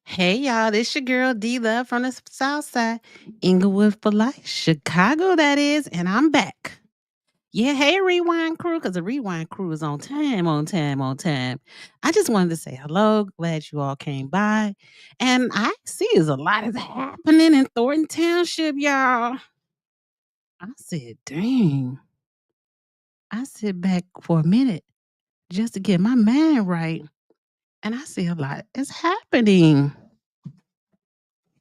Hey y'all, this your girl D Love from the South Side, Inglewood for life, Chicago that is, and I'm back. Yeah, hey Rewind crew, because the Rewind crew is on time, on time, on time. I just wanted to say hello, glad you all came by, and I see is a lot is happening in Thornton Township, y'all. I said, dang, I sit back for a minute just to get my mind right, and I see a lot is happening.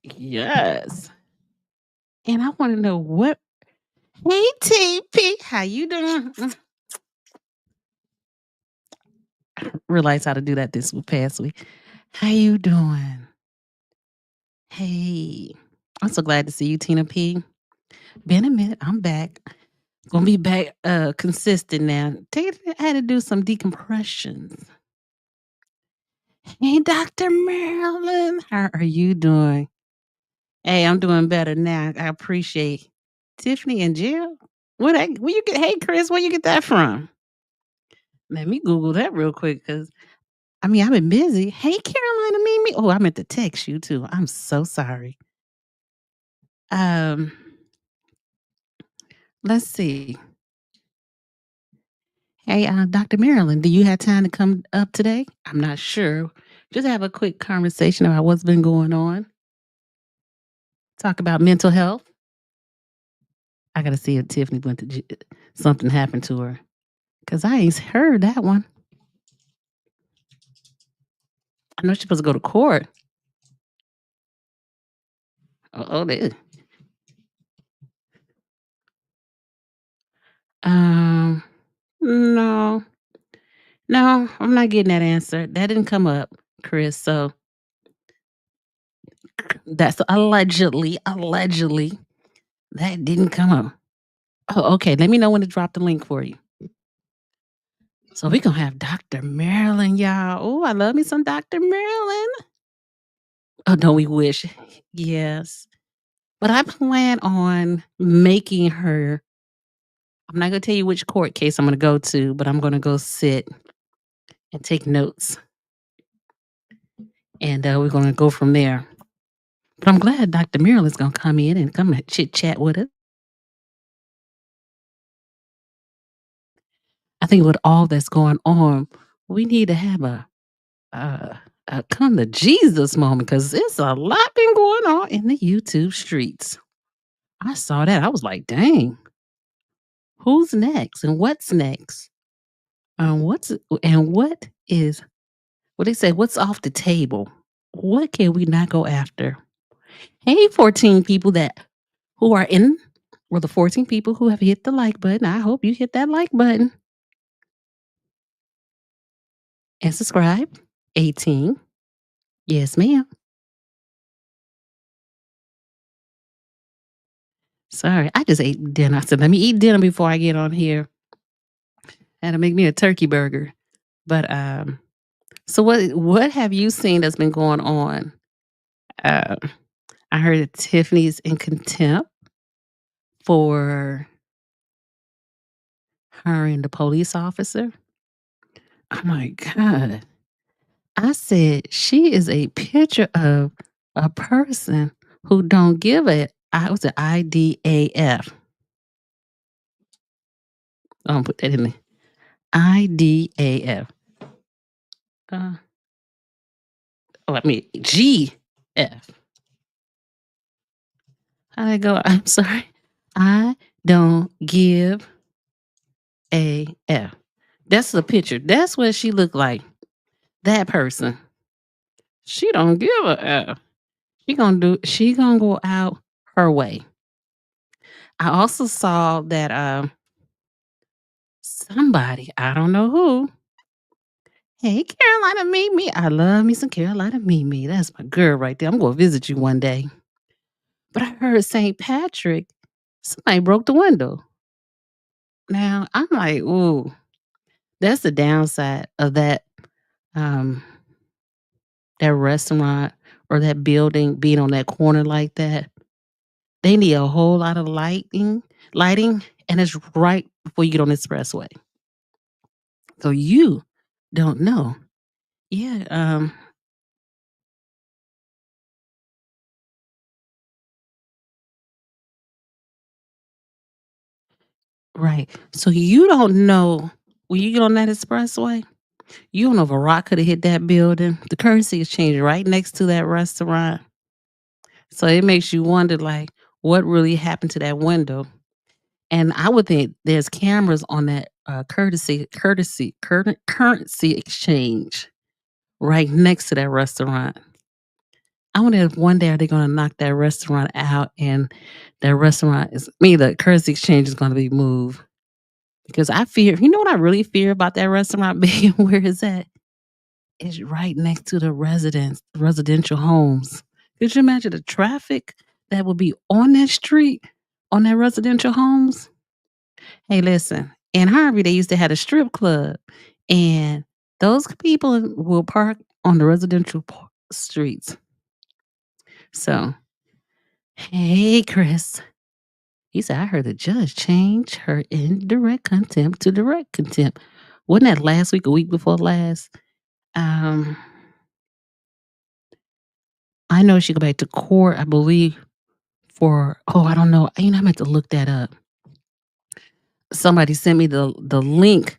Yes, and I want to know what. Hey TP, how you doing? Realize how to do that this past week. How you doing? Hey, I'm so glad to see you, Tina P. Been a minute. I'm back. Gonna be back consistent now. I had to do some decompressions. Hey, Dr. Marilyn, how are you doing? Hey, I'm doing better now. I appreciate Tiffany and Jill. Where you get? Hey, Chris, where you get that from? Let me Google that real quick because I've been busy. Hey, Carolina Mimi. Oh, I meant to text you too. I'm so sorry. Um, let's see. Hey, Dr. Marilyn, do you have time to come up today? I'm not sure. Just have a quick conversation about what's been going on. Talk about mental health. I got to see if Tiffany went to something happened to her because I ain't heard that one. I know she's supposed to go to court. Oh, um, no, no, I'm not getting that answer. That didn't come up, Chris. So that's allegedly, that didn't come up. Oh, okay. Let me know when to drop the link for you. So we gonna have Dr. Marilyn, y'all. Oh, I love me some Dr. Marilyn. Oh, don't we wish? Yes. But I plan on making her. I'm not gonna tell you which court case I'm gonna go to, but I'm gonna go sit and take notes, and we're gonna go from there. But I'm glad Dr. Marilyn's gonna come in and come and chit chat with us. I think with all that's going on, we need to have uh, a come to Jesus moment because it's a lot been going on in the YouTube streets. I saw that. I was like, dang, who's next and what's next? What's and what is what they say? What's off the table? What can we not go after? Hey, 14 people that who are in, well, the 14 people who have hit the like button. I hope you hit that like button and subscribe. 18. Yes, ma'am. Sorry, I just ate dinner. I said, let me eat dinner before I get on here. Had to make me a turkey burger. But so what have you seen that's been going on? Uh, I heard that Tiffany's in contempt for hiring the police officer. Oh my God. I said she is a picture of a person who don't give a I was an IDAF. I'm put that in there. IDAF. Uh, GF. How did it go? I'm sorry. I don't give a F. That's the picture. That's what she looked like. That person. She don't give a F. She gonna go out her way. I also saw that somebody, I don't know who. Hey, Carolina Mimi. I love me some Carolina Mimi. That's my girl right there. I'm gonna visit you one day. But I heard St. Patrick, somebody broke the window. Now I'm like, ooh, that's the downside of um that restaurant or that building being on that corner like that. They need a whole lot of lighting, and it's right before you get on the expressway. So you don't know. Yeah, Right. So you don't know when you get on that expressway, you don't know if a rock coulda hit that building. The currency exchange right next to that restaurant. So it makes you wonder, like, what really happened to that window? And I would think there's cameras on that, currency exchange right next to that restaurant. I wonder if one day are they gonna knock that restaurant out and that restaurant is the currency exchange is gonna be moved. Because I fear you know what I really fear about that restaurant being where it's at? It's right next to the residential homes. Could you imagine the traffic that would be on that street, on that residential homes? Hey, listen, in Harvey, they used to have a strip club, and those people will park on the residential streets. So, hey, Chris. He said, I heard the judge change her indirect contempt to direct contempt. Wasn't that last week, a week before last? Um, I know she go back to court, I believe, I don't know. I meant to look that up. Somebody sent me the link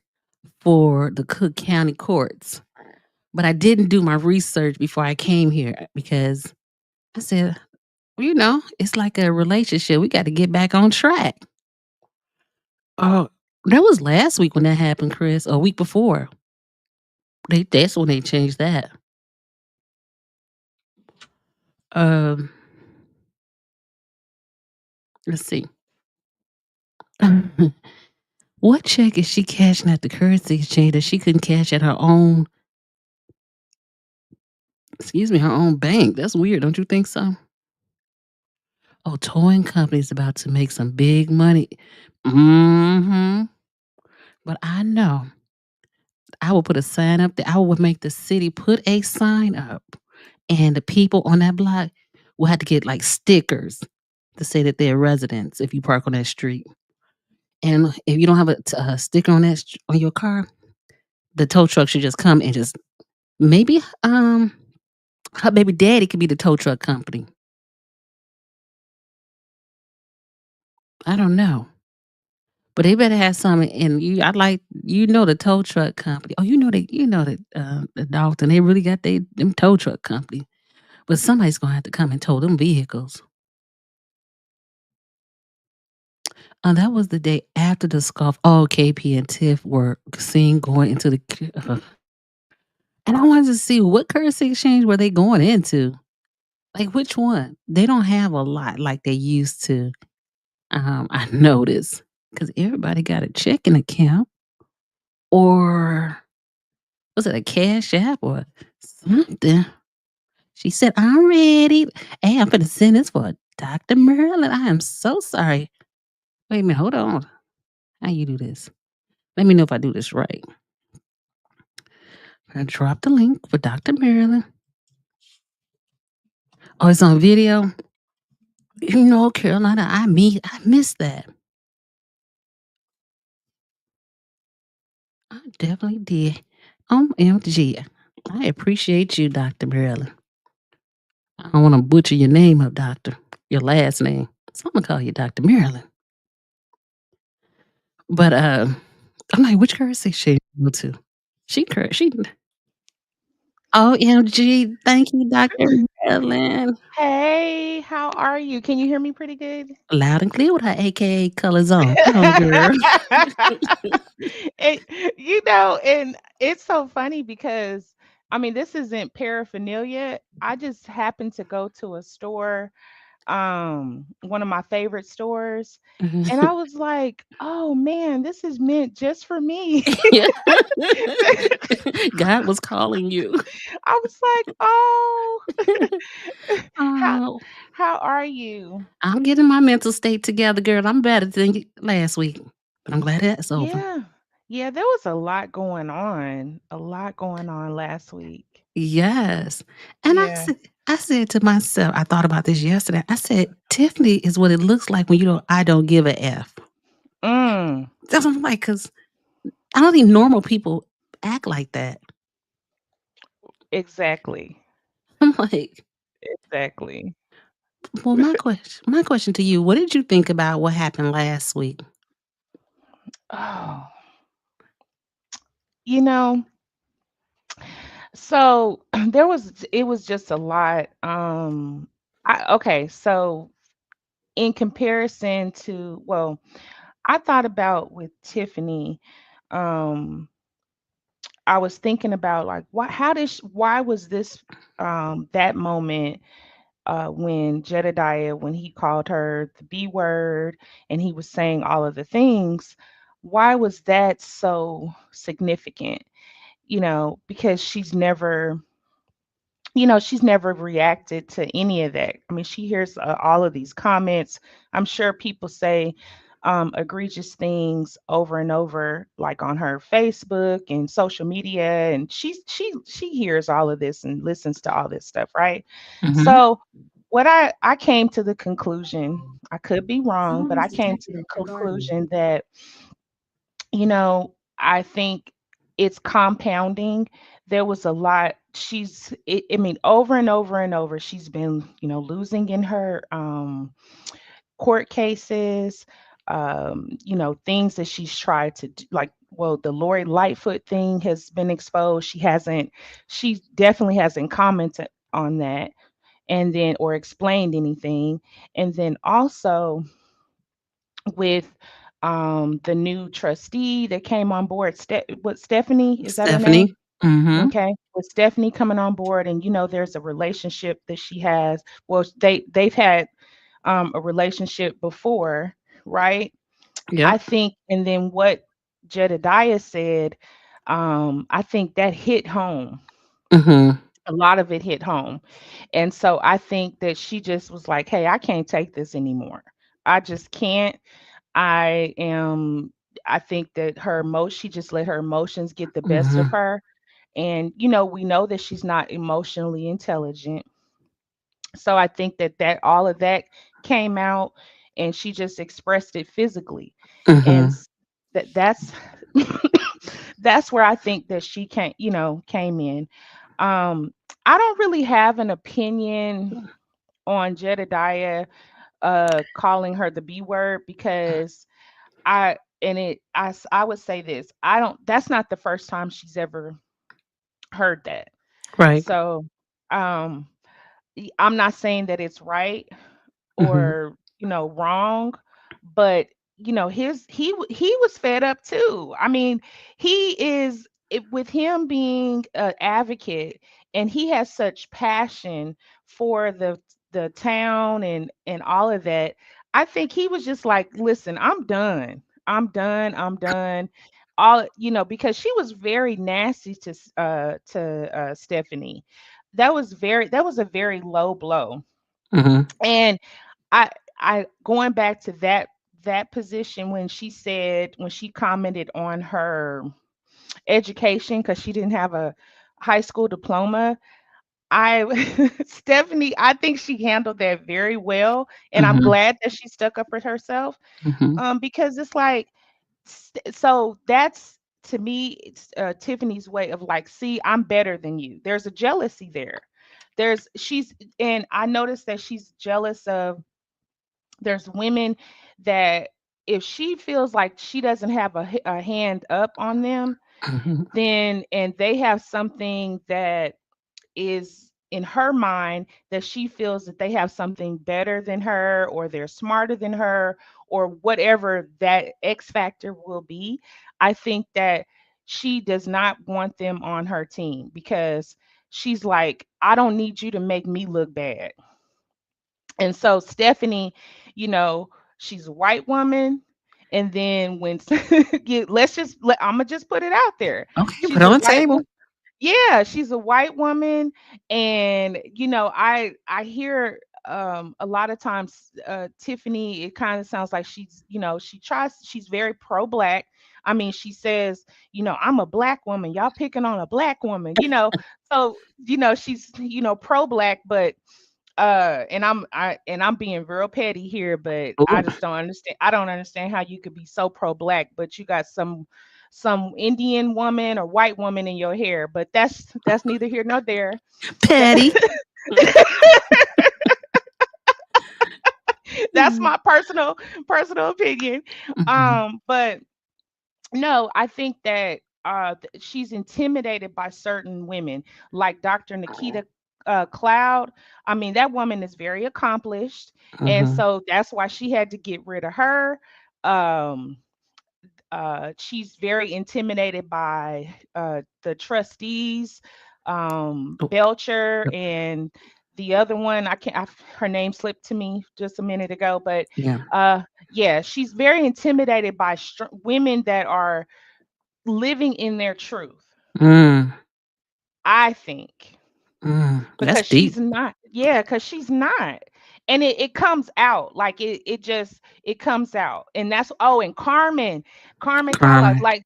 for the Cook County courts, but I didn't do my research before I came here because I said, it's like a relationship. We got to get back on track. Oh, that was last week when that happened, Chris, or a week before. That's when they changed that. Um, let's see. What check is she cashing at the currency exchange that she couldn't cash at her own, her own bank? That's weird, don't you think so? Oh, towing company's about to make some big money. Mhm. But I know I will put a sign up there. I would make the city put a sign up, and the people on that block will have to get like stickers to say that they're residents if you park on that street. And if you don't have a sticker on on your car, the tow truck should just come and just maybe her baby daddy could be the tow truck company. I don't know. But they better have something and I like the tow truck company. Oh, the Dalton, they really got them tow truck company. But somebody's gonna have to come and tow them vehicles. That was the day after the scuff. Oh, KP and Tiff were seen going into and I wanted to see what currency exchange were they going into? Like which one? They don't have a lot like they used to. I noticed because everybody got a checking account or was it a cash app or something? She said, I'm ready. Hey, I'm gonna send this for Dr. Marilyn. I am so sorry. Wait a minute, hold on. How you do this? Let me know if I do this right. I'm gonna drop the link for Dr. Marilyn. Oh, it's on video. Carolina, I missed that. I definitely did. OMG. I appreciate you, Dr. Marilyn. I don't want to butcher your name up, Doctor. Your last name. So I'm gonna call you Dr. Marilyn. But I'm like, which currency she go to? She OMG. Thank you, Dr. Marilyn. Hey, how are you? Can you hear me pretty good? Loud and clear with her AKA colors on. Come on, girl. And, and it's so funny because I mean, this isn't paraphernalia. I just happened to go to a store, one of my favorite stores, and I was like, "Oh man, this is meant just for me." Yeah. God was calling you. I was like, "Oh, how Oh, how are you?" I'm getting my mental state together, girl. I'm better than last week, but I'm glad that's over. Yeah. Yeah, there was a lot going on last week. Yes. And Yeah. I said to myself, I thought about this yesterday. I said, Tiffany is what it looks like when I don't give a F. Mm, That's what I'm like, because I don't think normal people act like that. exactly. I'm like, Exactly. well, my question to you, what did you think about what happened last week? Oh, you know, so it was just a lot. Okay, so in comparison to, well, I thought about with Tiffany, um, I was thinking about like why was this that moment when Jedediah, when he called her the B word and he was saying all of the things, why was that so significant? Because she's never reacted to any of that. I mean, she hears all of these comments. I'm sure people say egregious things over and over, like on her Facebook and social media, and she hears all of this and listens to all this stuff, right? Mhm. So, what I came to the conclusion, I could be wrong, but I came to the conclusion that I think it's compounding. There was a lot. I mean, over and over and over, she's been, losing in her court cases, things that she's tried to do, like, well, the Lori Lightfoot thing has been exposed. She definitely hasn't commented on that and then, or explained anything. And then also, with the new trustee that came on board. Stephanie, is that her name? Stephanie. Mhm. Okay, with Stephanie coming on board, and there's a relationship that she has. Well, they've had a relationship before, right? I Yep. think, and then what Jedediah said, I think that hit home. Mhm. A lot of it hit home, and so I think that she just was like, "Hey, I can't take this anymore. I just can't." I am I think that she just let her emotions get the best of Mhm. her. And we know that she's not emotionally intelligent. So I think that all of that came out, and she just expressed it physically. And Mhm. that's that's where I think that she came in. I don't really have an opinion on Jedediah calling her the B word, because I would say this. I don't That's not the first time she's ever heard that. Right. So, um I'm not saying that it's right Mhm. or wrong, but he was fed up too. I mean, he is with him being an advocate, and he has such passion for the town and all of that. I think he was just like, listen, I'm done, I'm done. All because she was very nasty to Stephanie. That was a very low blow. Mhm. And I I going back to that position, when she commented on her education, because she didn't have a high school diploma. I Stephanie, I think she handled that very well, and I'm Mhm. glad that she stuck up for herself. Mhm. Because it's like, so that's, to me, it's Tiffany's way of like, see, I'm better than you. There's a jealousy there. She's, and I noticed that she's jealous of, there's women that, if she feels like she doesn't have a hand up on them, Mhm. then, and they have something that is in her mind, that she feels that they have something better than her, or they're smarter than her, or whatever that X factor will be. I think that she does not want them on her team, because she's like, I don't need you to make me look bad. And so Stephanie, you know, she's a white woman. And then when I'm gonna just put it out there. Okay, put She's it a on the white table. Yeah, she's a white woman. And I hear a lot of times, Tiffany, it kind of sounds like she's very pro black. I mean, she says, I'm a black woman, y'all picking on a black woman, so she's pro black. But and I'm being real petty here, but I Ooh. just don't understand. I don't understand how you could be so pro black, but you got some Indian woman or white woman in your hair. But that's neither here nor there. That Petty. that's my personal opinion. Mhm. But No, I think that she's intimidated by certain women, like Dr. Nikita Cloud. I mean, that woman is very accomplished, and Mhm. so that's why she had to get rid of her. Um, she's very intimidated by the trustees, Oh, Belcher, yep. and the other one. I can't. Her name slipped to me just a minute ago, but Yeah. uh, yeah, she's very intimidated by women that are living in their truth. Mm, I think that's because deep. she's not. Yeah, because she's not. And it comes out like it comes out, and that's and Carmen Kala, Carmen. like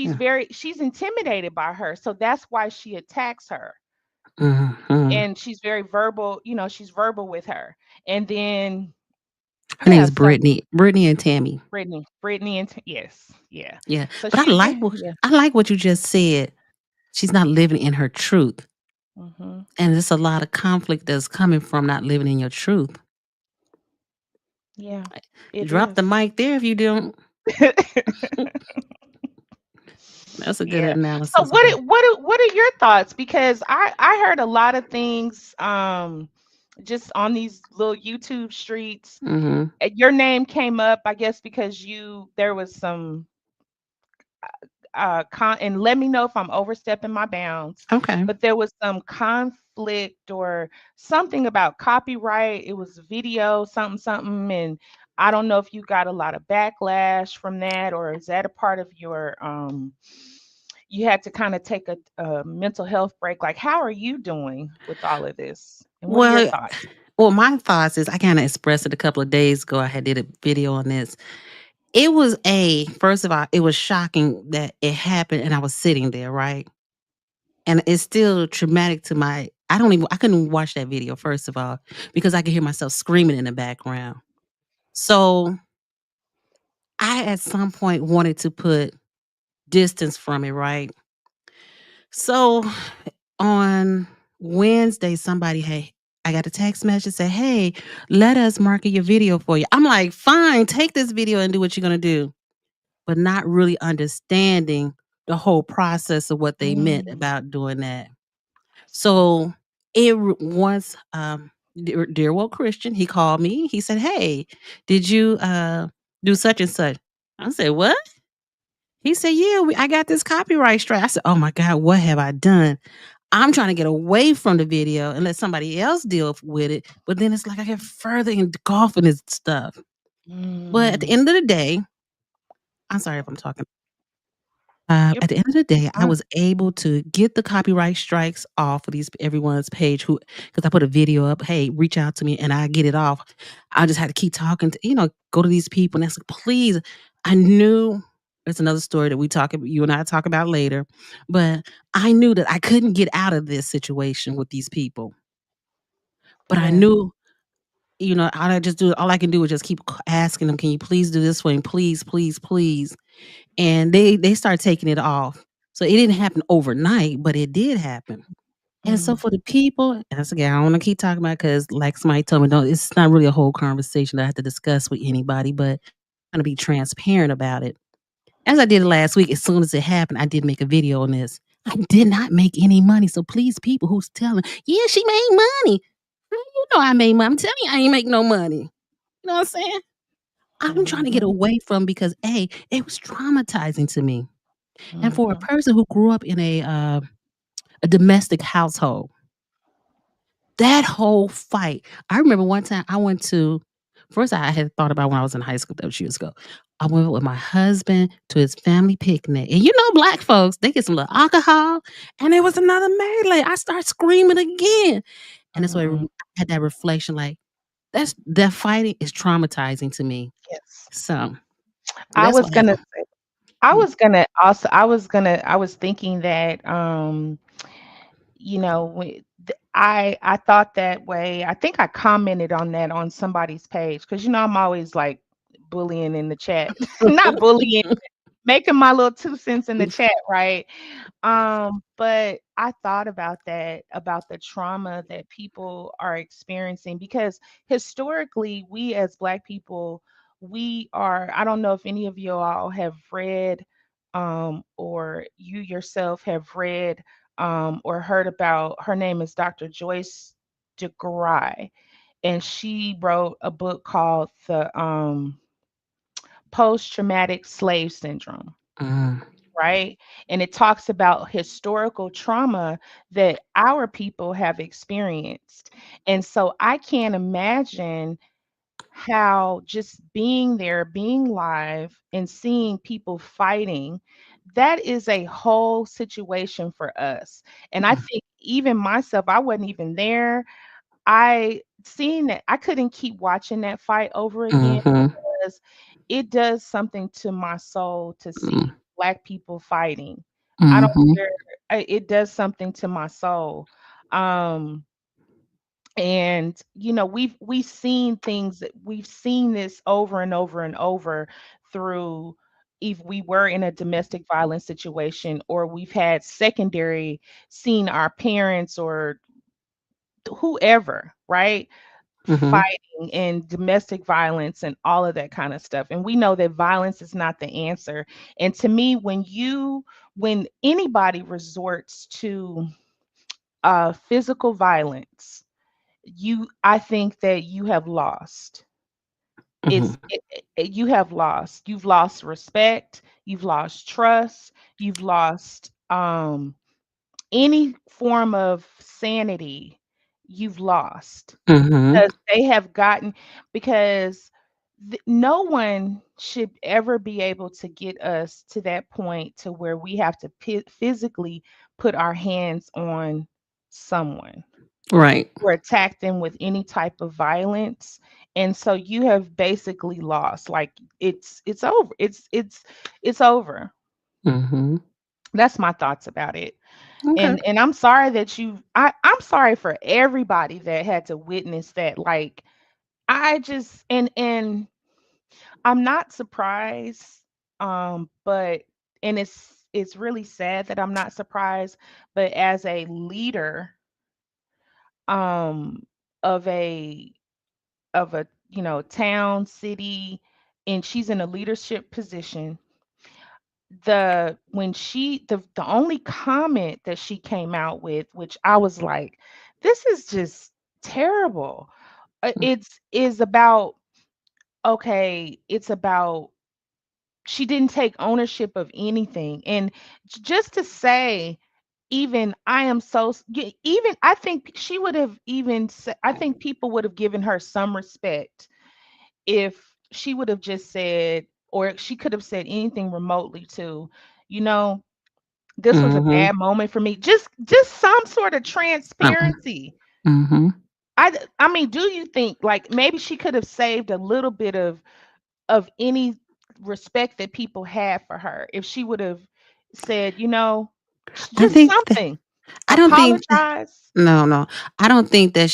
Yeah. she's intimidated by her, so that's why she attacks her, Mhm. and she's very verbal, she's verbal with her. And then Her name yeah, is so Brittany. Brittany and Tammy. Brittany, and yes, yeah. Yeah. So But she yeah. I like what you just said. She's not living in her truth. Hmm. And there's a lot of conflict that's coming from not living in your truth. Yeah, it Drop the is. mic there if you don't. That's a good Yeah. So analysis of what that. what are your thoughts? Because I heard a lot of things just on these little YouTube streets. Mhm. Your name came up, I guess, because there was some and let me know if I'm overstepping my bounds, Okay. but there was some conflict or something about copyright. It was a video, something, something, and I don't know if you got a lot of backlash from that, or is that a part of your you had to kind of take a mental health break. Like, how are you doing with all of this? And what are your Well, thoughts? my thoughts is I kinda expressed it a couple of days ago. I had did a video on this. It was first of all, it was shocking that it happened and I was sitting there, right? And it's still traumatic to I couldn't even watch that video, first of all, because I could hear myself screaming in the background. So, I at some point wanted to put distance from it, right? So, on Wednesday, I got a text message say, "Hey, let us market your video for you." I'm like, "Fine, take this video and do what you're gonna do," but not really understanding the whole process of what they meant Mm, about doing that. So, once, dear Will Christian, he called me. He said, "Hey, did you, do such and such?" I said, "What?" He said, "Yeah, I got this copyright strike." I said, "Oh my god, what have I done?" I'm trying to get away from the video and let somebody else deal with it, but then it's like I get further engulfed in this stuff. But at the mm. end of the day, I'm sorry if I'm talking. Yep. At the end of the It's day, I fine. was able to get the copyright strikes off of these everyone's page who, because I put a video up, "Hey, reach out to me," and I get it off. I just had to keep talking to go to these people and ask, "Please." I knew it's another story that you and I talk about later, but I knew that I couldn't get out of this situation with these people. But I Yeah. knew, all I can do is just keep asking them, "Can you please do this for me? Please, please, please." And they started taking it off. So it didn't happen overnight, but it did happen. And so Mm, for the people, and that's again, I don't wanna keep talking about because like somebody told me, "No, it's not really a whole conversation that I have to discuss with anybody," but I'm gonna be transparent about it. As I did last week, as soon as it happened, I did make a video on this. I did not make any money, so please, people who's telling, "Yeah, she made money." How you know I made money? I'm telling you I ain't make no money. You know what I'm saying? I'm trying to get mhm, away from because, it was traumatizing to me. And for a mhm, person who grew up in a domestic household, that whole fight. I remember one time I went to first I had thought about when I was in high school, that was years ago. I went with my husband to his family picnic. And black folks, they get some little alcohol, and there was another melee. I start screaming again. And that's why I mhm. had that reflection like, that fighting is traumatizing to me. Yes. So I that's was what happened. gonna I Mm. was gonna also I was thinking that I thought that way. I think I commented on that on somebody's page because I'm always like bullying in the chat. Not bullying, making my little 2 cents in the chat, right? But I thought about that, about the trauma that people are experiencing because historically we as Black people I don't know if any of you all have read, or you yourself have read, or heard about, her name is Dr. Joyce DeGruy, and she wrote a book called the Post Traumatic Slave Syndrome, Mm, right? And it talks about historical trauma that our people have experienced. And so I can't imagine how just being there, being live, and seeing people fighting, that is a whole situation for us. And I think even myself, I wasn't even there. I seen that I couldn't keep watching that fight over again mhm, because it does something to my soul to see mm, Black people fighting. I don't mhm, care. It does something to my soul. Um, and we've seen things, that we've seen this over and over and over through, if we were in a domestic violence situation, or we've had secondary, seen our parents or whoever, right, mhm. fighting and domestic violence and all of that kind of stuff. And we know that violence is not the answer. And to me, when anybody resorts to physical violence, I think that you have lost. Mhm, You have lost. You've lost respect. You've lost trust. You've lost any form of sanity. You've lost mhm. because they have gotten, because no one should ever be able to get us to that point to where we have to physically put our hands on someone Right. or attack them with any type of violence. And so you have basically lost. Like, it's over. It's over. Mhm. That's my thoughts about it. Okay. And I'm sorry that I'm sorry for everybody that had to witness that. Like, I just and I'm not surprised, but and it's really sad that I'm not surprised, but as a leader, um of a town, city, and she's in a leadership position, the only comment that she came out with, which I was like, this is just terrible. It's is about, okay, it's about, she didn't take ownership of anything. And just to say, even I am so even I think she would have even I think people would have given her some respect if she would have just said, or she could have said anything remotely to, you know, this was a Mhm. bad moment for me. Just some sort of Something. transparency. Mhm. I mean, do you think like maybe she could have saved a little bit of any respect that people had for her if she would have said, I just think that something, I don't think apologize. no, no. I don't think that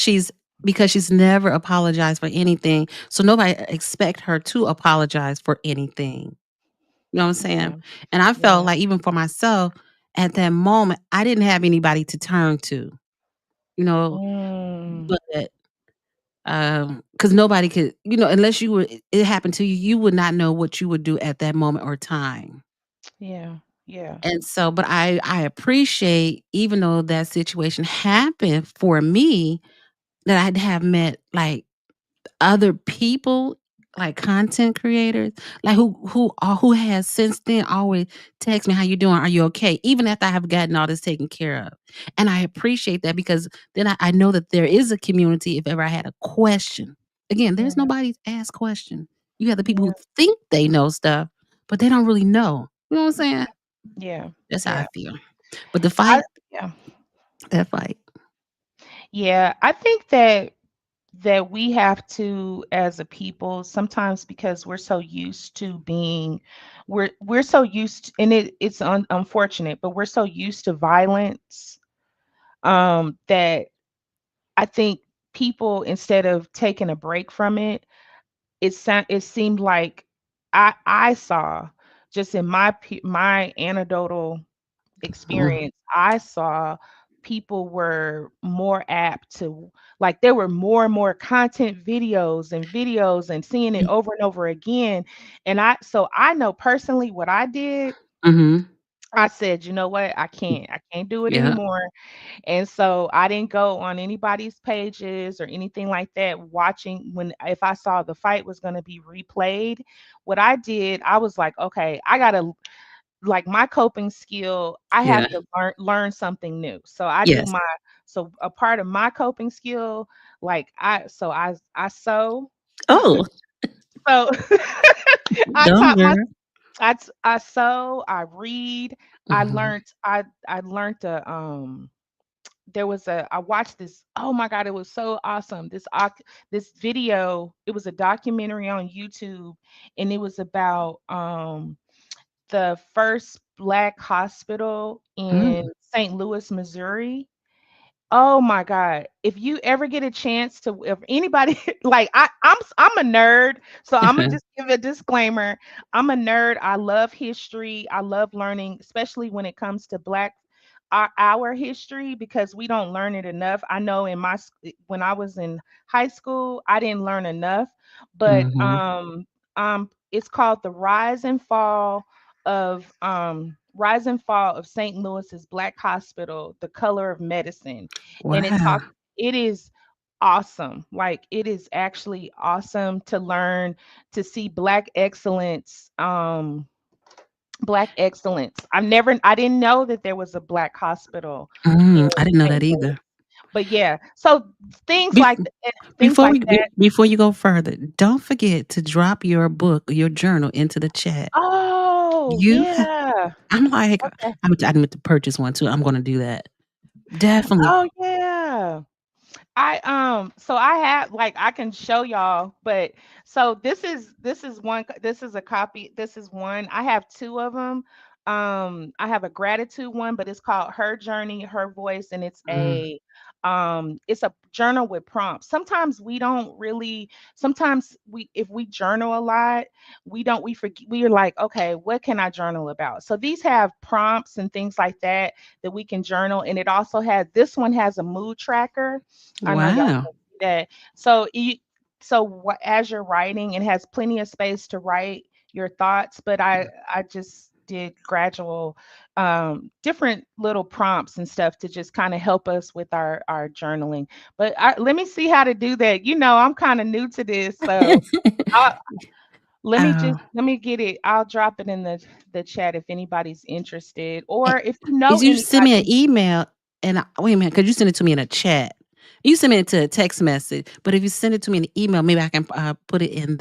because she's never apologized for anything, so nobody expect her to apologize for anything. You know what I'm saying? Yeah, And I felt yeah. like even for myself, at that moment, I didn't have anybody to turn to, you know, Mm, but, because nobody could, unless it happened to you, you would not know what you would do at that moment or time. yeah, yeah, And so, but I appreciate, even though that situation happened for me, that I'd have met, like, other people, like content creators, like who has since then always text me, "How you doing? Are you okay?" Even after I have gotten all this taken care of. And I appreciate that because then I know that there is a community if ever I had a question. Again, there's yeah, nobody to ask question. You have the people yeah, who think they know stuff, but they don't really know. You know what I'm saying? yeah, That's how I yeah. feel. But the I fight, yeah. that fight. Yeah, I think that we have to, as a people, sometimes, because we're so used to being, we're so used, and it's unfortunate, but we're so used to violence, that I think people, instead of taking a break from it, it seemed like I saw, just in my anecdotal Mhm. experience, I saw people were more apt to, like, there were more and more content videos and seeing it Mm, over and over again. And I know personally what I did. mhm. I said, "You know what? I can't do it Yeah. anymore." And so I didn't go on anybody's pages or anything like that watching when if I saw the fight was going to be replayed. What I did, I was like, "Okay, I got to, like, my coping skill, I Yeah. have to learn something new." So I do Yes. my so a part of my coping skill, like I sew. Oh, So I dumb taught my girl. I sew, I read, Mhm. I learned to there was a I watched this. Oh my God, it was so awesome. This video, it was a documentary on YouTube, and it was about the first black hospital in Mm. St. Louis, Missouri. Oh my God. If you ever get a chance to, if anybody like I'm a nerd, so I'm gonna just give a disclaimer. I'm a nerd. I love history. I love learning, especially when it comes to black our history, because we don't learn it enough. I know in when I was in high school, I didn't learn enough, but Mhm. it's called the Rise and Fall of St. Louis's Black Hospital, The Color of Medicine. And Wow. it is awesome. Like, it is actually awesome to learn, to see black excellence. I didn't know that there was a black hospital in Mm, I didn't know St. that Louis. either. But yeah, so things Bef like things like that. before you go further, don't forget to drop your book or your journal into the chat. Oh, You ha yeah. I'm like, Okay. I meant to purchase one too. I'm gonna do that. Definitely. Oh, yeah. So I have, like, I can show y'all, but so this is a copy. This is one. I have two of them. I have a gratitude one, but it's called Her Journey, Her Voice, and Mm, it's a journal with prompts. Sometimes we don't really, sometimes we if we journal a lot, we forget, we are like, okay, what can I journal about? So these have prompts and things like that that we can journal. And it also has, this one has a mood tracker. I know y'all wow. can see that. So as you're writing, it has plenty of space to write your thoughts, but I just did gradual different little prompts and stuff to just kind of help us with our journaling. But let me see how to do that. I'm kind of new to this, so I, Oh, let me get it. I'll drop it in the chat if anybody's interested, eh, or if you know is you send me an anybody. email and wait a minute, could you send it to me in a chat? You send me it to a text message, but if you send it to me in an email, maybe I can put it in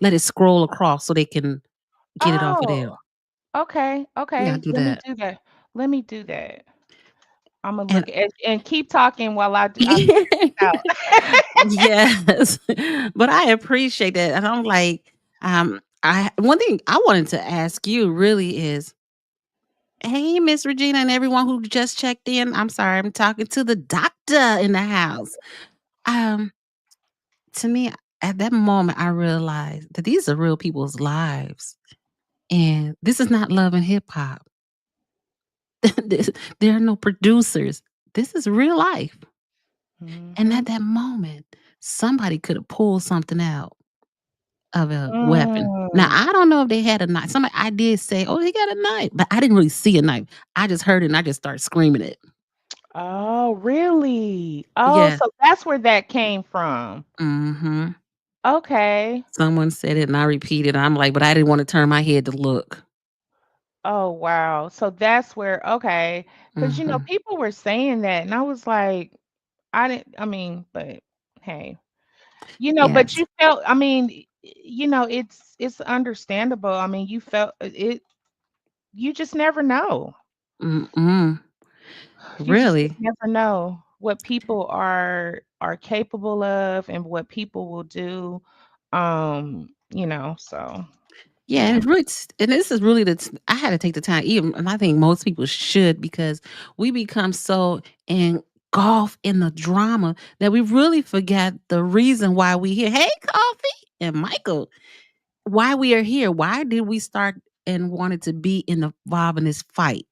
let it scroll across so they can get it off of Oh, there. okay, Yeah, I'll okay. do Let me that. do that. Let me do that. I'm gonna And look at and keep talking while I figure this out. yes, but I appreciate that, and I'm like, I one thing I wanted to ask you really is, hey, Miss Regina, and everyone who just checked in. I'm sorry, I'm talking to the doctor in the house. Um, to me, at that moment, I realized that these are real people's lives, and this is not love and hip hop. There are no producers. This is real life, and Mhm. at that moment, somebody could have pulled something out of a weapon. Now, Mm. I don't know if they had a knife. Somebody I did say, "Oh, they got a knife," but I didn't really see a knife. I just heard it and I just started screaming it. Oh, really? Oh, Yeah. so that's where that came from. Mhm. Okay. Someone said it and I repeated. I'm like, but I didn't want to turn my head to look. Oh, wow. So that's where, okay, because Mhm. people were saying that, and I was like, I mean, but hey, but Yes. you felt, I mean, it's understandable. I mean, you felt it. You just never know. Mm-mm. You just Really? never know what people are capable of and what people will do. So Yeah, yeah. and and this is really I had to take the time, even, and I think most people should because we become so engulfed in the drama that we really forget the reason why we here. Hey, Coffee and Michael, why we are here. Why did we start and wanted to be involved in this fight?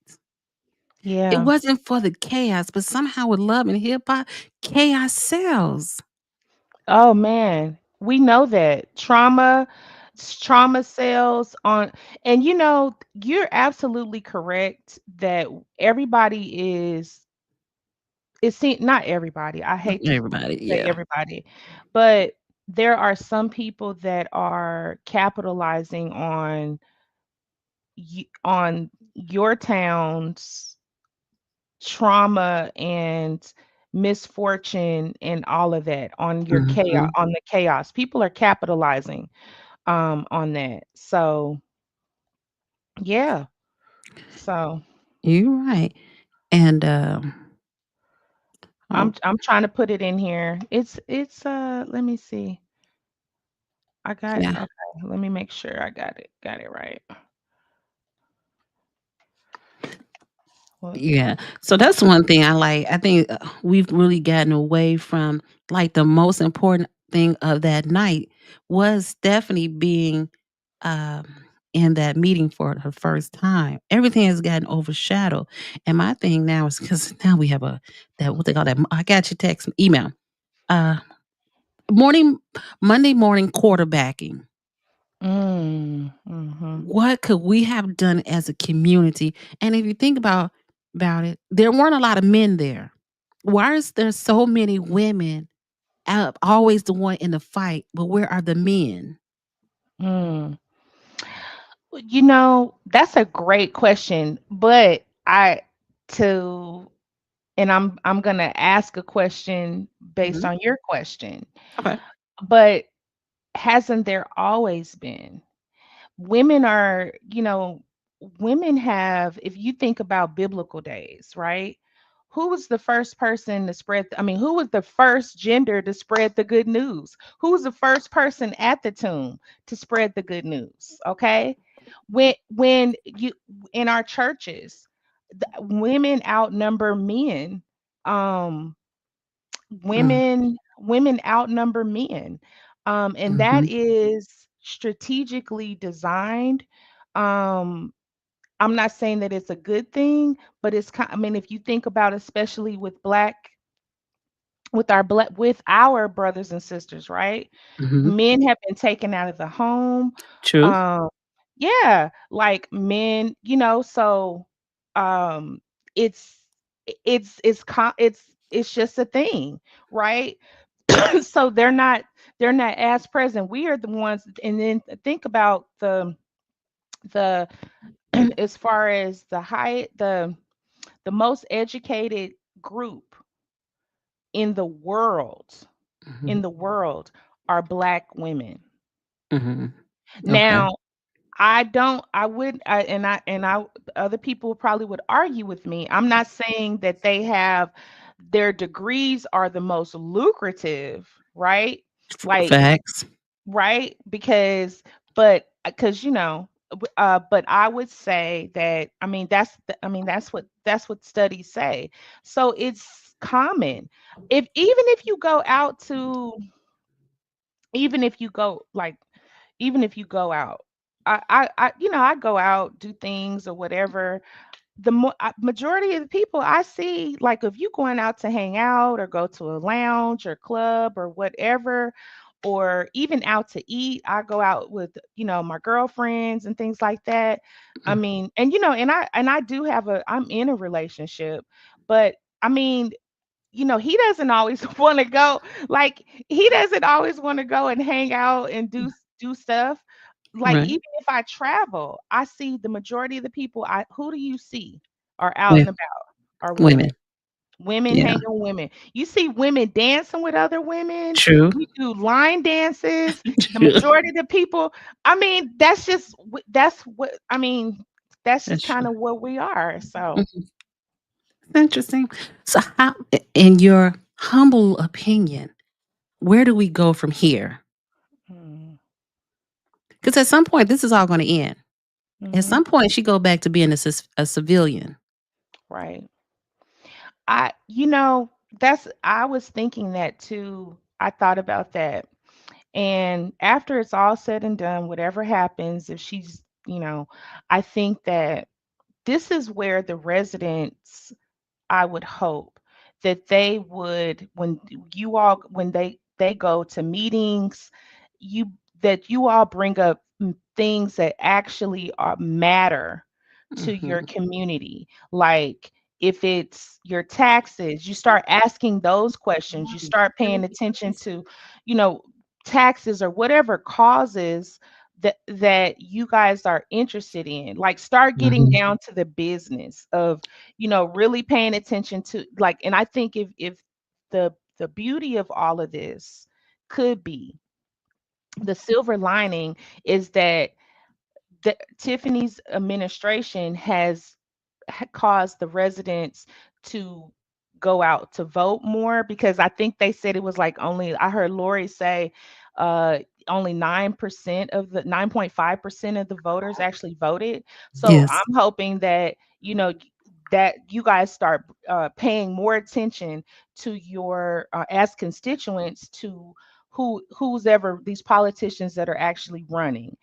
It Yeah. wasn't for the chaos, but somehow with love and hip hop, chaos sells. Oh man, we know that trauma sells on, and you're absolutely correct that everybody not everybody. I hate to Everybody, say yeah. everybody, but there are some people that are capitalizing on your town's trauma and misfortune and all of that, Mhm. on the chaos. People are capitalizing on that. So, yeah. So, You're right. And, oh, I'm trying to put it in here. It's let me see. I got yeah. okay, let me make sure I got it right. What Yeah. So that's one thing I like. I think we've really gotten away from like the most important thing of that night was Stephanie being um, in that meeting for her first time. Everything has gotten overshadowed. And my thing now is because now we have that what they call that. I got your text email. Uh, morning Monday morning quarterbacking. mhm. What could we have done as a community? And if you think about it, there weren't a lot of men there. Why is there so many women out always the one in the fight, but where are the men? Mm. Well, that's a great question, but I to and I'm going to ask a question based Mhm. on your question. Okay. But hasn't there always been? Women are, women have, if you think about biblical days, right? Who was the first person to I mean, who was the first gender to spread the good news? Who was the first person at the tomb to spread the good news? Okay. When you in our churches, women outnumber men. Um, Mm, women outnumber men, and that mhm, is strategically designed. um I'm not saying that it's a good thing, but I mean, if you think about, especially with our brothers and sisters, right? mhm. Men have been taken out of the home. True. um yeah, like men, so um it's it's just a thing, right? So they're not as present. We are the ones, and then think about the as far as the most educated group in the world Mhm, in the world are Black women. mhm. Okay. Now, I would and I other people probably would argue with me. I'm not saying that their degrees are the most lucrative, right? Like, Facts. right? Because but I would say that, I mean, that's what studies say. So it's common. If you go out to even if you go like even if you go out, I go out, do things or whatever. Majority of the people I see, like, if you going out to hang out or go to a lounge or club or whatever, or even out to eat, I go out with, my girlfriends and things like that. I Mm, mean, and I do I'm in a relationship, but I mean, he doesn't always want to go, like, he doesn't always want to go and hang out and do stuff. Like, right. even if I travel, I see the majority of the people, who do you see are out Yeah. and about are Women. women. Women Yeah. hanging with women. You see women dancing with other women. True. We do line dances. The True. majority of the people, I mean, that's what I mean. That's just That's kind true. of what we are. So, Mhm. Interesting. So how in your humble opinion, where do we go from here? mm, Because at some point, this is all gonna end. At mhm, some point, she go back to being a civilian. right. I was thinking that too. I thought about that. And after it's all said and done, whatever happens, if she's, I think that this is where the residents, I would hope that they would, when you all, when they go to meetings, you that you all bring up things that actually are matter to your Mhm. community. Like if it's your taxes, you start asking those questions. You start paying attention to, you know, taxes or whatever causes that you guys are interested in. Like start getting Mhm. down to the business of, really paying attention to, like, and I think if the beauty of all of this could be, the silver lining is that Tiffany's administration has caused the residents to go out to vote more, because I think they said it was like, only, I heard Lori say, uh only 9% of the 9.5% of the voters actually voted. So Yes. I'm hoping that, that you guys start paying more attention to your, as constituents, to who's ever these politicians that are actually running.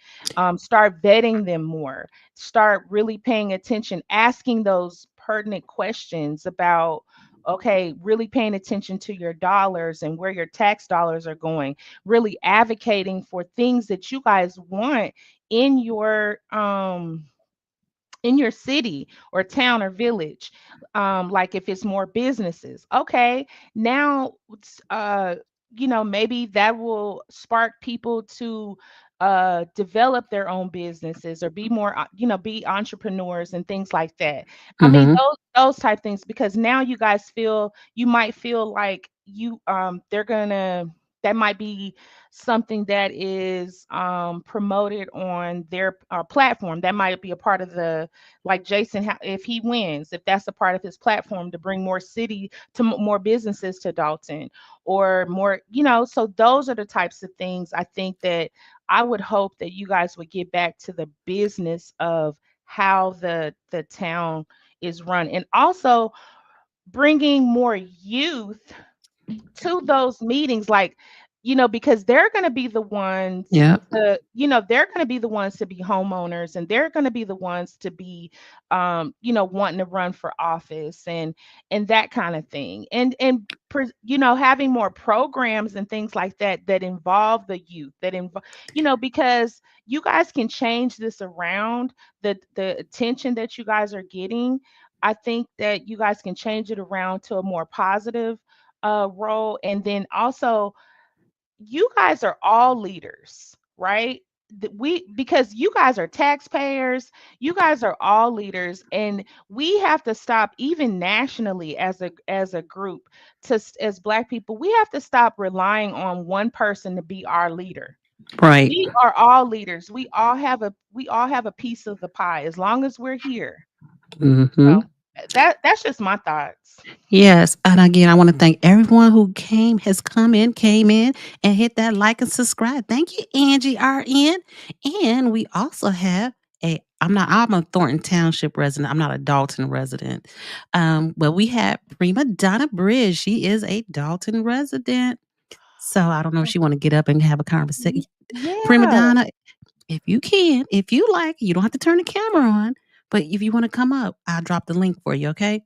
Start vetting them more, start really paying attention, asking those pertinent questions about, okay, really paying attention to your dollars and where your tax dollars are going, really advocating for things that you guys want in your city or town or village. Like if it's more businesses, okay, now maybe that will spark people to develop their own businesses, or be more, be entrepreneurs and things like that. I mean, Mhm. those type things, because now you might feel like they're gonna that might be something that is promoted on their platform. That might be a part of the, like Jason, if he wins, if that's a part of his platform to bring more city to more businesses to Dalton, or more, so those are the types of things I think that I would hope that you guys would get back to the business of how the town is run, and also bringing more youth to those meetings, like, because they're going to be the ones Yep. they're going to be the ones to be homeowners, and they're going to be the ones to be wanting to run for office, and that kind of thing, having more programs and things like that that involve the youth, that involve, because you guys can change this around. The attention that you guys are getting, I think that you guys can change it around to a more positive role. And then also, you guys are all leaders, right? Because you guys are taxpayers, you guys are all leaders, and we have to stop, even nationally, as a group, as Black people, we have to stop relying on one person to be our leader. Right. We are all leaders. We all have a piece of the pie as long as we're here. Mhm. So that's just my thoughts. Yes, and again, I wanna thank everyone who came in, and hit that like and subscribe. Thank you, Angie RN. And we also have I'm a Thornton Township resident, I'm not a Dalton resident. But we have Prima Donna Bridge, she is a Dalton resident. So, I don't know if she wanna get up and have a conversation. Y- Prima Yeah. Donna, if you can, if you like, you don't have to turn the camera on, but if you wanna come up, I'll drop the link for you, okay?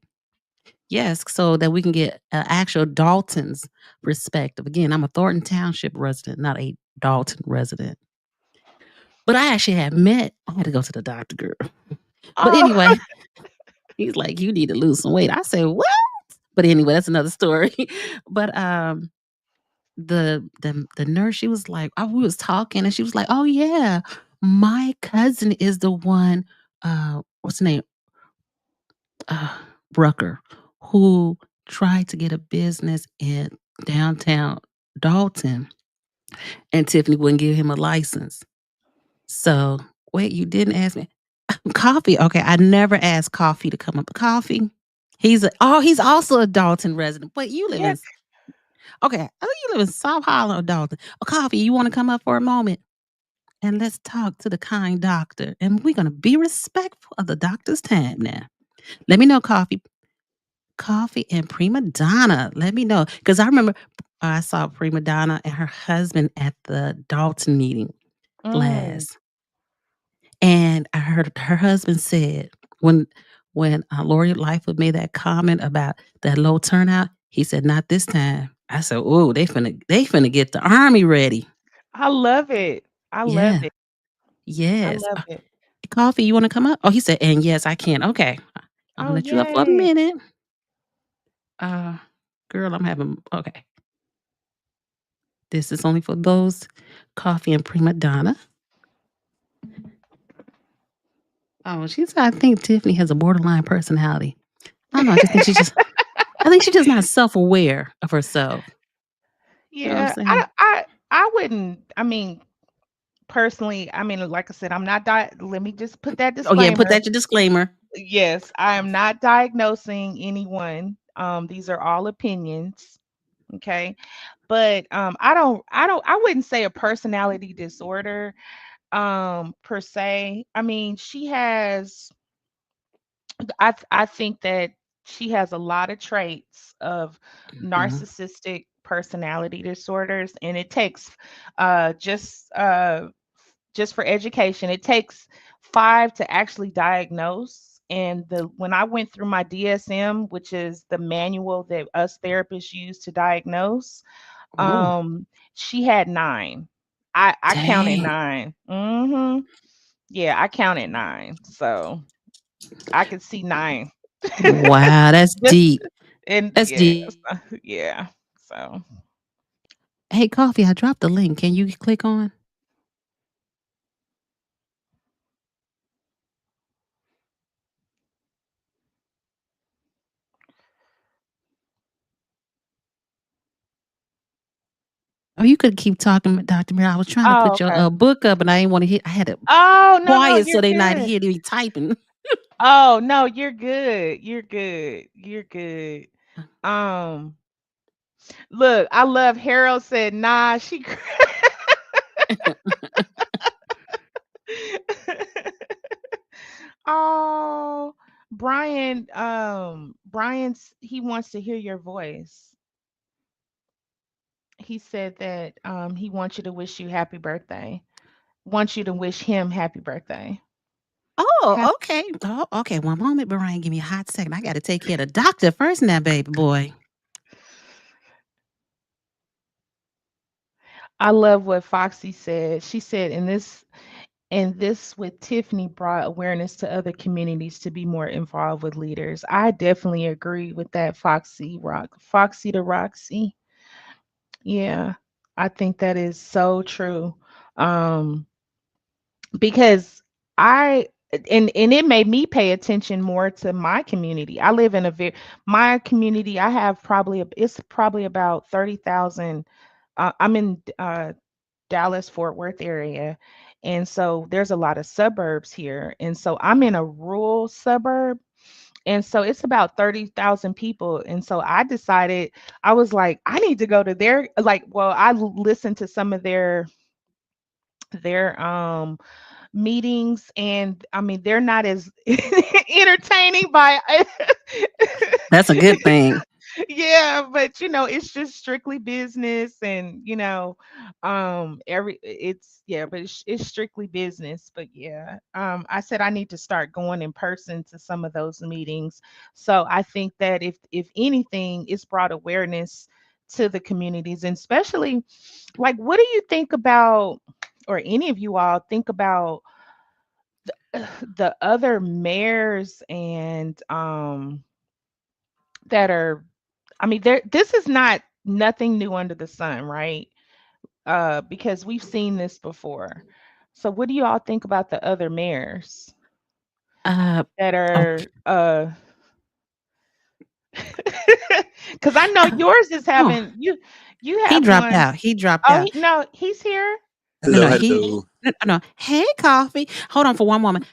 Yes, so that we can get a actual Dalton's perspective. Again, I'm a Thornton Township resident, not a Dalton resident. But I had to go to the doctor, girl. But Oh, anyway, he's like, "You need to lose some weight." I said, "What?" But anyway, that's another story. But, the nurse, she was like, we was talking, and she was like, "Oh, yeah, my cousin is the one," what's the name? uh, Brucker, who tried to get a business in downtown Dalton, and Tiffany wouldn't give him a license. So, wait, you didn't ask me? Coffee. Okay, I never asked Coffee to come up. Coffee. He's also a Dalton resident. But you live yeah. in okay. Oh, you live in South Holland or Dalton. Oh, Coffee, you want to come up for a moment? And let's talk to the kind doctor. And we're gonna be respectful of the doctor's time now. Let me know, Coffee. Coffee and Prima Donna. Let me know, because I remember I saw Prima Donna and her husband at the Dalton meeting Mm, last, and I heard her husband said, when Lori Lightfoot made that comment about that low turnout, he said, "Not this time." I said, "Oh, they finna get the army ready." I love it. I love Yeah. it. I Yes. love it. Coffee, you wanna come up? Oh, he said, "And yes, I can." Okay. I'm gonna Oh, let you up for a yay. minute. Uh, girl, I'm having okay. This is only for those coffee and prima donna. Oh, she said, "I think Tiffany has a borderline personality." I don't know, I think she's just not self-aware of herself. You know what I'm Yeah, saying? I wouldn't. I mean, personally, I mean, like I said, I'm not let me just put that Oh, yeah, put disclaimer. that your disclaimer. Yes, I am not diagnosing anyone. These are all opinions, okay? But I wouldn't say a personality disorder per se. I mean, I think that she has a lot of traits of Mhm. narcissistic personality disorders, and it takes uh just uh just for education, it takes 5 to actually diagnose. And when I went through my DSM, which is the manual that us therapists use to diagnose, Oh, um, she had 9. I counted dang. 9. Yeah, I counted 9. So I could see 9. Wow, that's Just deep. and That's yeah, deep. yeah. So Hey, Coffee, I dropped the link. Can you click on? Oh, you could keep talking, Dr. Mira. I was trying to oh, put your, okay. book up, and I didn't wanna hit I had it Oh, no, no, quiet you're so they not good. hear me typing. Oh, no, you're good. You're good. You're good. Um, look, I love Harold said, "Nah, she." Oh, Brian's he wants to hear your voice. He said that he wants you to wish you happy birthday. Wants you to wish him happy birthday. Oh, Hap- okay. Oh, okay, one moment, Brian, give me a hot second. I gotta take care of the doctor first now, baby boy. I love what Foxy said. She said, and this with Tiffany brought awareness to other communities to be more involved with leaders. I definitely agree with that, Foxy to Roxy. Yeah, I think that is so true. Um, because I and it made me pay attention more to my community. I live in a very my community. I have it's probably about 30,000. I'm in Dallas Fort Worth area, and so there's a lot of suburbs here, and so I'm in a rural suburb, and so it's about 30,000 people. And so I decided, I was like, I need to go to their, like, well, listened to some of their meetings, and I mean, they're not as entertaining by That's a good thing. yeah, but it's just strictly business, and but it's strictly business. But yeah, I said I need to start going in person to some of those meetings. So I think that if anything, it's brought awareness to the communities, and especially, like, what do you think about, or any of you all think about the other mayors, and that are, I mean, this is not nothing new under the sun, right? Because we've seen this before. So what do you all think about the other mayors Uh, that are okay. because I know yours is Oh, having you he have dropped one. out. He dropped Oh, out. no, he's here. No, Hello, no, he hello. no. Hey, Coffee. Hold on for one moment.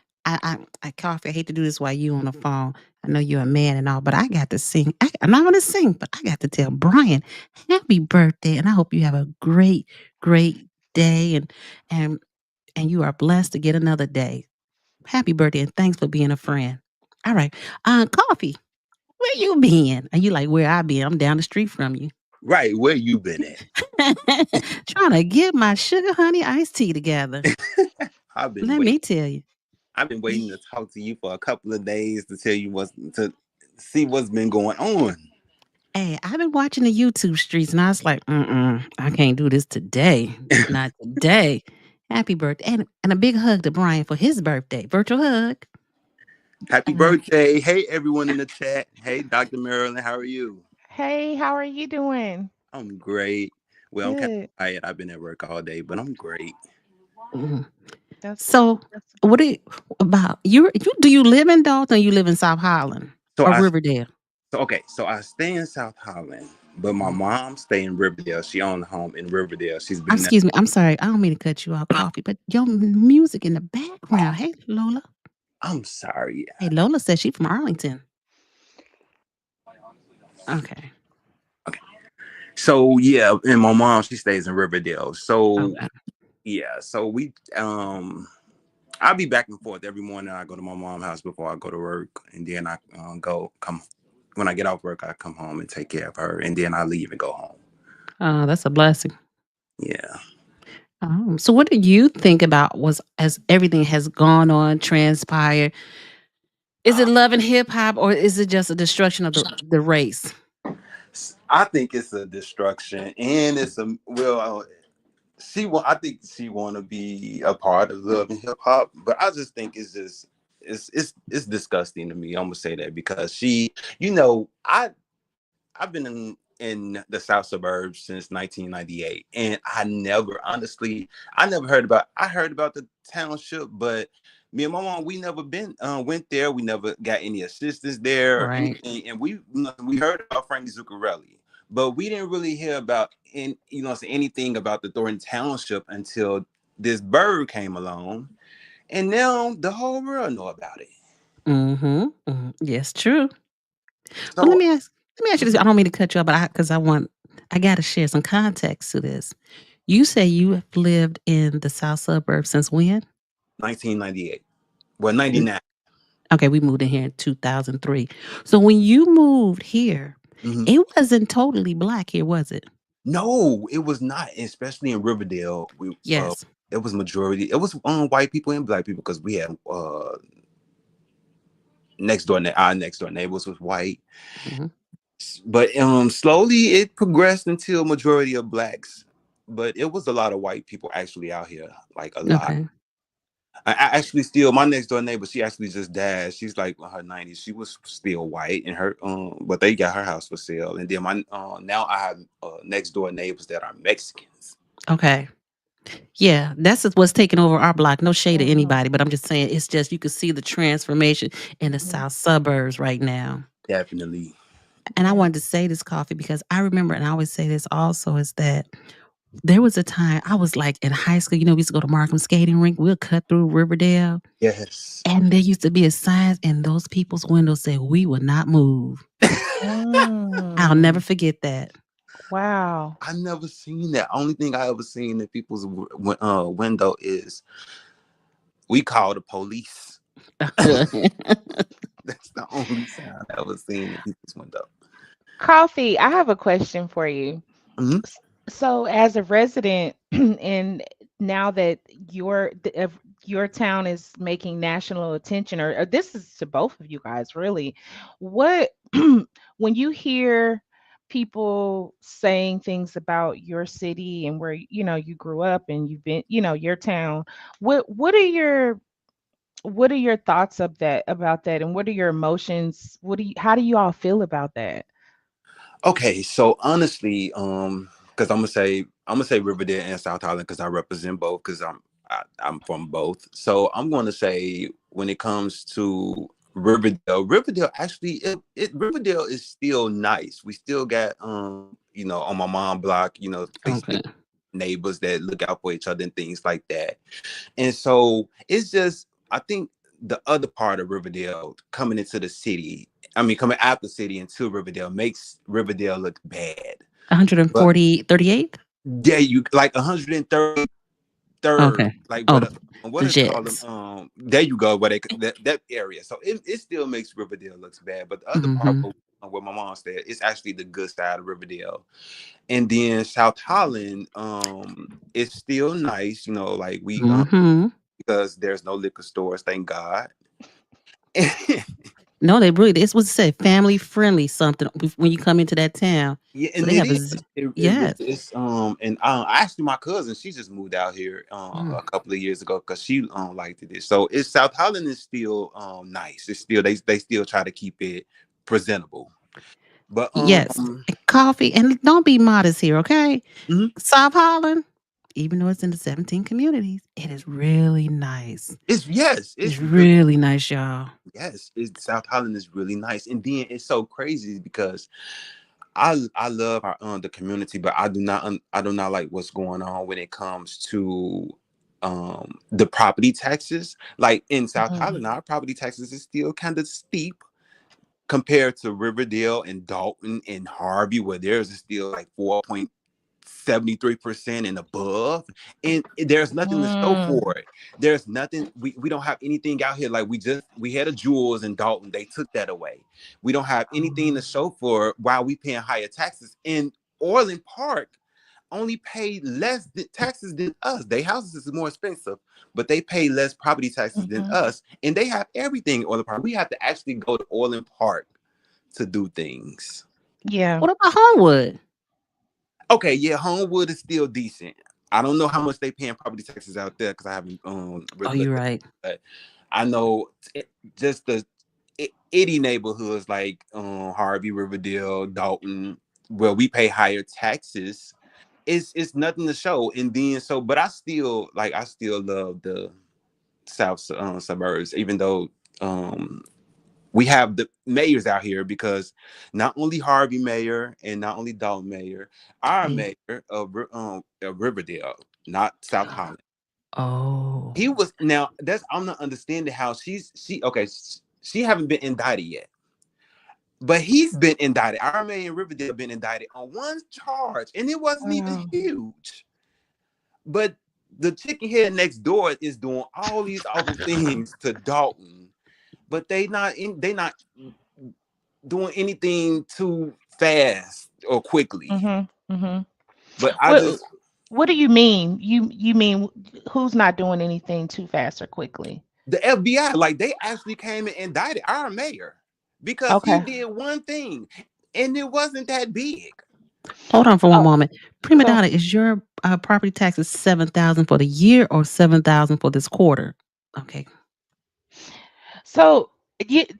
Coffee. I hate to do this while you on the phone. I know you're a man and all, but I got to sing. I'm not gonna sing, but I got to tell Brian, happy birthday, and I hope you have a great, great day, and and you are blessed to get another day. Happy birthday, and thanks for being a friend. All right, Coffee. Where you been? And you like where I been? I'm down the street from you. Right, where you been at? Trying to get my sugar honey iced tea together. I've been Let waiting. me tell you. I've been waiting to talk to you for a couple of days to tell you to see what's been going on. Hey, I've been watching the YouTube streets and I was like, I can't do this today. Not today. Happy birthday. And a big hug to Brian for his birthday. Virtual hug. Happy Uh, birthday. Hey, everyone in the chat. Hey, Dr. Marilyn, how are you? Hey, how are you doing? I'm great. Well, I'm kind Good. of tired. I've been at work all day, but I'm great. mhm. That's So, that's what do you, about you? Do you live in Dalton or you live in South Holland So or I Riverdale? so I stay in South Holland, but my Mhm. mom stay in Riverdale. She owned a home in Riverdale. She's been there. Excuse me. I'm sorry. I don't mean to cut you off, Coffee, but your music in the background. Hey, Lola. I'm sorry. Hey, Lola says she from Arlington. Okay. Okay. So yeah, and my mom she stays in Riverdale. So Okay. yeah, so we I'll be back and forth every morning. I go to my mom's house before I go to work, and then I go come when I get off work. I come home and take care of her, and then I leave and go home. That's a blessing. Yeah. So what do you think about was as everything has gone on, transpired? Is it love and hip hop or is it just a destruction of the race? I think it's a destruction, and it's a I think she want to be a part of love and hip hop, but I just think it's just it's disgusting to me. I'm gonna say that because you know, I've been in the South suburbs since 1998, and I never heard about. I heard about the township, but me and my mom, we never been went there. We never got any assistance there or Right. anything, and we heard about Frankie Zuccarelli, but we didn't really hear about anything about the Thornton Township until this bird came along, and now the whole world know about it. Mm-hmm. Yes, true. Well, So let me ask you this. I don't mean to cut you off, but I gotta share some context to this. You say you have lived in the south suburbs since when? 1998, well And 99. okay, we moved in here in 2003. So when you moved here, it wasn't totally black here, was it? No, it was not, especially in Riverdale. Yes. It was majority. It was white people and black people because we had our next door neighbors was white, Hmm. but slowly it progressed into a majority of blacks. But it was a lot of white people actually out here, like a lot. Okay. I actually still my next door neighbor. She actually just died. She's like in her 90s. She was still white, and her but they got her house for sale. And then my now I have next door neighbors that are Mexicans. Okay. Yeah, what's taking over our block. No shade to Mhm. anybody, but I'm just saying it's just you can see the transformation in the Mhm. south suburbs right now. Definitely. And I Yeah. wanted to say this, Coffee, because I remember, and I always say this also, is that there was a time I was like in high school. We used to go to Markham skating rink. We'll cut through Riverdale, Yes. and there used to be a sign in those people's windows say, "We will not move." I'll never Mm. forget that. Wow. I never seen that. Only thing I ever seen in people's window is we call the police. That's the only sound I ever seen in people's window. Coffee, I have a question for you. Hmm. So, as a resident, and now that your town is making national attention, or this is to both of you guys, really, what when you hear people saying things about your city and where you grew up and you've been, your town, what are your thoughts of that about that, and what are your emotions? How do you all feel about that? Okay, so honestly, because I'm gonna say Riverdale and South Holland because I represent both because I'm from both. So I'm gonna say when it comes to Riverdale actually Riverdale is still nice. We still got on my mom block, they still Okay. neighbors that look out for each other and things like that. And so it's just, I think the other part of Riverdale coming into the city, I mean, coming out the city into Riverdale makes Riverdale look bad. But 38th. yeah, you like 133rd, Okay. like Oh, what the is it called? Jets. There you go, that area. So it still makes Riverdale looks bad. But the other part Mhm. where my mom said it's actually the good side of Riverdale. And then South Holland, it's still nice, like we Mhm. because there's no liquor stores, thank God. No, they really it's what it say, family friendly something when you come into that town. Yeah, So and they it have a is. z It really yes. is. And actually, my cousin, she just moved out here Mm. a couple of years ago because she liked it. So it's South Holland is still nice. It's still they still try to keep it presentable. But Yes, and coffee, and don't be modest here, okay? mhm. South Holland, even though it's in the 17 communities, it is really nice. It's yes, It's it's really really nice, y'all. yes. It's South Holland is really nice, and then it's so crazy because I love our the community, but I do not like what's going on when it comes to the property taxes. Like in South Mhm. Holland, our property taxes is still kind of steep compared to Riverdale and Dalton and Harvey, where theirs is still like 4.73% and above. And there's nothing to show Mm. for it. There's nothing, we don't have anything out here. Like we had a Jewels in Dalton, they took that away. We don't have anything to Oh. show for it while we paying higher taxes. In Orland Park, only pay less taxes than us. Their houses is more expensive, but they pay less property taxes than Mhm. us, and they have everything in Orland Park. We have to actually go to Orland Park to do things. Yeah. What about Homewood? Okay, yeah, Homewood is still decent. I don't know how much they paying property taxes out there because I haven't Oh, really you're looked at right. it. But I know just the itty neighborhoods like Harvey, Riverdale, Dalton, where we pay higher taxes. It's nothing to show. And then so, but I still love the South suburbs, even though we have the mayors out here because not only Harvey mayor and not only Dalton mayor, our They mayor of Riverdale, not South Holland. oh. He was now that's I'm not understanding how she haven't been indicted yet, but he's been indicted. Our mayor in Riverdale been indicted on one charge, and it wasn't even Wow. huge. But the chicken head next door is doing all these awful things to Dalton, but they not doing anything too fast or quickly. Mhm. Mhm. But I What just What do you mean? You mean who's not doing anything too fast or quickly? the FBI, like they actually came and indicted our mayor because he Okay. did one thing and it wasn't that big. Hold on for one Oh, moment. Prima go. donna, is your, property taxes 7,000 for the year or 7,000 for this quarter? Okay. So,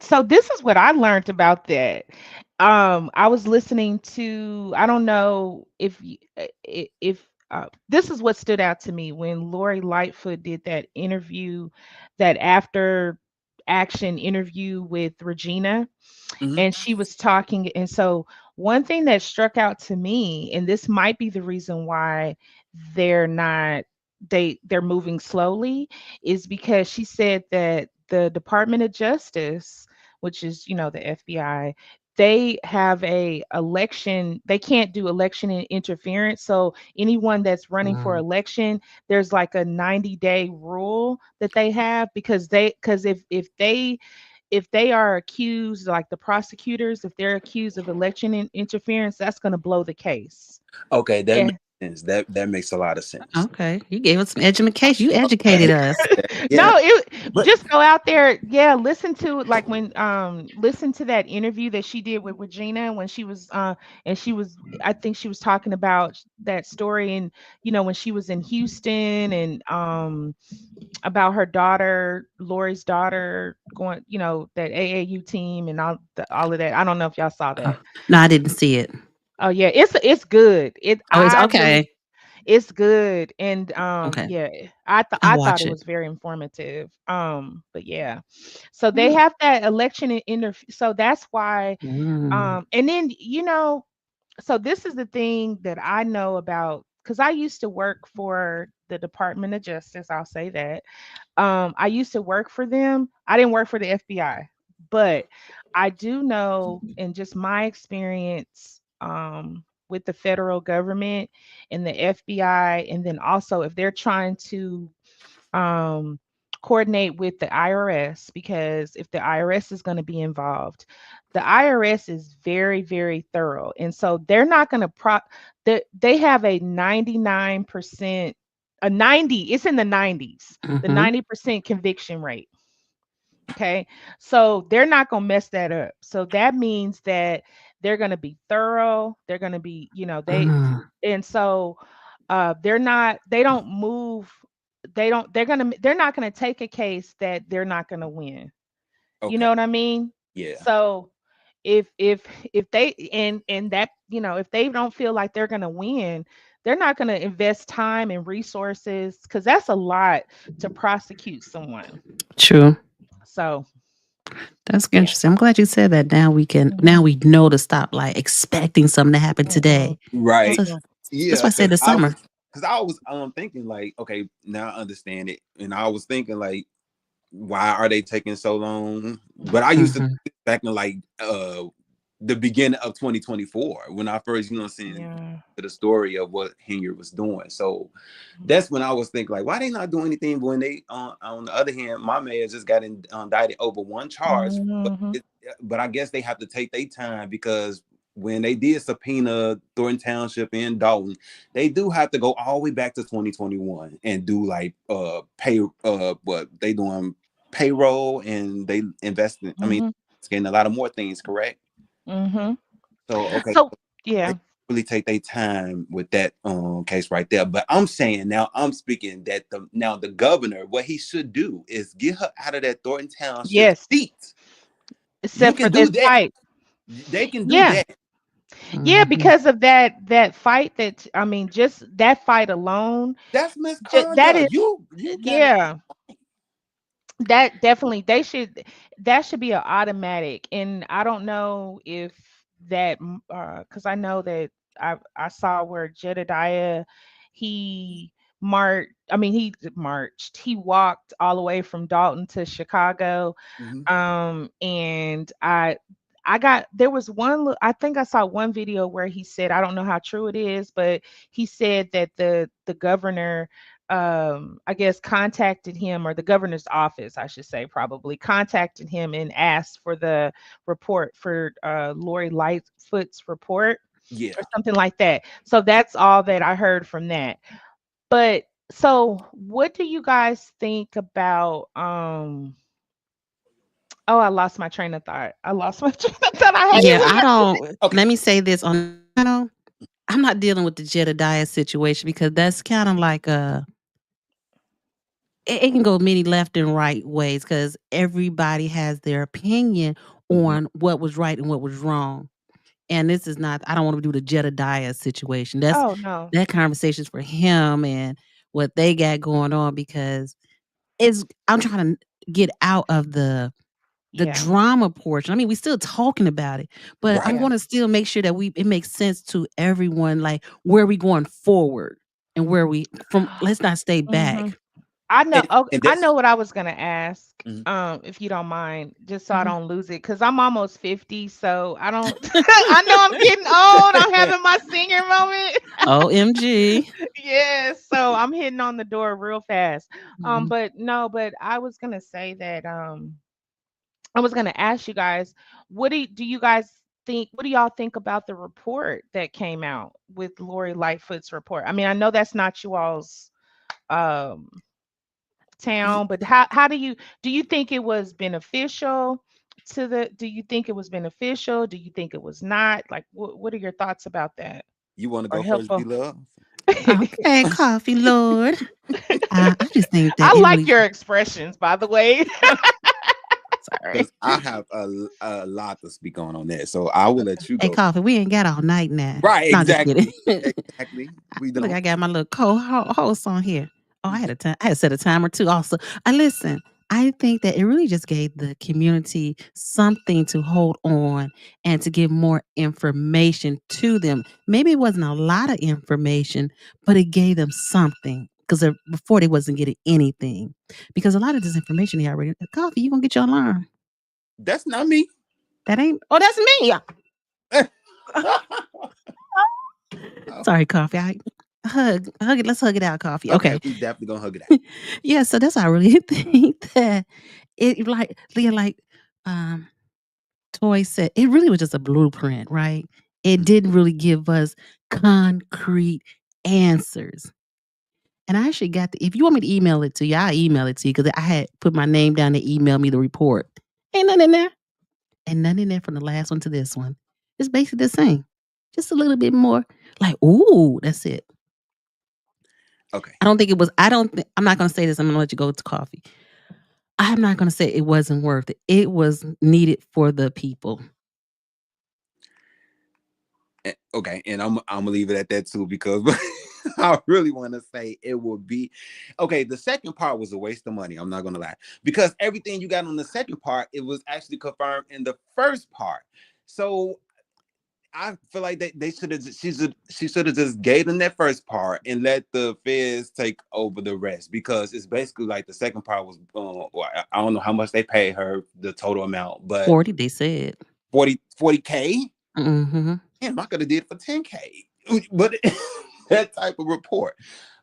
so this is what I learned about that. I was listening to, I don't know if this is what stood out to me when Lori Lightfoot did that interview, that after action interview with Regina, Mhm. and she was talking. And so one thing that struck out to me, and this might be the reason why they're not they're moving slowly, is because she said that the Department of Justice, which is, the FBI, they have a election, they can't do election interference. So anyone that's running for Mm. election, there's like a 90-day rule that they have, because if they are accused, like the prosecutors, if they're accused of election interference, that's going to blow the case. Okay, that Yeah. makes sense. That makes a lot of sense. Okay. You gave us some education. You Okay. educated us. Yeah, No, it but just go out there. Yeah, listen to, like, when listen to that interview that she did with Regina when she was and she was, I think she was talking about that story, and when she was in Houston, and about her daughter, Lori's daughter, going, that AAU team and all of that. I don't know if y'all saw Oh, that. no, I didn't see it. Oh yeah, it's good. Oh, it's I really, okay. it's good. And Okay. yeah, I I'll thought watch it it. was very informative. But yeah. So they Mm. have that election so that's why, Mm. and then, so this is the thing that I know about, because I used to work for the Department of Justice, I'll say that. I used to work for them. I didn't work for the FBI, but I do know, in just my experience, with the federal government and the FBI, and then also if they're trying to um, coordinate with the IRS, because if the IRS is going to be involved, the IRS is very, very thorough. And so they're not going to they have a 99% a 90, it's in the 90s, the Mhm. 90% conviction rate. Okay. So they're not going to mess that up. So that means that they're going to be thorough. They're going to be, Mm. and so they don't move. They're not going to take a case that they're not going to win. You know Okay. what I mean? Yeah. So if they and that, if they don't feel like they're going to win, they're not going to invest time and resources, because that's a lot to prosecute someone. True. So That's yeah. interesting. I'm glad you said that. Mhm, Now we know to stop like expecting something to happen mhm, today. Right. So mhm. that's Yeah, why I said the summer. because I was thinking like, okay, now I understand it. And I was thinking like, why are they taking so long? But I used to Mhm. think back in like the beginning of 2024 when I first, seeing Yeah. the story of what Henry was doing. So that's when I was thinking like, why they not doing anything? But when they on the other hand, my man just got indicted over one charge, Mhm, but I guess they have to take their time because when they did subpoena Thornton Township and Dalton, they do have to go all the way back to 2021 and do like pay what they doing payroll, and they invest in, I mean, mhm, it's getting a lot of more things, correct? mhm. So okay, So they yeah. really take their time with that case right there. But I'm saying now, I'm speaking that the governor, what he should do is get her out of that Thornton Township Yes. seat. You Except for can do this that. fight. They can do Yeah. that. Yeah, Mhm. because of that fight, that I mean, just that fight alone, That's that misconduct. is, You got it. yeah. That definitely, that should be an automatic. And I don't know if that, because I know that I saw where Jedediah, he he walked all the way from Dalton to Chicago. Mhm. And I got there was I think I saw one video where he said, I don't know how true it is, but he said that the governor, I guess, contacted him, or the governor's office, I should say, probably contacted him and asked for the report for Lori Lightfoot's report or Yeah. something like that. So that's all that I heard from that. But so what do you guys think about oh, I lost my train of thought. I lost my train of thought. I hate Okay. it Yeah, when I that. don't. Okay. Let me say this on channel. I'm not dealing with the Jedediah situation because that's kind of like it can go many left and right ways because everybody has their opinion Mhm. on what was right and what was wrong. And this is not. I don't want to do the Jedediah situation. Oh no. That conversation's for him and what they got going on because it's. I'm trying to get out of the Yeah. drama portion. I mean, we still talking about it, but I'm Right. Yeah. gonna still make sure that it makes sense to everyone, like where we going forward and where we from. Let's not stay hmm back. I know. And Oh, and I that's know what I was gonna ask. mhm. If you don't mind, just so I Mhm. don't lose it, because I'm almost 50, so I don't. I know I'm getting old. I'm having my senior moment. OMG. Yes, so I'm hitting on the door real fast. Mhm. But no, but I was gonna say that I was going to ask you guys, do you guys think, what do y'all think about the report that came out with Lori Lightfoot's report? I mean, I know that's not you all's um town, but how do you think it was beneficial do you think it was beneficial? Do you think it was not? Like, what are your thoughts about that? You want to Or go first, B helpful? Love? Okay, coffee lord. I just think that I it like really. your expressions, by the way. Sorry. Because I have a lot to speak on that. So I will let you Hey, go. coffee. We ain't got all night now. Right, No, I'm just kidding. exactly. Exactly. We Look, don't. I got my little co-host on here. Oh, I had a time. I had set a timer too. Also, I listen. I think that it really just gave the community something to hold on and to give more information to them. Maybe it wasn't a lot of information, but it gave them something because before they wasn't getting anything. Because a lot of this information they already. Coffee, you gonna get your alarm? That's not me. That ain't. Oh, that's me. Oh, Sorry, coffee. Hug it. Let's hug it out, coffee. okay, Okay. we definitely gonna hug it out. Yeah, so that's why I really think that it like Leah, like um Toy said, it really was just a blueprint, right? It Mhm. didn't really give us concrete answers. And I actually got if you want me to email it to you, I'll email it to you because I had put my name down to email me the report. Ain't nothing in there. Ain't nothing in there from the last one to this one. It's basically the same. Just a little bit more. Like, ooh, that's it. Okay. I don't think it was. I'm not gonna say this. I'm gonna let you go to coffee. I'm not gonna say it wasn't worth it. It was needed for the people. Okay, and I'm gonna leave it at that too because I really want to say it would be okay. The second part was a waste of money. I'm not gonna lie because everything you got on the second part, it was actually confirmed in the first part. So I feel like they should have she should have just gave them that first part and let the feds take over the rest because it's basically like the second part was I don't know how much they paid her the total amount, but 40, they said. 40K. Mm-hmm. Damn, I could have did it for 10K. But that type of report.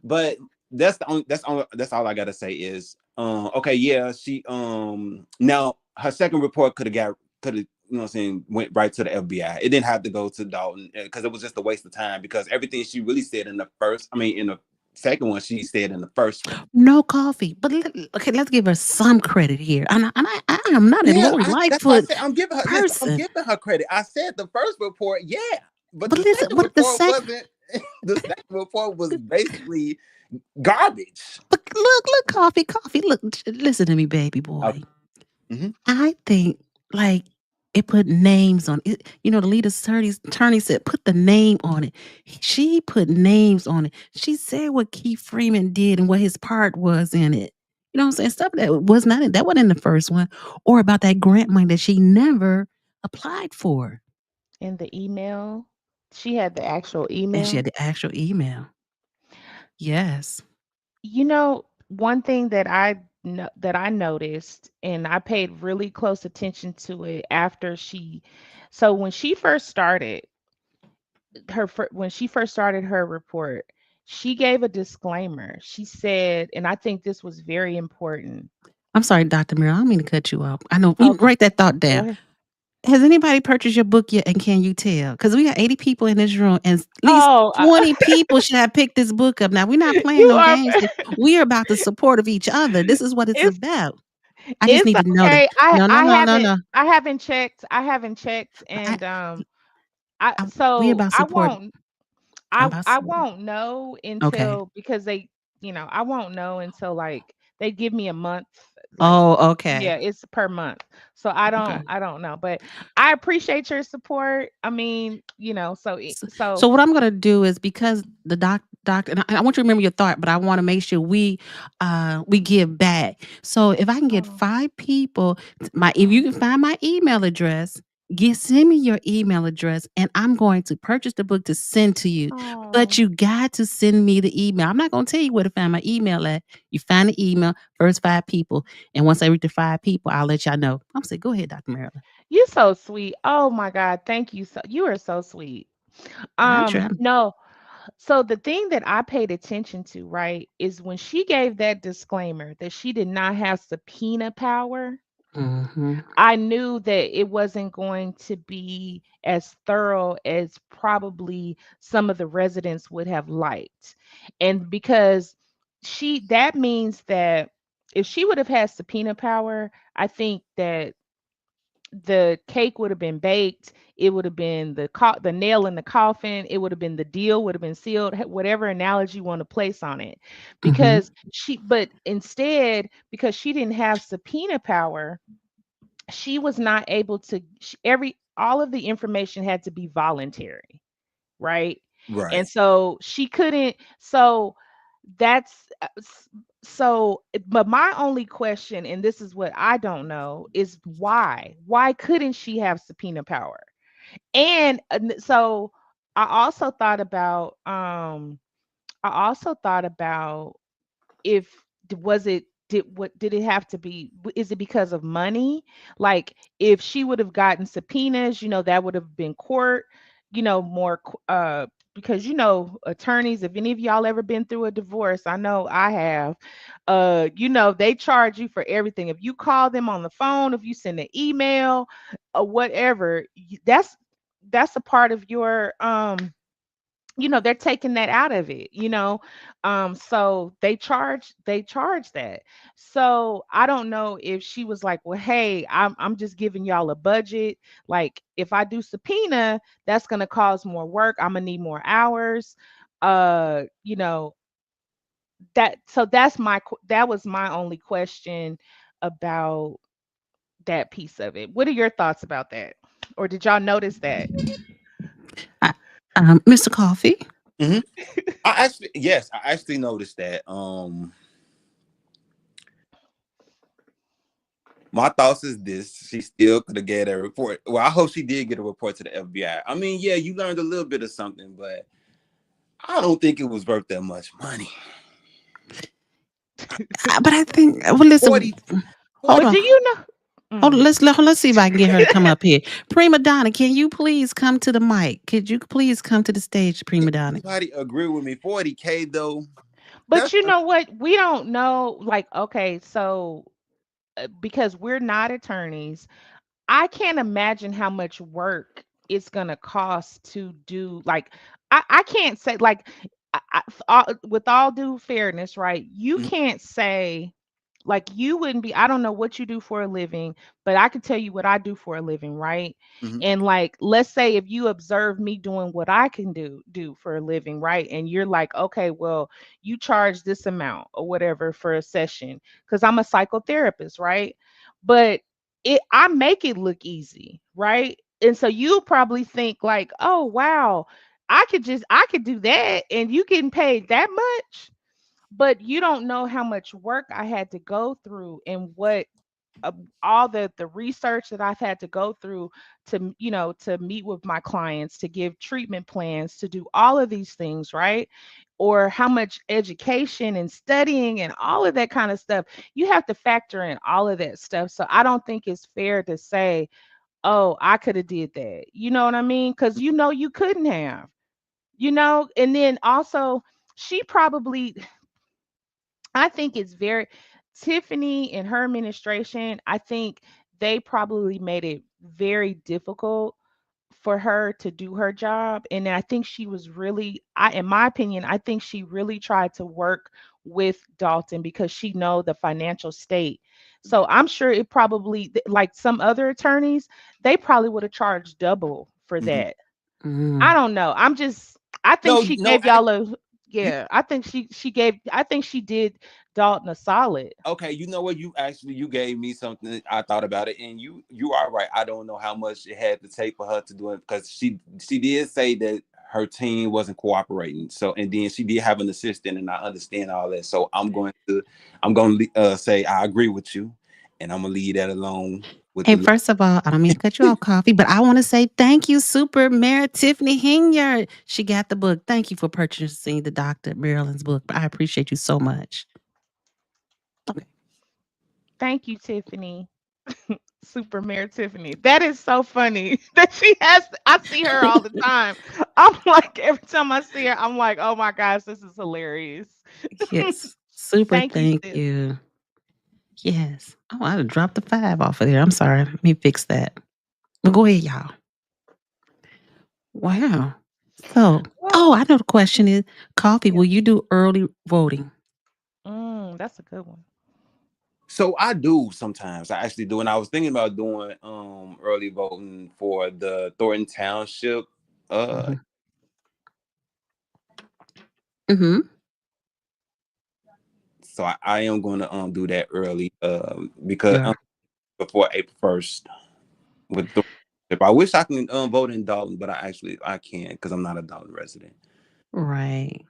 But that's all I gotta say is okay, yeah, she now her second report could have you know what I'm saying went right to the FBI. It didn't have to go to Dalton because it was just a waste of time because everything she really said in the first, I mean in the second one, she said in the first one. No coffee. But okay, let's give her some credit here. I am not a Yeah, Lori that's why I Lightfoot said I'm giving her listen, I'm person. giving her credit. I said the first report, yeah, but But the listen, second what the report second? wasn't the second report was basically garbage. But look, coffee. Look, listen to me, baby boy. Okay. Hmm. I think like it put names on it. You know, the lead attorney said put the name on it. She put names on it. She said what Keith Freeman did and what his part was in it. You know what I'm saying? Stuff that was not in that wasn't in the first one, or about that grant money that she never applied for. In the email, she had the actual And she email. had the actual email. Yes. One thing that I noticed, and I paid really close attention to it after so when she first started when she first started her report, she gave a disclaimer. She said, and I think this was very important. I'm sorry, Dr. Mira. I don't mean to cut you off. I know you Okay, write that thought go down. ahead. Has anybody purchased your book yet? And can you tell? Because we got 80 people in this room, and at least Oh, 20 people should have picked this book up. Now, we're not playing you no are. games here. We are about the support of each other. This is what it's It's about. I just it's need to know that. okay. I No, no, I no, no, haven't no. I haven't checked. I haven't checked, I, and I we so about support. I'm about I support. won't know Okay. until because I won't know until like they give me a month, like Oh, okay. yeah, it's per month. So Okay. I don't know, but I appreciate your support. I mean, So what I'm gonna do is because the doctor, and I want you to remember your thought, but I want to make sure we give back. So if I can get oh, 5 people, if you can find my email address, send me your email address, and I'm going to purchase the book to send to you. But oh, you got to send me the email. I'm not gonna tell you where to find my email at. You find the email, first 5 people, and once I reach the 5 people, I'll let y'all know. I'm saying, go ahead, Dr. Marilyn. you're so sweet. Oh my God, thank you. You are so sweet. I try. No. So the thing that I paid attention to, right, is when she gave that disclaimer that she did not have subpoena power. Mm-hmm. I knew that it wasn't going to be as thorough as probably some of the residents would have liked. And because that means that if she would have had subpoena power, I think that the cake would have been baked. It would have been the nail in the coffin. It would have been the deal would have been sealed. Whatever analogy you want to place on it, Mm-hmm. but instead, because she didn't have subpoena power, she was not able to. Every all of the information had to be voluntary, right? And Right. so she couldn't. So that's but my only question, and this is what I don't know, is why couldn't she have subpoena power? And so i also thought about um I also thought about if was it did it have to be, is it because of money? Like if she would have gotten subpoenas, that would have been court, more because attorneys, if any of y'all ever been through a divorce, I know I have, they charge you for everything. If you call them on the phone, if you send an email or whatever, that's a part of your they're taking that out of it, so they charge that. So I don't know if she was like, well, hey, I'm just giving y'all a budget. Like, if I do subpoena, that's going to cause more work, I'm going to need more hours. You know that So that was my only question about that piece of it. What are your thoughts about that? Or did y'all notice that? I, Mr. Coffee. Hmm. I actually noticed that. My thoughts is this: she still could have get a report. Well, I hope she did get a report to the FBI. I mean, yeah, you learned a little bit of something, but I don't think it was worth that much money. But I think, well, listen, 40, hold But 40. on. do you know? Hold on, Mm. let's see if I can get her to come up here. Prima Donna, can you please come to the mic? Could you please come to the stage, Prima Donna? Anybody agree with me? 40K though. But That's you know what? We don't know. Like, okay, so because we're not attorneys, I can't imagine how much work it's gonna cost to do. Like, I can't say, like, with all due fairness, right? You mhm, can't say, like, you wouldn't be. I don't know what you do for a living, but I can tell you what I do for a living, right? mhm, And, like, let's say if you observe me doing what I can do for a living, right? And you're like, okay, well, you charge this amount or whatever for a session because I'm a psychotherapist, right? But I make it look easy, right? And so you probably think like, oh wow, I could do that and you getting paid that much. But you don't know how much work I had to go through and what uh, all the research that I've had to go through to meet with my clients, to give treatment plans, to do all of these things, right? Or how much education and studying and all of that kind of stuff. You have to factor in all of that stuff. So I don't think it's fair to say, "Oh, I could have did that." You know what I mean? Cuz you couldn't have. And then also she probably I think it's very Tiffany and her administration, I think they probably made it very difficult for her to do her job. And I think she was really, in my opinion, I think she really tried to work with Dalton because she know the financial state. So I'm sure it probably, like some other attorneys, they probably would have charged double for mhm. that. I Mm. don't know. I think No, she no, gave y'all a, you yeah, I think she did Dalton a solid. okay, you know what? You gave me something. I thought about it, and you are right. I don't know how much it had to take for her to do it because she did say that her team wasn't cooperating. So and then she did have an assistant, and I understand all that. So I'm going to say I agree with you, and I'm gonna leave that alone with And the. first of all, I don't mean to cut you off, Coffee, but I want to say thank you, Super Mayor Tiffany Hinyard. She got the book. Thank you for purchasing the Dr. Marilyn's book. I appreciate you so much. Okay. Thank you, Tiffany. Super Mayor Tiffany. That is so funny that she has. I see her all the time. I'm like, every time I see her, I'm like, oh my gosh, this is hilarious. Yes. Super Thank you, thank sis. you. Yes. Oh, I dropped the 5 off of there. I'm sorry. Let me fix that. But go ahead, y'all. Wow. So, Well, oh, I know the question is, Coffee, yeah, will you do early voting? that's a good one. So I do sometimes. I actually do, and I was thinking about doing early voting for the Thornton Township. Uh, Mhm. Mhm. so I am going to do that early because Yeah. before April 1st with the. If I wish I can vote in Dalton, but I can't because I'm not a Dalton resident. Right.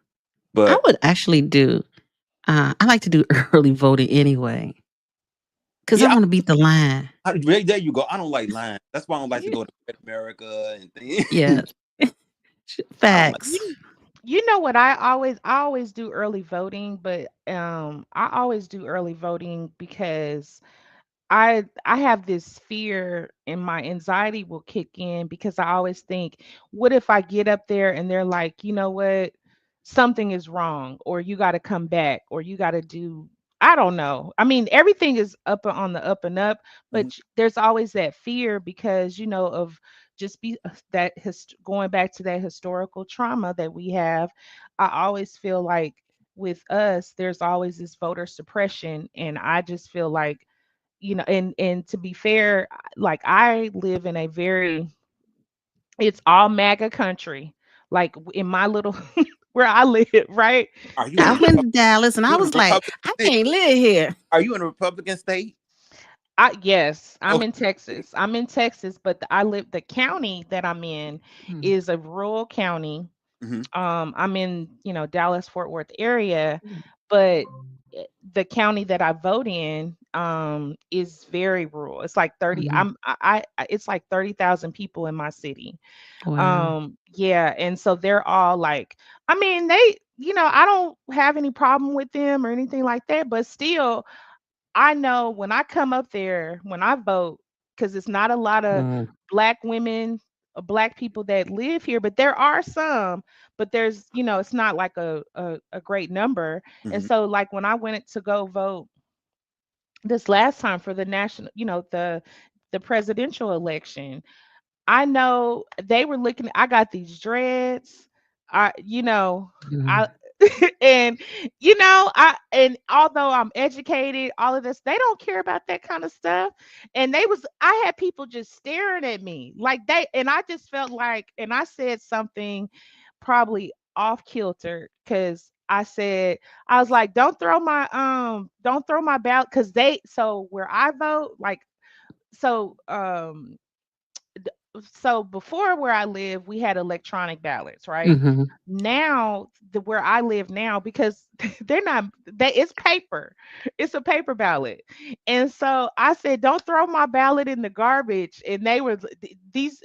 I But would actually do I like to do early voting anyway cuz I yeah, want to beat the line. there you go. I don't like lines. That's why I don't like to You, go to Red America and things. Yes. I don't like. Facts. you, you know what? I always do early voting, but I always do early voting because I have this fear and my anxiety will kick in because I always think, what if I get up there and they're like, you know what, something is wrong, or you got to come back, or you got to do. I don't know. I mean, everything is up on the up and up, but Mhm. there's always that fear because of just going back to that historical trauma that we have. I always feel like with us, there's always this voter suppression, and I just feel like and to be fair, like I live in a very it's all MAGA country, like in my little where I live, right? Are you in I a went Republican? to Dallas and I You in a was like, Republican I state? can't live here. Are you in a Republican state? Yes, I'm Okay. in Texas. I'm in Texas, but the county that I'm in Mm, is a rural county. Hmm. I'm in, Dallas Fort Worth area, mm, but the county that I vote in is very rural. It's like 30 mhm. it's like 30,000 people in my city. Wow. Yeah, and so they're all like, I mean, I don't have any problem with them or anything like that, but still I know when I come up there, when I vote, because it's not a lot of Mm, black women, black people that live here, but there are some, but it's not like a great number. And Hmm. so like when I went to go vote this last time for the national, the presidential election, I know they were looking. I got these dreads. I mm. and and although I'm educated, all of this, they don't care about that kind of stuff. And I had people just staring at me like and I just felt like, and I said something probably off kilter because I was like, don't throw my ballot because so where I vote, like, so so before where I live, we had electronic ballots, right? Mhm. Now, where I live now, because they're not, it's paper, it's a paper ballot, and so I said, "Don't throw my ballot in the garbage." And they were these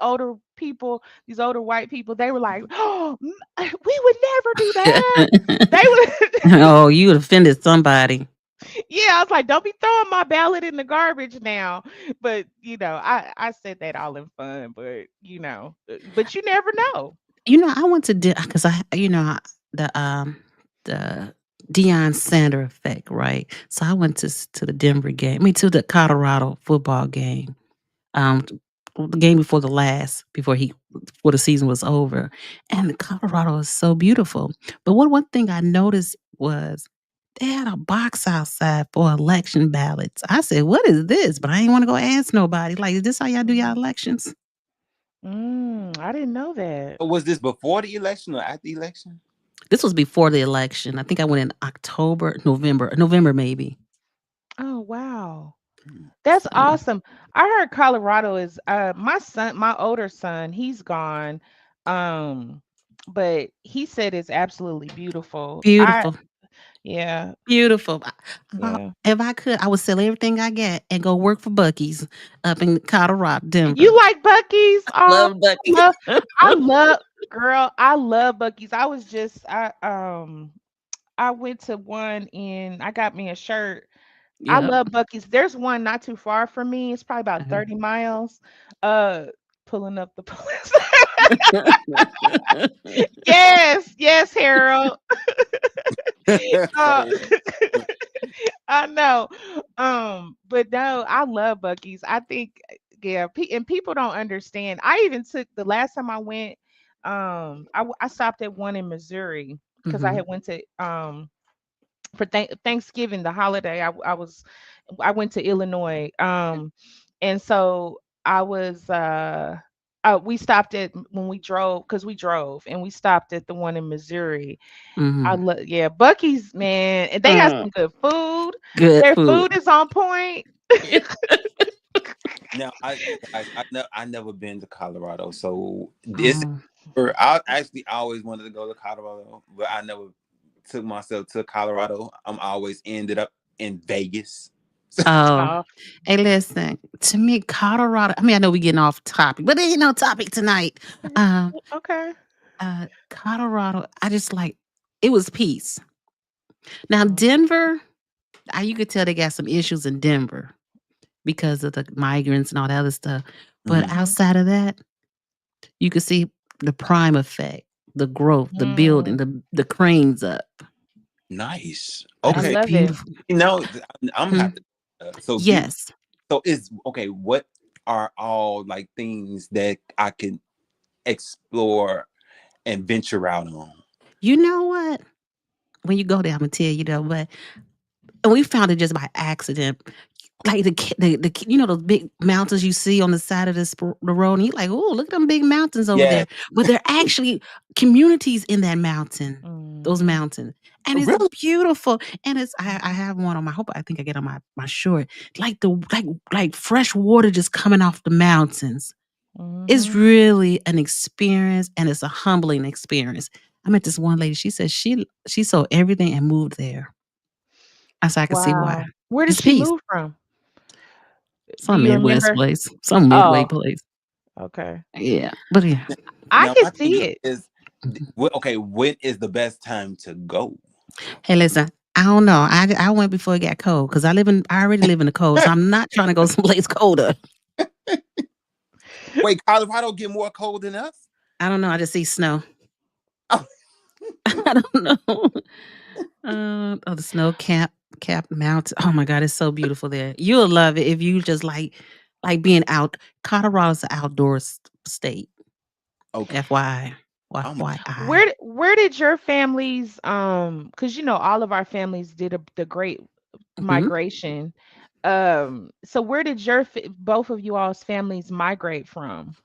older people, these older white people, they were like, "Oh, we would never do that." They would. Oh, you offended somebody. Yeah, I was like, don't be throwing my ballot in the garbage now. But I said that all in fun, but but you never know. I went to because the Deion Sander effect, right? So I went to the Denver game. I mean, to the Colorado football game. T the game before the last, before the season was over, and Colorado is so beautiful. But one thing I noticed was they had a box outside for election ballots. I said, "What is this?" But I ain't wanna go ask nobody, like, "Is this how y'all do y'all Mhm. elections?" I didn't know that. So was this before the election or after the election? This was before the election. I think I went in October, November maybe. Oh, wow. Mm. That's So awesome. I heard Colorado is my older son, he's gone. Um, but he said it's absolutely beautiful. beautiful, Yeah, beautiful. yeah. If I could, I would sell everything I got and go work for Buc-ee's up in Colorado, Denver. You like Bucky's? Oh, Love Buc-ee's. I love, girl, I love Bucky's. I went to one I got me a shirt. I Yep. love Bucky's. There's one not too far from me. It's probably about Uh-huh. 30 miles. Uh Pulling up the police. Yes, yes, Harold. Uh, I know. But no, I love Bucky's. I think, yeah, and people don't understand. I even took the last time I went, I stopped at one in Missouri because I Mhm. had went to for Thanksgiving, the holiday. I went to Illinois. And so I was we stopped at when we drove because we drove and we stopped at the one in Missouri. I Mhm. love, yeah, Bucky's, man, and they got Mm. some good food. Good Their food. food is on point. Now, I never been to Colorado, so this Oh. or I actually always wanted to go to Colorado, but I never took myself to Colorado. I'm always ended up in Vegas. Oh. Oh, Hey, listen, to me, Colorado, I mean, I know we getting off topic, but there ain't no topic tonight. Uh, okay. Colorado, I just like it was peace. Now, Mm, Denver, you could tell they got some issues in Denver because of the migrants and all that other stuff. But Mhm. mhm, outside of that, you could see the prime effect, the growth, the building, mm. the cranes up. Nice. but I it's Okay. love it. beautiful. You know, I'm Hmm. have to. So give. Yes. So is okay. What are all like things that I can explore and venture out on? You know what? When you go there, I'm gonna tell you though, but and we found it just by accident. Like you know those big mountains you see on the side of the road, and you're like, oh, look at them big mountains over Yeah. there. But they're actually communities in that mountain, those Mhm. mountains, and it's Really? beautiful. And it's I have one on my hope I think I get on my short, like the like fresh water just coming off the mountains. It's Mhm. really an experience, and it's a humbling experience. I met this one lady. She said she sold everything and moved there. I said I could see why. Wow. Where did It's she peace. move from? Do Some you Midwest remember? place, some midway Oh, place. okay. Yeah, but yeah. I Now can my thing see it. is, Mhm. okay, when is the best time to go? Hey, listen, I don't know. I went before it got cold because I already live in the cold, so I'm not trying to go someplace colder. Wait, Colorado get more cold than us? I don't know. I just see snow. Oh, I don't know. Oh, the snow cap mountain. Oh my God, it's so beautiful there. You'll love it if you just like being out. Colorado's an outdoors state. okay. FYI. I'm FYI. Where did your families cuz you know all of our families did the great Hmm. migration. So where did both of you all's families migrate from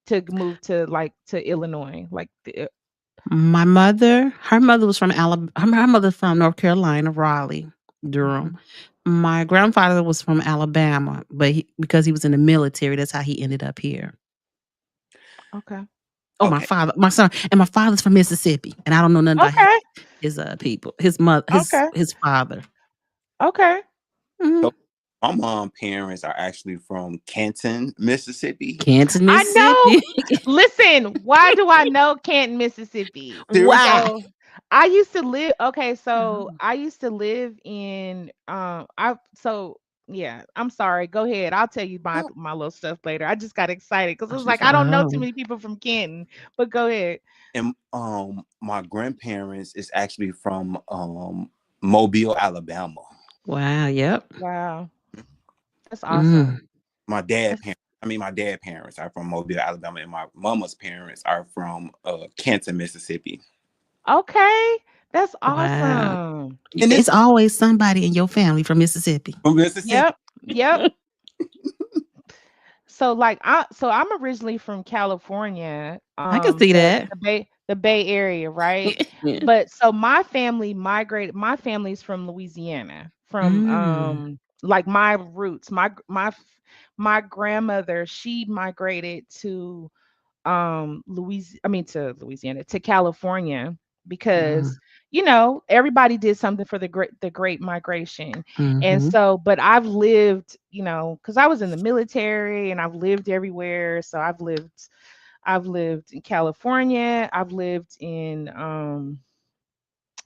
to move to like to Illinois? Like My mother, her mother was from Alabama. Her mother from North Carolina, Raleigh, Durham. Mhm. My grandfather was from Alabama, but because he was in the military, that's how he ended up here. Okay. Oh, okay. my son, and my father's from Mississippi, and I don't know nothing about Okay. his people, his mother, Okay. his father. Okay. Mhm. So my mom parents are actually from Canton, Mississippi. Canton, I know. Mississippi. Listen, why do I know Canton, Mississippi? Seriously? Why? So I used to live okay, so Oh, I used to live in I so yeah, I'm sorry. Go ahead. I'll tell you No. my little stuff later. I just got excited because I was she's like, I don't know oh, too many people from Canton, but go ahead. And my grandparents is actually from Mobile, Alabama. wow, yep. Wow. That's awesome. Mm. That's My dad parents are from Mobile, Alabama, and my mama's parents are from Canton, Mississippi. okay. That's Wow. awesome. And It's this always somebody in your family from Mississippi. from Mississippi. Yep. Yep. So like I'm originally from California, I can see that. the Bay Area, right? Yeah. But so my family migrated. My family's from Louisiana, from Mm. like my roots. My grandmother, she migrated to to Louisiana, to California Mhm. because you know everybody did something for the great migration. And Mhm. so but I've lived, you know, because I was in the military and I've lived everywhere. So I've lived in California, I've lived in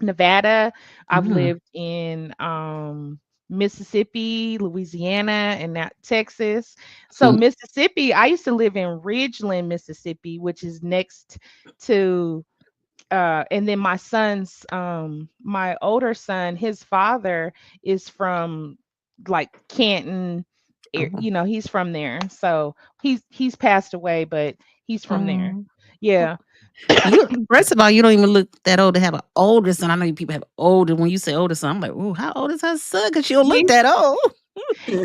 Nevada, I've Mm. lived in Mississippi, Louisiana, and now Texas. So Mhm. Mississippi, I used to live in Ridgeland, Mississippi, which is next to and then my older son, his father is from like Canton, Oh. you know, he's from there. So he's passed away, but he's from there. Oh. Yeah. You first of all, you don't even look that old to have an older son. I know you people have older. When you say older son, I'm like, oh, how old is her son? Because she don't look He's that old.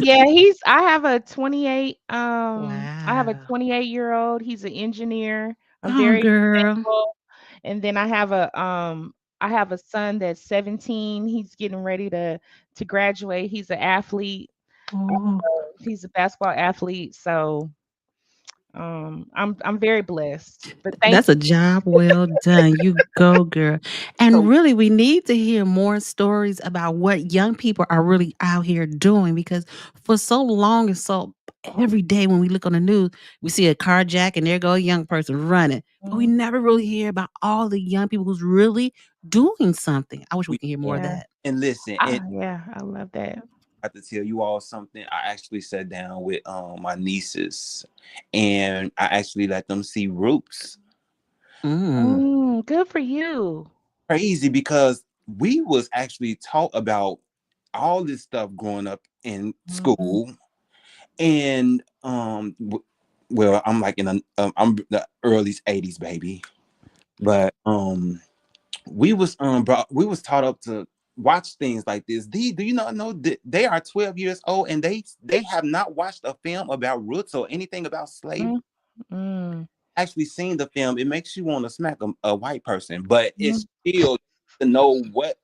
Yeah, I have a 28 I have a Wow. 28-year-old. He's an engineer. I'm Oh, very girl. thankful. And then I have a son that's 17. He's getting ready to graduate. He's an athlete. Oh. He's a basketball athlete. So I'm very blessed. But thank That's a you. job well done. You go, girl. And So really, we need to hear more stories about what young people are really out here doing because for so long and so every day when we look on the news, we see a carjack and there go a young person running. But we Mhm. never really hear about all the young people who's really doing something. I wish we we can hear more of Yeah. that. and listen, and Ah, yeah, I love that. I have to tell you all something. I actually sat down with my nieces, and I actually let them see roots. Mm. Good for you. Crazy because we was actually taught about all this stuff growing up in Mhm. school. And well, I'm like in I'm the early 80s baby. But we was taught up to watch things like this. Do you not know that they are 12 years old and they have not watched a film about roots or anything about slavery? Mm, mm, Actually seen the film, it makes you want to smack a white person, but mm, it's still to know what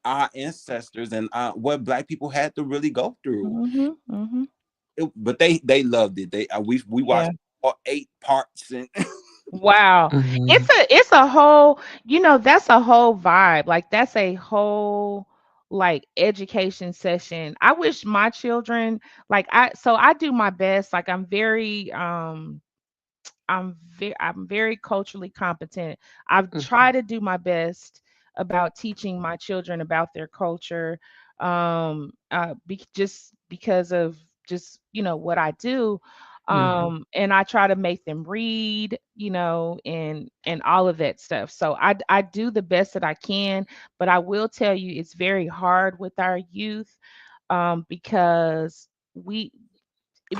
our ancestors and what black people had to really go through. mhm, mhm. But they loved it. We Yeah. watched all 8 parts and Wow. Mhm. It's a whole, that's a whole vibe. Like that's a whole like education session. I wish my children like I do my best. Like I'm very culturally competent. I've Mhm. tried to do my best about teaching my children about their culture, just because of just what I do, Mhm. and I try to make them read, and all of that stuff. So I do the best that I can, but I will tell you it's very hard with our youth, because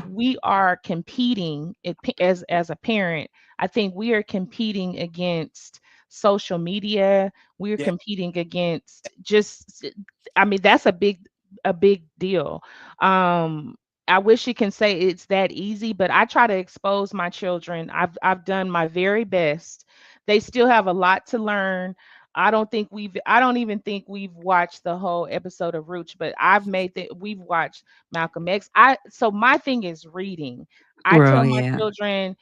we are competing as a parent. I think we are competing against social media. We're yeah, competing against just, I mean, that's a big deal. um I wish you can say it's that easy, but I try to expose my children. I've done my very best. They still have a lot to learn. I don't even think we've watched the whole episode of Rooch, but we've watched Malcolm X. So my thing is reading. I Well, tell my yeah. children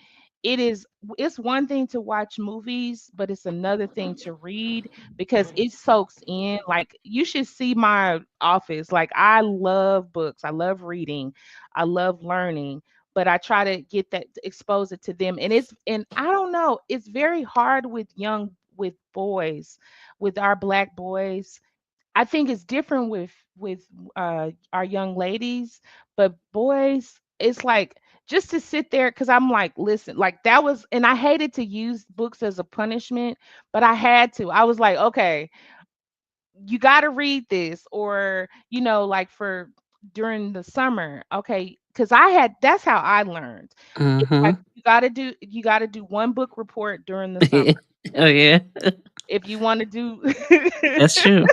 it's one thing to watch movies, but it's another thing to read because it soaks in. Like you should see my office. Like I love books. I love reading. I love learning, but I try to get that expose it to them. And I don't know, it's very hard with boys, with our black boys. I think it's different with our young ladies, but boys, it's like just to sit there because I'm like, listen, like that was, and I hated to use books as a punishment, but I had to. I was like, okay, you got to read this, or like for during the summer, okay, because that's how I learned. It's like Mhm. you got to do one book report during the summer Oh, yeah. if you want to do. That's true.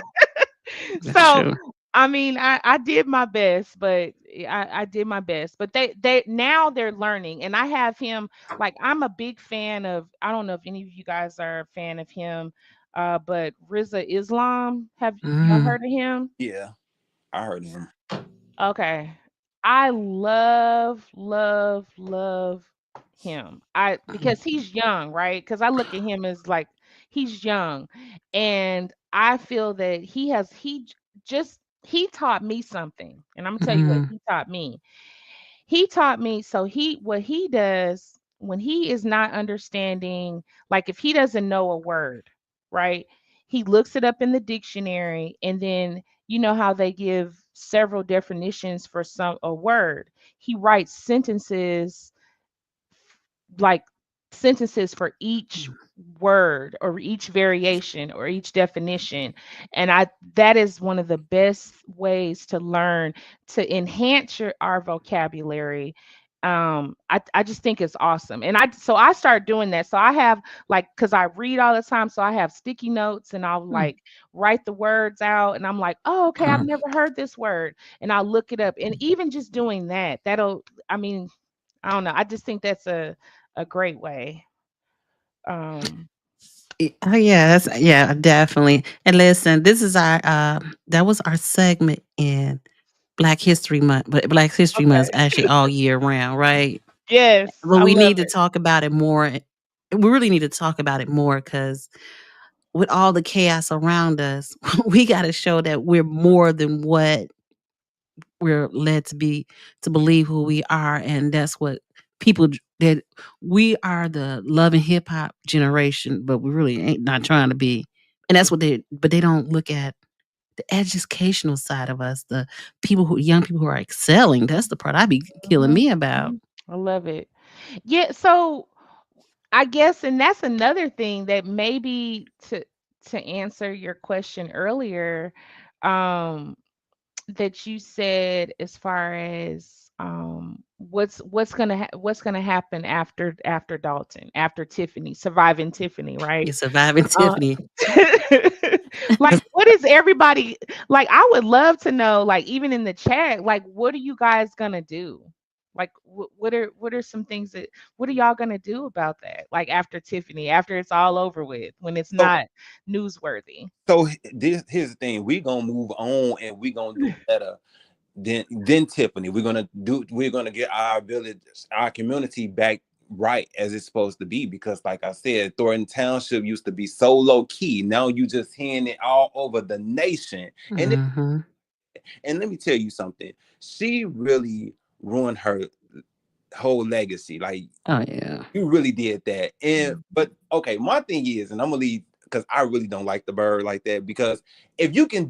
That's So, true. I mean, I did my best, but I did my best. But they now they're learning, and I have him. Like I'm a big fan of. I don't know if any of you guys are a fan of him, but Riza Islam. Have y'all Mhm. heard of him? yeah, I heard him. Okay. I love, love, love him. I Because he's young, right? Because I look at him as like he's young. And I feel that he taught me something. And I'm gonna tell you what Mhm. he taught me. He taught me, so what he does when he is not understanding, like if he doesn't know a word, right? He looks it up in the dictionary, and then you know how they give several definitions for a word. He writes like sentences for each word or each variation or each definition, and I that is one of the best ways to learn, to enhance our vocabulary. I just think it's awesome, and I start doing that. So I have, like, because I read all the time, so I have sticky notes, and I'll Mm. like write the words out, and I'm like, oh, okay, I've Mhm. never heard this word, and I'll look it up. And even just doing that, I mean, I don't know. I just think that's a great way. Um, Oh, yeah, yeah, definitely. And listen, this is our that was our segment in Black History Month, but Black History Month is okay. actually all year round, right? Yes, But I we love need to it. talk about it more. We really need to talk about it more because with all the chaos around us, we got to show that we're more than what we're led to be, to believe who we are, and that's what that we are, the love and hip hop generation, but we really ain't not trying to be. And that's what they don't look at the educational side of us, the young people who are excelling. That's the part I be killing Mhm, me about. mhm. I love it. Yeah, so I guess, and that's another thing that maybe to answer your question earlier, um, that you said as far as what's gonna happen after Dalton, after Tiffany, surviving Tiffany, right? You're surviving Uh, Tiffany. like, what is everybody like? I would love to know, like, even in the chat, like, what are you guys gonna do? Like, what are some things that what are y'all gonna do about that? Like after Tiffany, after it's all over with, when it's So not newsworthy. here's the thing. We gonna move on and we gonna do better than Tiffany. We're gonna get our ability, our community back right as it's supposed to be. Because like I said, Thornton Township used to be so low key. Now you just hearing it all over the nation. And Hmm. let me tell you something. She really ruined her whole legacy. Like, Oh yeah. you really did that. And Mm, but okay, my thing is, and I'm gonna leave because I really don't like the bird like that. Because if you can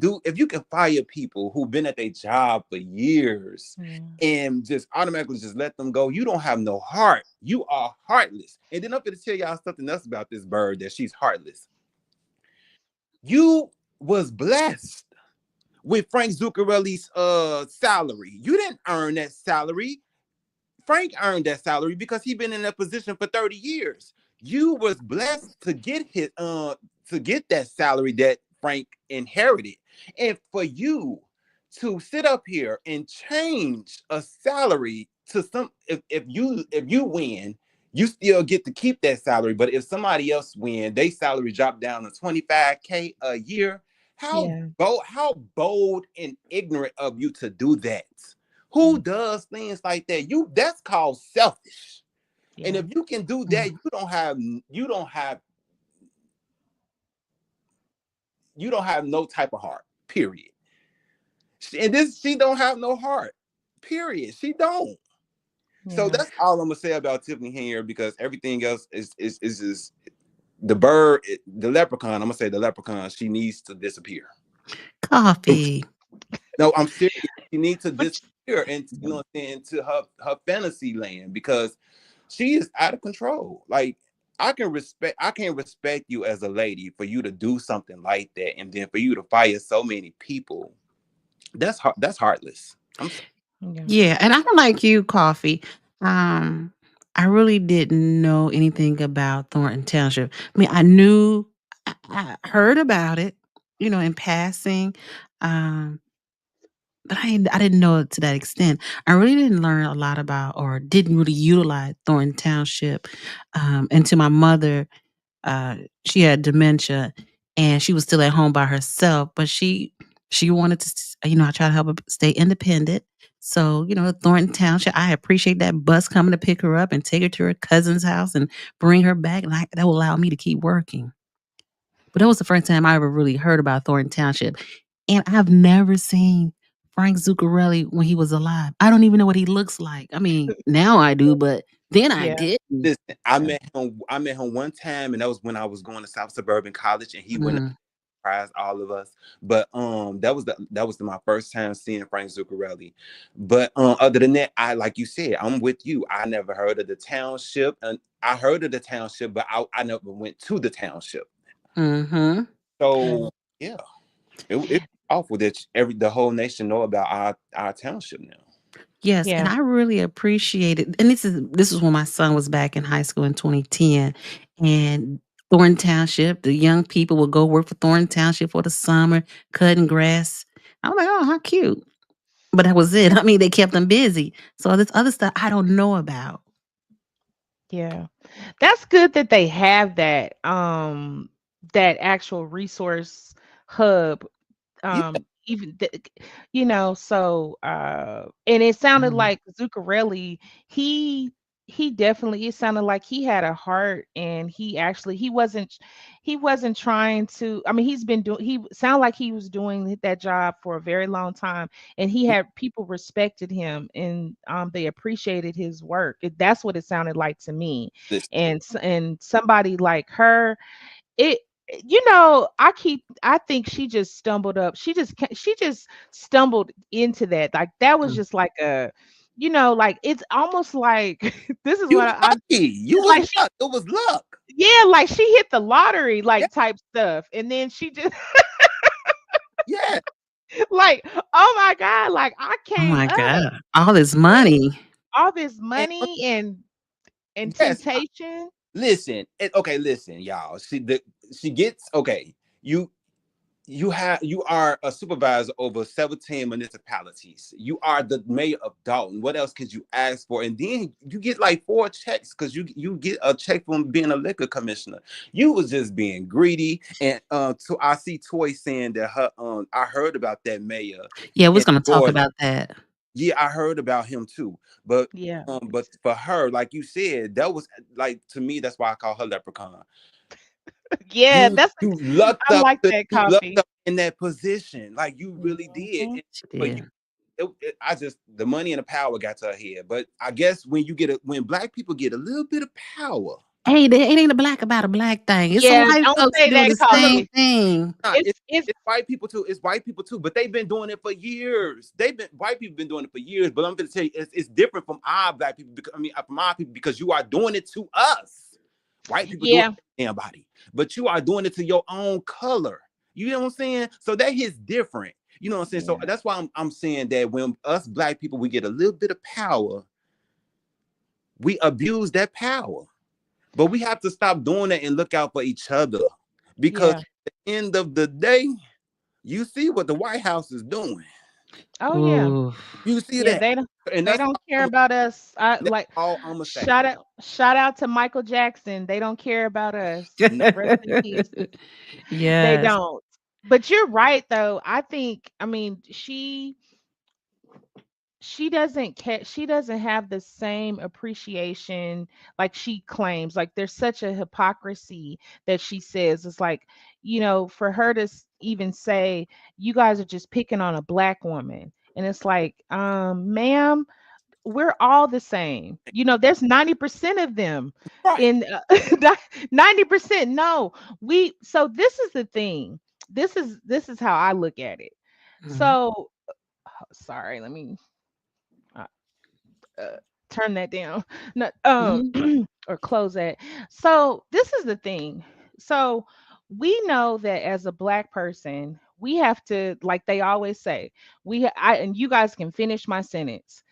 fire people who've been at their job for years yeah. and just automatically just let them go, you don't have no heart. You are heartless. And then I'm gonna tell y'all something else about this bird, that she's heartless. You was blessed with Frank Zuccarelli's salary. You didn't earn that salary. Frank earned that salary because he been in that position for 30 years. You was blessed to get that salary that Frank inherited. And for you to sit up here and change a salary to some, if you win, you still get to keep that salary. But if somebody else win, they salary drop down to 25K a year. Yeah. How bold and ignorant of you to do that? Who Mm, does things like that? That's called selfish. And yeah. if you can do that, Mm. you don't have no type of heart. Period. She don't have no heart. Period. She don't. So Yeah. that's all I'm gonna say about Tiffany here, because everything else is just the bird, the leprechaun. I'm gonna say the leprechaun. She needs to disappear. Coffee. No, I'm serious. She needs to What disappear and, what I'm saying, into her fantasy land, because she is out of control. Like, I can respect you as a lady for you to do something like that, and then for you to fire so many people. That's heartless. I'm sorry. yeah. Yeah, and I'm like you, Coffee. Um, I really didn't know anything about Thornton Township. I mean, I heard about it, in passing, um, but I didn't know it to that extent. I really didn't learn a lot about, or didn't really utilize Thornton Township, until my mother, uh, she had dementia, and she was still at home by herself, but she wanted to, I try to help her stay independent. So, Thornton Township, I appreciate that bus coming to pick her up and take her to her cousin's house and bring her back. And that will allow me to keep working. But that was the first time I ever really heard about Thornton Township. And I've never seen Frank Zuccarelli when he was alive. I don't even know what he looks like. I mean, now I do, but then I Yeah. didn't. Listen, I Yeah. met him. I met him one time, and that was when I was going to South Suburban College, and he went and Mm. surprised all of us. But that was my first time seeing Frank Zuccarelli. But other than that, I like you said, I'm with you. I never heard of the township, and I heard of the township, but I never went to the township. Mhm. Yeah. So yeah, it's awful that the whole nation know about our township now. Yes, and Yeah. I really appreciate it. And this is when my son was back in high school in 2010, and Thornton Township, the young people would go work for Thornton Township for the summer, cutting grass. I'm like, oh, how cute! But that was it. I mean, they kept them busy. So this other stuff I don't know about. Yeah. That's good that they have that actual resource hub, Yeah, even so and it sounded Mhm. like Zuccarelli, he he definitely, it sounded like he had a heart, and he wasn't trying to, I mean, he's been doing he sounded like he was doing that job for a very long time, and he had people respected him, and they appreciated his work. That's what it sounded like to me. listen, And somebody like her, it I think she just stumbled up. She just stumbled into that. Like, that was Mm. just like a, like, it's almost like this is you what I lucky. You it's was like she luck. It was luck. yeah, like she hit the lottery, Yeah, like type stuff. And then she just yeah. like, oh my God, like I Oh came my up, god. All this right? money. All this And money and yes, temptation. listen. Okay, listen, y'all. She gets okay. You you are a supervisor over 17 municipalities. You are the mayor of Dalton. What else could you ask for? And then you get like 4 checks because you get a check from being a liquor commissioner. You was just being greedy. And to I see Toy saying that her I heard about that mayor Yeah, we was in gonna talk Georgia. about that. Yeah, I heard about him too. Yeah. But for her, like you said, that was like to me, that's why I call her leprechaun. Yeah, that's You lucked I up like to that you lucked coffee. up in that position, like you really did. Mhm. And She for you, did. I just the money and the power got to her head. But I guess when black people get a little bit of power, Hey, it ain't a black about a black thing. It's some Yeah, white don't folks say doing that the same coffee. thing. nah, It's it's white people too. It's white people too. But they've been doing it for years. They've been white people been doing it for years. But I'm gonna tell you, it's different from our black people. Because, I mean, from our people because you are doing it to us. White people doing yeah, it to anybody, but you are doing it to your own color. You know what I'm saying? So that hits different. You know what I'm saying? So yeah, that's why I'm saying that when us black people we get a little bit of power, we abuse that power. But we have to stop doing that and look out for each other. Because yeah. at the end of the day, you see what the White House is doing. Oh yeah. Ooh. You see Yeah, that. And they don't care about us. I that's like all I'm gonna say. shout out to Michael Jackson. They don't care about us. No, Rest in peace. They Yes. don't. But you're right though. I mean, she doesn't have the same appreciation like she claims. Like there's such a hypocrisy that she says. It's like, for her to even say you guys are just picking on a black woman. And it's like, ma'am, we're all the same. There's 90% of them right. in 90%. No, so this is the thing. This is how I look at it. Mhm. So, sorry, let me uh, uh, turn that down. No, Mhm. or close that. So, this is the thing. So, we know that as a black person, we have to, like they always say, and you guys can finish my sentence.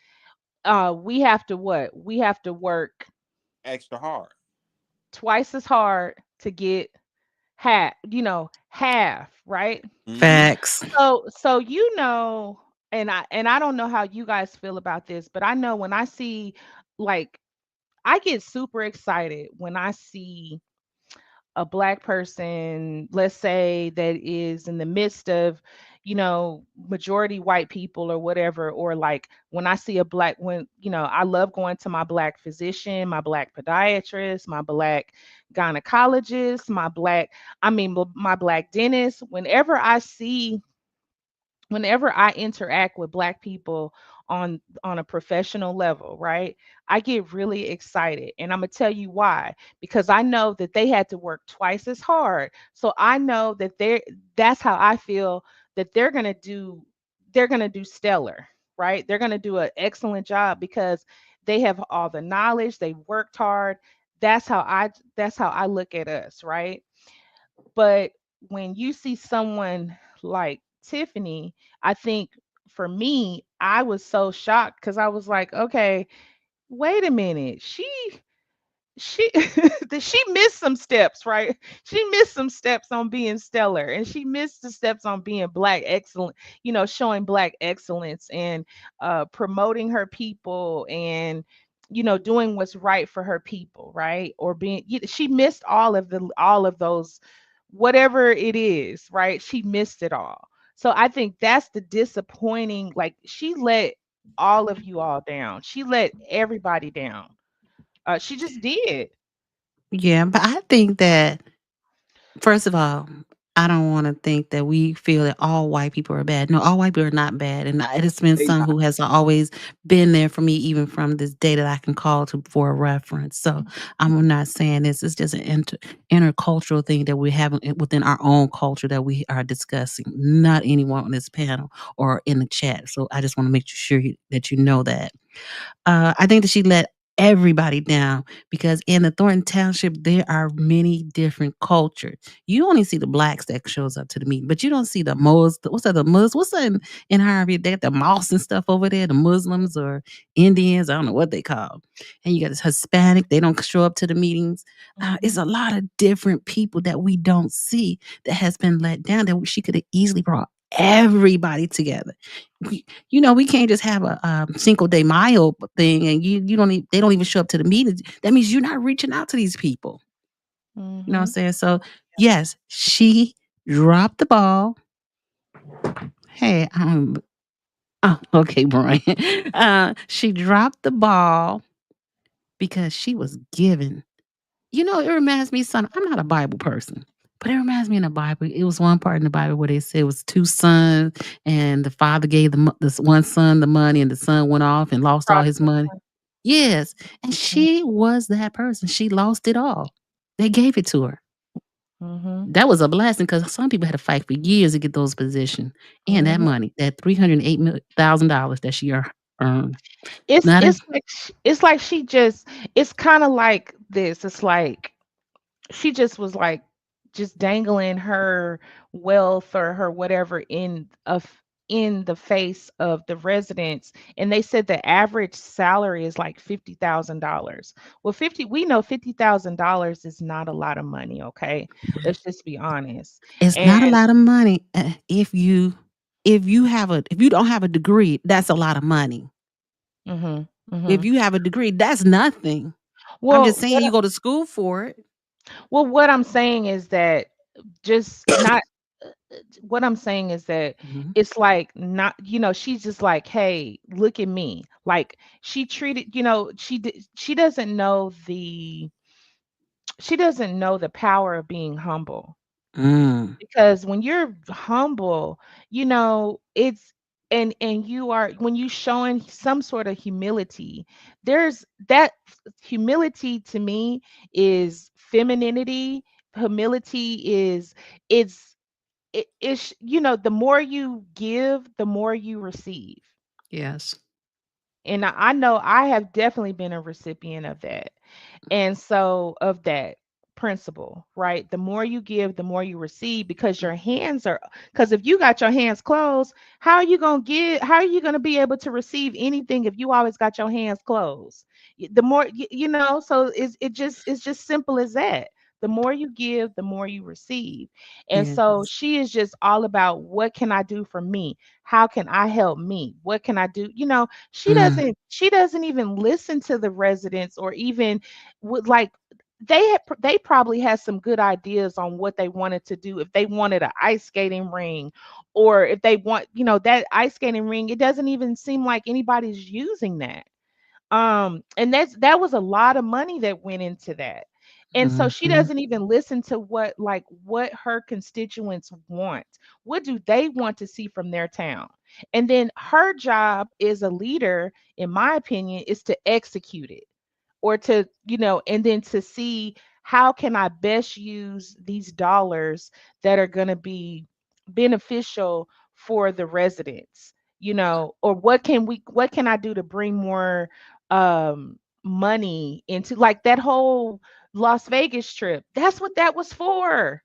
We have to what? We have to work Extra hard. twice as hard to get half, right? Hmm. Facts. So and I don't know how you guys feel about this, but I know when I see, like, I get super excited when I see a black person, let's say, that is in the midst of, majority white people or whatever, or like when I see a black, I love going to my black physician, my black podiatrist, my black gynecologist, my black dentist. Whenever I interact with black people on a professional level, right? I get really excited. And I'm going to tell you why. Because I know that they had to work twice as hard. So I know that that's how I feel that they're going to do stellar, right? They're going to do an excellent job because they have all the knowledge, they worked hard. That's how I look at us, right? But when you see someone like Tiffany, I think for me, I was so shocked because I was like, okay, wait a minute. She she missed some steps, right? She missed some steps on being stellar, and she missed the steps on being black excellent, showing black excellence and promoting her people and doing what's right for her people, right? Or she missed all of those, whatever it is, right? She missed it all. So I think that's the disappointing, like she let all of you all down. She let everybody down. She just did. Yeah, but I think that first of all, I don't wanna think that we feel that all white people are bad. No, all white people are not bad, and it has been They some not who has always been there for me even from this day that I can call to for a reference. So, I'm not saying this. It's just an intercultural thing that we have within our own culture that we are discussing, not anyone on this panel or in the chat. So, I just wanna make sure that you know that. I think that she let everybody down because in the Thornton Township there are many different cultures. You only see the blacks that shows up to the meeting, but you don't see the Mus. What's that? The Mus? What's that in Harvey? They got the Moss and stuff over there. The Muslims or Indians. I don't know what they call. And you got this Hispanic. They don't show up to the meetings. It's Mhm. a lot of different people that we don't see that has been let down. That she could have easily brought everybody together. We can't just have a Cinco de Mayo thing, and you don't they don't even show up to the meetings. That means you're not reaching out to these people. You know what I'm Mhm. saying? So yes, she dropped the ball. Hey, oh, okay, Brian. She dropped the ball because she was given. It reminds me of something. I'm not a Bible person, but it reminds me in the Bible. It was one part in the Bible where they said it was two sons, and the father gave this one son the money, and the son went off and lost all his Prodigal money. son. Yes, and Mhm. she was that person. She lost it all. They gave it to her. Mhm. That was a blessing because some people had to fight for years to get those positions and that Mhm. money, that $308,000 that she earned. It's Not a it's like it's like she just it's kind of like this. It's like she just was like just dangling her wealth or her whatever in the face of the residents, and they said the average salary is like $50,000. Well, 50 we know $50,000 is not a lot of money, okay? Let's just be honest. It's And not a lot of money if you don't have a degree, that's a lot of money. mhm, If mhm. you have a degree, that's nothing. I'm just Well, saying you go to school for it. what I'm saying is that just not what I'm saying is that Mhm. it's like not, she's just like, hey, look at me. Like she treated, she doesn't know the power of being humble, Mm, because when you're humble, it's and you are when you showing some sort of humility, there's that humility to me is femininity. Humility is it's it's the more you give, the more you receive. yes. And I know I have definitely been a recipient of that. And so of that principle, right? The more you give, the more you receive, because your hands are, because if you got your hands closed, how are you going to be able to receive anything if you always got your hands closed? The more so it's just simple as that. The more you give, the more you receive. And so Yes. she is just all about, what can I do for me? How can I help me? What can I do? Mm, She doesn't even listen to the residents, or even would like they probably had some good ideas on what they wanted to do. If they wanted an ice skating ring, or if they want, that ice skating ring, it doesn't even seem like anybody's using that. And that was a lot of money that went into that. And so she mhm. doesn't even listen to what her constituents want. What do they want to see from their town? And then her job as a leader, in my opinion, is to execute it, or to, and then to see, how can I best use these dollars that are going to be beneficial for the residents, or what can I do to bring more money into, like, that whole Las Vegas trip. That's what that was for,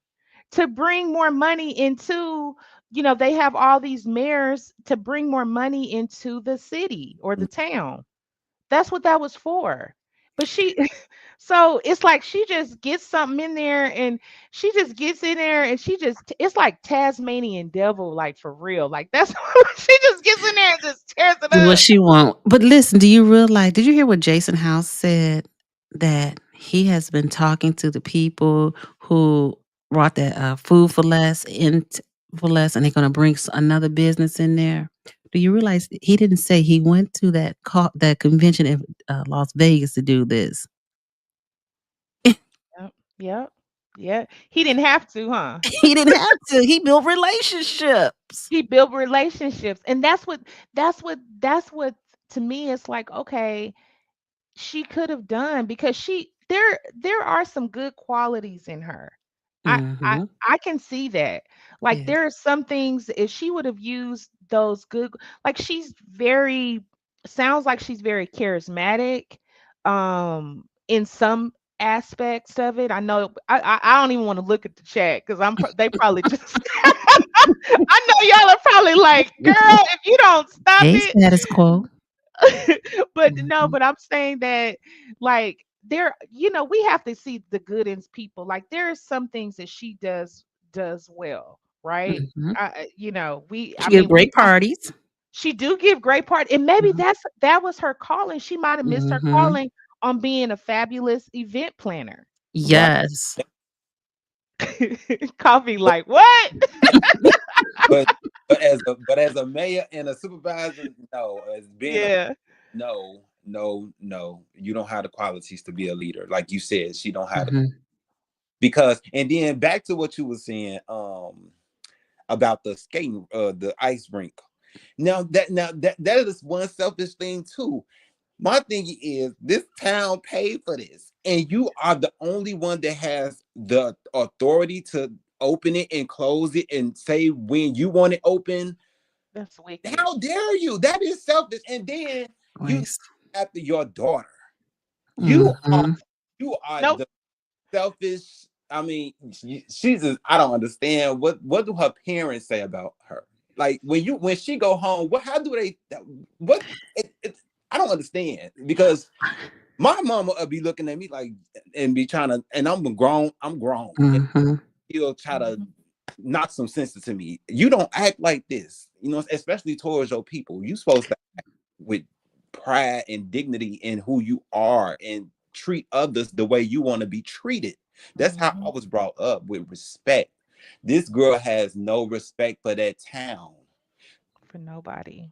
to bring more money into, they have all these mayors to bring more money into the city or the town. That's what that was for. But she so it's like she just gets something in there, and she just gets in there, and it's like Tasmanian devil, like, for real. Like, that's she just gets in there and just tears it What up. she want. But listen, do you realize did you hear what Jason House said? That he has been talking to the people who brought that, food for less for less, and they're gonna bring another business in there. Do you realize he didn't say he went to that convention in, Las Vegas to do this? Yep. Yep. Yeah. He didn't have to, huh? He didn't have to. He built relationships. He built relationships. And that's what to me, it's like, okay, she could have done, because there are some good qualities in her. I I Mhm. I can see that. Like, Yes. there are some things, if she would have used those good, like, she's very, sounds like she's very charismatic. in some aspects of it. I know I don't even want to look at the chat because they probably just I know y'all are probably like, girl, if you don't stop Hey, it. status quo. But no, Mhm, but I'm saying that like there, we have to see the good in people. Like there are some things that she does well, right? mhm. I She give mean, great parties. she do give great part, and maybe Mhm, that was her calling. She might have missed her mhm. calling on being a fabulous event planner. Right. Yes. Coffee, like what? But but as a mayor and a supervisor, no. As being a Yeah, no, no, no. You don't have the qualities to be a leader. Like you said, she don't have the Mhm, because and then back to what you were saying, about the skating, the ice rink. That is one selfish thing too. My thing is this town paid for this, and you are the only one that has the authority to open it and close it and say when you want it open. that's wicked. How dare you? That is selfish. And then you waste. after your daughter. You are Mhm. you are Nope. the selfish. I mean, she's just, I don't understand what do her parents say about her. Like when she go home, what how do they what I don't understand because my mama would be looking at me like and be trying to and I'm grown and Mhm. he'll try to Mhm. knock some sense into me. You don't act like this, especially towards your people. You supposed to with pride and dignity in who you are and treat others the way you want to be treated. That's how I Mhm. was brought up with respect. This girl has no respect for that town. For nobody.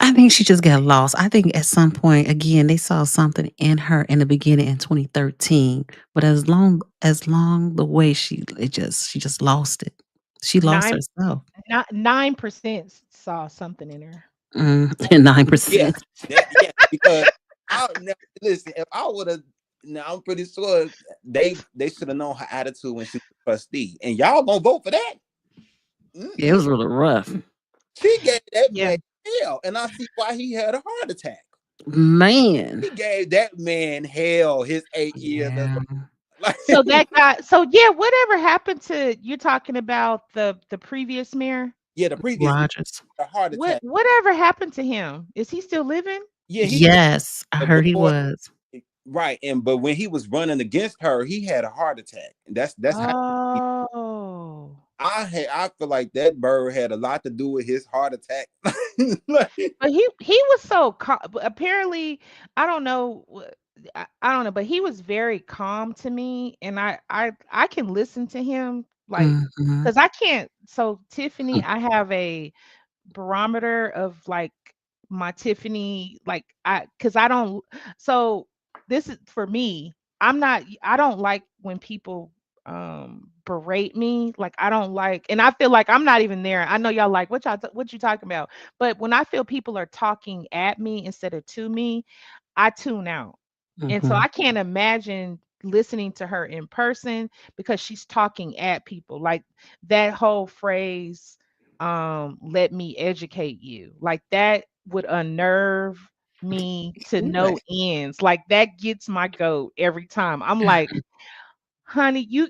I think she just got lost. I think at some point, again, they saw something in her in the beginning in 2013, but as long the way she just lost it. She lost Nine, herself. not 9% saw something in her. And Yeah, 9%. yeah, because I now listen. If I would have, now I'm pretty sure they should have known her attitude when she was a trustee, and y'all gonna vote for that. Yeah, it Mm-mm. was really rough. She gave that Yeah. man hell, and I see why he had a heart attack. Man. He gave that man hell his 8 years as Yeah. a like. So that guy. So yeah, whatever happened to you talking about the previous mayor? Yeah, the previous man Rogers. had a heart attack. Whatever happened to him? Is he still living? Yeah, he Yes, I heard he before was. right, and but when he was running against her, he had a heart attack. That's how Oh. I feel like that bird had a lot to do with his heart attack. Like, But he was so but apparently I don't know I don't know, but he was very calm to me, and I can listen to him like Mhm. because I can't. So Tiffany, I have a barometer of like my Tiffany, like because I don't. So this is for me. I don't like when people berate me. Like I don't like, and I feel like I'm not even there. I know y'all like what you talking about, but when I feel people are talking at me instead of to me, I tune out. And so Mhm. I can't imagine listening to her in person because she's talking at people. Like that whole phrase, let me educate you. Like that would unnerve me to no right. ends. Like that gets my goat every time. I'm like, honey, you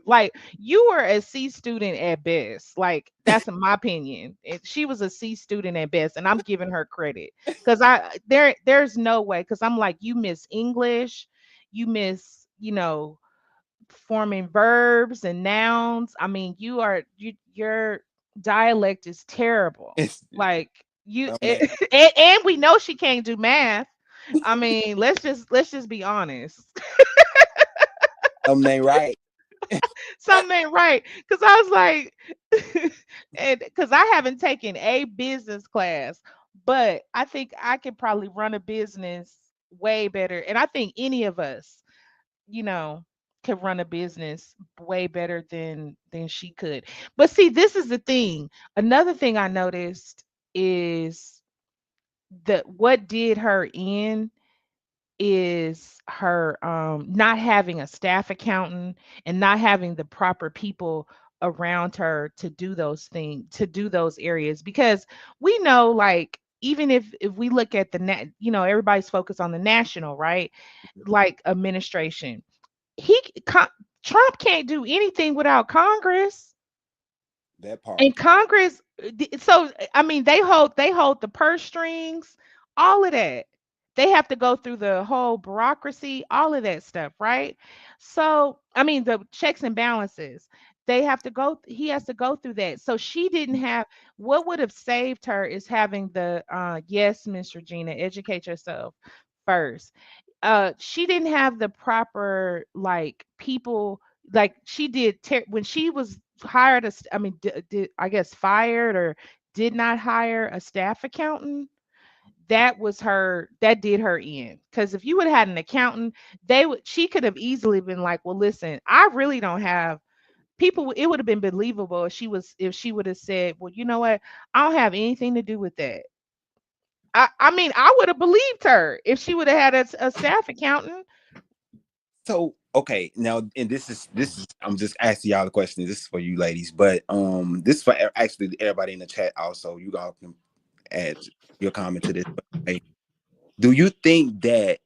like you were a C student at best. Like that's my opinion. She was a C student at best, and I'm giving her credit because there's no way because I'm like you miss English, you miss forming verbs and nouns. I mean your dialect is terrible. It's Like you I mean, and we know she can't do math. I mean, let's just be honest. ain't right. Something ain't right. Cause I was like, and because I haven't taken a business class, but I think I could probably run a business way better. And I think any of us, you know, could run a business way better than she could. But see, this is the thing. Another thing I noticed is that what did her in is her not having a staff accountant and not having the proper people around her to do those things, to do those areas, because we know like even if we look at everybody's focused on the national, right? Like administration. He co- Trump can't do anything without Congress. That part. And Congress, so I mean, they hold the purse strings, all of that. They have to go through the whole bureaucracy, all of that stuff, right? So I mean, the checks and balances. They have to go. He has to go through that. So she didn't have. What would have saved her is having the yes, Miss Regina, educate yourself first. She didn't have the proper like people, like she did when she was hired I mean did, I guess fired or did not hire a staff accountant. That did her in, because if you would have had an accountant, she could have easily been like, well, listen, I really don't have people. It would have been believable if she would have said, well, you know what, I don't have anything to do with that. I mean, I would have believed her if she would have had a staff accountant. So okay, now and this is I'm just asking y'all a question. This is for you ladies, but this is for actually everybody in the chat also. You all can add your comment to this. But, hey, do you think that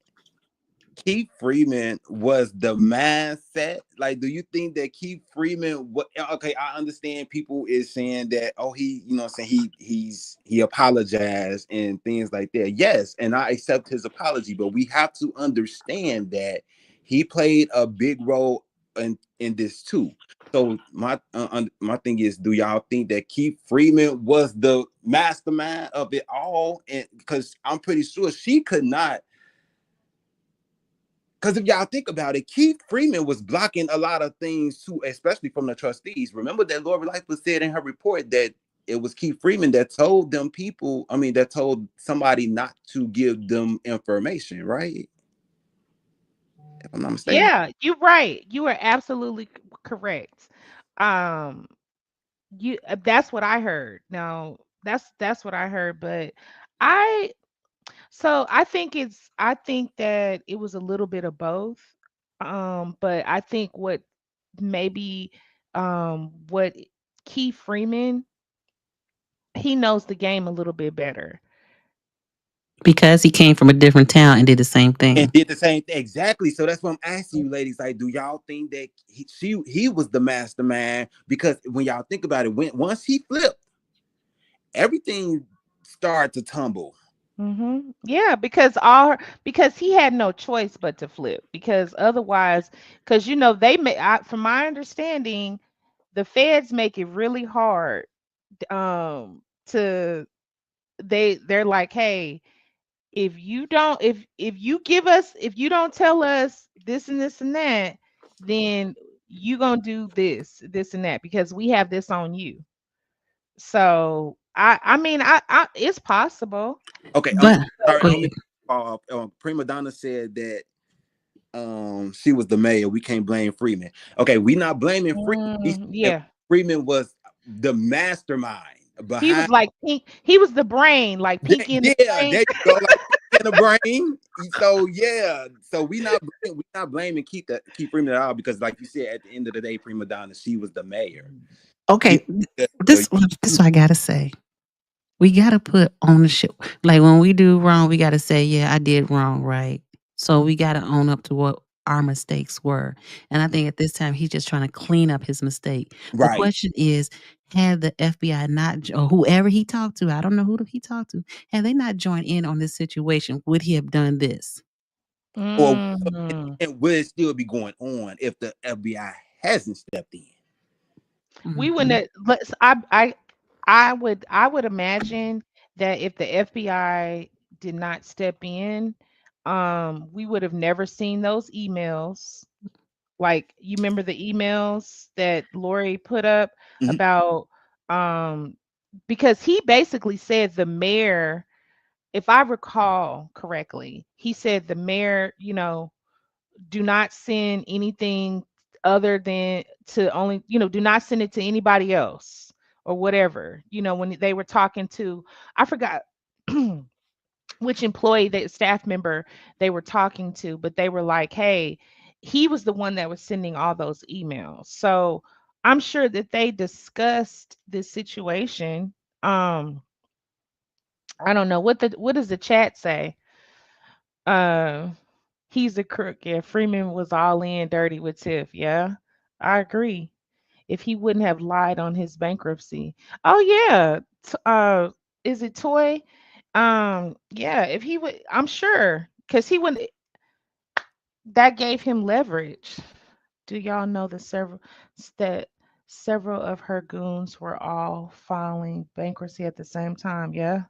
Keith Freeman was the mindset? Like, do you think that Keith Freeman? What? Okay, I understand people is saying that. Oh, saying he apologized and things like that. Yes, and I accept his apology, but we have to understand that he played a big role in this too. So my thing is, do y'all think that Keith Freeman was the mastermind of it all? And because I'm pretty sure she could not, because if y'all think about it, Keith Freeman was blocking a lot of things too, especially from the trustees. Remember that Lori Lightfoot said in her report that it was Keith Freeman that told them people, I mean, that told somebody not to give them information, right? If I'm not mistaken. Yeah, you're right. You are absolutely correct. Um, that's what I heard. Now, that's what I heard, but I I think that it was a little bit of both. But I think maybe what Keith Freeman, he knows the game a little bit better. Because he came from a different town and did the same And thing. did the same thing. Exactly. So that's what I'm asking you, ladies. Like, do y'all think that he was the mastermind? Because when y'all think about it, once he flipped, everything started to tumble. Yeah, because he had no choice but to flip, because otherwise, because from my understanding, the feds make it really hard to they're like, hey, if you don't tell us this and this and that, then you gonna do this and that, because we have this on you. So I mean, I it's possible. Okay, But sorry, go I don't mean ahead. to fall off. Prima Donna said that she was the mayor. We can't blame Freeman. Okay, we not blaming Freeman. We said that Yeah. Freeman was the mastermind He behind. was like pink. He was the brain, like Pinky in the Yeah, brain. there you go. Like in the brain. So yeah, so we not blaming Keith Freeman at all, because like you said, at the end of the day, Prima Donna, she was the mayor. She Okay, the, this what I gotta say. We gotta put ownership. Like when we do wrong, we gotta say, "Yeah, I did wrong," right? So we gotta own up to what our mistakes were. And I think at this time, he's just trying to clean up his mistake. The right, question is, had the FBI not, or whoever he talked to, I don't know who he talked to, had they not joined in on this situation, would he have done this? or Mm. and will it still be going on if the FBI hasn't stepped in? We wouldn't Hmm. have, I would imagine that if the FBI did not step in, we would have never seen those emails. Like, you remember the emails that Lori put up Mhm. about, um because he basically said the mayor, if I recall correctly, he said the mayor, do not send anything other than to only, do not send it to anybody else or whatever. When they were talking to, I forgot which employee, that staff member they were talking to, but they were like, hey, he was the one that was sending all those emails. So I'm sure that they discussed this situation. Um I don't know what does the chat say? Uh, he's a crook. Yeah, Freeman was all in dirty with Tiff. Yeah, I agree. If he wouldn't have lied on his bankruptcy. Oh yeah. Is it Toy? Yeah, if he would, I'm sure, because he wouldn't, that gave him leverage. Do y'all know that several of her goons were all filing bankruptcy at the same time? Yeah.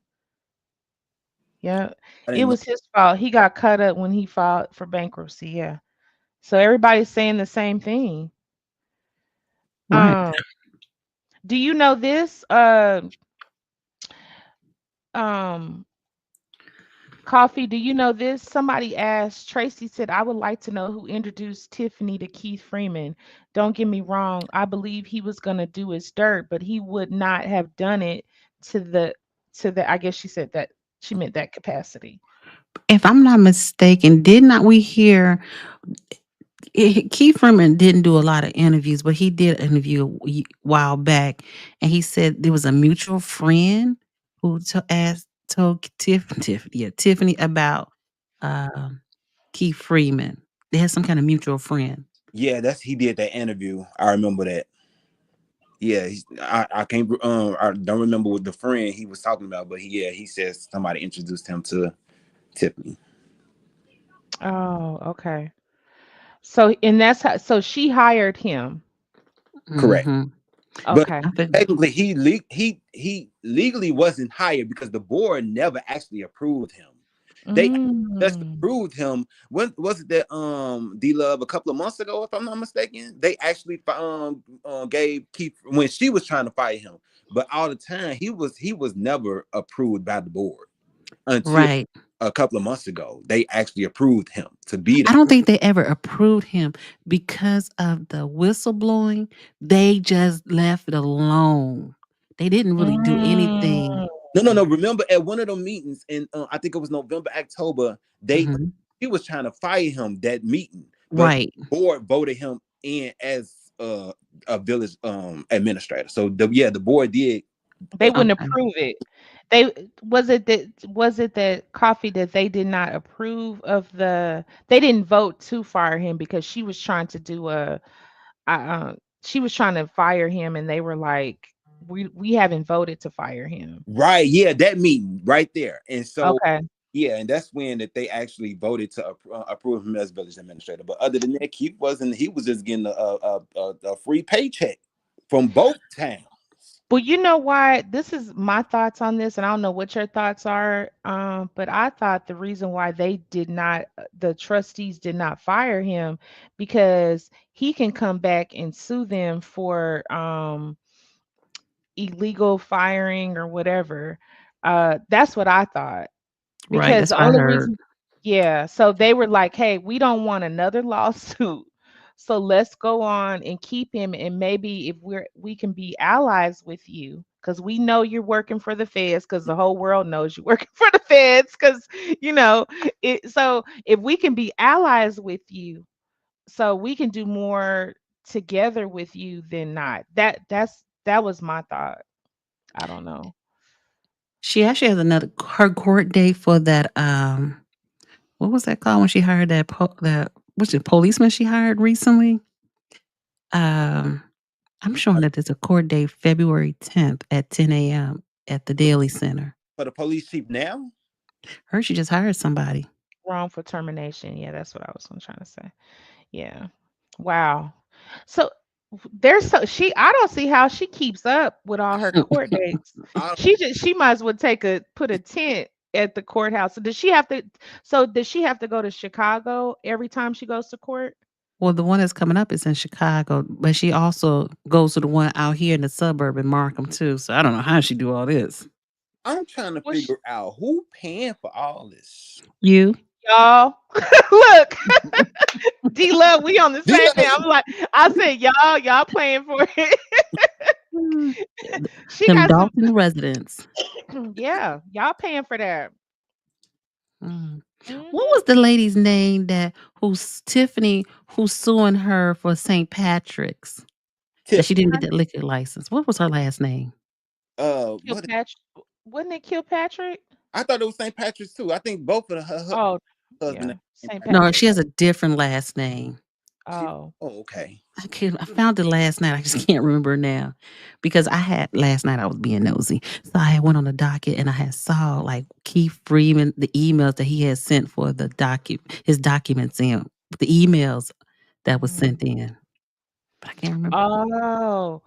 Yeah. I It didn't know. was his fault. He got cut up when he filed for bankruptcy. Yeah. So everybody's saying the same thing. Right. Um, do you know this? Um, Coffee, do you know this? Somebody asked, Tracy said, I would like to know who introduced Tiffany to Keith Freeman. Don't get me wrong. I believe he was going to do his dirt, but he would not have done it to the, I guess she said that she meant that capacity. If I'm not mistaken, did not we hear Keith Freeman didn't do a lot of interviews, but he did an interview a while back, and he said there was a mutual friend who told Tiffany about um, Keith Freeman. They had some kind of mutual friend. Yeah, that's he did that interview. I remember that. Yeah, I can't I don't remember what the friend he was talking about, but he says somebody introduced him to Tiffany. Oh, okay. So, and that's how, so she hired him. Correct. Mm-hmm. But Okay. I think technically he legally wasn't hired because the board never actually approved him. They just Mm. approved him. When was it that D Love a couple of months ago, if I'm not mistaken? They actually gave Keith when she was trying to fire him. But all the time he was never approved by the board until right. a couple of months ago. They actually approved him to be I the don't think they ever approved him because of the whistleblowing. They just left it alone. They didn't really do anything. Mm. no. Remember at one of the meetings in I think it was November, October, Mhm. he was trying to fire him that meeting, but Right. the board voted him in as a village administrator. So the board did They wouldn't Okay. approve it. Was it that Coffee that they did not approve of they didn't vote to fire him because she was trying to do she was trying to fire him and they were like, we haven't voted to fire him. right, yeah, that meeting right there. And so Okay. yeah, and that's when that they actually voted to approve him as village administrator. But other than that, Keith wasn't. He was just getting a free paycheck from both towns. But you know why? This is my thoughts on this, and I don't know what your thoughts are. But I thought the reason why the trustees did not fire him, because he can come back and sue them for illegal firing or whatever. That's what I thought. Right. Because That's the what I only heard. reason, yeah, so they were like, "Hey, we don't want another lawsuit. So let's go on and keep him, and maybe if we can be allies with you, because we know you're working for the feds, because the whole world knows you're working for the feds, because you know it. So if we can be allies with you, so we can do more together with you than not." That was my thought. I don't know. She actually has another her court date for that what was that called when she hired that what's it policeman she hired recently? Um I'm showing that there's a court date February 10th at 10 a.m. at the Daily Center. For the police chief now. Heard she just hired somebody. Wrongful termination. Yeah, that's what I was trying to say. Yeah. Wow. So there's so she I don't see how she keeps up with all her court dates. I, She might as well put a tent at the courthouse. Does she have to go to Chicago every time she goes to court? Well, the one that's coming up is in Chicago, but she also goes to the one out here in the suburb in Markham too. So I don't know how she do all this. I'm trying to Well, figure out who paying for all this. You? y'all look, D Love, we on the D same thing. Love, I'm like, I said y'all paying for it. Mm, She them got some Dalton residents. yeah, y'all paying for that. Mm. What Hmm. was the lady's name who's Tiffany who's suing her for St. Patrick's that she Tiffany. didn't get that liquor license? What was her last name? What Kilpatrick, wasn't it Kilpatrick? I thought it was St. Patrick's too. I think both of her Oh, husband yeah, and St. St. Patrick. No, Patrick. she has a different last name. She, Oh. oh, okay. I found it last night. I just can't remember now because I had last night. I was being nosy, so I had went on the docket and I had saw like Keith Freeman the emails that he had sent for the his documents in the emails that was sent Mhm. in, but I can't remember. Oh.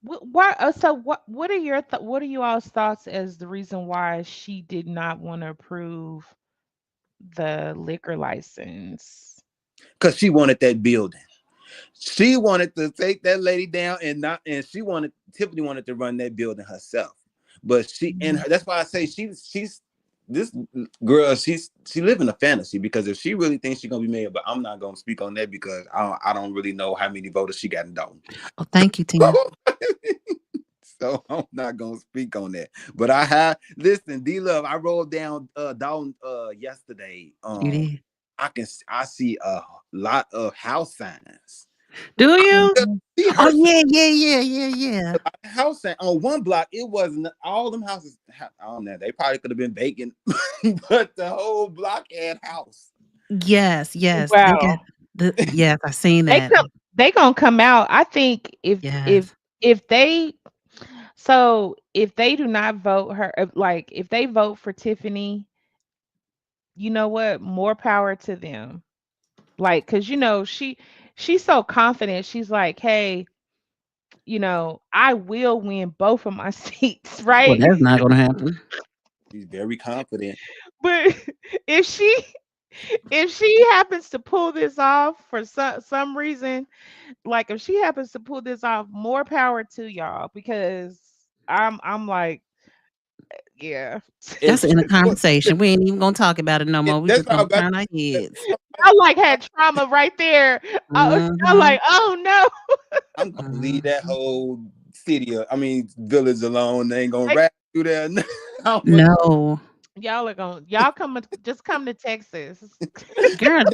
Why? So what are your what are you all's thoughts as the reason why she did not want to approve the liquor license? Because she wanted that building. She wanted to take that lady down and not, and she wanted Tiffany wanted to run that building herself. But she and Mhm. her, that's why I say she's this girl. She live in a fantasy because if she really thinks she's gonna be married, but I'm not gonna speak on that because I don't really know how many voters she got in Dalton. Oh, thank you, Tina. So I'm not gonna speak on that. But I have listen, D Love. I rolled down Dalton yesterday. You did. I see a lot of house signs. Do I you? just Mhm. see Oh her yeah, yeah, yeah, yeah, yeah. house sign on one block. It wasn't all them houses. I don't know. They probably could have been vacant, but the whole block had house. Yes, yes. They got Wow. yes. I seen They that. come they gonna come out. I think Yes. if they so if they do not vote her like if they vote for Tiffany, you know what? More power to them. Like cuz she's so confident. She's like, "Hey, I will win both of my seats, Well, right?" that's not gonna happen. He's very confident. But if she if she happens to pull this off for some reason, like if she happens to pull this off, more power to y'all because I'm like, yeah. If That's she, in a conversation. We ain't even gonna talk about it no more. We that's just how gonna about. turn our heads. I like had trauma right there. I'm Mm-hmm. like, oh no. I'm gonna leave that Mm-hmm. whole city, village alone. They ain't gonna Like, rap through there. No, y'all just come to Texas. girl,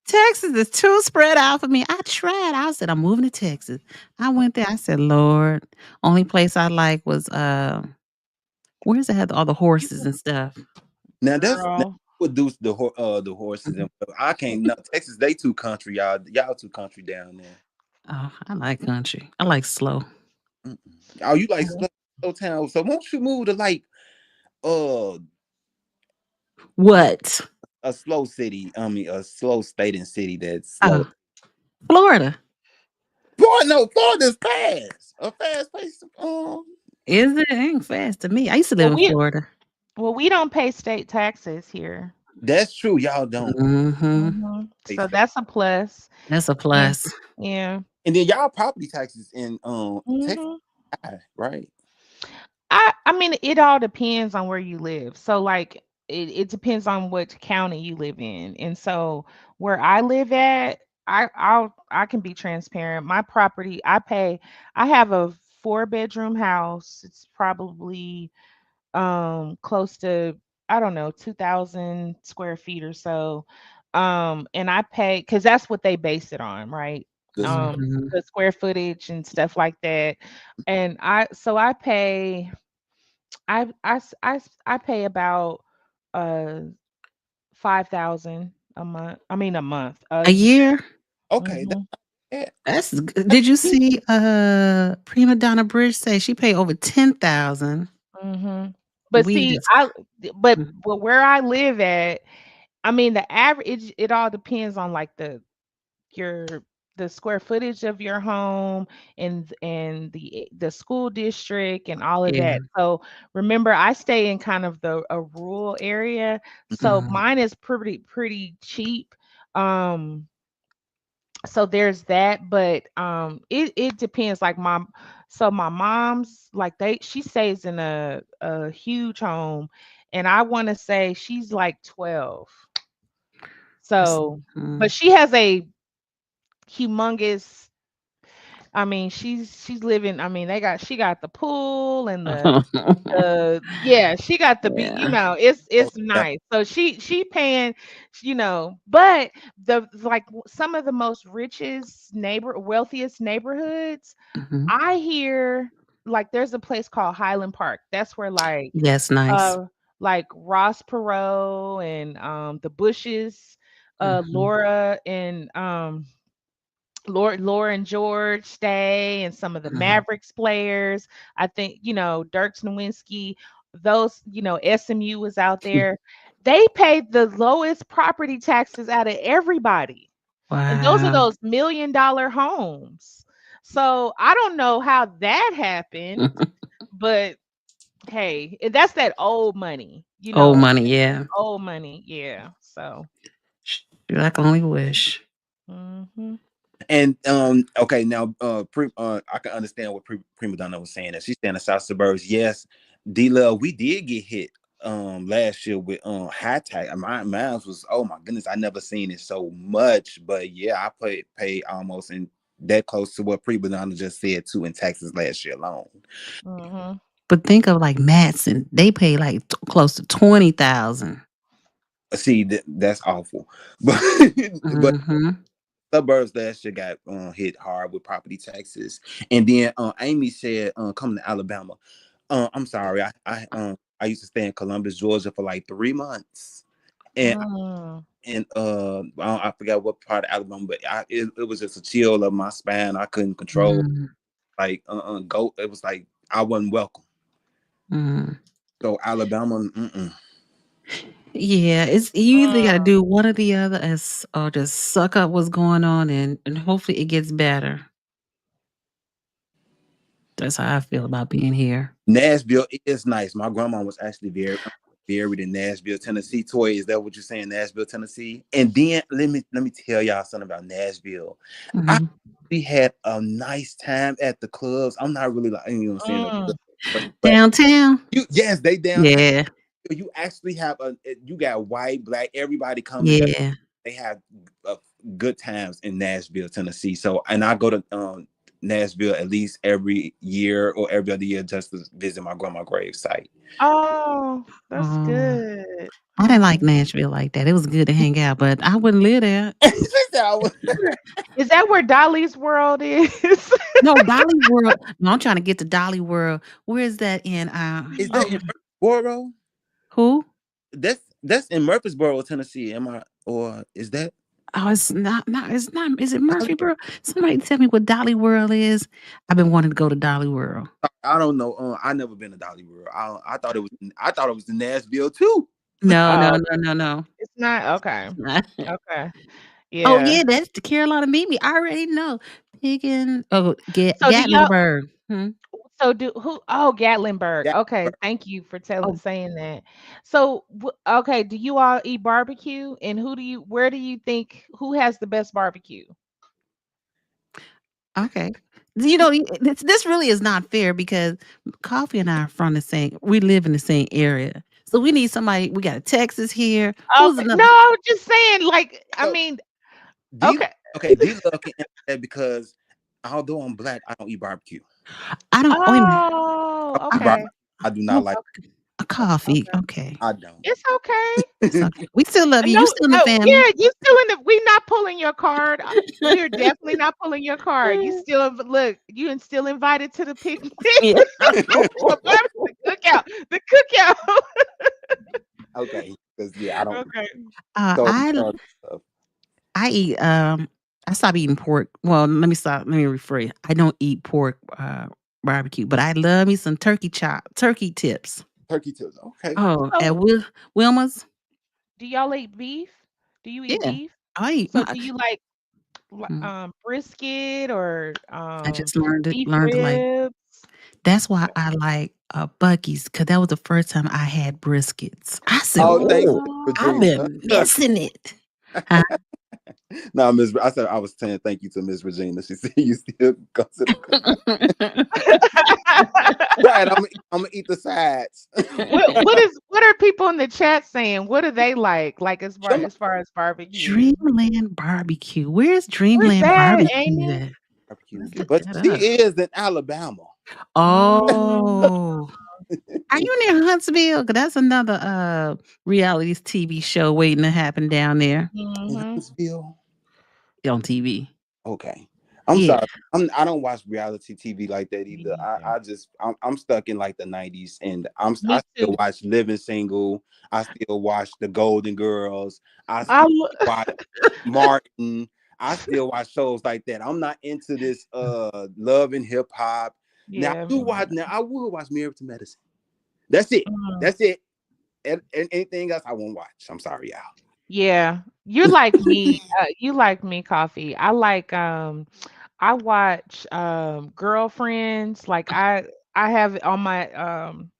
Texas is too spread out for me. I tried. I said I'm moving to Texas. I went there. I said, Lord, only place I like was where's it had all the You horses and stuff. Now that's girl. what do the horses and I can't know Texas. They too country, y'all too country down there. Oh, I like country. I like slow. Mm-mm. Oh, you like slow town? So won't you move to like uh What? a slow city? I mean a slow state and city that's slow. Oh, Florida. Boy, no, Florida's fast. A fast place. Is it? It ain't fast to me. I used to live Well, in Florida. we don't pay state taxes here. That's true. Y'all don't Mm-hmm. pay So state. that's a plus. That's a Yeah. plus. Yeah. And then y'all property taxes in Texas, hmm high, right? I mean, it all depends on where you live. So like it depends on what county you live in. And so where I live at, I can be transparent. My property, I have a 4-bedroom house. It's probably close to, I don't know, 2,000 square feet or so. And I pay because that's what they base it on, right? Good. Mhm. The square footage and stuff like that. And I pay I pay about uh 5,000 a month. I mean a month, a A year. year? Okay, hmm That's did you see, Prima Donna Bridge say she paid over 10,000? hmm But We see, just mm, but where I live at, I mean the average. It all depends on like your the square footage of your home and the school district and all of yeah. that. So remember, I stay in kind of a rural area, so Mhm. mine is pretty cheap. Um, so there's that, but it depends. Like my mom's like she stays in a huge home, and I want to say she's like 12. That's So, but mhm. she has a humongous. I mean, she's living. I mean, she got the pool and yeah, she got the big, Yeah. oh, it's yeah, nice. So she paying, but some of the most wealthiest neighborhoods, Mhm. I hear like there's a place called Highland Park. That's where like That's nice. like Ross Perot and the Bushes, Mhm. Laura and Laura and George Stay and some of the Mhm. Mavericks players. I think, Dirk Nowinski, those, SMU was out there. They paid the lowest property taxes out of everybody. And those are Wow. those $1 million homes. So I don't know how that happened, but hey, that's that old money, Old money, yeah. old money. Yeah. So, Shoot, I can only wish. mhm. And okay, now I can understand what Prima Donna was saying. That she's saying the South suburbs. Yes, D Love, we did get hit last year with high tax. Mine was, oh my goodness, I never seen it so much. But yeah, I paid almost in that close to what Prima Donna just said too in taxes last year alone. Mhm. But think of like Matson, they pay like close to 20,000. See, that's awful. But but Mhm. suburbs last year got hit hard with property taxes. And then Amy said, coming to Alabama. I'm sorry, I used to stay in Columbus, Georgia for like 3 months, and Mm. I forgot what part of Alabama, but it was just a chill of my spine. I couldn't control, Mm. like go. It was like I wasn't welcome. Mm. So Alabama, mm-mm. Yeah, you either got to Mm. do one or the other, or just suck up what's going on, and hopefully it gets better. That's how I feel about being here. Nashville is nice. My grandma was actually buried in Nashville, Tennessee. Toy, is that what you're saying, Nashville, Tennessee? And then let me tell y'all something about Nashville. I Mhm. We had a nice time at the clubs. I'm not really like, saying no Mm. club person, but Downtown? yes, they downtown. Yeah, You actually have you got white, black, everybody come together. yeah. They have uh, good times in Nashville, Tennessee. So, and I go to Nashville at least every year or every other year just to visit my grandma grave site. Oh, that's Oh, good. I didn't like Mhm. Nashville like that. It was good to hang out, but I wouldn't live there. Is that where Dolly's World is? No, Dolly World. No, I'm trying to get to Dolly World. Where is that in? Is that Oh, in Murfreesboro? who? That's in Murfreesboro, Tennessee. Am I, or is that? Oh, it's not. Not. It's not. Is it I, Murfreesboro? Somebody tell me what Dolly World is. I've been wanting to go to Dolly World. I don't know. I never been to Dolly World. I thought it was. I thought it was in Nashville too. No, no, Oh, no, no, no. it's not? Okay. It's not. Okay. Oh Yeah. yeah, that's the Carolina Mimi. I already know. Picking. Oh, So do y'all Gatlinburg. Hmm? so do who Gatlinburg. Yeah. Okay, thank you for Oh, saying that. So, okay, do you all eat barbecue and where do you think who has the best barbecue? okay. This really is not fair because Coffee and I are from the same. We live in the same area, so we need somebody. We got a Texas here. Who's Okay. No, another? I'm just saying like I So mean, D. okay. Okay, D. Love can answer that because although I'm black, I don't eat barbecue. I don't. Wait a minute. Oh, I don't I, eat barbecue. okay. I do not oh, like. Okay. a coffee. Okay. Okay, I don't. It's okay. it's okay. We still love you. You No, still in the no, family. yeah, you still in the we not pulling your card. We're definitely not pulling your card. You still look, you and still invited to the picnic. Yeah. The cookout. The cookout. Okay, because yeah, I don't. Okay. Uh, So I stuff. I eat. I stopped eating pork. Well, let me stop. Let me rephrase. I don't eat pork barbecue, but I love me some turkey tips. Turkey tips. Okay. Oh, So, at Wilma's. do y'all eat beef? Do you eat Yeah, beef? I eat. So, do you like Mm, brisket or I just learned it. beef Learned to like. ribs? That's why I like Bucky's because that was the first time I had briskets. I said, Oh, thanks, "Oh, Miss I've Oh. Regina. been missing it." Huh? No, Miss. I said I was saying thank you to Miss Regina. She said you still go to the right. I'm gonna eat the sides. What are people in the chat saying? What are they like? Like Some as far as barbecue? Dreamland Barbecue. Where's Where's Dreamland that, Barbecue Amy? at? barbecue, Let's look but that she up. is in Alabama. Mm, Oh. Are you near Huntsville? 'Cause that's another reality TV show waiting to happen down there In mhm. Huntsville. on TV. Okay. I'm Yeah. sorry. I don't watch reality TV like that Me either. neither. I'm stuck in like the 90s, and I Me still too. watch Living Single. I still watch The Golden Girls. I I still lo- watch Martin. I still watch shows like that. I'm not into this love and hip hop. yeah. Now I will watch Married to Medicine. That's it. Mm. That's it. And anything else I won't watch. I'm sorry, Yeah. You're like me. You like me, Coffee. I watch Girlfriends. Like I have it on my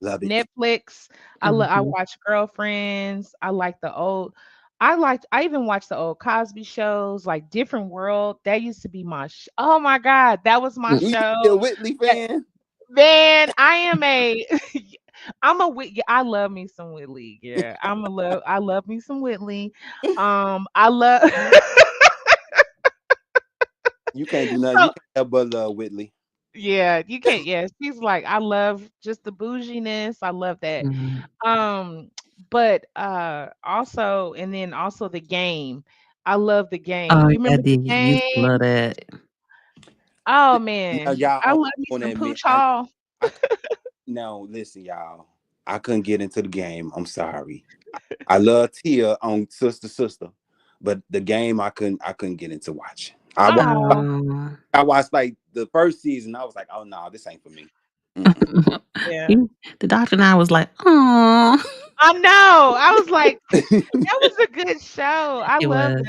Love it. Netflix. I Mhm. watch Girlfriends. I even watch the old Cosby shows, like Different World. That used to be my oh my God, that was my Mm. You used to be a show. Whitley That- fan? Man, I am a I love me some Whitley. Yeah. I love me some Whitley. I love You can't do nothing. You so can't help but love Whitley. yeah, you can't. Yeah, she's like, I love just the bouginess. I love that. Mhm. Um, but also, and then also the game. I love the game. Oh, You yeah, I remember the did. Used to game? love that. Oh Now, man, y'all, I love me I want to some admit, Pooch Hall. I now listen, y'all. I couldn't get into the game. I'm sorry. I love Tia on Sister, but the game I couldn't get into watching. Oh Oh. I watched like the first season. I was like, oh no, this ain't for me. Mm-mm. yeah, You the doctor and I was like, "Aw." I know. I was like, that was a good show. It was.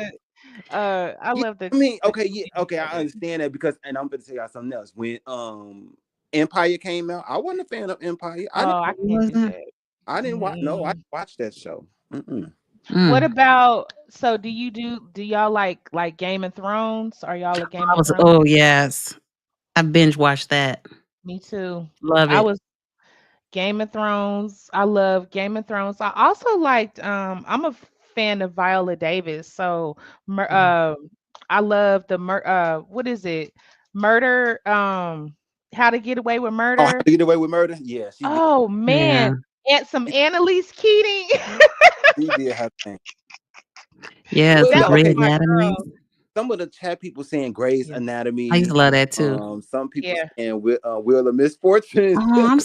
I Yeah, love the I mean, the okay, yeah, TV okay, I show. understand that because, and I'm gonna tell y'all something else. When Empire came out, I wasn't a fan of Empire. Oh, I Oh, you can't do wasn't? that. I didn't watch. No, I Mm. didn't watch that show. Mm-mm. What Mm. about so do y'all like Game of Thrones? Are y'all a Game I of was Thrones? oh, yes. I binge watched that. Me too. Love I it. was Game of Thrones. I love Game of Thrones. I also liked I'm a fan of Viola Davis. So Mm. I love what is it? Murder How to Get Away with Oh, How Murder. to Get Away with Murder? Yeah, she did. Oh man, Yeah. and some Annalise Keating. She did her thing. Yes, Well, the That was Grey okay, my Anatomy. girl. some of the chat people saying Grey's Yeah. I used Anatomy. to love that too. Some people Yeah. saying Wheel of Misfortune. Oh,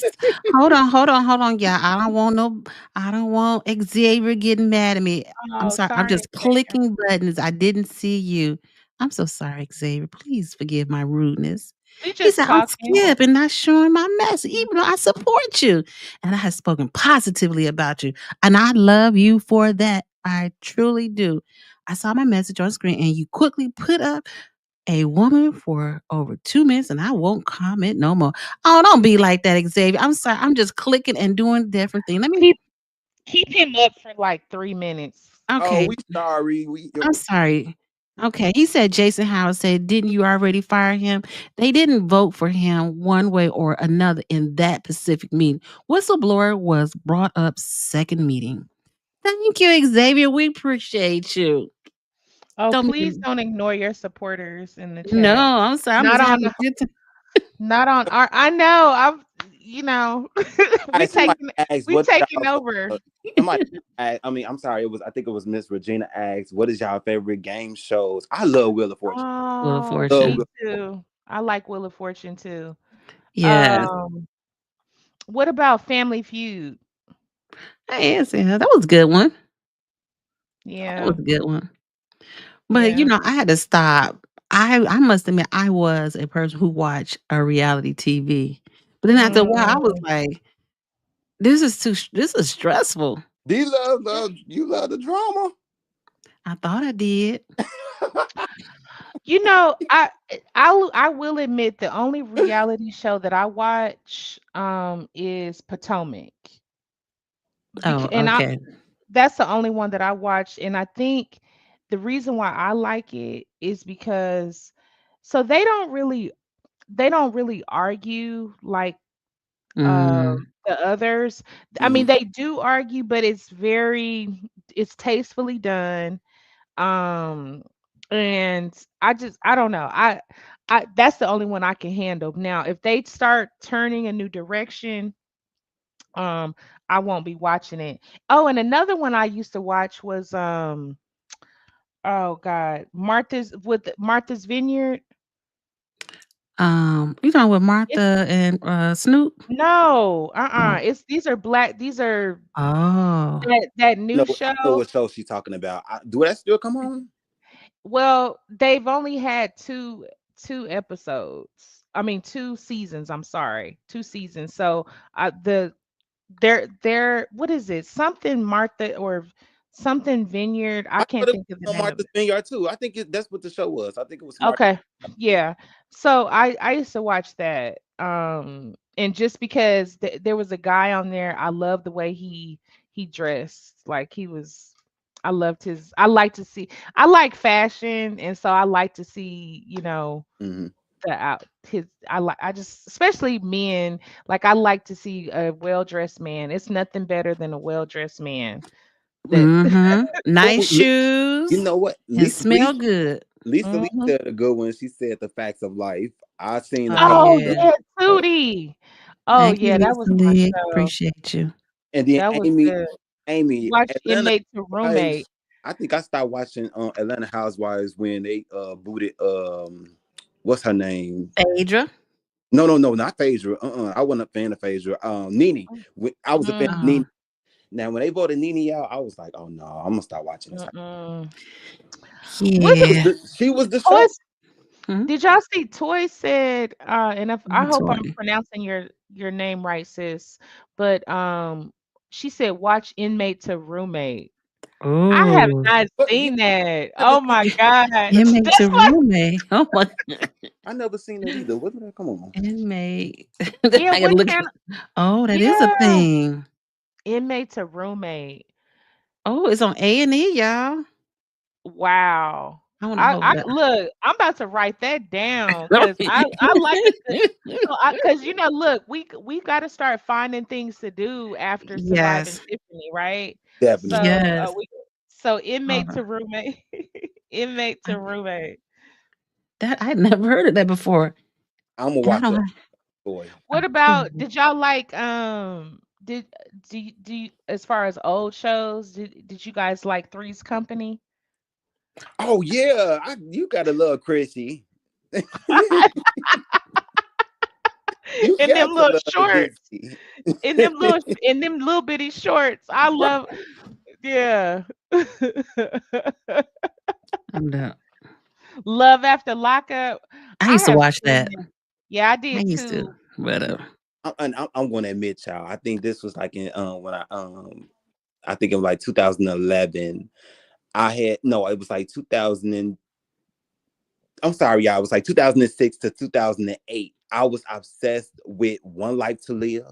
hold on, hold on, hold on, yeah. I don't want Xavier getting mad at me. I'm Oh, sorry. I'm sorry, just Xavier. clicking buttons. I didn't see you. I'm so sorry, Xavier. Please forgive my rudeness. We He just said, I'm talking. scared and not showing my message, even though I support you. And I have spoken positively about you. And I love you for that. I truly do. I saw my message on screen and you quickly put up a woman for over 2 minutes and I won't comment no more. Oh, don't be like that, Xavier. I'm sorry. I'm just clicking and doing different things. Let me, Keep keep him up for like 3 minutes. Oh, okay. we sorry. I'm sorry. Okay. He said, Jason Howard said, didn't you already fire him? They didn't vote for him one way or another in that Pacific meeting. Whistleblower was brought up second meeting. Thank you, Xavier. We appreciate you. Oh, Don't please be, don't ignore your supporters in the no, chat. I'm sorry. I'm Not just on having a good time. not on our I know. I've we Somebody taking asked we what taking y'all over. somebody asked, I mean, I'm sorry, I think it was Miss Regina asked, what is y'all favorite game shows? I love Wheel of Fortune. Wheel of Oh, Love Fortune. me Wheel. too. I like Wheel of Fortune too. Yes. Um, what about Family Feud? Hey, yeah, that was a good one. That Yeah, was a good one. But, yeah. I had to stop. I must admit I was a person who watched a reality TV. But then after a while, I was Mm. like, this is stressful." Do you you love the drama? I thought I did. You know, I will admit the only reality show that I watch is Potomac. Oh, And I okay. That's the only one that I watch, and I think the reason why I like it is because so they don't really argue like Mm, the others. I mean, Mhm. they do argue, but it's tastefully done. Um, and I don't know. I That's the only one I can handle. Now, if they start turning a new direction, um, I won't be watching it. Oh, and another one I used to watch was oh God, Martha's Vineyard. You talking with It's Martha and Snoop? no, Oh. It's these are black. These are Oh. that new I know show. what show she's talking about. Do that still come on? Well, they've only had two episodes. I mean, two seasons. I'm sorry, two seasons. So they're what is it? Something Martha or something Vineyard. I I can't thought it think of the was on name of Martha's it. Vineyard too. I think that's what the show was. I think it was Martha. Okay. Yeah. So I used to watch that. And just because there was a guy on there, I love the way he dressed. Like he was I loved his I like to see I like fashion, and so I like to see, Hmm. the out his I just especially men, like I like to see a well-dressed man. It's nothing better than a well-dressed man that Mhm. Nice Oh, you shoes know what? and smell good. Lisa Lee Mhm. said a good one. She said the facts of life. I seen a Oh, couple Oh of yeah. yeah, uh, Tootie. Oh Thank you, yeah, that was Lisa my Lee. show. Appreciate you. and then That was good. Amy, Watch Atlanta Inmate to Roommate. Housewives. I think I stopped watching Atlanta Housewives when they booted what's her name? Phaedra. No, not Phaedra. I wasn't a fan of Phaedra. Nene. I was a fan of Mm, Oh, Nene. Now when they voted Nene out, I was like, oh no, I'm gonna start watching this. mm-mm. She What's was yeah. she was the show. Toys? Mhm. Did y'all see Toy said, and if I hope I'm Toy. pronouncing your name right, sis, but she said watch Inmate to Roommate. I have Oh, not But yeah, seen that. I never Oh my god. inmate to That's like roommate. Oh my I never seen that either. What did that come on? inmate. yeah, I gotta what look. channel? Oh, that is a Yeah. thing. Inmate to Roommate. Oh, it's on A&E, y'all. Wow. I wanna I hope I that. look, I'm about to write that down because I like a good so I because look, we gotta start finding things to do after Surviving Yes. Tiffany, right? Definitely. So Yes. inmate Hold on. to roommate, inmate I to roommate. that I never heard of that before, I'm gonna and I watch don't that have boy. What about did y'all like as far as old shows, did you guys like Three's Company? Oh yeah, you gotta love Chrissy. You In them got to little love shorts. Chrissy. In them little bitty shorts. I love yeah. I'm done. Love After Lockup. I I used to have watch seen that. that. Yeah, I I did used to, too. but, I'm gonna admit, y'all. I think this was like in when I think it was like 2011. I had no, it was like 2000 and I'm sorry, y'all. It was like 2006 to 2008. I was obsessed with One Life to Live,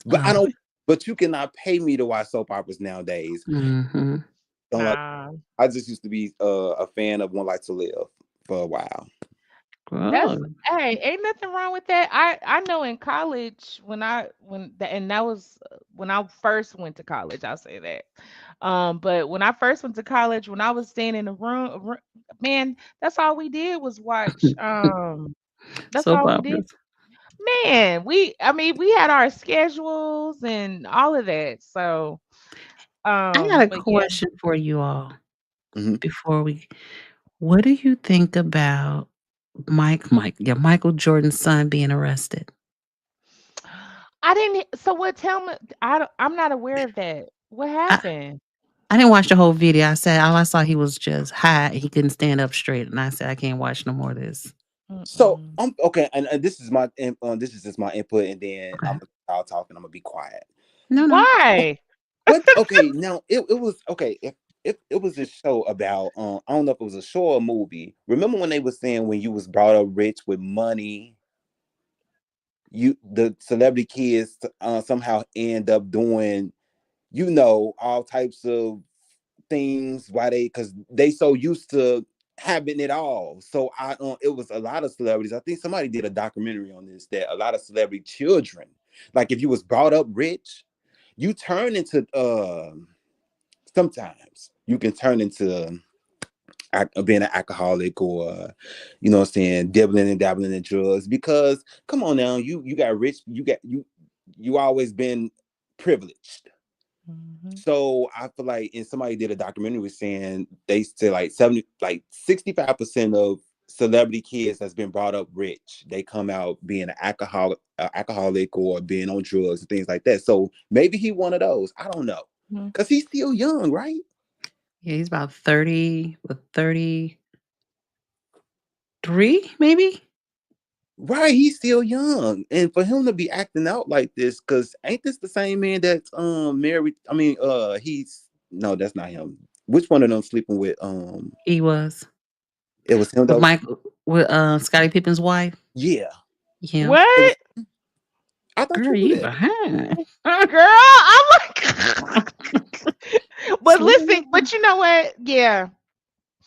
but I oh, don't. But you cannot pay me to watch soap operas nowadays. mhm. Don't like. Nah. I just used to be a fan of One Life to Live for a while. That's Oh, hey, ain't nothing wrong with that. I know in college and that was when I first went to college, I'll say that. But when I first went to college, when I was staying in the man, that's all we did was watch that's soap all we did. operas. Man, I mean, we had our schedules and all of that. So, I got a but yeah. question for you all Hmm. before we what do you think about Michael Jordan's son being arrested? I didn't so what tell me I'm not aware of that. What I happened? I didn't watch the whole video. I said all I saw he was just high. He couldn't stand up straight, and I said, "I can't watch no more of this." So Mm-mm. I'm okay, and this is this is just my input, and then Okay. I'll talk and I'm gonna be quiet. No, no. Why? What? Okay, now it was okay. If it was a show about, I don't know if it was a show or a movie. Remember when they were saying when you was brought up rich with money, you the celebrity kids somehow end up doing, all types of things. Why they? Because they so used to having it all. So it was a lot of celebrities. I think somebody did a documentary on this, that a lot of celebrity children, like if you was brought up rich, you turn into sometimes you can turn into being an alcoholic, or what I'm saying, dibbling and dabbling in drugs, because come on now, you got rich, you always been privileged. Mhm. So I feel like, and somebody did a documentary saying they say like 70, like 65% of celebrity kids that's been brought up rich. They come out being an alcoholic or being on drugs and things like that. So maybe he one of those. I don't know, Mhm. cause he's still young, right? Yeah, he's about 30 with 33, maybe? Right, he's still young, and for him to be acting out like this, cause ain't this the same man that's married? I mean, he's no, that's not him. Which one of them sleeping with? He was. It was him With that was. Michael with, Scottie Pippen's wife? Yeah, Him. it was. What? I thought Girl, you knew you that. behind. Girl, I'm like but listen, Slow but you know what? Yeah.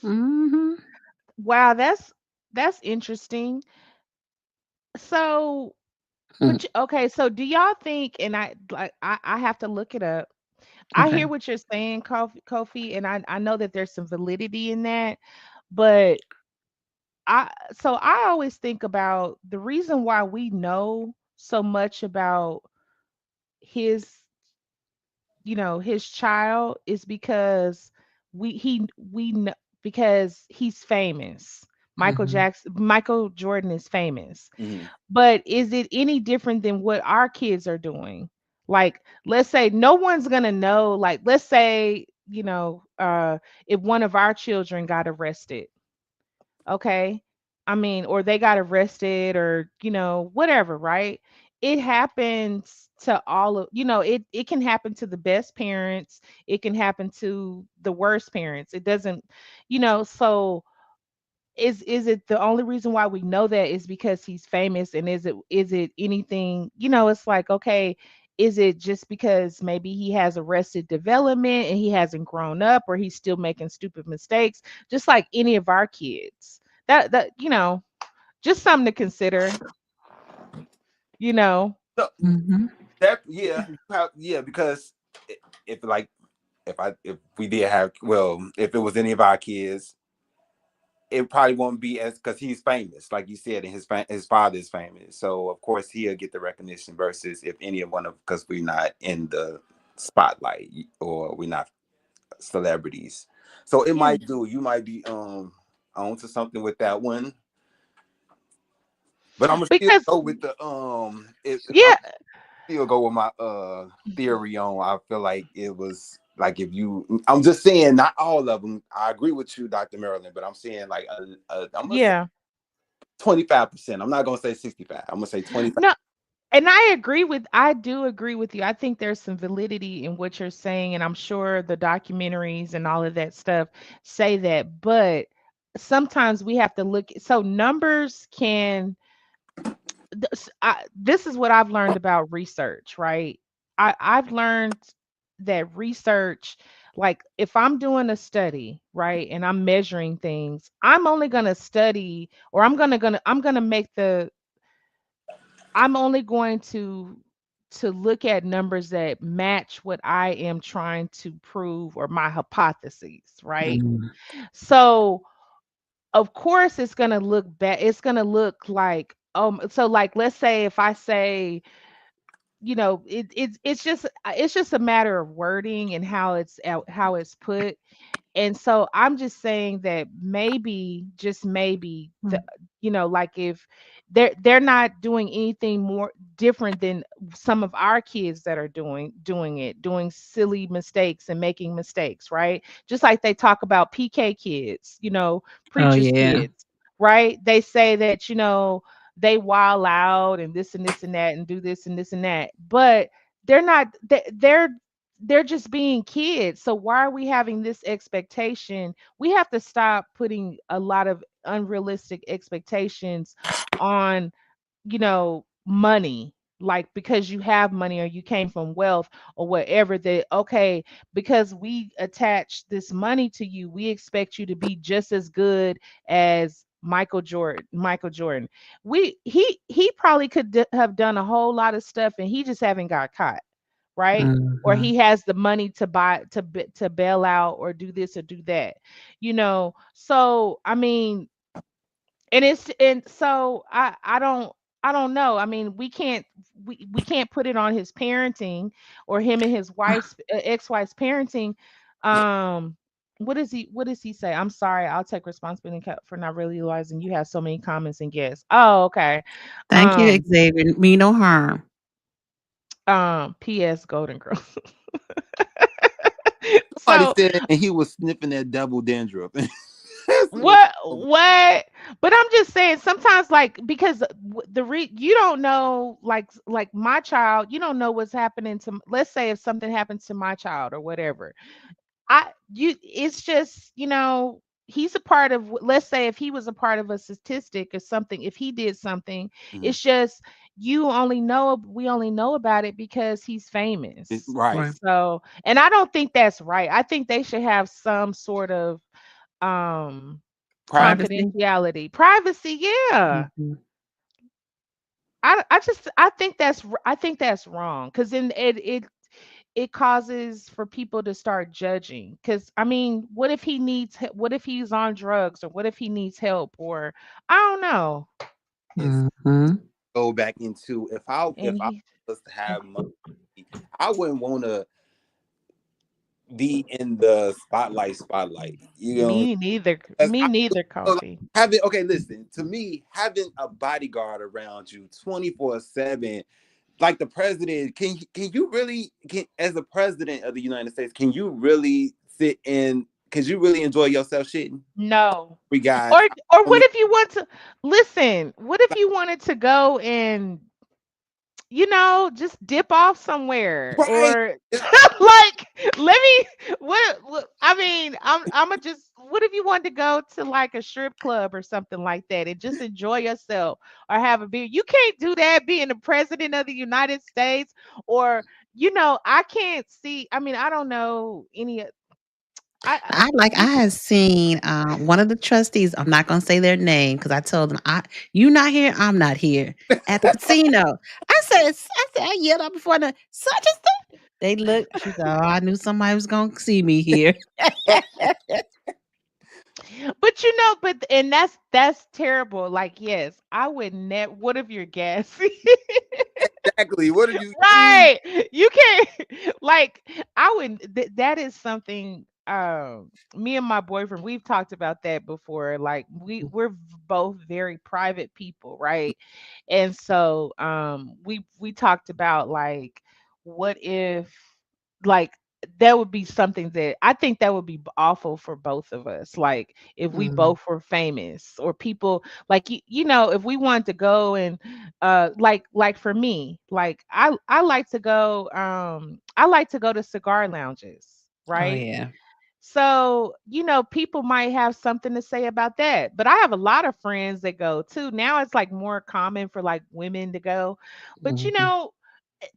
Mhm. Wow, that's interesting. So, Mm, okay, so do y'all think, and I have to look it up. I okay. hear what you're saying, Kofi, and I know that there's some validity in that, but I always think about the reason why we know so much about his, his child is because we know, because he's famous. Mhm. Michael Jordan is famous. Mhm. But is it any different than what our kids are doing? Like, let's say no one's gonna know. Like, let's say, if one of our children got arrested, okay? I mean, or they got arrested or, whatever, right? It happens to all of, it can happen to the best parents, it can happen to the worst parents. It doesn't, so is it the only reason why we know that is because he's famous? And is it anything, it's like, okay, is it just because maybe he has arrested development and he hasn't grown up, or he's still making stupid mistakes just like any of our kids? That just something to consider, you know So Mhm. that yeah, yeah, because if like if we did have, well, if it was any of our kids, it probably won't be as, because he's famous, like you said, and his father is famous, so of course he'll get the recognition versus if any of one of, because we're not in the spotlight or we're not celebrities. So it yeah, might do. You might be on to something with that one, but I'm gonna still because go with the if I'm yeah, still go with my theory on. I feel like it was like, if you, I'm just saying not all of them. I agree with you, Dr. Marilyn, but I'm saying like I'm gonna say yeah. 25%. I'm not gonna say 65. I'm gonna say 25. No, and I do agree with you. I think there's some validity in what you're saying, and I'm sure the documentaries and all of that stuff say that. But sometimes we have to look. So numbers can. This is what I've learned about research, right? I've learned that research, like if I'm doing a study, right, and I'm measuring things, I'm only gonna study, or I'm gonna make the I'm only going to look at numbers that match what I am trying to prove, or my hypotheses, right? Mhm. So, of course it's going to look bad. It's going to look like, so like, let's say if I say, it's just a matter of wording and how it's put. And so I'm just saying that maybe, just maybe, Mm. like if they're not doing anything more different than some of our kids that are doing silly mistakes and making mistakes, right? Just like they talk about PK kids, Oh, preachers yeah. kids, right? They say that, they wild out and this and this and that and do this and this and that, but they're not they're just being kids. So why are we having this expectation? We have to stop putting a lot of unrealistic expectations on, money. Like, because you have money or you came from wealth or whatever, that okay, because we attach this money to you, we expect you to be just as good as Michael Jordan. He probably could have done a whole lot of stuff and he just haven't got caught, right? Or Mhm. he has the money to buy to bail out or do this or do that. So I mean, and so I don't know. I mean, we can't put it on his parenting or him and his wife's ex-wife's parenting. Um What does he say? I'm sorry, I'll take responsibility for not realizing you have so many comments and guests. Oh, okay. Thank you, Um, Xavier. Me no harm. P.S. Golden Girls. Somebody So said, and he was sniffing that double dandruff. what? But I'm just saying sometimes, like, because you don't know, like my child, you don't know what's happening to, let's say if something happens to my child or whatever. It's just, he's a part of, let's say if he was a part of a statistic or something, if he did something, Mhm. it's just, we only know about it because he's famous. Right. Right. So, and I don't think that's right. I think they should have some sort of um Private. Privacy. confidentiality, privacy. Yeah. Mhm. I think that's wrong, because then it causes for people to start judging. Because I mean, what if he's on drugs, or what if he needs help, or I don't know. And Mhm. go back into if And I he was to have money, I wouldn't want to be in the spotlight. You know, Me neither, 'cause me neither, so, like, Coffee. having okay, listen to me, having a bodyguard around you 24/7, like the president. Can you really as the president of the United States? Can you really sit in? Cause you really enjoy yourself shitting? No. We got Or what only if you want to listen, what if you wanted to go and, just dip off somewhere, right. or like, let me, what I mean, I'm gonna just, what if you wanted to go to like a strip club or something like that and just enjoy yourself, or have a beer? You can't do that being the president of the United States. Or, I can't see, I mean, I don't know any, I you, had seen one of the trustees. I'm not gonna say their name because I told them, you not here, I'm not here at the casino. I yelled out before the such and such. They looked. She said, "Oh, I knew somebody was gonna see me here." but and that's terrible. Like, yes, I would net. What if you're gassy? Exactly. What if you? Right. You can't, like, I would that is something, me and my boyfriend, we've talked about that before. Like, we're both very private people, right? And so we talked about, like, what if, like, that would be something that I think that would be awful for both of us. Like, if we Mm, both were famous, or people, like, if we wanted to go and, like for me, like, I like to go to cigar lounges, oh right? yeah. So, people might have something to say about that. But I have a lot of friends that go too. Now it's like more common for like women to go. But, Mhm.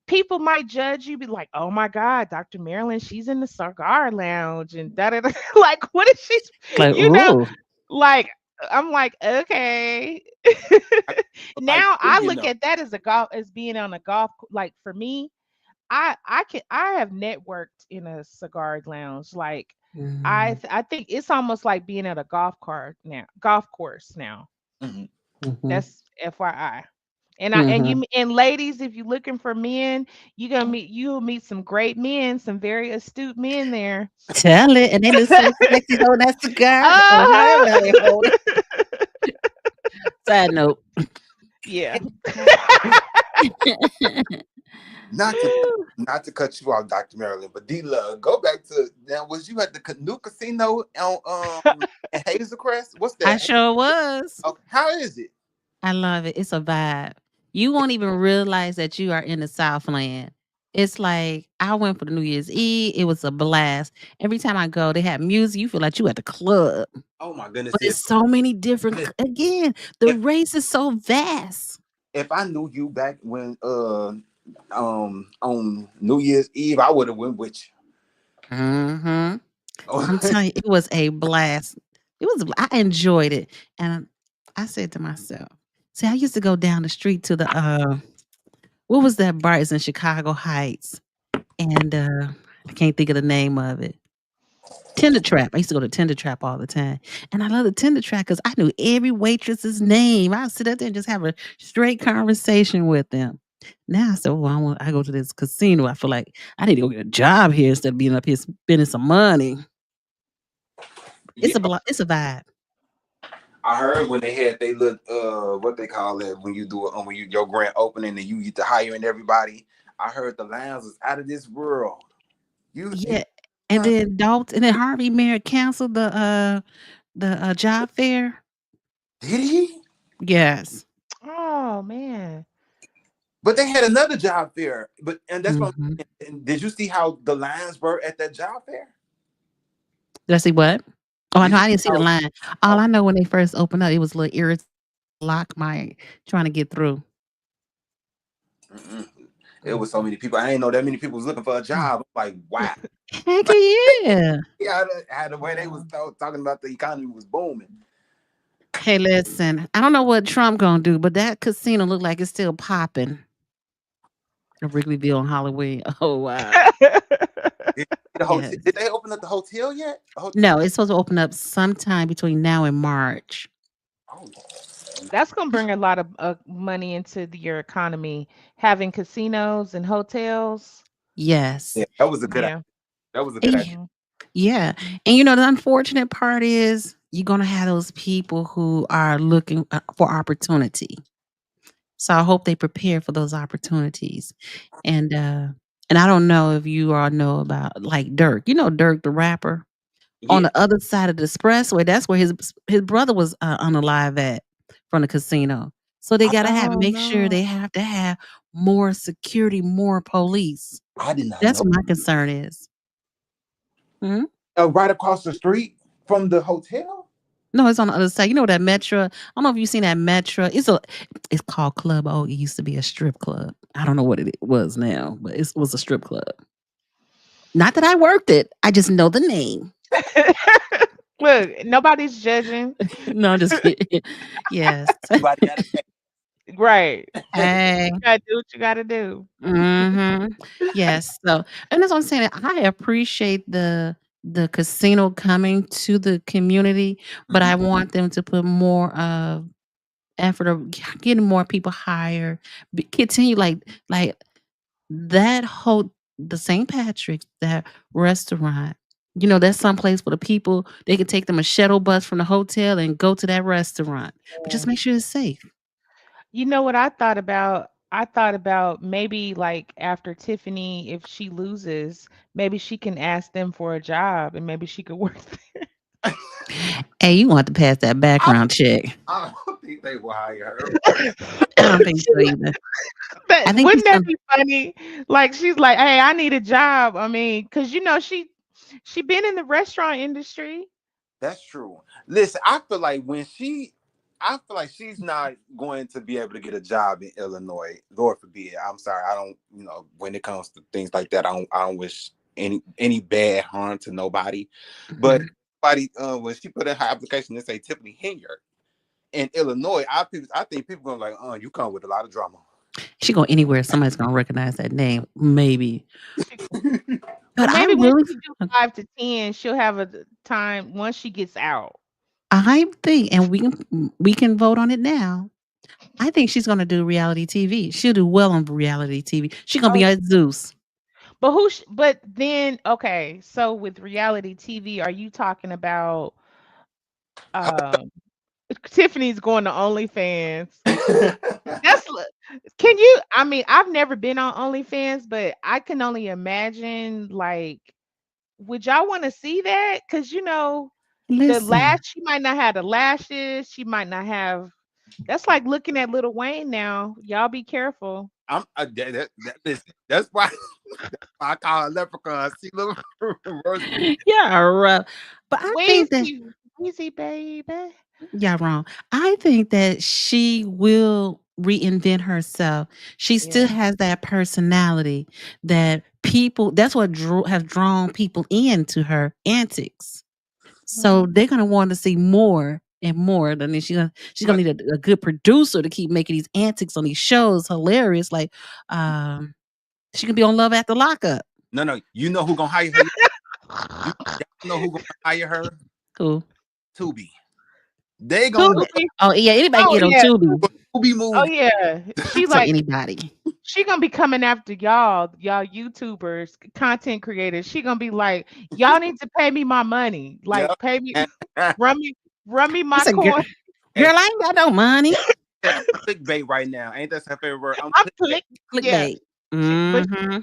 people might judge you, be like, "Oh my God, Dr. Marilyn, she's in the cigar lounge and da da da." Like, what is she, Like, you know, ooh. like, I'm like, okay. I like Now I thinking look of. at that as being on a like, for me, I have networked in a cigar lounge. Like, Mm, I think it's almost like being at a golf course now. Mhm. mhm. That's FYI. Mhm. And ladies, if you're looking for men, you'll meet some great men, some very astute men there. Tell it, and they look so sexy holding that cigar or however uh they hold it. Side note. Yeah. Not to not to cut you off, Dr. Marilyn, but D Love, go back to now. Was you at the new casino on in Hazel Crest? What's I that? sure was. Okay, how is it? I love it. It's a vibe. You won't even realize that you are in the Southland. It's like I went for the New Year's Eve. It was a blast. Every time I go, they have music. You feel like you at the club. Oh my goodness! But it's so many different. Again, the If race is so vast. if I knew you back when on New Year's Eve, I would have went with Hmm. I'm you. telling you, it was a blast. It was. I enjoyed it, and I said to myself, "See, I used to go down the street to the what was that bar? It's in Chicago Heights, and I can't think of the name of it. Tender Trap. I used to go to Tender Trap all the time, and I love the Tender Trap because I knew every waitress's name. I would sit up there and just have a straight conversation with them. Now I said, "Oh, I go to this casino. I feel like I need to go get a job here instead of being up here spending some money." It's Yeah, a it's a vibe. I heard when they had they look what they call it when you do it when you your grand opening and you get to hiring everybody. I heard the lines was out of this world. You Yeah, and then Dalton and then Harvey Mayer canceled the job fair. did he? Yes. Oh man. But they had another job fair. But and that's what Mhm. and did you see how the lines were at that job fair? Did I see what? Oh, I Did know you I see didn't see the how line. All oh, I know when they first opened up, it was a little irritating. Lock my trying to get through. mm-mm. It was so Mhm. many people. I didn't know that many people was looking for a job. I'm like, wow. Heck yeah. Yeah, how the way they was Wow. talking about the economy was booming. Hey, listen, I don't know what Trump gonna do, but that casino look like it's still popping. Wrigleyville and Halloween. Oh wow. The hotel, Yes. did they open up the hotel yet? No, it's supposed to open up sometime between now and March. Oh, That's gonna bring a lot of money into your economy. Having casinos and hotels. Yes. yeah, that was a good idea. Yeah. That was a good idea. And Mhm. yeah. And the unfortunate part is you're gonna have those people who are looking for opportunity. So I hope they prepare for those opportunities. And I don't know if you all know about like Dirk. You know Dirk the rapper? On Yeah, the other side of the expressway, that's where his brother was unalive at from the casino. So they I, gotta Oh make sure no. they have to have more security, more police. I did not That's know. what my concern is. Mhm. Right across the street from the hotel. No, it's on the other side. You know that Metro? I don't know if you've seen that Metro. It's called Club O. It used to be a strip club. I don't know what it was now, but it was a strip club. Not that I worked it. I just know the name. Look, nobody's judging. No, I'm just kidding. Yes. Everybody got to Right. pay. Hey. You gotta do what you gotta do. Mhm. Yes, and that's what I'm saying. I appreciate the casino coming to the community, but Mhm. I want them to put more of effort of getting more people hired. Continue like that whole the St. Patrick's, that restaurant. That's someplace for the people. They could take them a shuttle bus from the hotel and go to that restaurant. But just Yeah. make sure it's safe. You know what I thought about? I thought about maybe like after Tiffany, if she loses, maybe she can ask them for a job and maybe she could work Hey, you want to pass that I, background check. I don't think they will hire her. there. I don't think so either. I think she's Wouldn't that gonna be funny? Like she's like, "Hey, I need a job." I mean, because she been in the restaurant industry. That's true. Listen, I feel like she's not going to be able to get a job in Illinois. Lord forbid. I'm sorry. I don't. When it comes to things like that, I don't wish any bad harm to nobody. But Mhm. when she put in her application, they say Tiffany Henyard in Illinois. I think people gonna like, you come with a lot of drama. She go anywhere, somebody's gonna recognize that name, maybe. She, well, But I maybe when really she do 5 to 10, she'll have a time once she gets out. I think, and we can vote on it now. I think she's gonna do reality TV. She'll do well on reality TV. She's gonna Oh, be at Zeus. but but then okay, so with reality TV, are you talking about um Tiffany's going to OnlyFans? That's can you I mean, I've never been on OnlyFans, but I can only imagine like would y'all want to see that? Because the lash Listen, she might not have the lashes, she might not have that's like looking at Lil Wayne now. Y'all be careful. listen. That's why I call her leprechaun. See, look, reverse. yeah, rough. But I think that Wheezy, Wheezy baby. yeah, wrong. I think that she will reinvent herself. She still Yeah. has that personality that people. That's what has drawn people into her antics. So Mhm. they're gonna want to see more and more. Then she's gonna need a good producer to keep making these antics on these shows hilarious. Like, she can be on Love After Lockup. No. You know who gonna hire her? Y'all know who gonna hire her? Cool. Tubi. They gonna Tubi. Oh yeah, anybody Oh get on yeah. Tubi. Tubi Oh movie. yeah. She So like anybody. she gonna be coming after y'all YouTubers, content creators. She gonna be like, y'all need to pay me my money. Yep. Like pay me, run me, run me I my said, girl, coin. Hey, I ain't got no money. I'm clickbait right now. Ain't that her favorite word? I'm I'm clickbait. click. Yeah, Clickbait. she, Mm-hmm.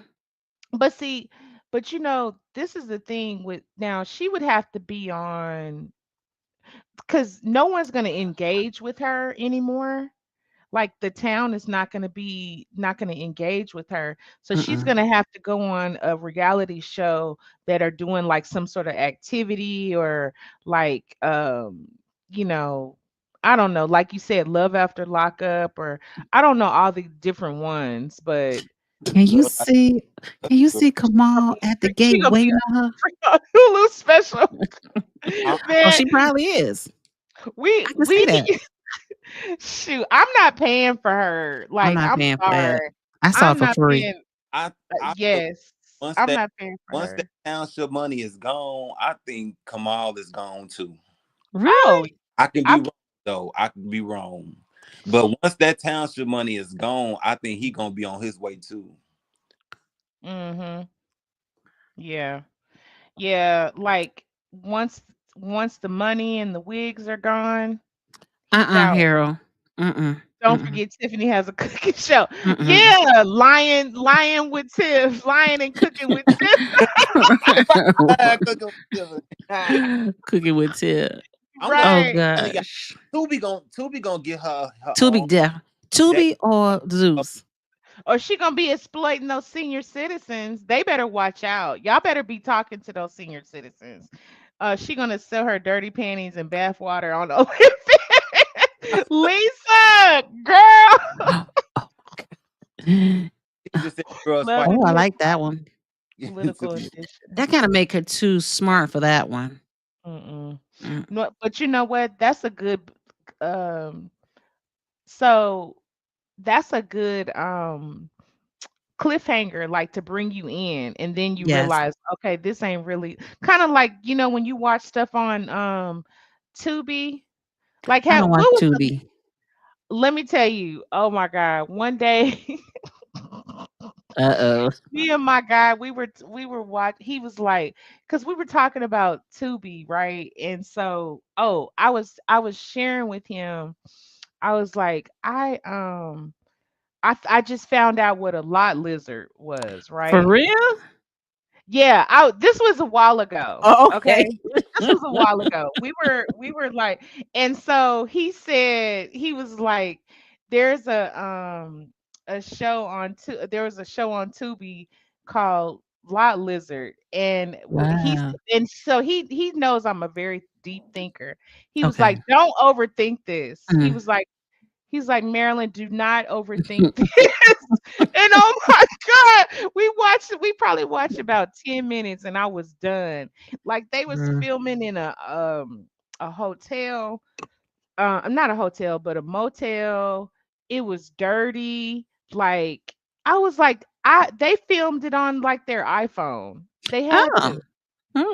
but see, but this is the thing with now. She would have to be on because no one's gonna engage with her anymore. Like the town is not going to engage with her, so she's Mm-mm. going to have to go on a reality show that are doing like some sort of activity or like you know I don't know, like you said, love after lockup, or I don't know all the different ones, but Can you Love like see? Can you see she's gonna Kamal be at the she gate gonna be waiting on her? a Hulu special. I'm, Oh, Man, she probably is. we I can see we that. need shoot, I'm not paying for her, I'm like not I'm paying for that. sorry, I saw it I'm for not free. paying. I feel Yes, once I'm that not paying for once that her. township money is gone, I think Kamal is gone too. Oh, Really? I can be I'm wrong though. I can be wrong. But once that township money is gone, I think he gonna be on his way too. mhm. Yeah. Yeah, like once the money and the wigs are gone, he's out. Harold. Mm-mm. Don't Mm-mm. forget Tiffany has a cooking show. Mm-mm. Yeah, lying with Tiff, lying and cooking with Tiff. Cooking with Tip. I'm gonna Oh Right. tell you, gosh. Tubi gonna get her Tubi own deaf. day. Tubi or Zeus. Or she gonna be exploiting those senior citizens. They better watch out. Y'all better be talking to those senior citizens. She gonna sell her dirty panties and bath water on Olympic. Lisa, girl. Oh, oh, okay. He just said girls fight. Loving Oh, I hip like that one. political That edition. kind of make her too smart for that one. Mm-mm. Mm. No, but you know what? That's a good um so that's a good cliffhanger, like to bring you in, and then you Yes. realize, okay, this ain't really kind of like, when you watch stuff on Tubi, like I how don't watch what was the Tubi. let me tell you, oh my God, one day Uh-oh. me and my guy, we were watch. He was like, because we were talking about Tubi, right? And so, oh, I was sharing with him. I was like, I just found out what a lot lizard was, For right? real? Yeah, this was a while ago. Oh, okay. Okay. This was a while ago. We were like, and so he said, he was like, there's a show on there was a show on Tubi called Lot Lizard, and Wow. and so he knows I'm a very deep thinker. He was Okay. like, don't overthink this. He Mm. was like, Marilyn, do not overthink this. And oh my God, we probably watched about 10 minutes and I was done. Like they was Mm. filming in a hotel, not a hotel, but a motel. It was dirty. Like I was like, they filmed it on like their iPhone. They had Oh. to.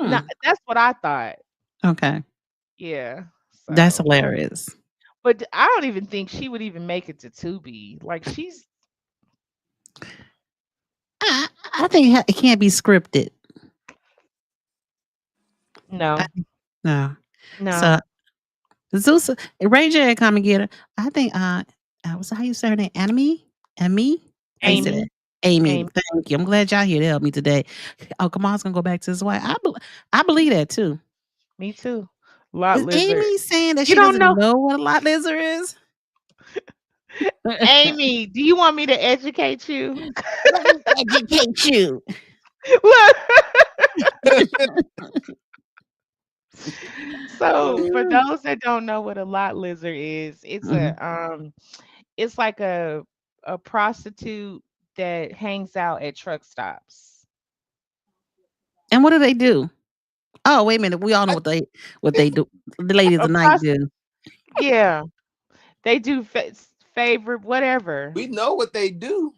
No, Hmm. that's what I thought. Okay. Yeah. That's So, hilarious. but I don't even think she would even make it to Tubi. Like she's I think it can't be scripted. I no, think no. So no. Zeus, Ray J come and get her. I think what's how you say her name? Amy? How you say that? Amy. Amy. Amy. Thank you. I'm glad y'all here to help me today. Oh, come on, gonna go back to his wife. I believe that too. Me too. Lot Is lizard. Amy saying that You she don't doesn't know. know what a lot lizard is? Amy, do you want me to educate you? Let me educate you. Look. So for those that don't know what a lot lizard is, Mhm. it's like a prostitute that hangs out at truck stops. And what do they do? Oh, wait a minute. We all know what they do. The ladies A tonight prost do. Yeah, they do favorite whatever. We know what they do.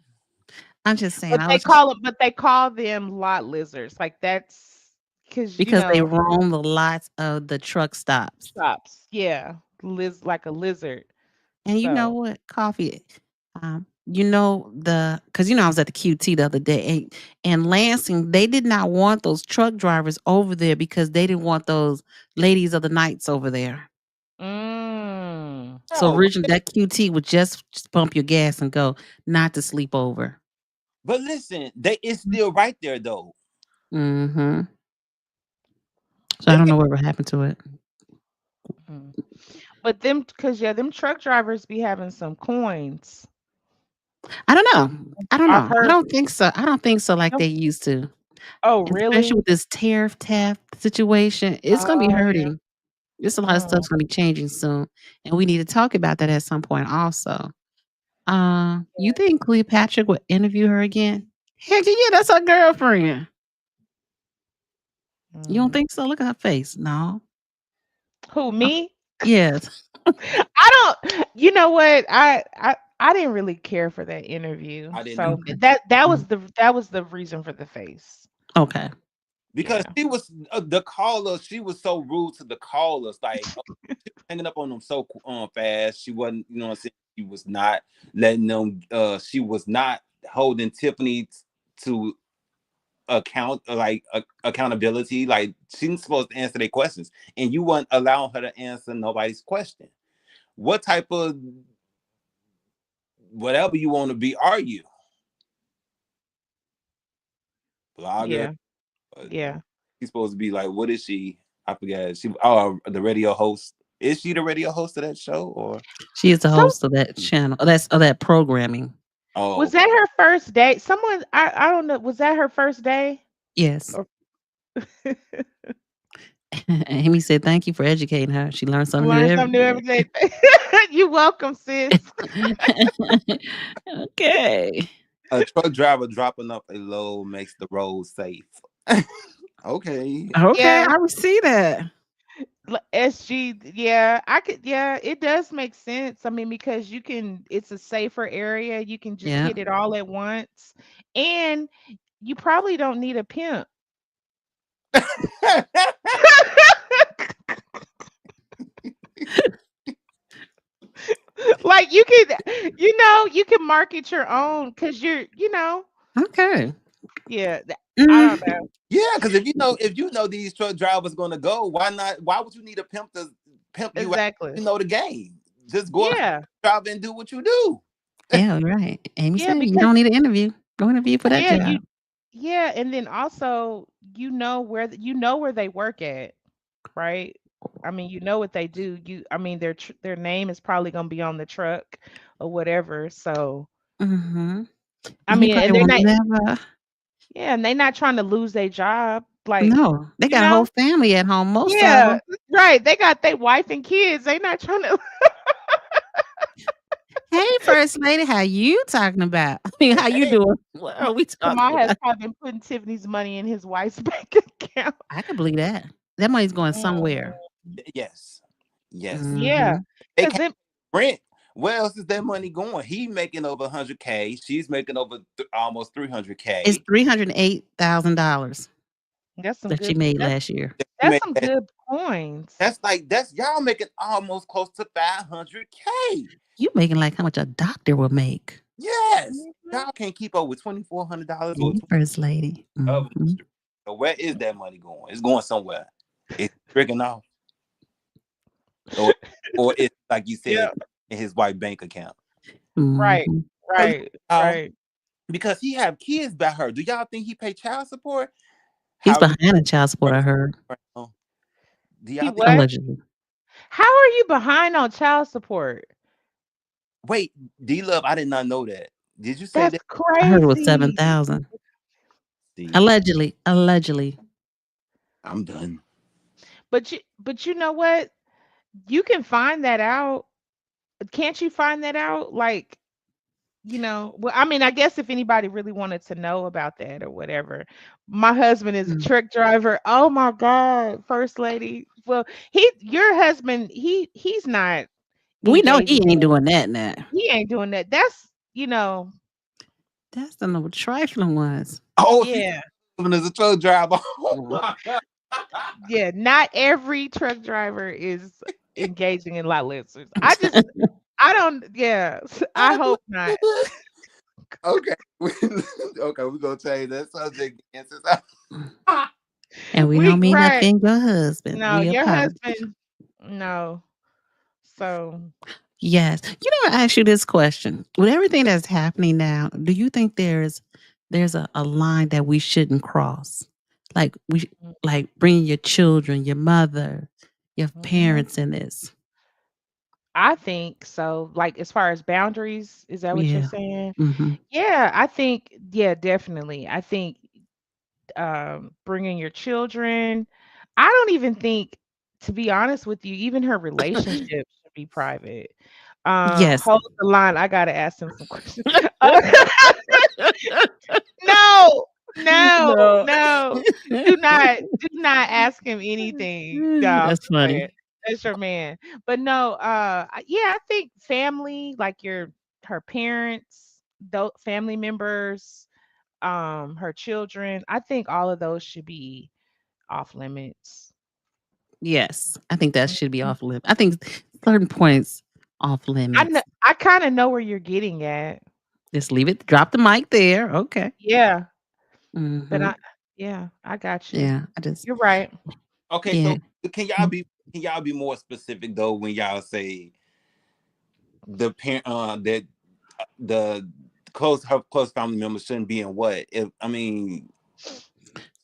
I'm just saying. But I they was just call it but they call them lot lizards. Like that's because because they roam the lots of the truck stops. stops. Yeah. Like a lizard. And you know So what? Coffee. Because I was at the QT the other day, and Lansing, they did not want those truck drivers over there because they didn't want those ladies of the nights over there. Mm. So Oh, originally that QT would just pump your gas and go, not to sleep over. but listen, it's still right there though. Mm-hmm. So I They don't can know whatever happened to it. Mm. But them truck drivers be having some coins. I don't know. I don't I've know. I heard. don't think so. I don't think so like Them- they used to. Oh, Especially really? with this tariff situation, it's gonna be Oh, yeah. hurting. There's a lot of Mm, stuff's gonna be changing soon, and we need to talk about that at some point also. You think Cleopatra would interview her again? Heck yeah, that's her girlfriend. You don't mm. think so? Look at her face. No. Who, me? Yes. I don't. You know what? I didn't really care for that interview. I didn't So Okay. that Mm. was the reason for the face. Okay. because Yeah. she was the caller. She was so rude to the callers, like hanging up on them so fast. She wasn't, you know what I'm saying? She was not letting them. She was not holding Tiffany to accountability. Like she's supposed to answer their questions, and you weren't allowing her to answer nobody's question. What type of whatever you want to be are you? Blogger? Yeah. Uh, Yeah. She's supposed to be like, what is she? I forget. The radio host. Is she the radio host of that show or? She is the Some host of that channel. That's of that programming. Oh, Was okay. that her first day? Someone I don't know. Was that her first day? Yes. Or Amy said, "Thank you for educating her. She learned something new learn every something new every day." day. You welcome, sis. Okay. A truck driver dropping off a load makes the road safe. Okay. Okay, Yeah. I will see that. SG, yeah, I could, yeah, it does make sense. I mean, because it's a safer area. You can just Yeah. hit it all at once. And you probably don't need a pimp. Like you can market your own because Okay. yeah, I Mm, don't know. Yeah, because if you know these truck drivers gonna go, why not? Why would you need a pimp to pimp you out? Exactly. You know the game. Just go out Yeah. drive and do what you do. yeah, right. Amy Yeah, said, "You because don't need an interview. No interview for that yeah, job." and then also you know where they work at, right? I mean, you know what they do. I mean, their name is probably gonna be on the truck or whatever. So, Mhm. I And he mean, probably and will never. they're not trying to lose their job. Like, No, they you got a whole know, family at home. Most of yeah, them. right. They got their wife and kids. They not trying to. Hey, first lady, how you talking about? I mean, how you Hey, doing? What are we talking Kamal has about? probably been putting Tiffany's money in his wife's bank account. I can believe that. That money's going somewhere. yes, yes. Yeah, Mhm. They because can't it rent. Where else is that money going? He making over 100K. She's making over almost It's 300K. $308,000 that's some that she good. made last year. She That's made some that. good coins. That's y'all making almost close to 500K. You making like how much a doctor would make. Yes, Mhm. y'all can't keep up with $2,400 or Hey, first lady. of Mhm. so where is that money going? It's going somewhere. It's tricking off, or it's like you Yeah. said in his white bank account. Right. Mhm. So Right. y'all, Right. because he have kids by her. Do y'all think he pay child support? He's How behind in child support, I heard. do He y'all think? what? Allegedly. How are you behind on child support? Wait, D Love, I did not know that. Did you say That's that? I heard it was crazy. 7,000. See, Allegedly. Allegedly. I'm done. But you know what? You can find that out. Can't you find that out? Like, well, I mean, I guess if anybody really wanted to know about that or whatever. My husband is a Mm. truck driver. Oh my God, first lady. Well, your husband, he's not We know he engaging ain't in, doing that now. he ain't doing that. That's, That's the little trifling ones. Oh, she yeah. is a truck driver. Oh Mm. my God. Yeah, not every truck driver is engaging in lot listers. I I don't. Yeah, I I hope not. do. Okay. Okay, we're gonna change that subject again since I And we don't We mean right. nothing your husband. No, We your apologize. husband. No. So Yes. You know, I ask you this question. With everything that's happening now, do you think there's a line that we shouldn't cross? Like like bringing your children, your mother, your mhm. parents in this. I think so. Like as far as boundaries, is that what you're Yeah. saying? Mhm. Yeah, I think. Yeah, definitely. I think bringing your children. I don't even think, to be honest with you, even her relationship should be private. Yes. Hold the line. I gotta ask him some questions. Uh, no, no, No. no. Do not ask him anything. No, I'm That's just playing. funny. That's your man. But no, yeah, I think family, like her parents, those family members, her children, I think all of those should be off limits. Yes. I think that should be Mhm. off limits. I think certain points off limits. I kind of know where you're getting at. Just leave it. Drop the mic there. Okay. Yeah, but Mhm. yeah, I got you. Yeah. I just You're right. Okay, yeah. so can y'all be more specific though when y'all say the parent that the close family members shouldn't be in what? If I mean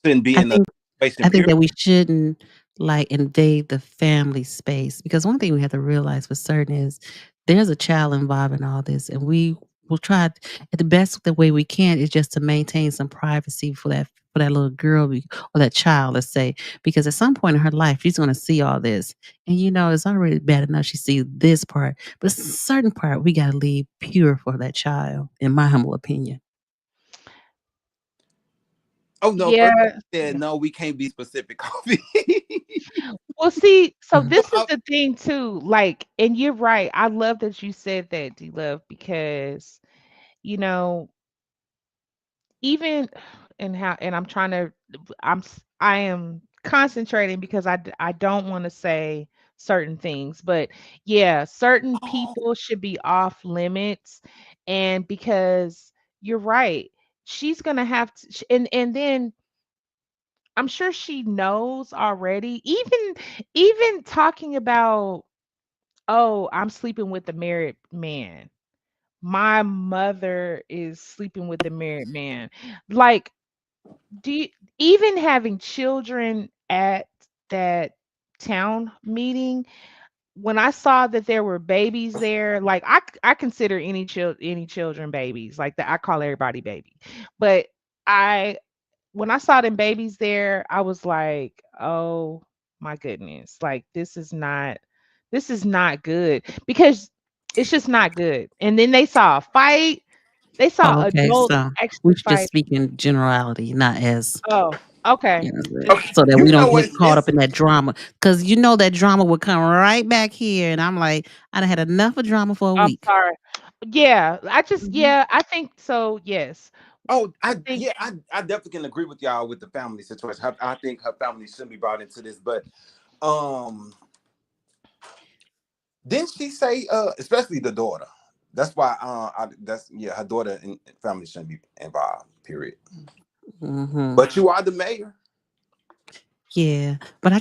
shouldn't be I in the think situation I think period. that we shouldn't like invade the family space because one thing we have to realize for certain is there's a child involved in all this, and we will try the best the way we can is just to maintain some privacy for that little girl or that child, let's say, because at some point in her life she's going to see all this, and you know it's already bad enough she sees this part, but a certain part we got to leave pure for that child, in my humble opinion. Oh no, Yeah, first you said no, we can't be specific. Coffee. well, see, so Mhm. this is the thing too, like, and you're right. I love that you said that, D Love, because you know, even and how and I'm trying to I am concentrating because I don't want to say certain things, but yeah, certain Oh, people should be off limits, and because you're right, she's gonna have to, and then I'm sure she knows already, even talking about, oh, I'm sleeping with a married man. My mother is sleeping with a married man. Like, do you, even having children at that town meeting, when I saw that there were babies there, like I consider any children babies. Like that, I call everybody baby. But I when I saw them babies there, I was like, "Oh my goodness. Like this is not good because it's just not good." And then they saw a fight. They saw Oh, okay, adults so we actually should just fighting. speak in generality, not as Oh, okay. you know, okay. so that You we know don't what? get caught up in that drama. Because you know that drama would come right back here, and I'm like, I done had enough of drama for a I'm week. sorry. Yeah, Mhm. yeah, I think so, yes. Oh, I I think yeah, I definitely can agree with y'all with the family situation. I think her family shouldn't be brought into this, but um, didn't she say especially the daughter? That's why that's yeah, her daughter and family shouldn't be involved. Period. Mhm. But you are the mayor. Yeah, but I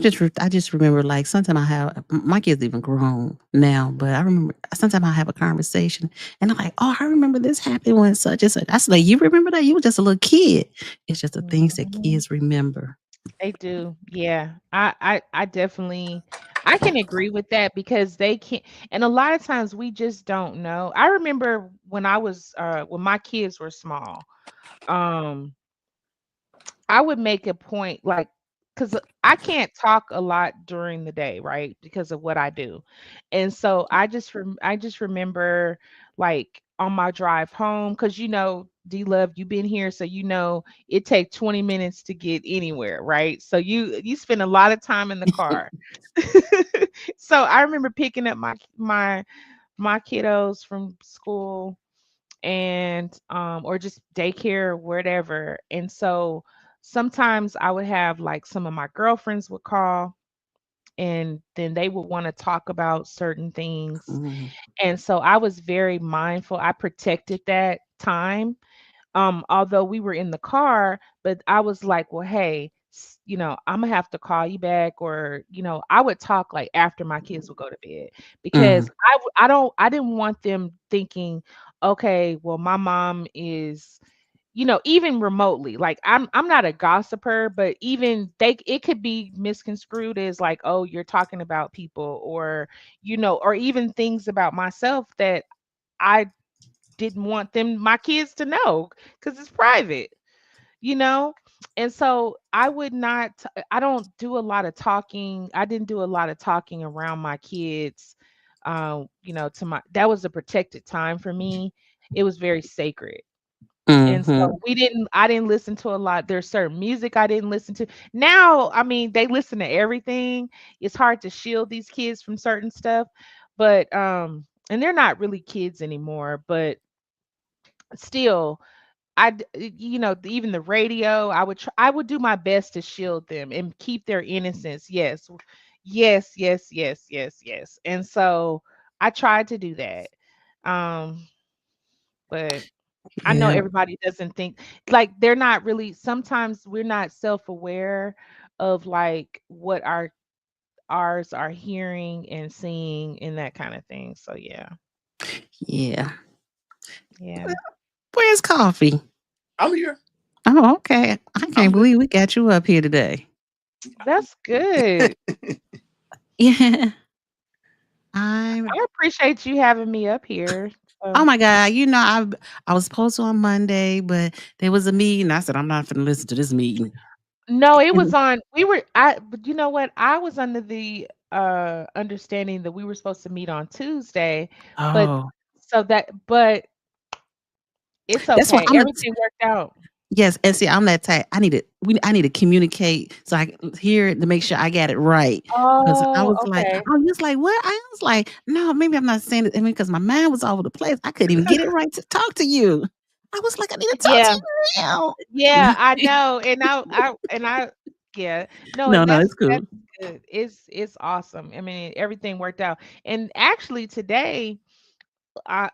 just remember, like, sometimes I have my kids even grown now, but I remember sometimes I have a conversation, and I'm like, "Oh, I remember this happened when such and such." I said, like, "You remember that? You were just a little kid." It's just the things that mhm, kids remember. they do. Yeah. I definitely I can agree with that because they can't, and a lot of times we just don't know. I remember when my kids were small, um I would make a point, like, because I can't talk a lot during the day, right? Because of what I do. And so I just remember, like, on my drive home, because D Love, you've been here, so it takes 20 minutes to get anywhere, right? So you spend a lot of time in the car. So I remember picking up my kiddos from school, and or just daycare or whatever. And so sometimes I would have, like, some of my girlfriends would call, and then they would want to talk about certain things. Mhm. And so I was very mindful. I protected that time, although we were in the car, but I was like, well, hey, I'm gonna have to call you back, or I would talk like after my kids would go to bed, because Mhm. I didn't want them thinking, okay, well, my mom is, even remotely, like I'm not a gossiper, but even it could be misconstrued as like, oh, you're talking about people, or or even things about myself that I didn't want my kids to know, because it's private, you know? And so I don't do a lot of talking. I didn't do a lot of talking around my kids. That was a protected time for me. It was very sacred. And Mhm. so I didn't listen to a lot. There's certain music I didn't listen to. Now, I mean, they listen to everything. It's hard to shield these kids from certain stuff, but and they're not really kids anymore, but still, even the radio, I would do my best to shield them and keep their innocence. Yes. Yes, yes, yes, yes, yes. And so I tried to do that. Um, but I know Yeah. everybody doesn't think, like, they're not really, sometimes we're not self-aware of like what ours are hearing and seeing and that kind of thing. So yeah. Yeah. Yeah. Where's Coffee? I'm here. Oh, okay. I I'm can't believe we got you up here today. That's good. Yeah. I'm I appreciate you having me up here. Oh So my God, I was supposed to on Monday, but there was a meeting. I said, I'm not gonna listen to this meeting. no, it was And on but you know what? I was under the understanding that we were supposed to meet on Tuesday, but oh, but it's that's why okay. Everything worked out. yes, and see, I'm that type. I need to communicate so I can hear it to make sure I got it right. Because Oh, okay. I was just like, what? I was like, no, maybe I'm not saying it. I mean, because my mind was all over the place. I couldn't even get it right to talk to you. I was like, I need to talk to Yeah. you now. Yeah, I know. And I yeah. No, No, and no, it's that's cool. good. It's awesome. I mean, everything worked out. And actually today,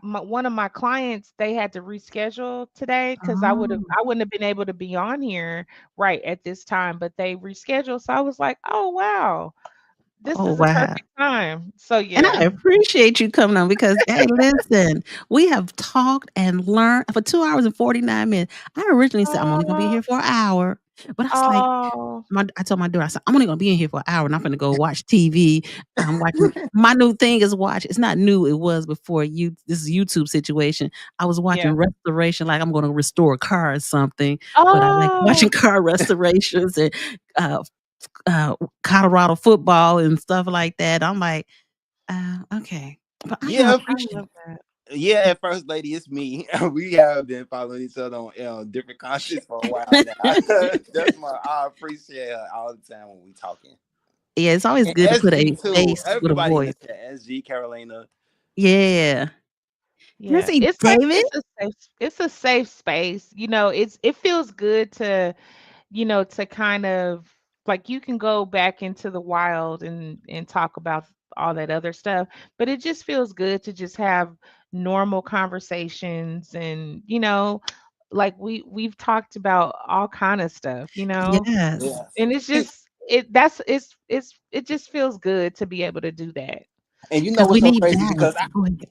one of my clients, they had to reschedule today, because Oh, I wouldn't have been able to be on here right at this time, but they rescheduled. So I was like, oh wow, this oh is a wow. perfect time. So And yeah. I appreciate you coming on because, hey, listen, we have talked and learned for 2 hours and 49 minutes. I originally said I'm only gonna be Oh, here for an hour, but I was like, oh, I told my daughter, I said, I'm only gonna be in here for an hour and I'm gonna go watch TV. I'm watching my new thing is watch. It's not new, it was before this is YouTube situation. I was yeah. watching restoration, like I'm gonna restore a car or something, but I like watching Oh, car restorations and uh uh Colorado football and stuff like that. I'm like, okay. But I Yeah, I appreciate love that. yeah. At first, lady, it's me. We have been following each other on different content for a while now. I appreciate her all the time when we talking. Yeah, it's always And good to put SG a too. face with a Everybody in voice. the chat. SG, Carolina. Yeah. And I Yeah, say, David? it's a safe space. It feels good to, to kind of, like, you can go back into the wild and talk about all that other stuff, but it just feels good to just have normal conversations, and like we've talked about all kind of stuff, Yes. Yes. and it's See, just it just feels good to be able to do that. and you know Because we what's so need crazy? Because balance. Go ahead.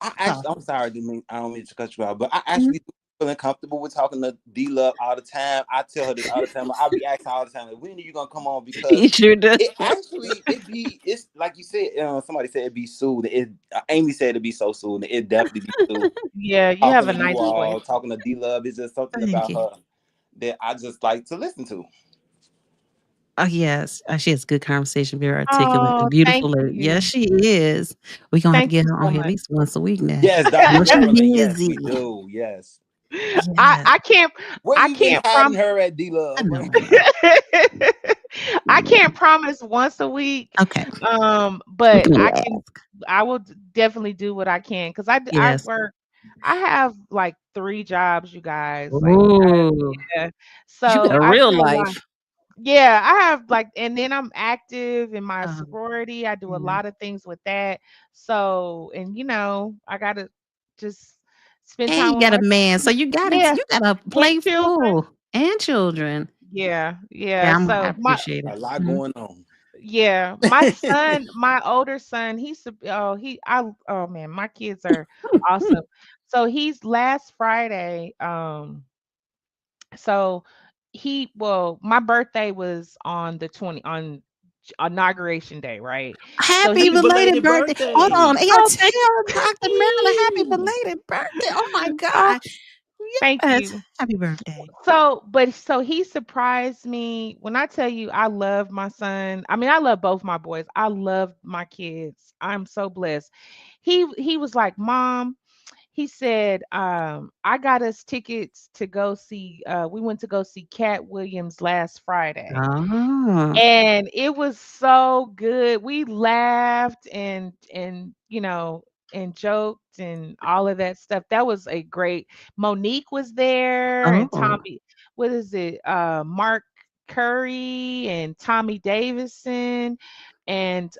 I Talk. actually, I'm sorry, I don't mean to cut you out, but I Mhm. actually do feeling comfortable with talking to D Love all the time. I tell her this all the time. I be asking all the time, like, when are you gonna come on? Because You sure do. it's like you said, somebody said it'd be soothing. Amy said it'd be so soothing. It definitely be soothing. Yeah, you have Talking a to you nice voice. all, talking to D Love is just something Thank about you. her that I just like to listen to. Oh, yes. She has good conversation, very articulate Oh, and thank beautiful. Yes, you. she is. We're gonna have to Thank get you her on so here at much. least once a week now. Yes, I Dr. know she Marilyn. Yes, busy. we do. Yes. I Yes. I can't Where I you been can't hiding her at D I Love? know, I know. I can't promise once a week, Okay. We but can I will definitely do what I can, because I yes. work. I have like 3 jobs, you guys. Like, Ooh. yeah. You So got a I real do a lot. life. Yeah, I have like, and then I'm active in my Um, sorority. I do a yeah. lot of things with that. So, and I gotta just spend And time you with got a my, man, so you got it. yeah, You got a and plate children. full and children. Yeah, yeah. Yeah, I So appreciate A it. lot Mhm. going on. yeah, my son, my older son, oh man, my kids are awesome. So he's last Friday. So my birthday was on the 20 on inauguration day, right? So Happy Happy he belated belated birthday. Hold on. birthday. Yeah, Oh, thank tell Dr. Marilyn happy you. belated birthday. Oh my Oh, God. thank Yes. you. Happy birthday. So he surprised me. When I tell you I love my son, I mean I love both my boys. I love my kids. I'm so blessed. He was like, "Mom," he said, I got us tickets to go see we went to go see Cat Williams last Friday. Oh. And it was so good. We laughed and joked and all of that stuff. That was a great. Monique was there and Oh. Tommy, what is it? Mark Curry and Tommy Davison and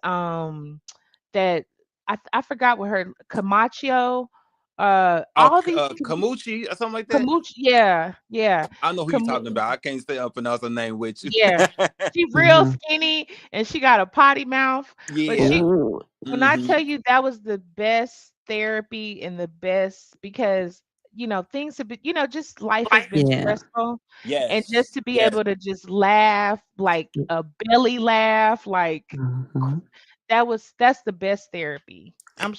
that I forgot what her Camacho. Oh, All these Kamuchi or something like that. Camacho, yeah, yeah. I know who you're talking about. I can't say pronounce her name with you. Yeah. She real Mhm. skinny and she got a potty mouth, but Yeah. Ooh. when I Hmm. tell you that was the best therapy and the best because things have been, just life has been Yeah. stressful and just Yes. to be Yes. able to just laugh like a belly laugh like Mhm. that's the best therapy. I'm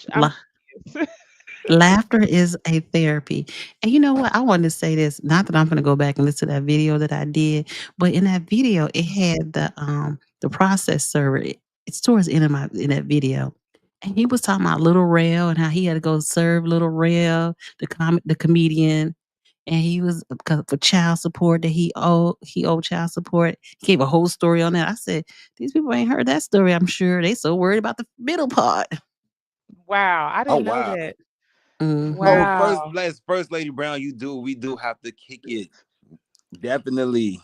Laughter is a therapy. And you know what? I wanted to say this, not that I'm gonna go back and listen to that video that I did, but in that video, it had the process server. It's towards the end of in that video. And he was talking about Little Rail and how he had to go serve Little Rail, the comedian, and he was because for child support that he owed child support. He gave a whole story on that. I said, these people ain't heard that story, I'm sure. They so worried about the middle part. wow, I Oh didn't know wow. that. Hmm. Oh, Wow. first lady Brown, we do have to kick it. Definitely.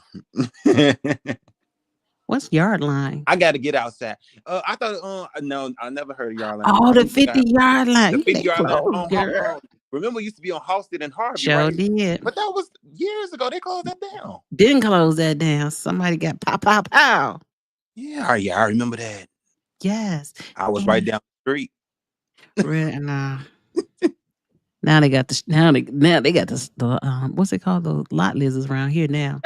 What's yard line? I got to get outside. I thought, no, I never heard of y'all line. Oh, I the didn't think I had 50-yard line. the You 50 they yard line closed, girl. remember it used to be on Halsted and Harvey, Sure right? did. But that was years ago. They closed that down. Didn't close that down. Somebody got pow, pow, pow. Yeah, I remember that. Yes. I was right And down the street. and now they got now they got what's it called? Those lot lizards around here now.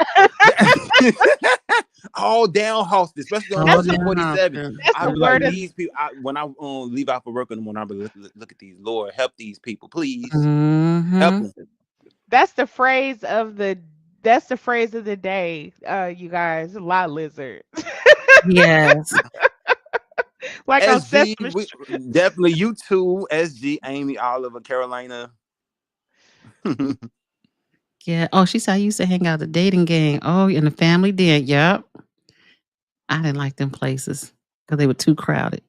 All down Halsted, especially on All That's a 1147. down. that's I a be like, word of Mhm. these people. When I leave out for work in the morning, I be look at these. Lord, help these people, please help Mhm. them. That's the phrase of the that's the phrase of the day, you guys, lot lizard. Yes. Like on SG, Sesame Street. definitely you too. SG, Amy, Oliver, Carolina. Yeah. Oh, she said I used to hang out at the dating gang. Oh, in the family den. Yep. I didn't like them places because they were too crowded.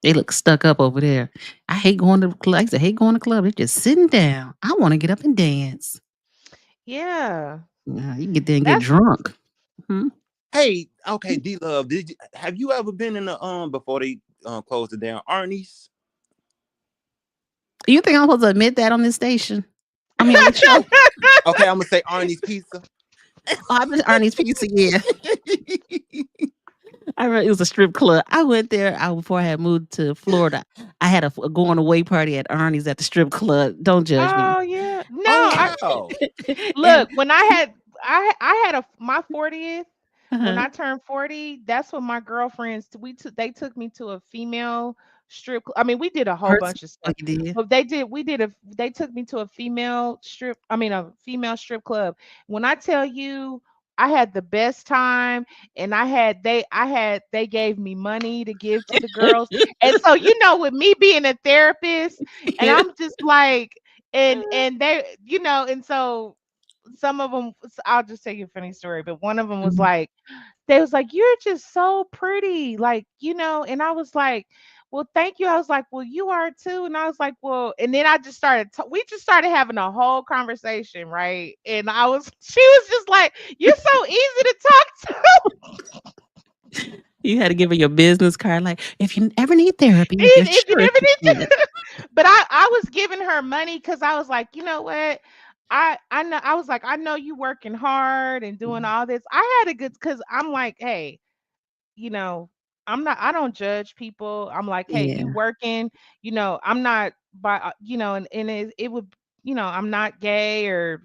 They look stuck up over there. I hate going to the club. I used to hate going to the club. They're just sitting down. I want to get up and dance. Yeah. You get there and get That's drunk. Mhm. Hey, okay, D Love, have you ever been in the before they closed it down? Arnie's. You think I'm supposed to admit that on this station? I mean, on the show? Okay, I'm gonna say Arnie's Pizza. Oh, I've been to Ernie's Pizza, yeah. I remember it was a strip club. I went there before I had moved to Florida. I had a going away party at Ernie's at the strip club. Don't judge me. oh yeah. No, Oh I wow. And look, when I had my 40th, when uh-huh. I turned 40, that's when my girlfriends they took me to a female I mean, we did a whole Person, bunch of oh, stuff. you did? But they took me to a a female strip club. When I tell you I had the best time and they gave me money to give to the girls. And so with me being a therapist and Yeah. I'm just like and they and so some of them, I'll just tell you a funny story, but one of them was Mhm. like, they was like, "You're just so pretty," like, and I was like, well, thank you. I was like, well, you are too. And I was like, well, and then I just started, we just started having a whole conversation, right? And she was just like, you're so easy to talk to. You had to give her your business card, like, "If you ever need therapy, you If you sure never can need get it." to. But I was giving her money because I was like, you know what? I know I was like, I know you working hard and doing Mhm. all this. I had a good because I'm like, hey, you know, I don't judge people. I'm like, hey, you Yeah. working, I'm not and it would, I'm not gay or,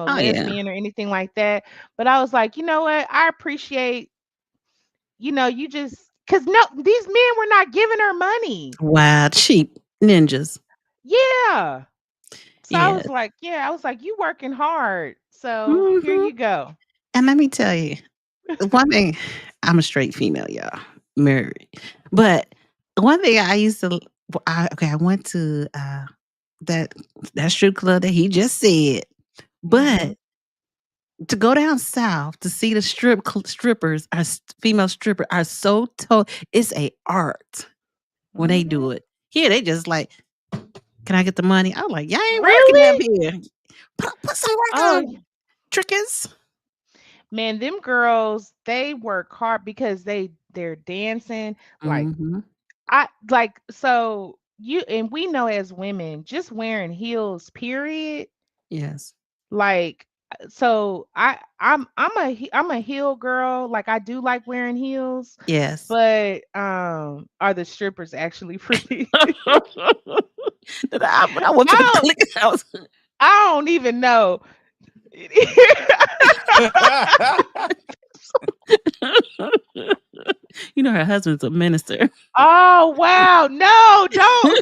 Oh, yeah. lesbian or anything like that. But I was like, you know what? I appreciate, you just because no, these men were not giving her money. Wild sheep ninjas. Yeah. So I was Yes. like, yeah, I was like, you working hard. So here Mhm. you go. And let me tell you, one thing, I'm a straight female, y'all, married. But one thing I used to I went to, that that strip club that he just said, Hmm. but to go down south to see the strippers, female stripper are so it's a art when they Hmm. do it. Here they just like, "Can I get the money?" I'm like, "Y'all ain't working up Really? here. Put some work Oh, on, trickers." man, them girls, they work hard because they're dancing. Like Mhm. I like so you and we know as women, just wearing heels, period. Yes. Like so I'm a heel girl. Like I do like wearing heels, Yes. but are the strippers actually pretty? When I went for the I don't click house. I don't even know. You know her husband's a minister. Oh wow. No, don't.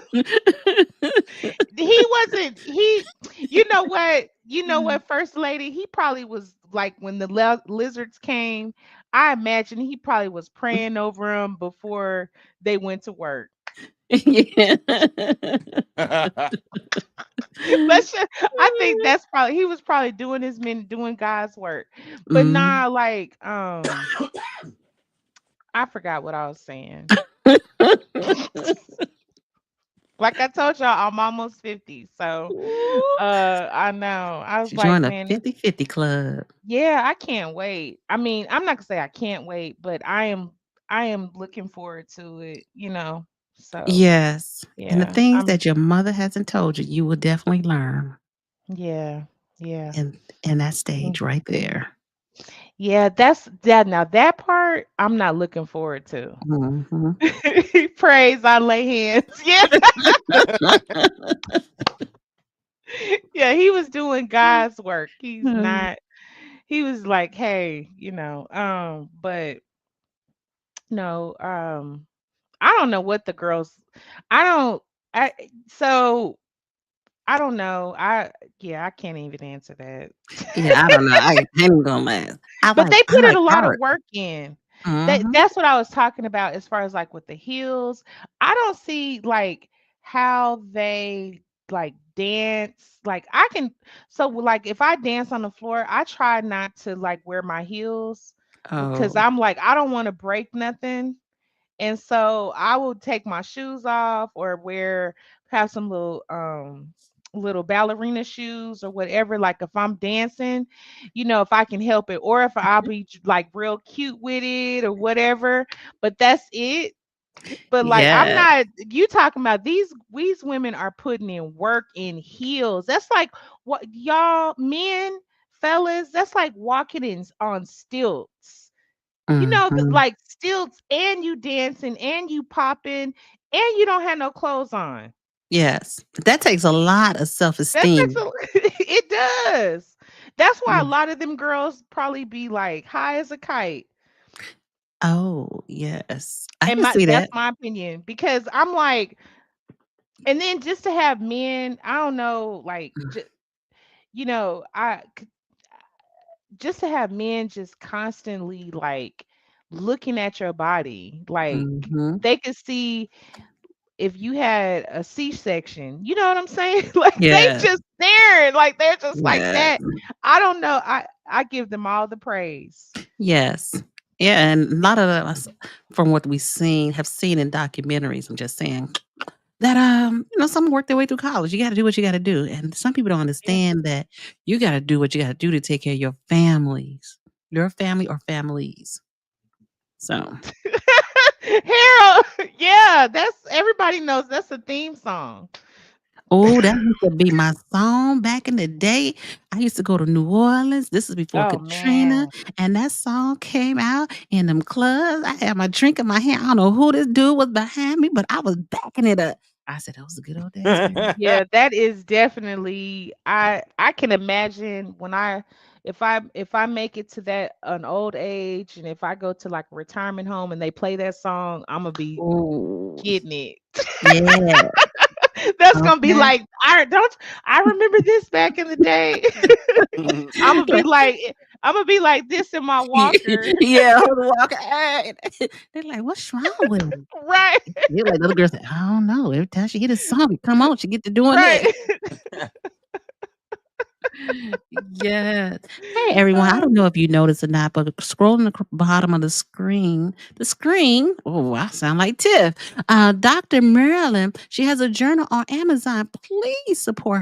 He wasn't you know what, first lady, he probably was like when the lizards came, I imagine he probably was praying over them before they went to work. Yeah. I think that's probably he was probably doing his men doing God's work. But Mhm. nah, like I forgot what I was saying. Like I told y'all, I'm almost 50. So I know. I was She like, joined a man, 50-50 club. yeah, I can't wait. I mean, I'm not gonna say I can't wait, but I am looking forward to it. So Yes, and the yeah, things that your mother hasn't told you, you will definitely learn yeah, yeah. in that Mm. stage right there. Yeah, that's that now that part I'm not looking forward to. Mhm. Praise, I lay hands. Yeah. Yeah, he was doing God's work. He's Mm. not he was like, hey, but no, I don't know what the girls I don't I so I don't know. I can't even answer that. Yeah, I don't know. I ain't gonna last. But they I put in like a lot of art. work in. Mhm. That's what I was talking about as far as like with the heels. I don't see like how they like dance. Like I can so like if I dance on the floor, I try not to like wear my heels because Oh, I'm like I don't want to break nothing. And so I will take my shoes off or have some little ballerina shoes or whatever. Like if I'm dancing, if I can help it, or if I'll be like real cute with it or whatever. But that's it. But like I'm yeah. not you talking about these women are putting in work in heels. That's like what y'all men, fellas, that's like walking in on stilts. Mhm. Like stilts and you dancing and you popping and you don't have no clothes on. Yes. That takes a lot of That takes self-esteem. a it does. That's why a Mm. lot of them girls probably be like high as a kite. Oh, yes. I And can see that's that. my opinion because I'm like, and then just to have men, I don't know, like just to have men just constantly like looking at your body, like Mhm. they could see if you had a C-section, you know what I'm saying? Like they Yes. just staring, like they're just like Yes. that. I don't know. I give them all the praise. Yes. Yeah, and a lot of us, from what we've seen, have seen in documentaries, I'm just saying, that, some work their way through college. You gotta do what you gotta do, and some people don't Yeah. understand that you gotta do what you gotta do to take care of your family or families. So, Harold, yeah, that's everybody knows that's a theme song. oh, that used to be my song back in the day. I used to go to New Orleans. This is before Oh Katrina, man. and that song came out in them clubs. I had my drink in my hand. I don't know who this dude was behind me, but I was backing it up. I said, "Those are good old days, man." Yeah, that is definitely I can imagine when if I make it to that an old age and if I go to like a retirement home and they play that song, I'm gonna be Oh, getting it. yeah. That's gonna be Okay. like, I remember this back in the day. I'm gonna be Like, like I'm gonna be like this in my walker. yeah, hold the walker. Hey. They're like, "What's wrong with him?" Right, They're like, the little girl said, "I don't know. Every time she hear this song, come on, she get to doing this." right. Yes. Hey, everyone. I don't know if you noticed or not, but scrolling bottom of the screen. Oh, I sound like Tiff. Dr. Marilyn, she has a journal on Amazon. Please support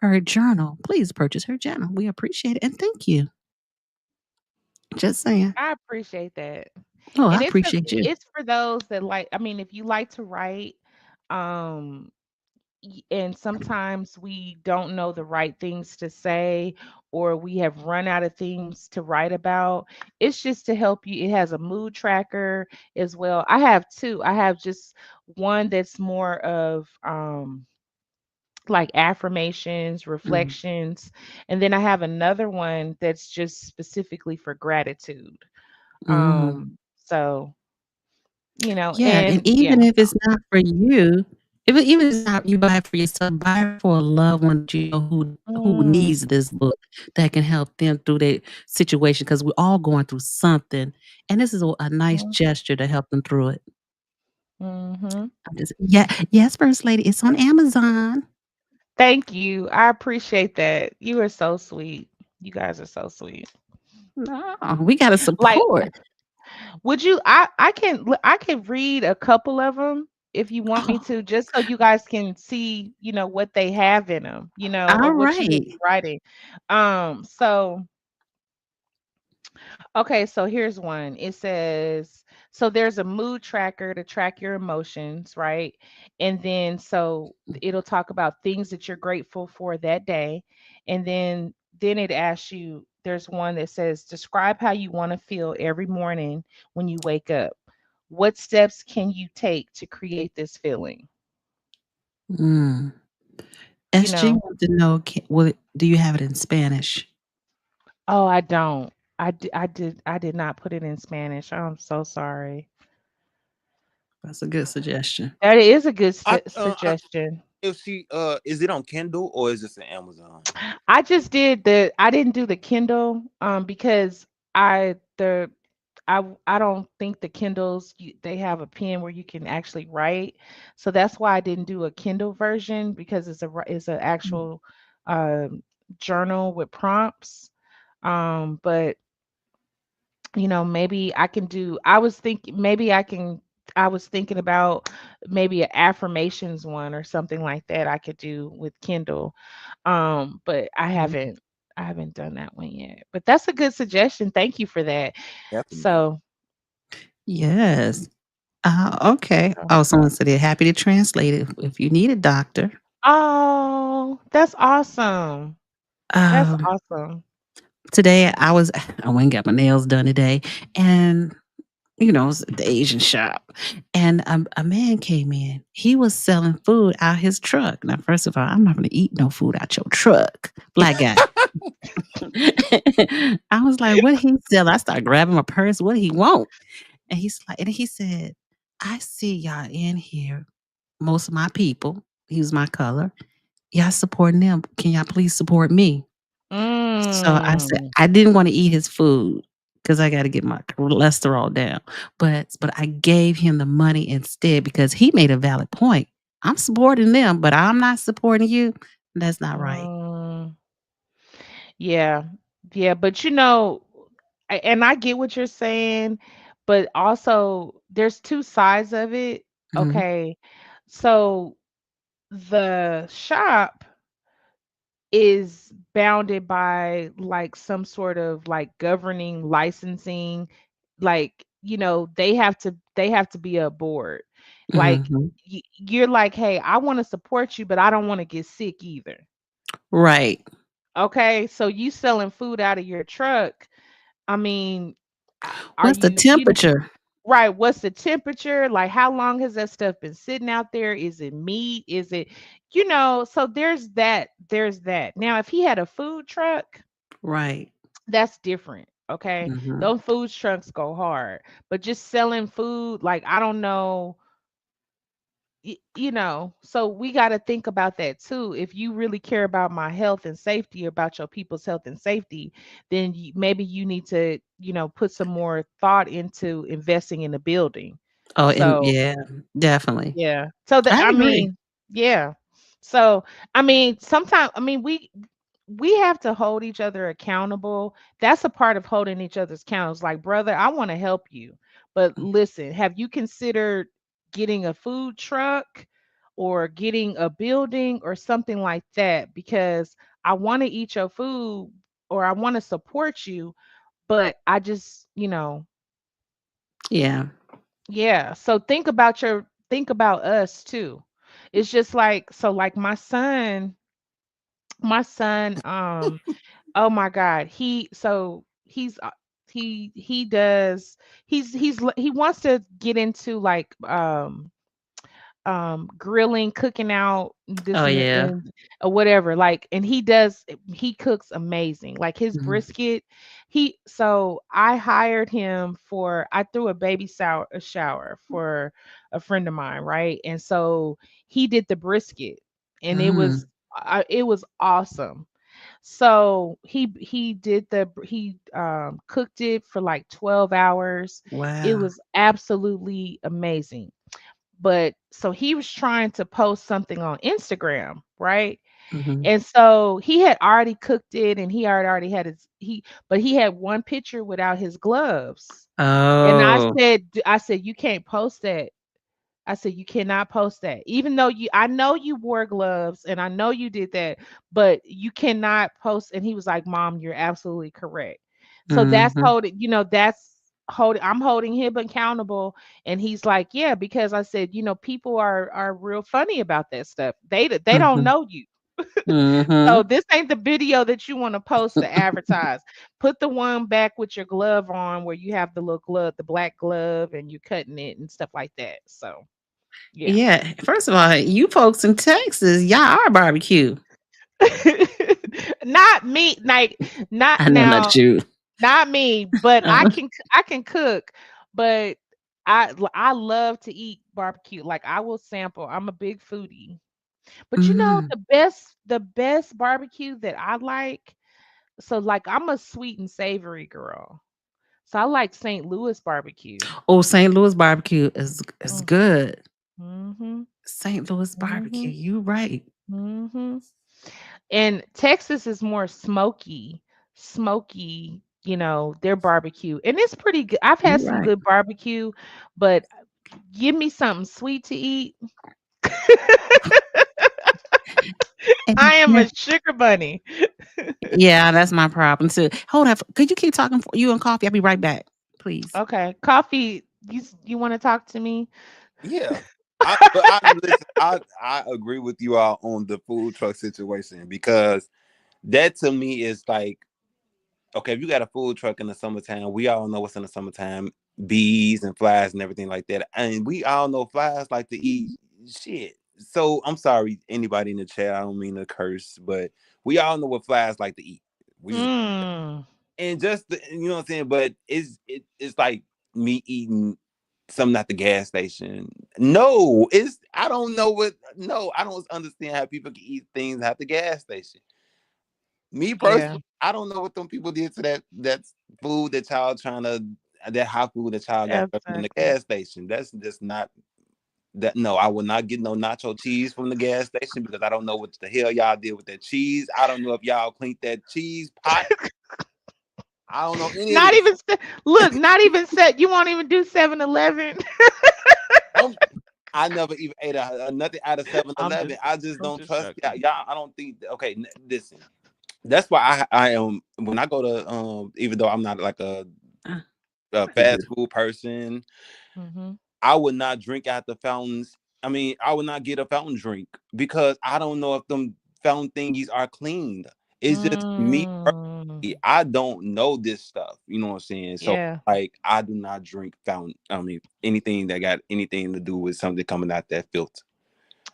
her journal. Please purchase her journal. We appreciate it and thank you. Just saying. I appreciate that. Oh, I And appreciate you. it's for those that like I mean, if you like to write, um, and sometimes we don't know the right things to say or we have run out of things to write about. It's just to help you. It has a mood tracker as well. I have two. I have just one that's more of like affirmations, Mm. reflections, and then I have another one that's just specifically for gratitude. Mhm. So, Yeah, and and yeah. even if it's not for you, even if it's not you buy it for yourself, buy it for a loved one that you know who Mm, needs this book that can help them through their situation because 'cause we're all going through something, and this is a nice mhm, gesture to help them through it. mhm. I'm just yeah, yes, first lady, it's on Amazon. Thank you. I appreciate that. You are so sweet. You guys are so sweet. No, we gotta Like, support. would you I can read a couple of them if you want me Oh, to, just so you guys can see, what they have in them, or what you would be alright. writing. So okay, so here's one. It says, so there's a mood tracker to track your emotions, right? And then so it'll talk about things that you're grateful for that day. And then it asks you, there's one that says, describe how you want to feel every morning when you wake up. What steps can you take to create this feeling? Mm. You SG know, wants to know, what do you have it in Spanish? oh, I don't. I did not put it in Spanish. I'm so sorry. That's a good suggestion. That is a good I suggestion. if she is it on Kindle or is this an Amazon? I didn't do the Kindle because I don't think the Kindles they have a pen where you can actually write. So that's why I didn't do a Kindle version because it's an actual um journal with prompts. But maybe I can do I was thinking about maybe an affirmations one or something like that I could do with Kindle. But Mhm. I haven't done that one yet. But that's a good suggestion. Thank you for that. Definitely. So, Yes. Okay. so Oh, someone said they're happy to translate it if you need a doctor. oh, that's awesome. That's Um, awesome. today I went and got my nails done today, and it's at the Asian shop, and a man came in. He was selling food out his truck. Now, first of all, I'm not going to eat no food out your truck, black guy. I was like, "What he sell?" I started grabbing my purse. What he want? And he said, "I see y'all in here. Most of my people. He was my color. Y'all supporting them. Can y'all please support me?" So I said Mm. I didn't wanna eat his food because I gotta get my cholesterol down, but I gave him the money instead because he made a valid point. I'm supporting them, but I'm not supporting you. That's not right. Mm. Yeah. Yeah, but and I get what you're saying, but also there's two sides of it. Mhm. Okay. So the shop is bounded by like some sort of like governing licensing, like they have to be a board, like Mhm. you're like, hey, I want to support you, but I don't want to get sick either. Right. Okay, so you selling food out of your truck. I mean, are What's the you temperature? right? What's the temperature? Like, how long has that stuff been sitting out there? Is it meat? Is it, so there's that. There's that. Now, if he had a food truck, Right. that's different. Okay. Mhm. Those food trucks go hard. But just selling food, like, I don't know, so we got to think about that too. If you really care about my health and safety, about your people's health and safety, then maybe you need to, put some more thought into investing in the building. Oh, and So yeah, definitely. yeah. So that, I I agree. mean, yeah. So I mean, sometimes, I mean, we have to hold each other accountable. That's a part of holding each other's accountable. Like, brother, I want to help you, but listen, have you considered getting a food truck or getting a building or something like that? Because I want to eat your food, or I want to support you, but I just, Yeah. yeah. So think about us too. It's just like, so like my son, oh my God, he does he wants to get into like grilling, cooking out, this Oh, and, yeah. or whatever, like, and he cooks amazing, like his Mhm. brisket. So I threw a shower for a friend of mine, right? And so he did the brisket, and Mm. it was awesome. So he cooked it for like 12 hours. It Wow. was absolutely amazing. But so he was trying to post something on Instagram, right? Mhm. And so he had already cooked it, and he already had but he had one picture without his gloves. And Oh. I said, you can't post that. I said, you cannot post that. Even though I know you wore gloves and I know you did that, but you cannot post. And he was like, Mom, you're absolutely correct. So Mhm. I'm holding him accountable. And he's like, yeah, because I said, people are real funny about that stuff. They don't Mhm. know you. So Mhm. this ain't the video that you want to post to advertise. Put the one back with your glove on, where you have the little glove, the black glove, and you're cutting it and stuff like that. So yeah. Yeah. First of all, you folks in Texas, y'all are barbecue. Not me, like, not I know not now, you. not me, but I Uh, can cook, but I love to eat barbecue. Like, I will sample. I'm a big foodie. But mhm. the best barbecue that I like, so like, I'm a sweet and savory girl. So I like St. Louis barbecue. Oh, St. Louis barbecue is Mm, good. mhm. St. Louis barbecue, Mhm. you right. Mhm. And Texas is more smoky, their barbecue. And it's pretty good. I've had You some right. good barbecue, but give me something sweet to eat. And I am yeah, a sugar bunny. yeah, that's my problem too. Hold up. Could you keep talking for you and coffee? I'll be right back, please. Okay. Coffee, you want to talk to me? Yeah. But I listen, I agree with you all on the food truck situation, because that to me is like, okay, if you got a food truck in the summertime, we all know what's in the summertime: bees and flies and everything like that. And we all know flies like to eat shit. So I'm sorry, anybody in the chat, I don't mean to curse, but we all know what flies like to eat. We just, Mm. and just you know what I'm saying. But it's like me eating something at the gas station. No, I don't know what. No, I don't understand how people can eat things at the gas station. Me Yeah, personally, I don't know what them people did to that food that y'all trying to, that hot food that y'all got in the exactly. gas station. That's just not that. No, I will not get no nacho cheese from the gas station, because I don't know what the hell y'all did with that cheese. I don't know if y'all cleaned that cheese pot. I don't know any of Not this. even look, not even set. You won't even do 7-Eleven. I'm, I never even ate nothing out of Seven I'm Eleven. just I just I'm don't just trust y'all. joking. Y'all, I don't think. Okay, listen. That's why I am when I go to even though I'm not like Uh, a what is fast this? food person, Hmm. I would not drink at the fountains. I mean, I would not get a fountain drink because I don't know if them fountain thingies are cleaned. It's just me Mm, personally. I don't know this stuff. You know what I'm saying? So yeah, like, I do not drink fountain. I mean, anything that got anything to do with something coming out that filter.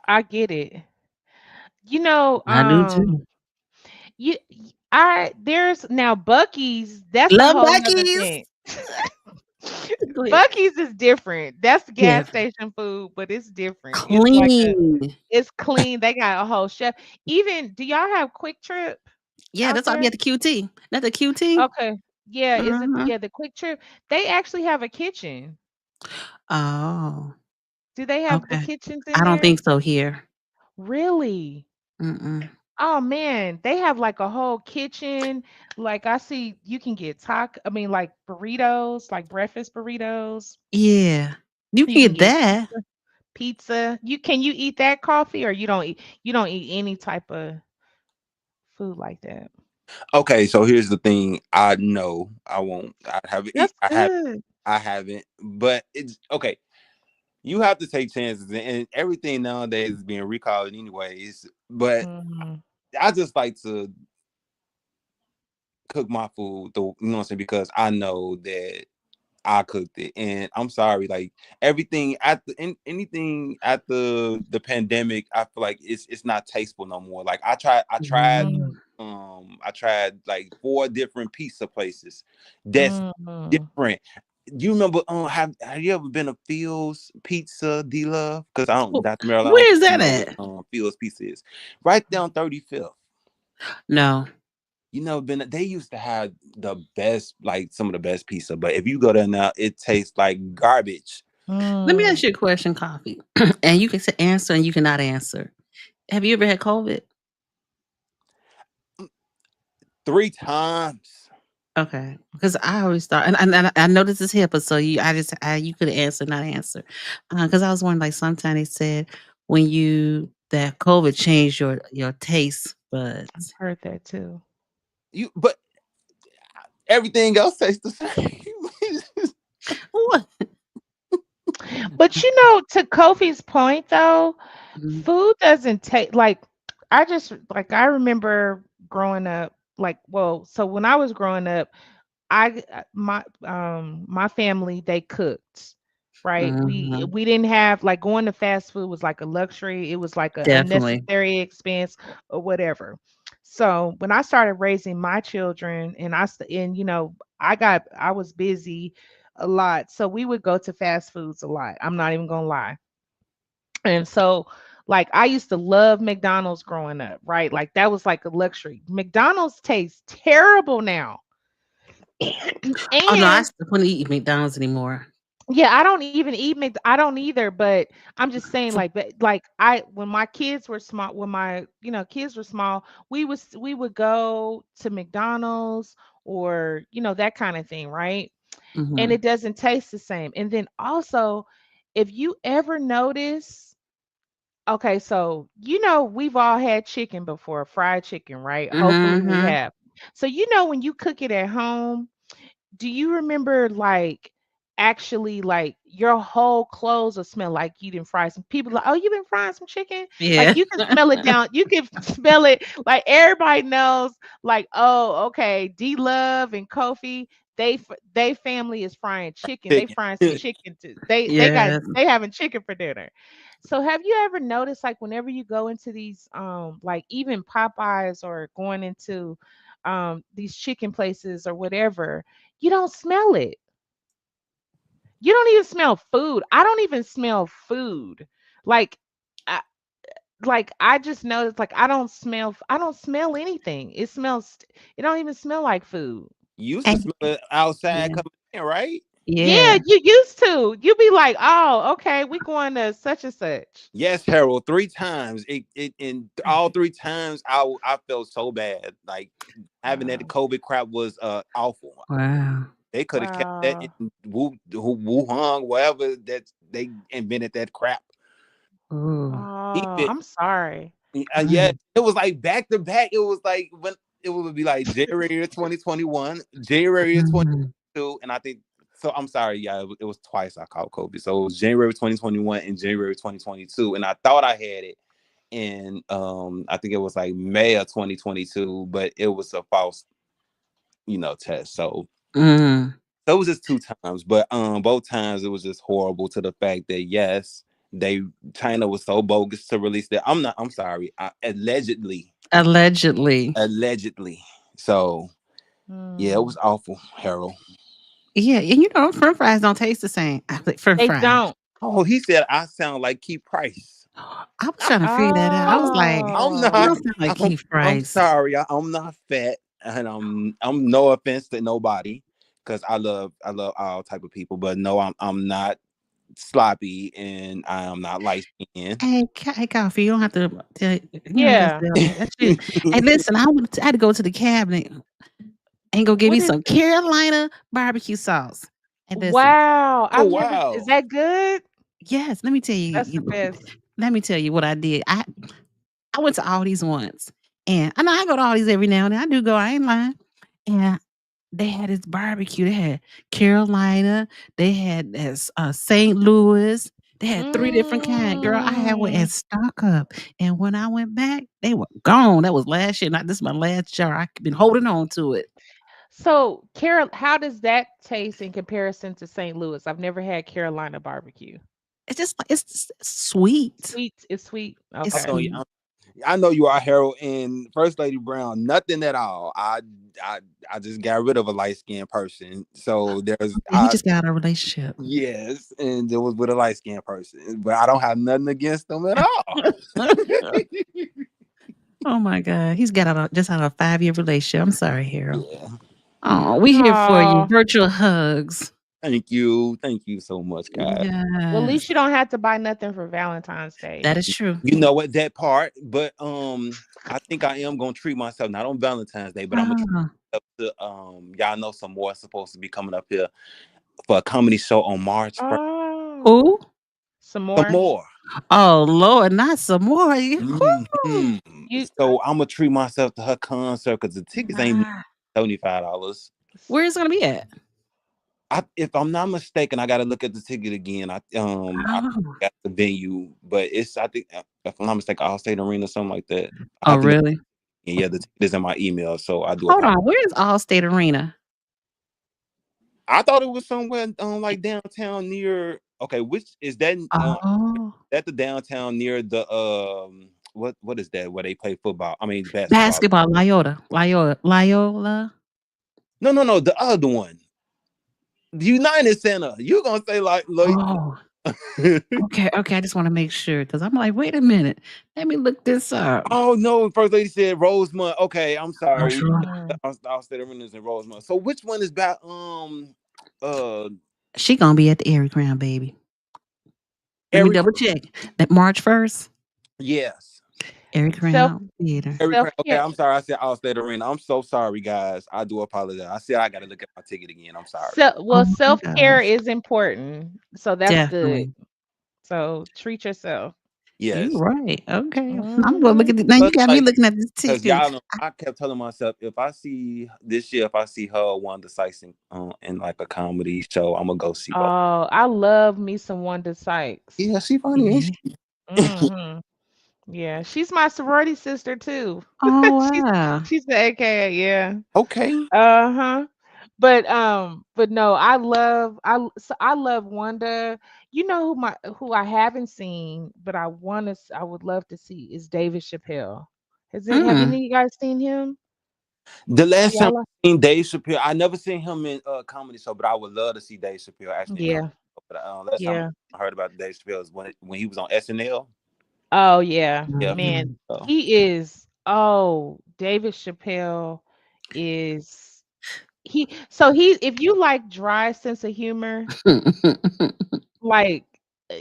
I get it. You know, I do too. I there's now Bucky's. That's a Love whole nother Bucky's. thing. Go ahead. Bucky's is different. That's the gas Different. station food, but it's different. It's like Clean. it's clean. They got a whole chef. Even do y'all have Quick Trip Yeah, out that's why we there? at the QT. Not the QT? Okay. Yeah, is it Mhm. yeah, the Quick Trip? They actually have a kitchen. Oh, Do they have the okay. kitchens in I don't there? think so here. Really? Mm-mm. Oh man, they have like a whole kitchen. Like I see you can get I mean like burritos, like breakfast burritos. Yeah. You You can can get get that. pizza. You eat that coffee or you don't eat any type of food like that. Okay, so here's the thing. I know I won't. I haven't. That's I have. good. I haven't. But it's okay. You have to take chances, and everything nowadays is being recalled anyways. But Mhm. I just like to cook my food, though, you know what I'm saying? Because I know that I cooked it, and I'm sorry, like everything at anything at the pandemic, I feel like it's not tasteful no more. Like Mhm. I tried like four different pizza places that's Mhm. different. Do you remember? Have you ever been to Phil's Pizza D Love? Because I don't, Wh Dr. Marilyn, I don't where is think you that know what at? Phil's Pizza is. Right down 35th. No. You know, been they used to have the best, like some of the best pizza, but if you go there now, it tastes like garbage. Let me Mm. ask you a question, Coffee, and you can say answer and you cannot answer. Have you ever had COVID? Three times. Okay, because I always thought, and I know this is HIPAA, so you could answer, not answer, because I was wondering, like, sometimes they said when you that COVID changed your taste I've buds. heard that too. But everything else tastes the same. What? But you know, to Kofi's point though, Mhm, food doesn't take like I just like I remember growing up like well, so when I was growing up, my family they cooked, right? mhm, We didn't have like going to fast food was like a luxury. It was like a definitely. unnecessary expense or whatever. So when I started raising my children and you know, I was busy a lot. So we would go to fast foods a lot. I'm not even gonna lie. And so like I used to love McDonald's growing up, right? Like that was like a luxury. McDonald's tastes terrible now. Oh no, I And still wouldn't eat McDonald's anymore. yeah, I don't even eat I don't either, but I'm just saying but like I when my kids were small, when my kids were small, we would go to McDonald's or that kind of thing, right? And Mhm, it doesn't taste the same. And then also, if you ever notice, okay, so we've all had chicken before, fried chicken, right? Hopefully we mhm, have. So when you cook it at home, do you remember like actually like your whole clothes will smell like you didn't fry some people like, oh, you've been frying some chicken? Like yeah. you can smell it down, you can smell it like everybody knows, like, oh, okay, D Love and Kofi, they family is frying chicken. They Chicken. frying some chicken too. Yes. They having chicken for dinner. So have you ever noticed like whenever you go into these like even Popeyes or going into these chicken places or whatever, you don't smell it. You don't even smell food. I don't even smell food. Like I I just noticed like I don't smell anything. It don't even smell like food. You used to And smell it outside yeah. coming in, right? Yeah, Yeah. you used to. You be like, oh, okay, we going to such and such. Yes, Harold, 3 times. It and all 3 times I felt so bad. Like having that Wow. COVID crap was awful. Wow. They could have kept that Wow. in Wuhan, wherever that they invented that crap. Ooh. Keep Oh, it. I'm sorry. Yeah, Mm. it was like back to back. It was like when it would be like January of 2021, January of Mm. 2022, and I think so. I'm sorry, yeah, it was twice I caught COVID. So it was January 2021 and January 2022, and I thought I had it in I think it was like May of 2022, but it was a false, test. Mm. So it was just 2 times, but both times it was just horrible to the fact that yes, they China was so bogus to release that. I'm sorry, Allegedly. allegedly. So yeah, it Mm. was awful, Harold. Yeah, and french fries don't taste the same. I like french They fries. don't. Oh, he said I sound like Keith Price. I was trying to figure that out. I I'm was like, I'm "You Oh. not. don't sound like I'm, Keith I'm Price." sorry. I'm not fat, and I'm no offense to nobody, because I love all type of people, but no, I'm not sloppy, and I am not light skinned. Hey, Coffee, you don't have to you ain't gotta Yeah. say all that. That shit. Hey, listen, I had to go to the cabinet and go get What me is some Carolina barbecue sauce. And listen, Wow. Oh Is wow. that good? yes, let me tell you, That's the best. let me tell you what I did. I went to Aldi's once, and I know I go to Aldi's every now and then. I do go, I ain't lying. And they had this barbecue. They had Carolina. They had this St. Louis. They had 3 different kind. Girl, I had one Mm. in stock up, and when I went back, they were gone. That was last year. Not this is my last jar. I've been holding on to it. So, how does that taste in comparison to St. Louis? I've never had Carolina barbecue. It's just like it's sweet. Sweet. It's sweet. It's I Okay. know you. sweet. I know you are, Harold, and First Lady Brown. Nothing at all. I I just got rid of a light skinned person. So there's And he just got out of a relationship. yes, and it was with a light skinned person, but I don't have nothing against them at all. Oh my God. He's got just out of a 5-year relationship. I'm sorry, Harold. Yeah. Oh, we here for you. Oh, Virtual hugs. Thank you so much, guys. well, at Yes. least you don't have to buy nothing for Valentine's Day. That is true. You know what, that part, but I think I am gonna treat myself not on Valentine's Day, but I'm gonna treat Oh. myself to y'all know some more supposed to be coming up here for a comedy show on March 1st. Oh, Who? some Some more. more. Oh, Lord, not some more. Whoo! hmm You So I'm gonna treat myself to her concert because the tickets ain't nah. $75. s- Where's it gonna be at? If I'm not mistaken, I got to look at the ticket again. I Oh. got the venue, but it's I think if I'm not mistaken, Allstate Arena, something like that. I Oh, have to look. really? Yeah, the ticket is in my email, so I do Hold apologize. on. Where's Allstate Arena? I thought it was somewhere like downtown near. Okay, which is that? Oh. That the downtown near the what is that where they play football? I mean basketball. Basketball, Loyola. No, the other one, the United Center. You gonna say like Oh, okay. I just want to make sure because I'm like, wait a minute. Let me look this up. Oh no, First Lady said Rosemont. Okay, I'm Oh, sorry. sure. Mm. I'll stay there in Rosemont. So which one is about uh She gonna be at the Airy Crown, baby. Let me Eric? double check. That March 1st, Yes. Airy Self Crown Theater. Eric. self Okay, care. I'm sorry. I said Allstate Arena. I'm so sorry, guys. I do apologize. I said I gotta look at my ticket again. I'm sorry. Oh my Self care gosh. is important, so that's good. Definitely. So treat yourself. You're Yes. right. Okay. I'm gonna look Hmm. at it. Now you But got me like, looking at this because ticket. y'all know, I kept telling myself if I see this year, if I see her or Wanda Sykes in like a comedy show, I'm gonna go see both. Oh, I love me some Wanda Sykes. Yeah, she funny, ain't Yeah. she? Hmm. Yeah, she's my sorority sister too. Oh she's wow. she's the AKA, yeah. Okay. Uh-huh. But no, I love Wanda. You know who I haven't seen, but I would love to see is David Chappelle. Have any Mm. of you guys seen him? The last time Y'all I seen Dave Chappelle, I never seen him in comedy show, but I would love to see Dave Chappelle actually in comedy Yeah, show. But last time yeah. I heard about Dave Chappelle is when he was on SNL. Oh yeah. Yeah. Man, Mhm. David Chappelle is he if you like dry sense of humor, like uh,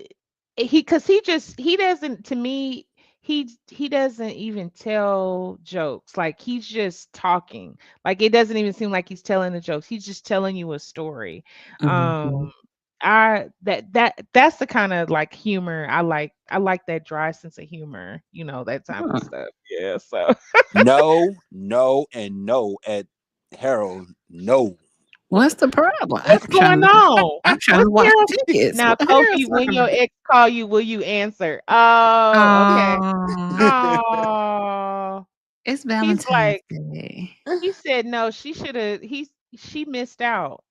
cuz he doesn't, to me, he doesn't even tell jokes. Like he's just talking. Like it doesn't even seem like he's telling the jokes. He's just telling you a story. Um Mhm. that's the kind of like humor I like. I like that dry sense of humor, that type of Huh. stuff. Yeah, so No, no, and no at Harold. No. What's the problem? what's going on? I'm trying What's to watch Harold? tickets. Now, What the hell Kofi, is when talking your about? ex call you, will you answer? Oh, okay. Oh, Oh, it's he's Valentine's like, Day. he said no. She missed out.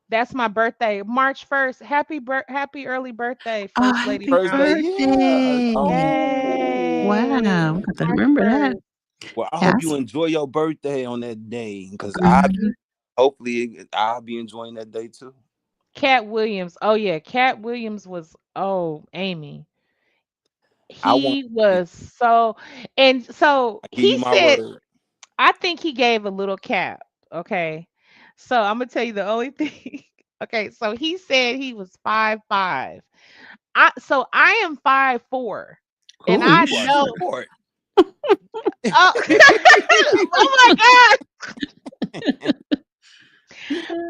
That's my birthday, March 1st. Happy early birthday, Oh, First Lady happy First day, Brown. yeah. birthday. Wow, Yay, I'm going to March remember that. 1st. Well, I hope Yes. you enjoy your birthday on that day, because Mhm. hopefully I'll be enjoying that day too. Cat Williams. Oh yeah, Cat Williams was. Oh, Amy. I want He was so, and so I give he you my said, word. I think he gave a little cap. Okay. So I'm gonna tell you the only thing. Okay, so he said he was 5'5". I am 5'4". And Oh, I you You are know, sure? short. oh, oh my God.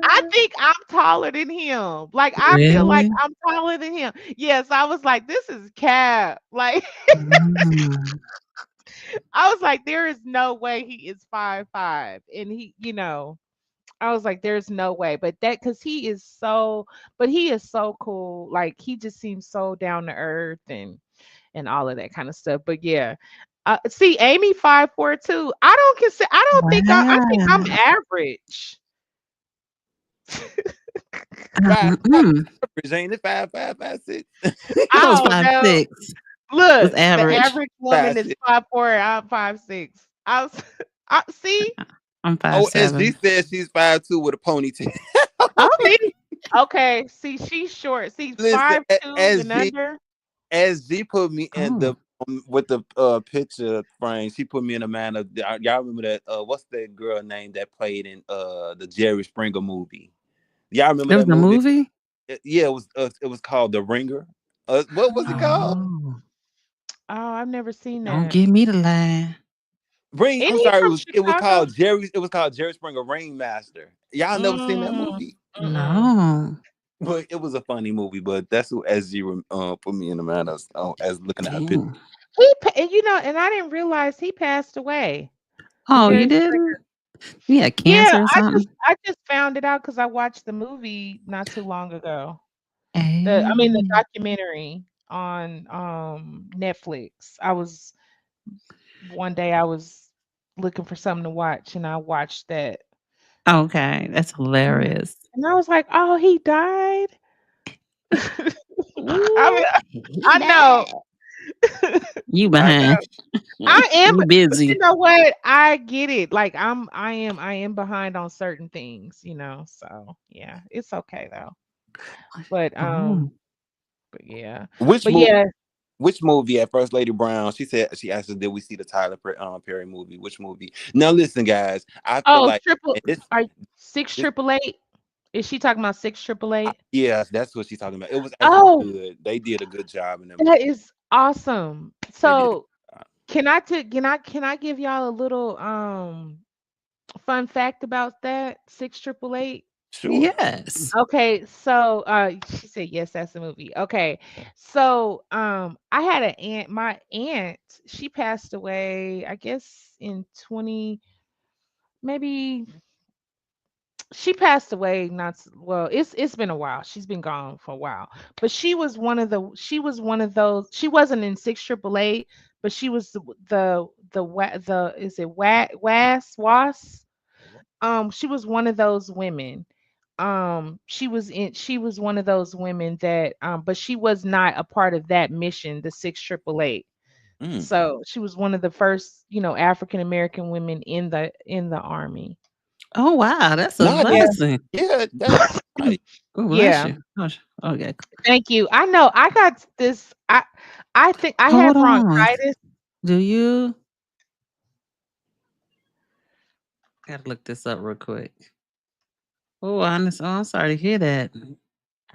I think I'm taller than him. Like I feel like Really? I'm taller than him. Yes, I was like, this is cap. Like Mm. I was like, there is no way he is 5'5". And I was like, there's no way. But he is so cool. Like he just seems so down to earth and all of that kind of stuff. But yeah. See, Amy 5'4" too. I don't think I think I'm Wow. average. Five, five Mm. average, ain't it? 5'5", 5'6". I was I don't know. 5'6". Was Look, the average. average woman Five is six. 5'4", I'm 5'6". I was see? I'm Oh, 5'7". SG says she's 5'2" with a ponytail. Oh, See? Okay, see, she's short. See, Listen, 5'2" and under. as G put me in oh. the with the picture frame, she put me in a man of y'all remember that what's that girl name that played in the Jerry Springer movie? Y'all remember There was that a movie? movie? Yeah, it was called The Ringer. What was it called? Oh. Oh, I've never seen Don't that. give me the line. Ring. Isn't I'm he sorry. from It was Chicago? called Jerry. It was called Jerry Springer Ringmaster. Y'all never seen that Mm, movie? mm-mm. No. But it was a funny movie. But that's who SG put me in the man as looking at her picture. Dang. And I didn't realize he passed away. Oh, you Jerry didn't? Springer. You had Yeah, cancer or something? I just found it out because I watched the movie not too long ago. The Hey. documentary on Netflix. One day I was looking for something to watch and I watched that. Okay, that's And hilarious. and I was like, "Oh, he died?" I Ooh, mean, he I know. died. You I behind. know. I am, You but you busy. know what? I get it. Like I am behind on certain things, so yeah, it's okay though. But Oh. but yeah. Which But movie? yeah. Which movie at First Lady Brown? She asked us, did we see the Perry movie? Which movie? Now listen, guys. I feel Oh, like triple and this are six this triple eight? Is she talking about 688? yeah, that's what she's talking about. It was actually Oh, good. They did a good job in that movie. that is awesome. They did. So can I give y'all a little fun fact about that 688? Sure. Yes. Okay, so she said yes, that's the movie. Okay. So I had an aunt, my aunt, she passed away, I guess in 20, maybe she passed away not well, it's been a while. She's been gone for a while. But she was one of those, she wasn't in 688, but she was the is it was she was one of those women. She was one of those women that but she was not a part of that mission, the 688. Mm. So she was one of the first, African American women in the army. Oh, wow, that's a No, that's Yeah. blessing. that's right. Oh, bless Yeah. you. Gosh. Okay. Thank you. I know I got this. I think I have Hold on. bronchitis. Do you? Gotta look this up real quick. I'm sorry to hear that.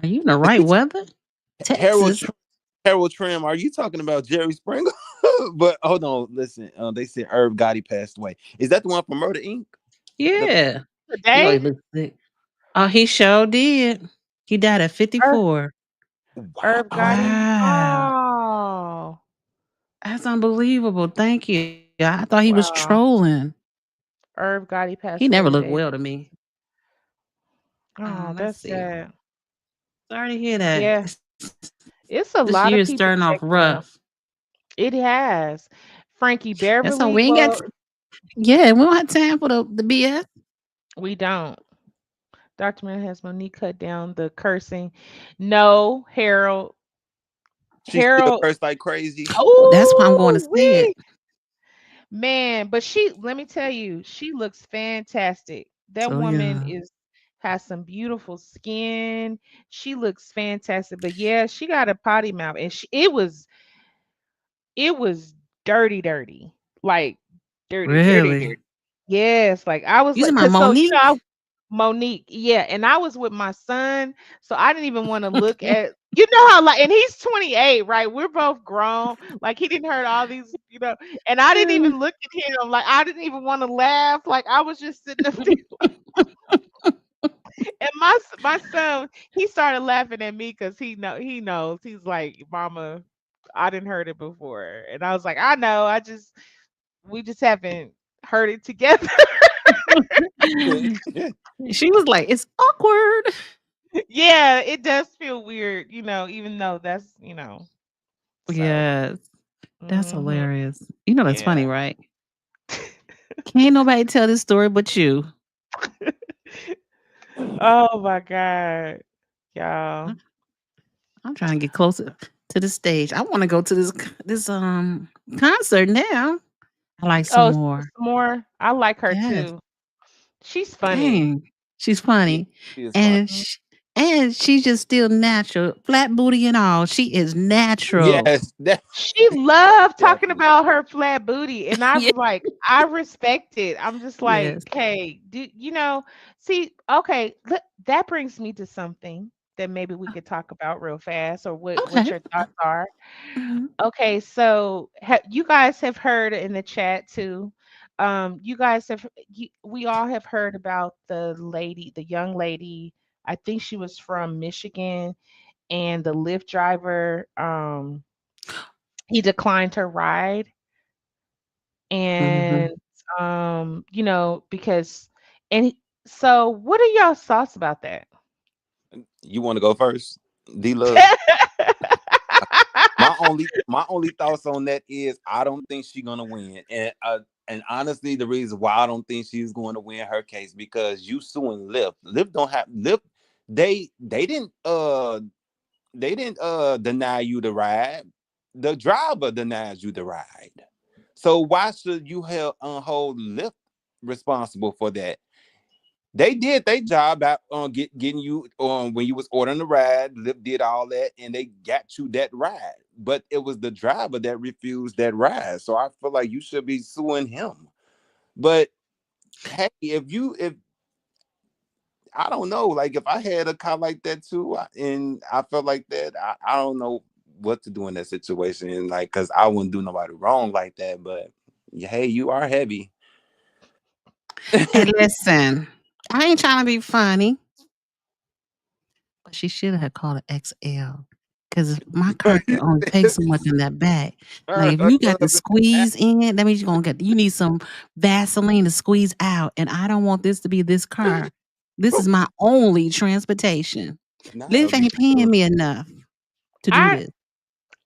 Are you in the right weather? Harold Texas. Harold Trim, are you talking about Jerry Springer? But hold on, listen. They said Irv Gotti passed away. Is that the one from Murder Inc? The Yeah. He Today, always looks sick. Oh, he sure did. He died at Irv, 54. Irv Wow. Gotti. Wow. Oh, That's unbelievable. Thank you. I thought he was wow. trolling. Irv Gotti He passed away never looked today. well to me. Oh, Let's that's see. sad. Sorry to hear that. Yeah, This it's a year lot is of starting people off checking out. rough. It has. Frankie That's all. Beverly. We ain't got. Well, Yeah, we don't have time for the BS. we don't. Dr. Man has Monique cut down the cursing. No, Harold. She still Harold. cursed like crazy. Well, that's why I'm going to Oh, see it. wee. Man, but let me tell you, she looks fantastic. That So woman yeah, has some beautiful skin. She looks fantastic. But yeah, she got a potty mouth and it was dirty, dirty. Like dirty, dirty, really. dirty. Yes, like I was You like, talking about cause so Monique? Monique, yeah, and I was with my son, so I didn't even want to look at, how, like, and he's 28, right? We're both grown. Like he didn't hurt all these, and I didn't even look at him. Like I didn't even want to laugh. Like I was just sitting up there, and my son, he started laughing at me because he knows. He's like, Mama, I didn't heard it before, and I was like, I know. We just haven't heard it together. She was like, "It's awkward." Yeah, it does feel weird, even though that's, so. Yes, that's Mhm. hilarious. You know that's Yeah. funny, right? Can't nobody tell this story but you. Oh my God. Y'all. I- I'm trying to get closer to the stage. I want to go to this concert now. I like some Oh, more. more. I like her Yes. too. She's funny. Dang, she's Yeah, funny, she is fun. and she's just still natural, flat booty and all. She is natural. Yes, that She loved talking definitely. about her flat booty, and I Yeah. was like, I respect it. I'm just like, Yes. hey, see, okay, that brings me to something that maybe we could talk about real fast, or what Okay. your thoughts are. Mhm. Okay, so you guys have heard in the chat too. You guys we all have heard about the young lady. I think she was from Michigan, and the Lyft driver, he declined her ride, and Mhm. because and so what are y'all thoughts about that? You want to go first, D Love? My only thoughts on that is I don't think she's gonna win, and honestly, the reason why I don't think she's going to win her case because you suing Lyft. Lyft don't have Lyft. They didn't deny you the ride. The driver denies you the ride. So why should you hold Lyft responsible for that? They did their job out on getting you when you was ordering the ride. Lyft did all that, and they got you that ride. But it was the driver that refused that ride. So I feel like you should be suing him. But hey, if I don't know, like if I had a car like that too, and I felt like that, I don't know what to do in that situation. Like, cause I wouldn't do nobody wrong like that. But hey, you are heavy. Hey, listen, I ain't trying to be funny, but she should have called it XL because my car can only take so much in that back. Like, Her if you got to husband. squeeze in, that means you need some Vaseline to squeeze out, and I don't want this to be this car. This is my only transportation. Not Lyft ain't paying ridiculous. me enough to do I this.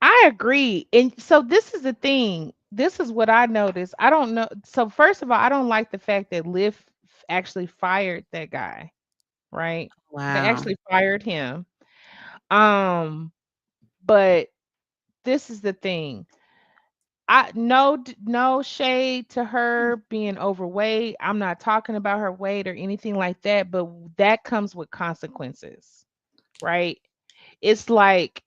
I agree. And so this is the thing. This is what I noticed. I don't know. So first of all, I don't like the fact that Lyft actually fired that guy, right? They Wow. actually fired him. Um, but this is the thing. No shade to her being overweight. I'm not talking about her weight or anything like that, but that comes with consequences, right? It's like,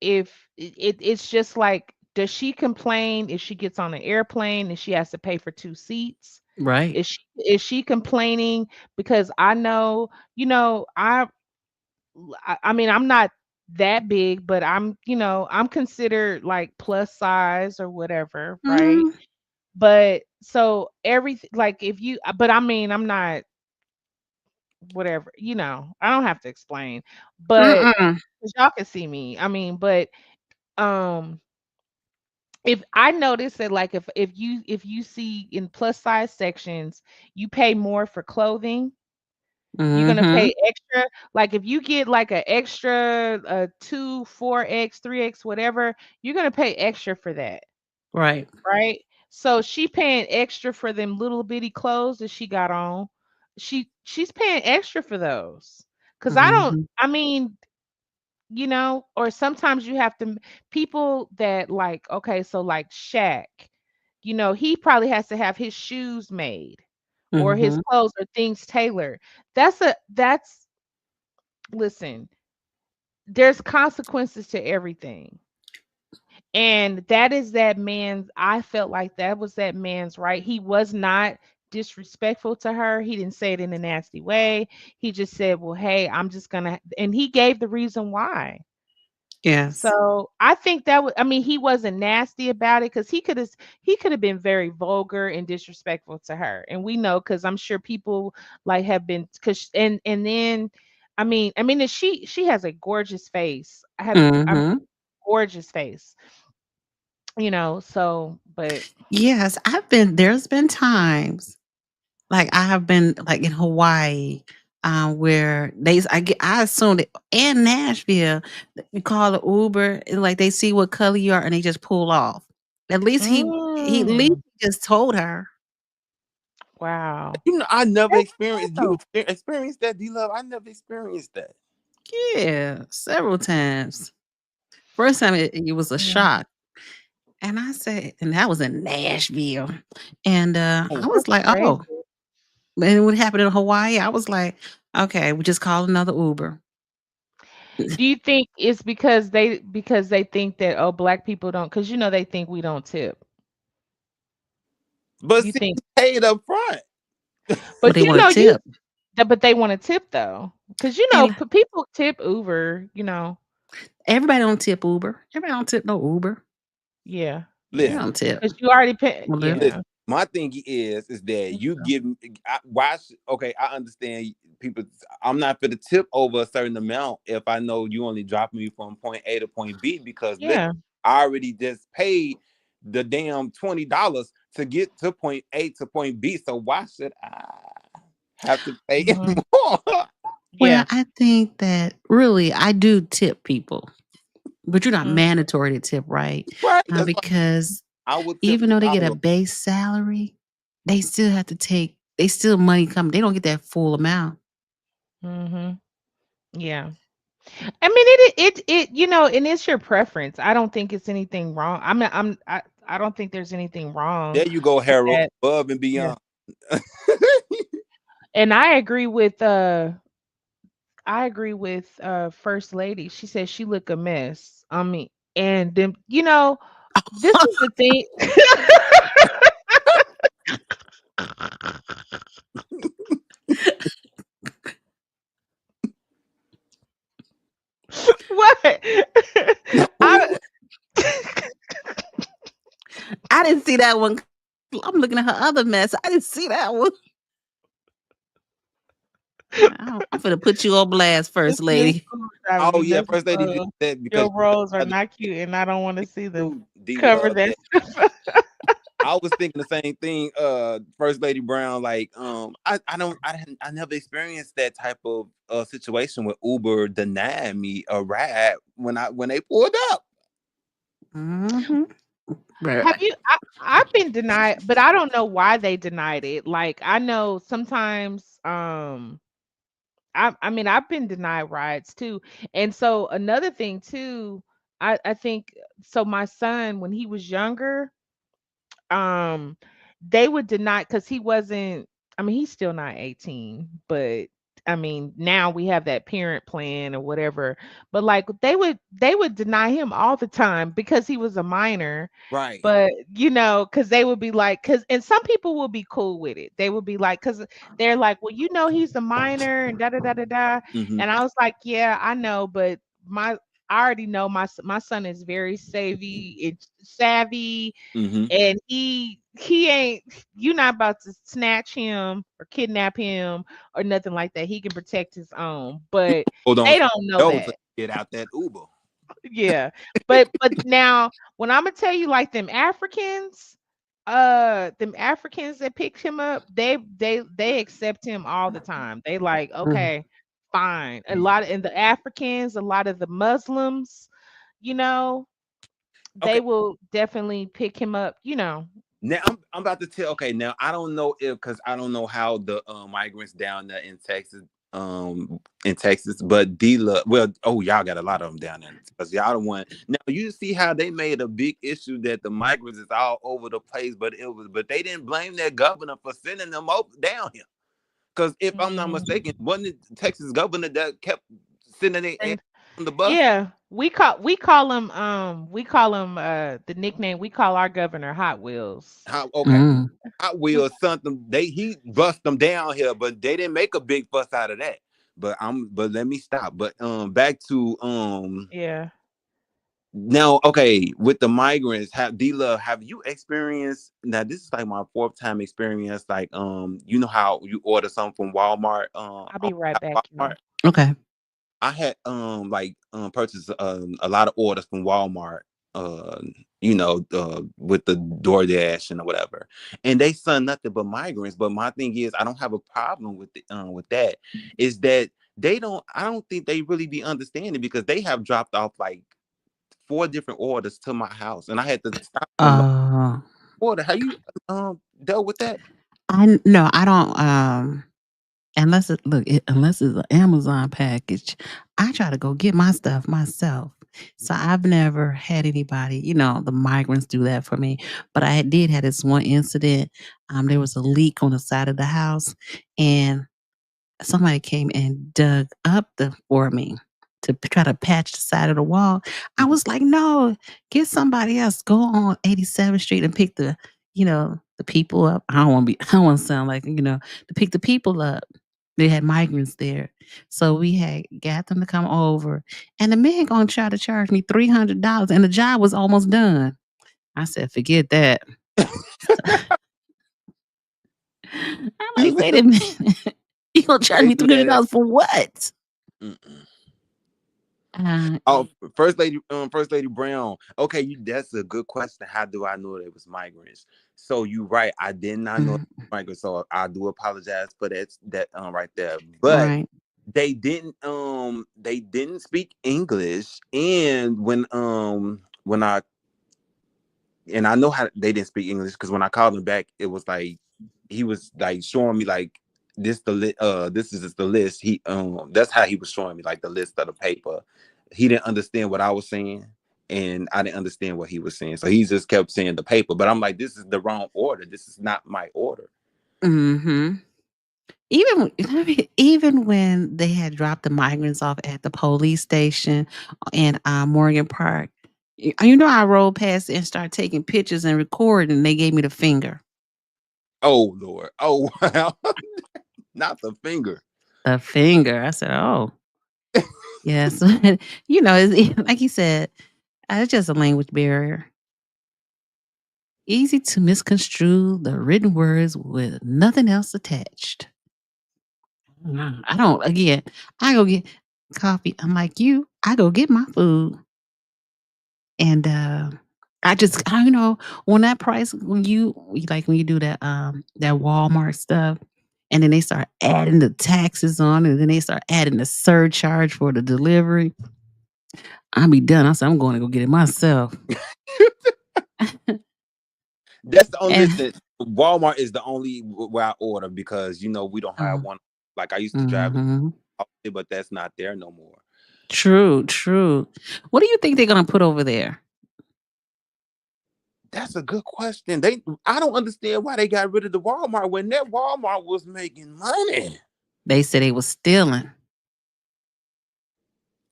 if it's just like, does she complain if she gets on an airplane and she has to pay for two seats? Right. Is she complaining because I know, I mean, I'm not that big, but I'm considered like plus size or whatever, right? Mhm. But so everything, like if you, but I mean, I'm not whatever, I don't have to explain, but Mm-mm. 'cause y'all can see me. I mean, but um, if I notice that, like if you see in plus size sections, you pay more for clothing. You're gonna Mhm. pay extra. Like if you get like an extra 2, 4X, 3X, whatever, you're gonna pay extra for that, Right. right? So she paying extra for them little bitty clothes that she got on. She's paying extra for those. Cause I don't, Mhm. I mean, or sometimes you have to people that like, okay, so like Shaq, he probably has to have his shoes made or his Mhm. clothes or things tailored. That's listen, there's consequences to everything. And that is that man's, I felt like that was that man's right. He was not disrespectful to her. He didn't say it in a nasty way. He just said, well, hey, I'm just gonna, and he gave the reason why. Yes. So I think that was, I mean, he wasn't nasty about it because he could have been very vulgar and disrespectful to her. And we know because I'm sure people like have been because and then I mean and she has a gorgeous face. I mean Mhm. gorgeous face, so but Yes, there's been times, like, I have been, like, in Hawaii, where I assumed it, and Nashville, you call the Uber, and, like, they see what color you are, and they just pull off. At least he at least mm, just told her. wow. I never That's experienced. good You experienced that, D Love? I never experienced that. Yeah, several times. First time it was a though. shock, and I said, and that was in Nashville, and, I Oh, was That's like, crazy. "Oh," and what happened in Hawaii, I was like, "Okay, we just call another Uber." Do you think it's because they think that, oh, black people don't, because they think we don't tip. but You see, think, you paid up front. But but they want a you tip, but they want to tip though, because and people tip Uber. everybody don't tip Uber. Everybody don't tip no Uber. Yeah, They yeah, Listen, don't tip. because you already pay. Well, listen. Yeah, My thing is that you give why? Okay, I understand people. I'm not for the tip over a certain amount if I know you only dropping me from point A to point B because listen, yeah. I already just paid the damn $20 to get to point A to point B. So why should I have to pay Hmm. more? well, Yeah. I think that really I do tip people, but you're not Mm, mandatory to tip, right? Right? That's why Because I would tip even though they get a $1. base salary, they still have to take. They still money come. They don't get that full amount. hmm. Yeah. I mean, and it's your preference. I don't think it's anything wrong. I don't think there's anything wrong There you go, with Harold, that. above and Yeah. beyond. And I agree with First Lady. She said she look a mess. I mean, and then this is the thing. What? I I didn't see that one. I'm looking at her other mess. I didn't see that one. I'm finna put you on blast, this first new lady. screwdriver Oh be yeah, messing first lady did up. that because Your rolls are other not cute, and I don't want to see them. dude D Cover love that that. stuff. I was thinking the same thing, First Lady Brown. Like, I never experienced that type of situation where Uber denied me a ride when they pulled up. Mhm. Have Right. you? I've been denied, but I don't know why they denied it. Like I know sometimes, I mean I've been denied rides too, and so another thing too, I think so. My son, when he was younger, um, they would deny because he wasn't. I mean, he's still not 18, but I mean, now we have that parent plan or whatever, but like they would deny him all the time because he was a minor. Right. But because they would be like, because and some people will be cool with it. They would be like, because they're like, well, he's a minor and da da da da da. Mm-hmm. And I was like, yeah, I know, but I already know my son is very savvy, Mm-hmm. and he ain't you not about to snatch him or kidnap him or nothing like that. He can protect his own, but Hold on. they don't know Yo, to that. get out that Uber. Yeah. But now when I'm gonna tell you, like, them Africans that picked him up, they accept him all the time. They like, Mm. okay, fine. A lot of, and the Africans, a lot of the Muslims, you know, Okay. they will definitely pick him up. Now I'm about to tell. Okay, now I don't know if because I don't know how the migrants down there in Texas, but D-Love, well, oh, y'all got a lot of them down there because y'all the one. Now you see how they made a big issue that the migrants is all over the place, but they didn't blame their governor for sending them over down here. Because if I'm not Mhm. mistaken, wasn't it Texas governor that kept sending their ass And on the bus? yeah, we call him the nickname we call our governor Hot Wheels. How okay. Mm. Hot Wheels something he bust them down here, but they didn't make a big fuss out of that. But let me stop. But back to Yeah. now, okay, with the migrants, have you experienced, now this is like my fourth time experience, like you know how you order something from Walmart I'll on be right back. Walmart. Okay. I had like purchased a lot of orders from Walmart, uh, with the DoorDash and whatever, and they send nothing but migrants. But my thing is, I don't have a problem with that. Is that they don't? I don't think they really be understanding because they have dropped off like four different orders to my house, and I had to stop and Uh, order. How you dealt with that? no, I don't. Unless it's an Amazon package, I try to go get my stuff myself. So I've never had anybody, the migrants do that for me. But I did have this one incident. There was a leak on the side of the house, and somebody came and dug up for me to try to patch the side of the wall. I Mhm. was like, no, get somebody else. Go on 87th Street and pick the people up. I don't want to be. I don't want to sound like to pick the people up. They had migrants there, so we had got them to come over, and the man gonna try to charge me $300, and the job was almost done. I said, forget that. I'm You like, said wait a minute. You gonna charge they me do three hundred that. dollars for what? Mm-mm. Uh, Oh, First Lady Brown. Okay, that's a good question. How do I know they was migrants? So you right, I did not know mm, migrants. So I do apologize for that right there. But right. they didn't speak English, and when I know how they didn't speak English because when I called him back, it was like he was like showing me like this is just the list. That's how he was showing me like the list of the paper. He didn't understand what I was saying, and I didn't understand what he was saying. So he just kept saying the paper. But I'm like, this is the wrong order. This is not my order. Hmm. Even when they had dropped the migrants off at the police station in Morgan Park, I rolled past and started taking pictures and recording. And they gave me the finger. Oh Lord. Oh wow. Not the finger. The finger. I said, "Oh, yes." Like you said, it's just a language barrier. Easy to misconstrue the written words with nothing else attached. I don't. Again, I go get coffee. I'm like you. I go get my food, and when that price when you do that Walmart stuff, and then they start adding the taxes on, and then they start adding the surcharge for the delivery. I'll be done. I said I'm going to go get it myself. That's the only And listen. Walmart is the only where I order because we don't have uh, one. Like I used to drive, mhm. but that's not there no more. True, true. What do you think they're gonna put over there? That's a good question. I don't understand why they got rid of the Walmart when that Walmart was making money. They said they was stealing.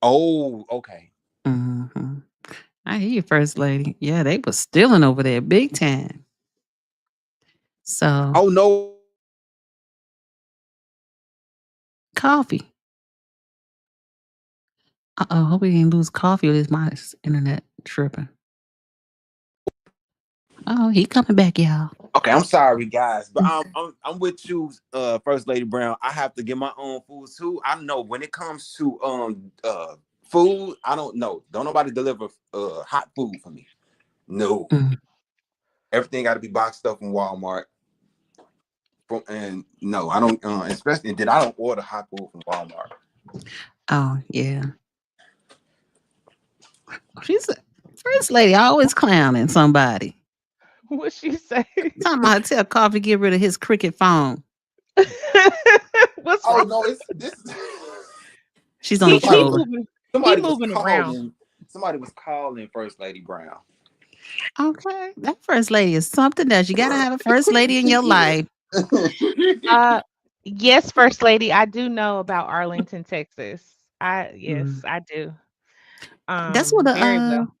Oh, okay. Hmm. I hear you, First Lady. Yeah, they was stealing over there big time. So, Oh no. Coffee. Uh-oh, hope we didn't lose Coffee with his my internet tripping. Oh, he coming back, y'all. Okay, I'm sorry, guys, but I'm with you, First Lady Brown. I have to get my own food too. I know when it comes to food, I don't know. Don't nobody deliver hot food for me. No, Mm. everything got to be boxed up from Walmart. And no, I don't. Especially that I don't order hot food from Walmart. Oh, yeah. She's a First Lady always clowning somebody. What she say? Talking about tell Coffee get rid of his cricket phone. What's Oh wrong? no, it's this. She's only He somebody was trolling. moving. He somebody was moving around. calling. Somebody was calling First Lady Brown. Okay, that First Lady is something else. You gotta have a First Lady in your life. Uh, yes, First Lady. I do know about Arlington, Texas. Mm. Yes, I do. That's what Very well.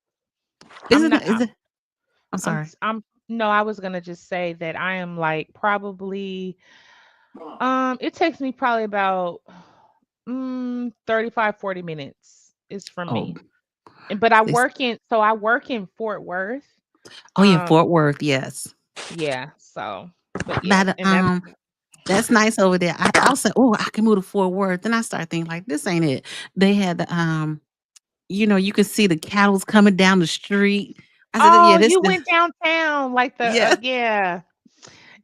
I'm isn't not. it? Is it? I'm sorry. I'm. No, I was gonna just say that I am like probably. It takes me probably about 35, 40 minutes is from Oh, me. But I this, work in so I work in Fort Worth. oh yeah, Um, Fort Worth. Yes, yeah, so but yeah, but and that's that's nice over there. I was like, oh, I can move to Fort Worth. Then I started thinking like, this ain't it. They had the you could see the cattle's coming down the street. I said, yeah, oh, this you the went downtown like the yeah. yeah.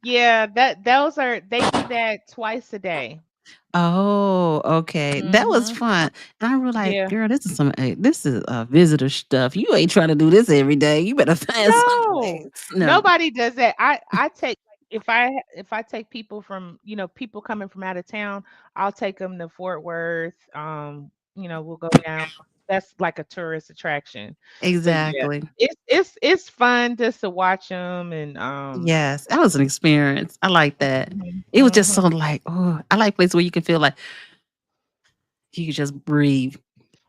Yeah, that those are they do that twice a day. Oh, okay. That was Mhm. fun. And I was like, Yeah. girl, this is visitor stuff. You ain't trying to do this every day. You better find No. someplace. No. Nobody does that. I take if I take people from, people coming from out of town, I'll take them to Fort Worth. We'll go down. That's like a tourist attraction. But yeah, Exactly. it's fun just to watch them and Yes. That was an experience. I like that. mhm, It was just mhm. so like, oh, I like places where you can feel like you can just breathe.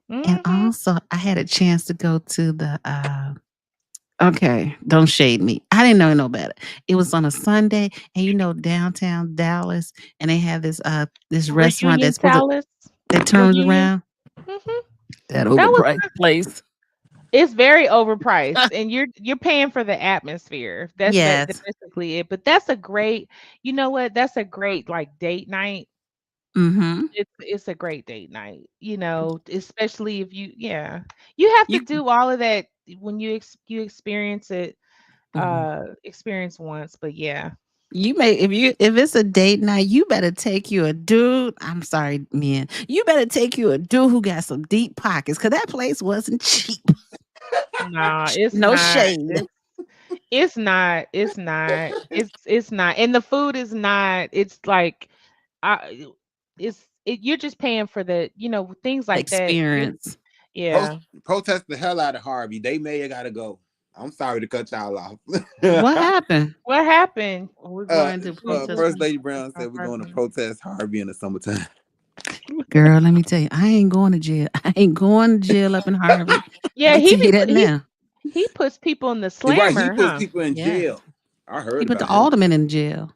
And Mhm. also I had a chance to go to the okay, don't shade me. I didn't know no better. It was on a Sunday, and downtown Dallas, and they have this restaurant Reunion that's supposed to Palace. that turns Reunion. around. Mhm. That That was overpriced place. It's very overpriced, and you're paying for the atmosphere. That's Yes. basically it. But that's a great, you know what? That's a great like date night. Mhm. It's a great date night. Especially if yeah, you have to You do all of that when you experience it, mhm. experience once. But yeah, You may if it's a date night, you better take you a dude. I'm sorry, men. You better take you a dude who got some deep pockets, cause that place wasn't cheap. nah, it's No not. shade. It's not. It's not. It's not. And the food is not. It's like I you're just paying for the, things like that. Experience. Yeah. Protest the hell out of Harvey. They may have got to go. I'm sorry to cut y'all off. What happened? What happened? We're uh, going to Who protest. who First Lady Brown oh, said we're going to pardon protest Harvey in the summertime. Girl, let me tell you, I ain't going to jail. I ain't going to jail up in Harvey. I Yeah, can tell you that now. he puts people in the Right, he slammer, puts huh? people in Yeah. jail. I He heard put the about him. alderman in jail.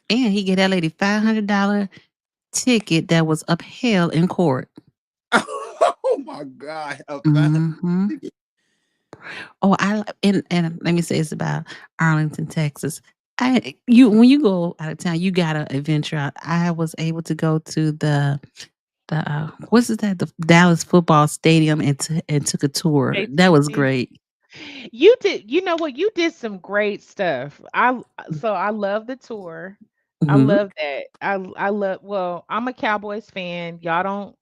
And he get that lady $500 ticket that was upheld in court. Oh my God! Hmm. Oh, and let me say this about Arlington, Texas. When you go out of town, you gotta adventure out. I was able to go to the what's it that the Dallas football stadium and took a tour. That was AT&T. great. You know what? You did some great stuff. I love the tour. I Hmm. love that. I love well, I'm a Cowboys fan. I don't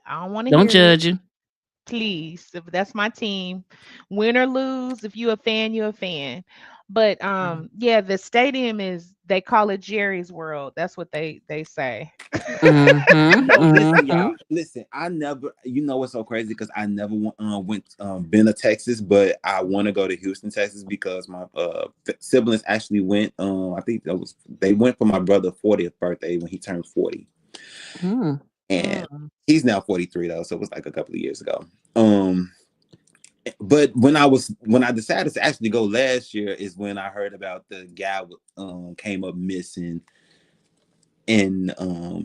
want to Don't hear it. judge you. Please. If that's my team. Win or lose, if you're a fan, you're a fan. But yeah, the stadium is, they call it Jerry's World. That's what they say. Mhm, No, listen, y'all. mhm. Listen, I never. You know what's so crazy? Because I never went been to Texas, but I want to go to Houston, Texas, because my siblings actually went. I think that was they went for my brother's 40th birthday when he turned 40, Mm. and Mm. he's now 43 though, so it was like a couple of years ago. Um, but when I decided to actually go last year is when I heard about the guy came up missing in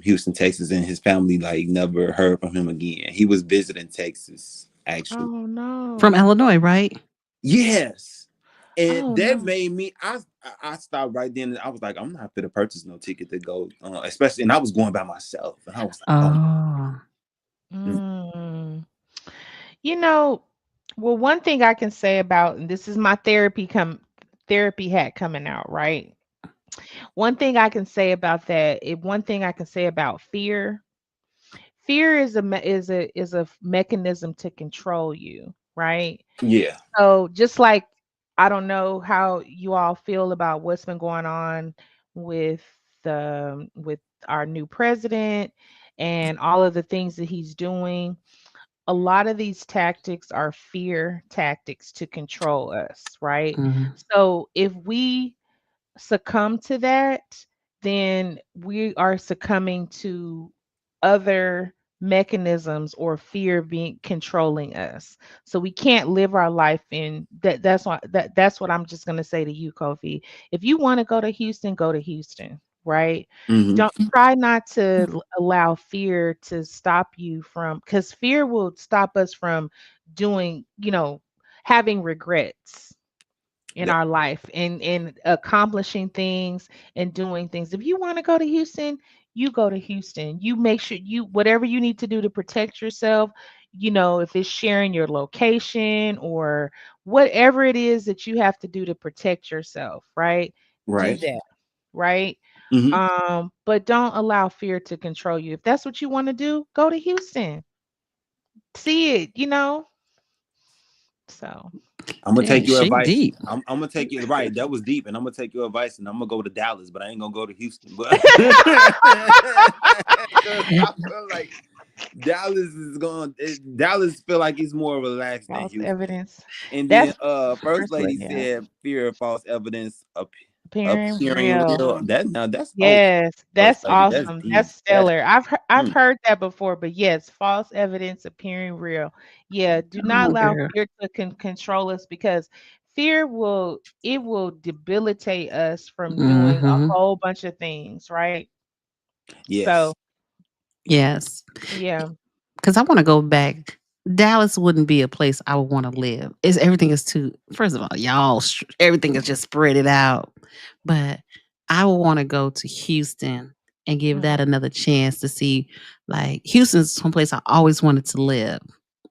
Houston, Texas, and his family like never heard from him again. He was visiting Texas, actually. Oh From no. Illinois, right? Yes. And Oh that no. made me I stopped right then and I was like, I'm not fit to purchase no ticket to go, especially, and I was going by myself. And I was like, oh Oh. mm, Mm. You know, well, one thing I can say about, and this is my therapy hat coming out, right? One thing I can say about that, one thing I can say about fear. Fear is a mechanism to control you, right? yeah. So just like, I don't know how you all feel about what's been going on with with our new president and all of the things that he's doing. A lot of these tactics are fear tactics to control us, right? Mhm, So if we succumb to that, then we are succumbing to other mechanisms or fear being controlling us. So we can't live our life in that. That's what I'm just gonna say to you, Kofi. If you want to go to Houston, go to Houston, right? Hmm. Don't try not to allow fear to stop you from, because fear will stop us from doing, having regrets in That our life and accomplishing things and doing things. If you want to go to Houston, you go to Houston. You make sure you, whatever you need to do to protect yourself, if it's sharing your location or whatever it is that you have to do to protect yourself, right? Do right. that, right? Hmm. But don't allow fear to control you. If that's what you want to do, go to Houston. See it. So, I'm gonna take dang, your she advice. deep. I'm gonna take you right. That was deep, and I'm gonna take your advice, and I'm gonna go to Dallas, but I ain't gonna go to Houston. But because I feel like Dallas is going. Dallas feel like it's more relaxed than false Houston. evidence. And then That's First first, Lady yeah. said fear of false evidence Appearing appearing real. real. That now that's Yes, First that's Lady. That's awesome. deep. That's That stellar. I've mm, heard that before, but yes, false evidence appearing real. Yeah, do Come not on, allow girl. fear to control us, because fear will debilitate us from doing a Mhm. whole bunch of things, right? yes. So, Yes. yeah. Because I want to go back. Dallas wouldn't be a place I would want to live. It's everything is too. First of all, y'all, everything is just spread it out. But I would want to go to Houston and give Mm, that another chance to see. Like Houston's someplace I always wanted to live,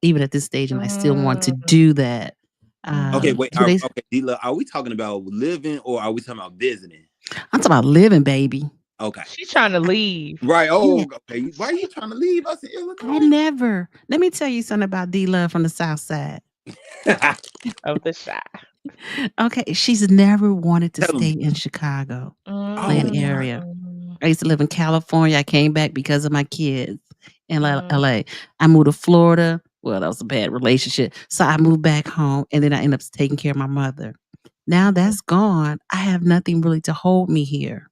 even at this stage, and I still want to mm, do that. Okay, mhm. wait. 2 days. Okay, D-Lo, are we talking about living or are we talking about visiting? I'm talking about living, baby. Okay. She's trying to leave. Right. Yeah, Oh, okay. Why are you trying to leave us in I Illinois? never. Let me tell you something about D Love from the South Side. Of the shot. Okay, she's never wanted to Tell stay me. in Chicago, Oh Atlanta God. area. Mm, I used to live in California. I came back because of my kids in mm, LA. I moved to Florida. Well, that was a bad relationship. So I moved back home and then I ended up taking care of my mother. Now mhm. that's gone. I have nothing really to hold me here.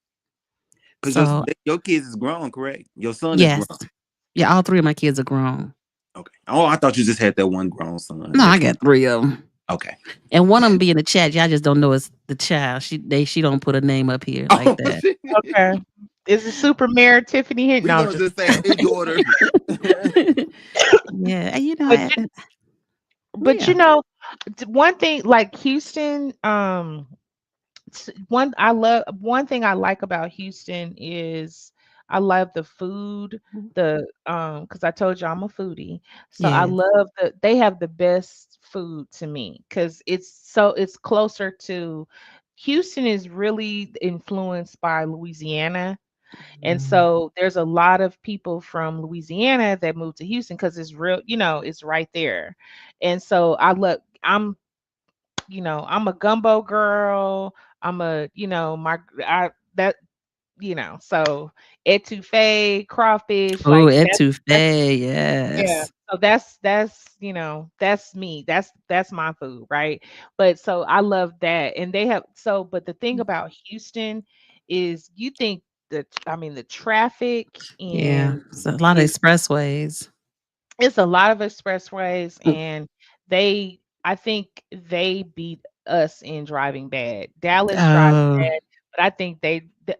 Because So, your kids is grown, correct? Your son is yes. grown. Yeah, all three of my kids are grown. Okay. Oh, I thought you just had that one grown son. No, I That's got three of them. okay. And one of them be in the chat. Y'all just don't know it's the child. She don't put a name up here like Oh that. shit. Okay. Is it Super Mayor Tiffany here? We No, I'm gonna just just say, playing. hey daughter. Yeah, and But but yeah. one thing like Houston, one thing I like about Houston is I love the food, because I told you I'm a foodie. So I Yes. love they have the best food to me, because it's closer to Houston is really influenced by Louisiana. And Mhm. so there's a lot of people from Louisiana that moved to Houston because it's real, it's right there. And so I'm a gumbo girl. I'm a, my I that so etouffee, crawfish, Oh, like that's etouffee, yeah. yes. So that's me. That's my food, right? But so I love that. And they have but the thing about Houston is you think the traffic Yeah, and it's a lot of is expressways. it's a lot of expressways, Mm. and I think they beat us in driving bad. Dallas drives Oh, bad, but I think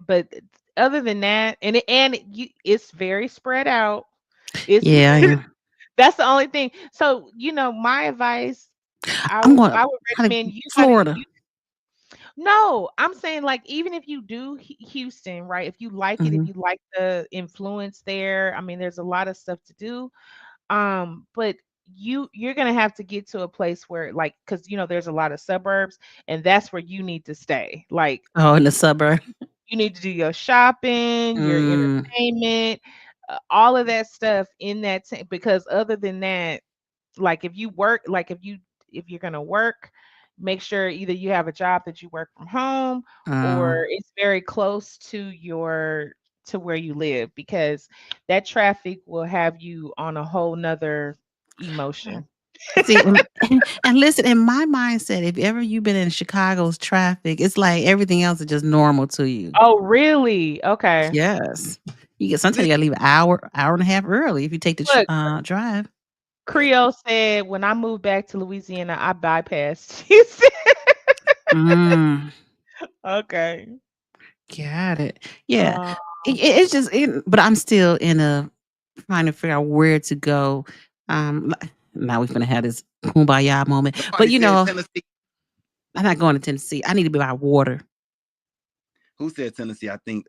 but other than that, it's very spread out. It's yeah, yeah. that's the only thing. So, my advice, I'm going I would probably recommend you gotta Florida. you no, I'm saying, like, even if you do Houston, right? If you like it, if Mhm. you like the influence there, I mean, there's a lot of stuff to do. But you're gonna have to get to a place where, like, because there's a lot of suburbs, and that's where you need to stay. Like, Oh, in the suburb. you need to do your shopping, your Mm, entertainment, all of that stuff in that because other than that, like, if you're gonna work, make sure either you have a job that you work from home, or oh. it's very close to where you live, because that traffic will have you on a whole nother emotion. See, and listen, in my mindset, if ever you've been in Chicago's traffic, it's like everything else is just normal to you. Oh, really? Okay. Yes. Sometimes Listen, you gotta leave an hour and a half early if you take the Look, drive. Creole said when I moved back to Louisiana, I bypassed. He said, Mm, okay. got it. Yeah. Uh, It's just but I'm still in a trying to figure out where to go. Now we're gonna have this kumbaya moment. But somebody said Tennessee. I'm not going to Tennessee. I need to be by water. Who said Tennessee? I think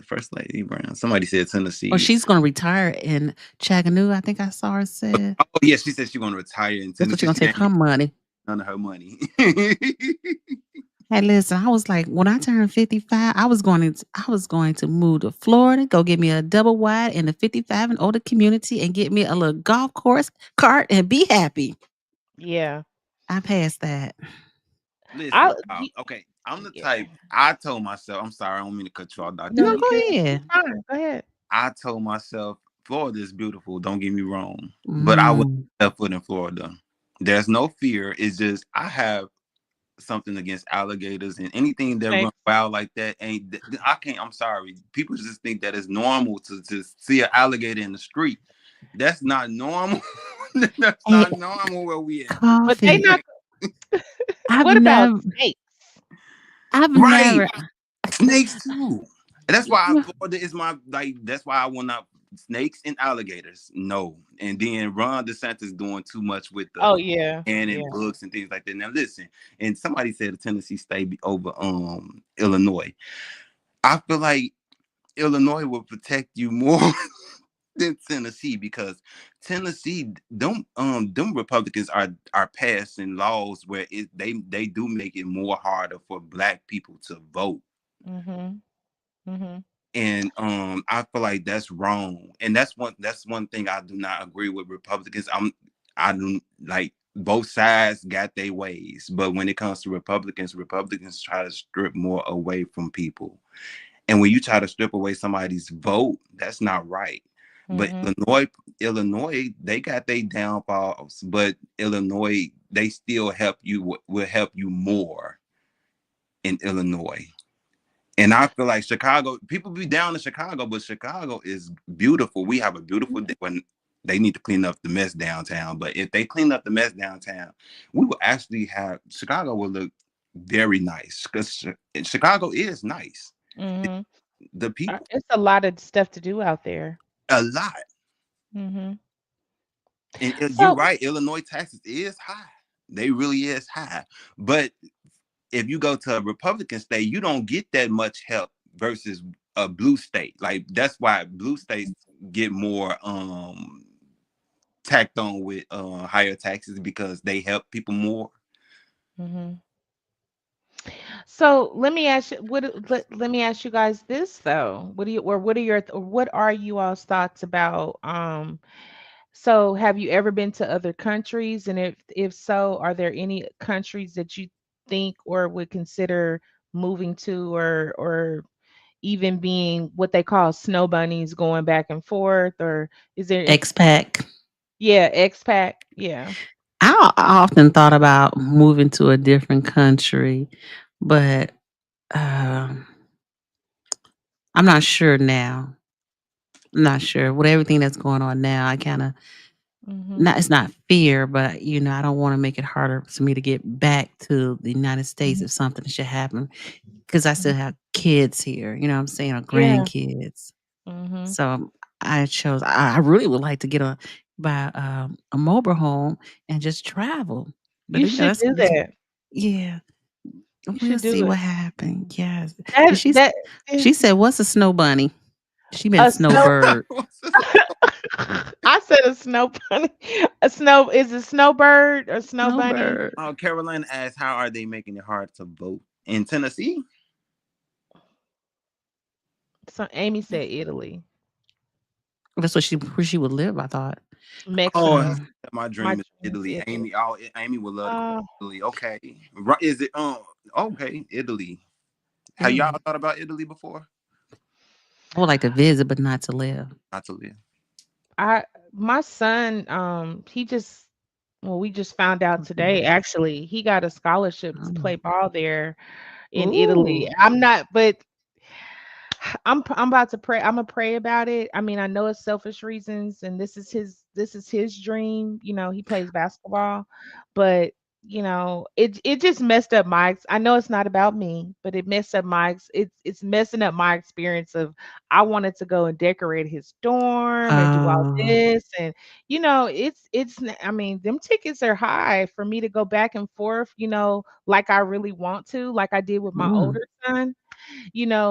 First Lady Brown. Somebody said Or Tennessee. she's gonna retire in Chattanooga, I think I saw her said. Oh yeah, she said she's gonna retire in That's what she's Tennessee. gonna She take ain't her getting money. none of her money. Hey, listen, I was like, when I turned 55, I was going to move to Florida, go get me a double wide in the 55 and older community and get me a little golf course cart and be happy. yeah. I passed that. Listen, I y- okay, I'm the yeah. type. I told myself, I'm sorry, I don't mean to cut you off, Dr. No, No, you Mel. go good. ahead. You're fine. Go ahead. I told myself, Florida is beautiful. Don't get me wrong, but I would Mm, step foot in Florida. There's no fear. It's just I have something against alligators and anything that run Thanks. wild like that. Ain't I can't. I'm sorry. People just think that it's normal to see an alligator in the street. That's not normal. That's and not normal where we at. But they coffee. not. Okay. I've What about never, snakes? I've Right. never. Snakes too. And that's why Florida is my like. That's why I will not snakes and alligators. No. And then Ron DeSantis doing too much with the Oh yeah, and yeah. books and things like that. Now listen, and somebody said the Tennessee State over Illinois. I feel like Illinois will protect you more than Tennessee because Tennessee them Republicans are passing laws where they do make it more harder for black people to vote. Mhm. Mhm. And I feel like that's wrong. And that's one thing I do not agree with Republicans. I don't like both sides got their ways, but when it comes to Republicans try to strip more away from people. And when you try to strip away somebody's vote, that's not right. But Mhm. Illinois, they got their downfalls, but Illinois, they still will help you more in Illinois. And I feel like Chicago, people be down in Chicago, but Chicago is beautiful. We have a beautiful when they need to clean up the mess downtown. But if they clean up the mess downtown, we will actually have Chicago will look very nice because Chicago is nice. Mhm. The people It's a lot of stuff to do out there. a lot. Mhm. And you're So, right, Illinois taxes is high. They really is high. But if you go to a Republican state, you don't get that much help versus a blue state. Like that's why blue states get more tacked on with higher taxes because they help people more. mhm. So let me ask you let me ask you guys this though. What are you all's thoughts about So, have you ever been to other countries? And if so, are there any countries that you think or would consider moving to, or even being what they call snow bunnies, going back and forth, or is there Expat. yeah, expat? Yeah. I often thought about moving to a different country, but um, I'm not sure now. I'm not sure with everything that's going on now. I kind of Mhm. not. It's not fear, but I don't want to make it harder for me to get back to the United States Mhm. if something should happen because I Mhm. still have kids here. You know what I'm saying, or Yeah. grandkids. Mhm. So I chose. I really would like to get buy a mobile home and just travel. But You should that's do that. yeah. You We'll should see do it. what happened. Yes. And That that eh, she said, "What's a snow bunny?" She meant a snow snowbird. I said a snow bunny. A snow is a snowbird or snow bunny? Snowbird. Oh, Carolyn asked, "How are they making it hard to vote in Tennessee?" So Amy said Italy, That's what where she would live, I thought. Oh, he Mexico. Uh, said, my My dream is dream is Italy. Italy. Amy would love to go Uh, to Italy. Okay, right? Is it? Okay, Italy. Have y'all mm, thought about Italy before? I would like to visit, but not to live. Not to live. I my son, he just well, we just found out today. Actually, he got a scholarship to play ball there in Italy. Ooh. I'm not, but I'm about to pray. I'm gonna pray about it. I mean, I know it's selfish reasons, and this is his dream. He plays basketball, but it just messed up I know it's not about me, but it messed up it's messing up my experience of I wanted to go and decorate his dorm and do all Uh, this, and I mean, them tickets are high for me to go back and forth. Like I really want to, like I did with my mm. older son.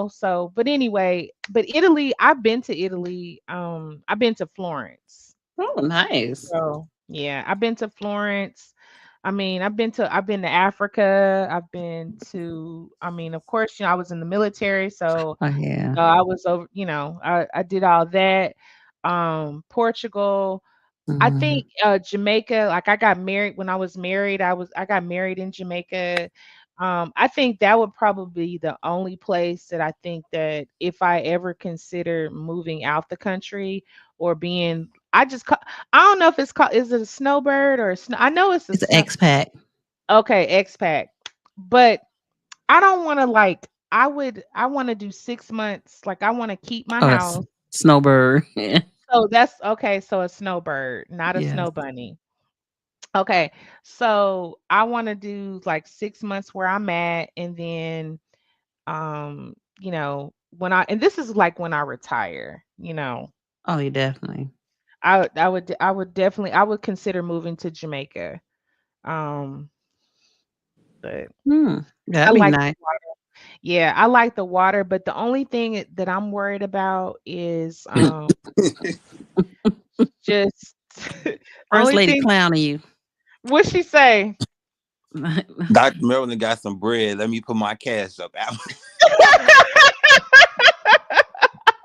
So but anyway, but Italy, I've been to Italy. I've been to Florence. Oh, nice. So yeah, I've been to Florence. I mean, I've been to Africa. I've been to, I mean, of course, I was in the military, so Oh, yeah. I was over, I did all that. Portugal. I Mhm. think, Jamaica, like, I got married when I was married, I got married in Jamaica. I think that would probably be the only place that I think that if I ever consider moving out the country or being I don't know if it's called is it a snowbird or a snow I know it's a It's an snow expat. okay, expat. But I don't wanna, like I wanna do 6 months, like, I wanna keep my Oh, house. snowbird. Yeah. So that's okay, so a snowbird, not a Yes. snow bunny. Okay, so I wanna do, like, 6 months where I'm at, and then, when and this is, like, when I retire, Oh, yeah, definitely. I would consider moving to Jamaica, um, but Hmm. I That'd be like nice. yeah, I like the water, but the only thing that I'm worried about is, just First only lady thing clowning you. what she say? Dr. Marilyn got some bread. Let me put my cash up.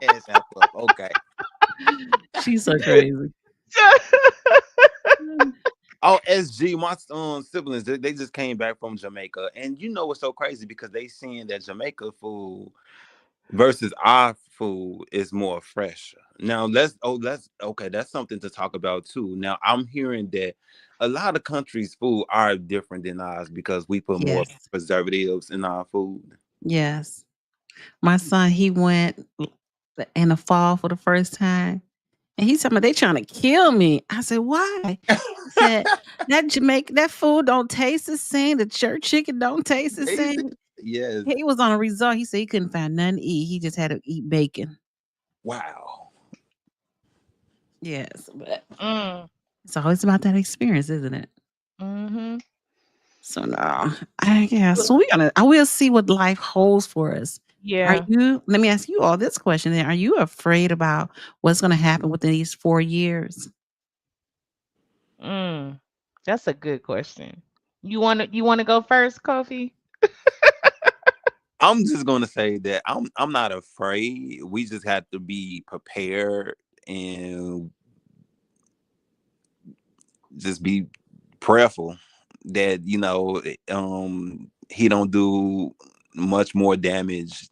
Cash app up. Okay. She's so crazy. Oh, SG, my siblings, they just came back from Jamaica, and you know what's so crazy because they seeing that Jamaica food versus our food is more fresh. Now let's okay, that's something to talk about too. Now I'm hearing that a lot of countries' food are different than ours because we put more Yes. preservatives in our food. Yes. My son, he went in the fall for the first time. And he told me they trying to kill me. I said, why? He said, that food don't taste the same. The church chicken don't taste the Basic, same. yes. He was on a resort. He said he couldn't find nothing to eat. He just had to eat bacon. Wow. Yes, but Mm, it's always about that experience, isn't it? mhm. So no, So I will see what life holds for us. Are Yeah. you? Let me ask you all this question. Then, are you afraid about what's going to happen within these 4 years? Mm. That's a good question. You wanna go first, Kofi? I'm just gonna say that I'm not afraid. We just have to be prepared and just be prayerful that he don't do much more damage.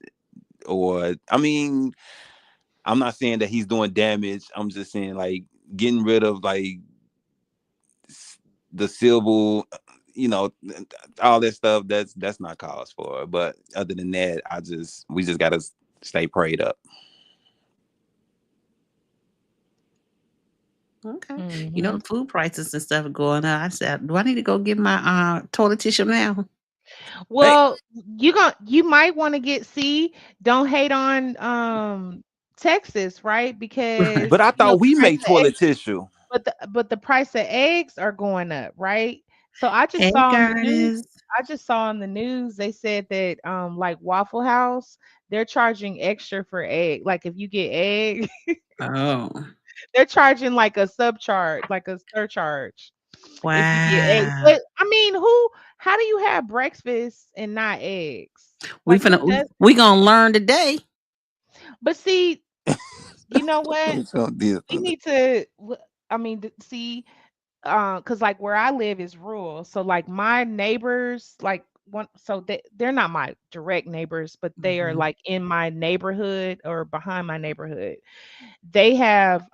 Or I mean, I'm not saying that he's doing damage. I'm just saying like getting rid of like the civil, you know, all that stuff. That's not cause for. But other than that, we just gotta stay prayed up. Okay. You know, Hmm. the food prices and stuff are going up. I said, do I need to go get my toilet tissue now? Hey, Well, you might want to don't hate on Texas, right? Right. Because but I you know thought the we price make of eggs, toilet tissue. but the price of eggs are going up, right? So Hey, guys. I just saw on the news they said that like Waffle House, they're charging extra for egg. Like if you get egg, Oh, they're charging like a subcharge, like a surcharge if you get eggs. wow. But I mean, how do you have breakfast and not eggs? We Like who finna does? we gonna learn today. But see, you know what? So We need to I mean, see, cuz like where I live is rural. So like my neighbors like one so they're not my direct neighbors, but they are Mhm. like in my neighborhood or behind my neighborhood. They have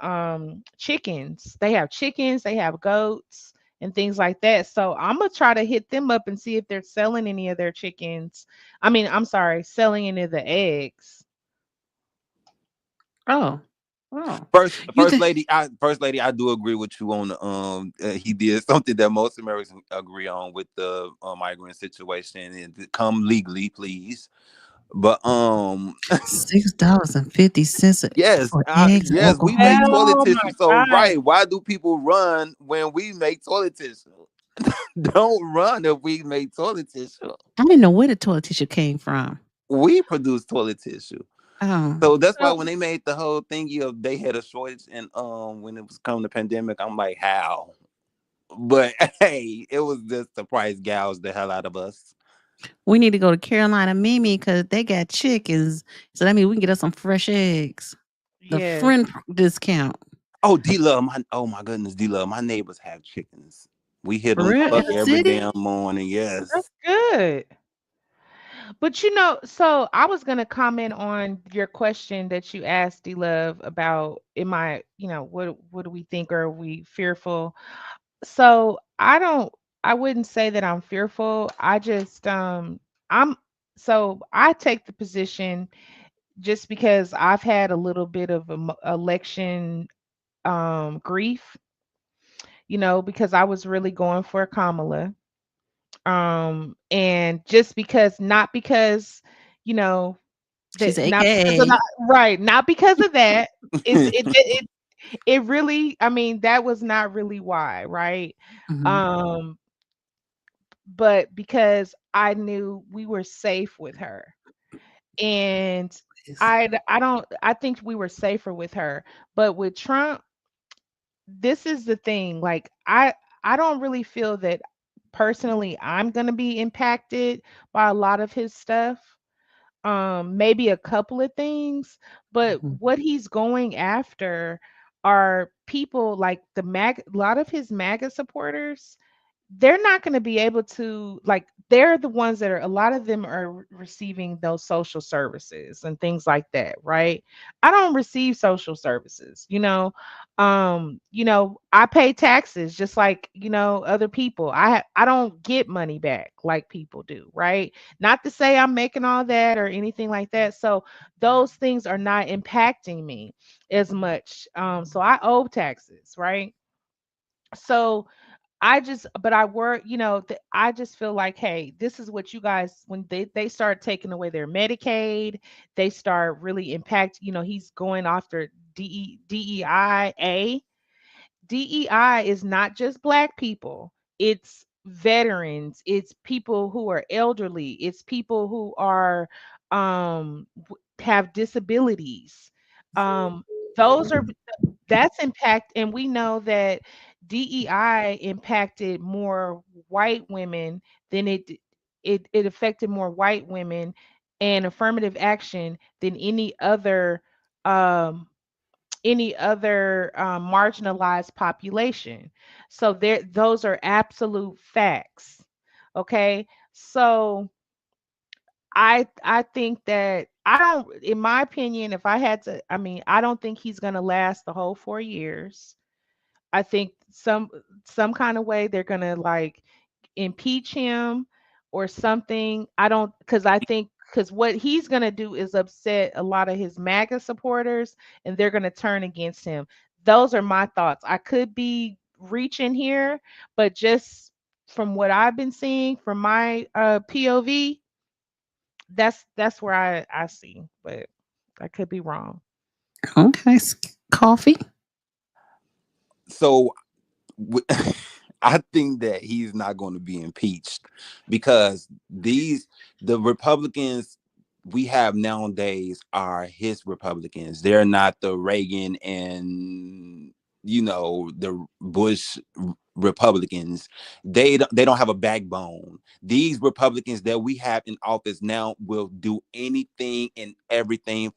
chickens. They have chickens, they have goats and things like that. So I'm gonna try to hit them up and see if they're selling any of their chickens. I mean, I'm sorry, selling any of the eggs. Oh. Oh. You First think lady, I do agree with you on the he did something that most Americans agree on with the migrant situation, and to come legally, please. But $6.50 yes, for eggs in yes, we make Oklahoma? toilet Oh my tissue. So god. right, why do people run when we make toilet tissue? Don't run if we make toilet tissue. I didn't know where the toilet tissue came from. We produce toilet tissue. Oh. So that's why So when they made the whole thingy of they had a shortage, and when it was coming to pandemic, I'm like, how? But hey, it was just the price gouged the hell out of us. We need to go to Carolina Mimi because they got chickens. So that means we can get us some fresh eggs. The yes. friend discount. Oh, D Love, oh my goodness, D Love, my neighbors have chickens. We hear For them real? In cluck the Oh, every city? damn morning. that's Yes. good. But so I was gonna comment on your question that you asked, D Love, about am I, what do we think? Or are we fearful? So I wouldn't say that I'm fearful. I'm so I take the position just because I've had a little bit of election grief, because I was really going for Kamala. And just because not because, you know, She's that not because of AKA. that, right, not because of that. It really, I mean, that was not really why, right? Mhm. Um, but because I knew we were safe with her. And Yes. I think we were safer with her. But with Trump, this is the thing. Like I don't really feel that personally I'm gonna be impacted by a lot of his stuff. Maybe a couple of things, but Mhm. what he's going after are people like a lot of his MAGA supporters. They're not going to be able to, like, they're the ones that are, a lot of them are receiving those social services and things like that, right? I don't receive social services, I pay taxes just like, other people. I don't get money back like people do, right? Not to say I'm making all that or anything like that. So those things are not impacting me as much. So I owe taxes, right? So but I work, I just feel like, hey, this is what you guys, when they start taking away their Medicaid, they start really he's going after DEI. DEI is not just black people, it's veterans, it's people who are elderly, it's people who are have disabilities. Um those are that's impact, and we know that DEI impacted more white women than it affected more white women and affirmative action than any other um any other marginalized population. So there, those are absolute facts. Okay, so I think that I don't, in my opinion, if I had to, I mean, I don't think he's gonna last the whole 4 years. I think some kind of way they're gonna like impeach him or something. I don't, because I think because what he's gonna do is upset a lot of his MAGA supporters, and they're gonna turn against him. Those are my thoughts. I could be reaching here, but just from what I've been seeing from my POV, that's where I see, but I could be wrong. Okay, coffee. So I think that he's not going to be impeached because the Republicans we have nowadays are his Republicans. They're not the Reagan and the Bush Republicans. They don't have a backbone. These Republicans that we have in office now will do anything and everything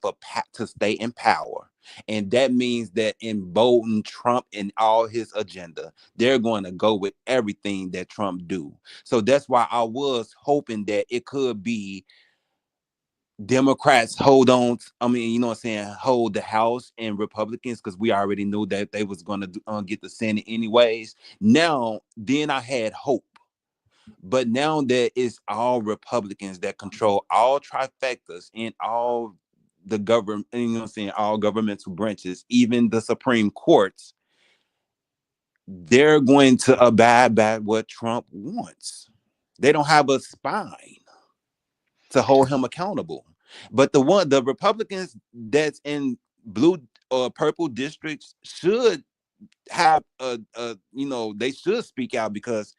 to stay in power. And that means that embolden Trump and all his agenda. They're going to go with everything that Trump do. So that's why I was hoping that it could be Democrats hold on. I mean, you know what I'm saying, hold the House, and Republicans, because we already knew that they was going to get the Senate anyways. Now, then I had hope. But now that it's all Republicans that control all trifectas in all the government, you know what I'm saying, all governmental branches, even the Supreme Courts, they're going to abide by what Trump wants. They don't have a spine to hold him accountable. But the Republicans that's in blue or purple districts should have they should speak out, because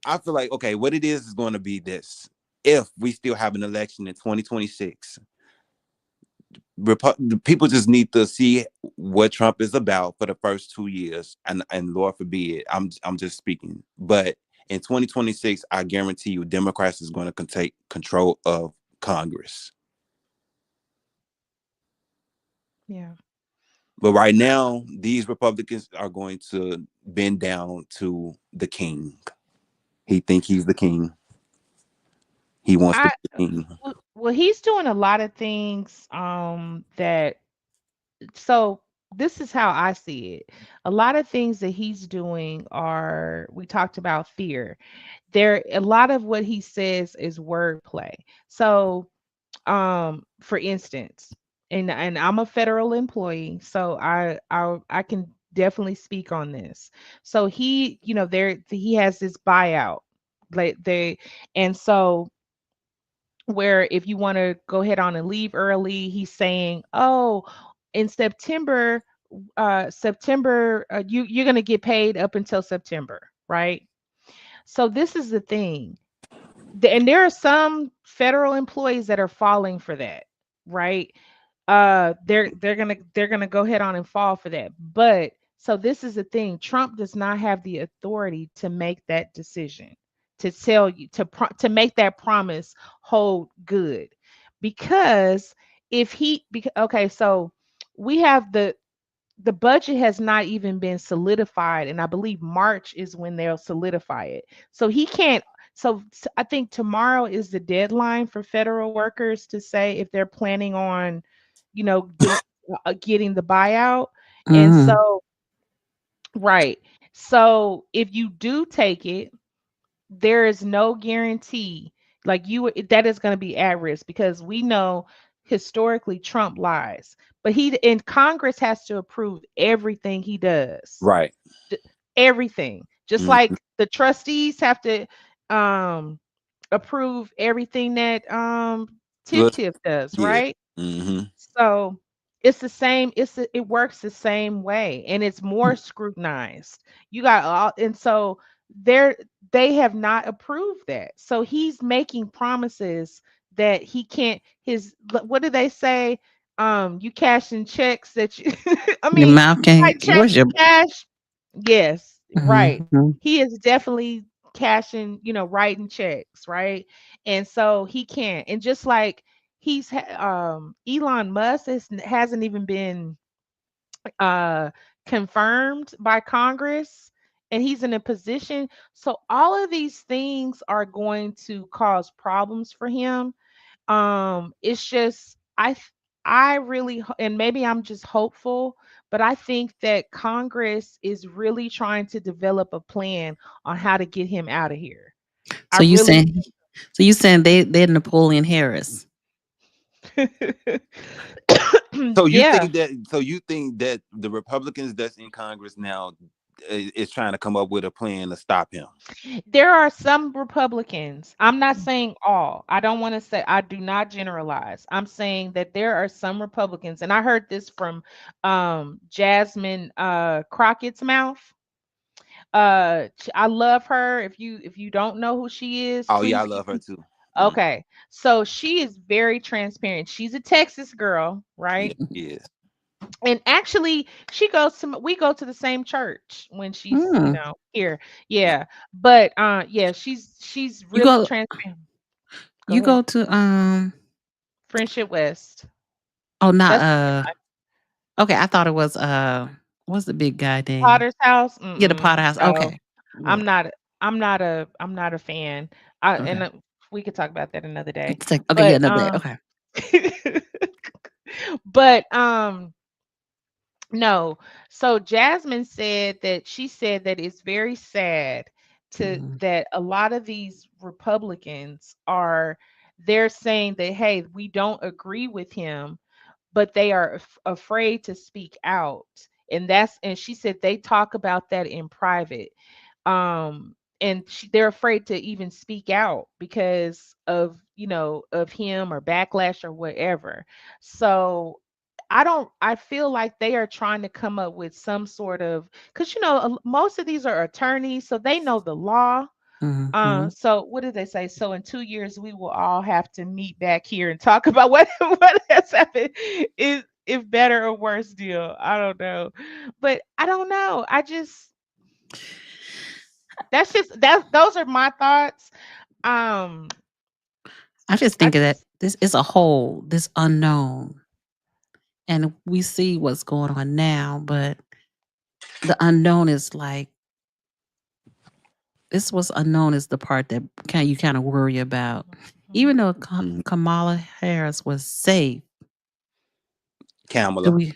I feel like, okay, what it is going to be this: if we still have an election in 2026, the people just need to see what Trump is about for the first 2 years, and Lord forbid, I'm just speaking, but in 2026, I guarantee you, Democrats is going to take control of Congress. Yeah. But right now, these Republicans are going to bend down to the king. He think he's the king. He wants to I be the king. well, he's doing a lot of things that, so this is how I see it. A lot of things that he's doing are, we talked about fear. There, a lot of what he says is wordplay. So for instance, and I'm a federal employee, so I can definitely speak on this. So he, there he has this buyout, like they, and so where if you want to go ahead on and leave early, he's saying, "Oh, in September, you're going to get paid up until September, right?" So this is the thing. And there are some federal employees that are falling for that, right? They're gonna go ahead on and fall for that. But so this is the thing: Trump does not have the authority to make that decision, to tell you to make that promise hold good, because if okay, so we have the budget has not even been solidified, and I believe March is when they'll solidify it. So he can't. So I think tomorrow is the deadline for federal workers to say if they're planning on, doing getting the buyout. And Mm. so, right. So if you do take it, there is no guarantee, like that is going to be at risk, because we know historically Trump lies, but he and Congress has to approve everything he does. Right. D- Everything, just Mm-hmm. like the trustees have to um approve everything that Tiff Look, Tiff does, yeah. right? Mm-hmm. So it's the same. It works the same way, and it's more scrutinized. You got all, and so they're they have not approved that. So he's making promises that he can't. What do they say? You cash in checks that you. I Your mean, mouth can. like check What's your? cash. Yes, right. Mhm. He is definitely cashing, writing checks, right? And so he can't. And just like Elon Musk hasn't even been uh confirmed by Congress, and he's in a position. So all of these things are going to cause problems for him. It's just I really and maybe I'm just hopeful, but I think that Congress is really trying to develop a plan on how to get him out of here. I So you really saying so you saying they're Napoleon Harris. yeah. So you think that the Republicans that's in Congress now is trying to come up with a plan to stop him? There are some Republicans. I'm not saying all. I don't want to say, I do not generalize. I'm saying that there are some Republicans, and I heard this from Jasmine Crockett's mouth. I love her. If you don't know who she is, Oh yeah, I please love her too. Mm, okay. So she is very transparent. She's a Texas girl, yeah, right? he is. And actually she goes to we go to the same church when she's, Mm. here. Yeah. But yeah, she's You really go transparent. Go you ahead. go to Friendship West. oh not That's okay, I thought it was what's the big guy name? Potter's house. Yeah, the Mm-mm. Potter House. No. Okay. Yeah. I'm not I'm not a fan. I Okay. and we could talk about that another day. It's like okay, yeah, But no bad. Okay. but no. So Jasmine said that it's very sad to Mhm. that a lot of these Republicans are they're saying that hey, we don't agree with him, but they are afraid to speak out. And she said they talk about that in private. And they're afraid to even speak out because of of him or backlash or whatever. So I feel like they are trying to come up with some sort of, because most of these are attorneys, so they know the law. Mhm. So what did they say? So in 2 years we will all have to meet back here and talk about what what has happened. Is if better or worse deal. I don't know. But I don't know. I just that's just that those are my thoughts. Um I just I think that just this is a whole, this unknown. And we see what's going on now, but the unknown is like this was unknown is the part that you kind of worry about. Even Mhm. though Kamala Harris was safe, do Kamala. we?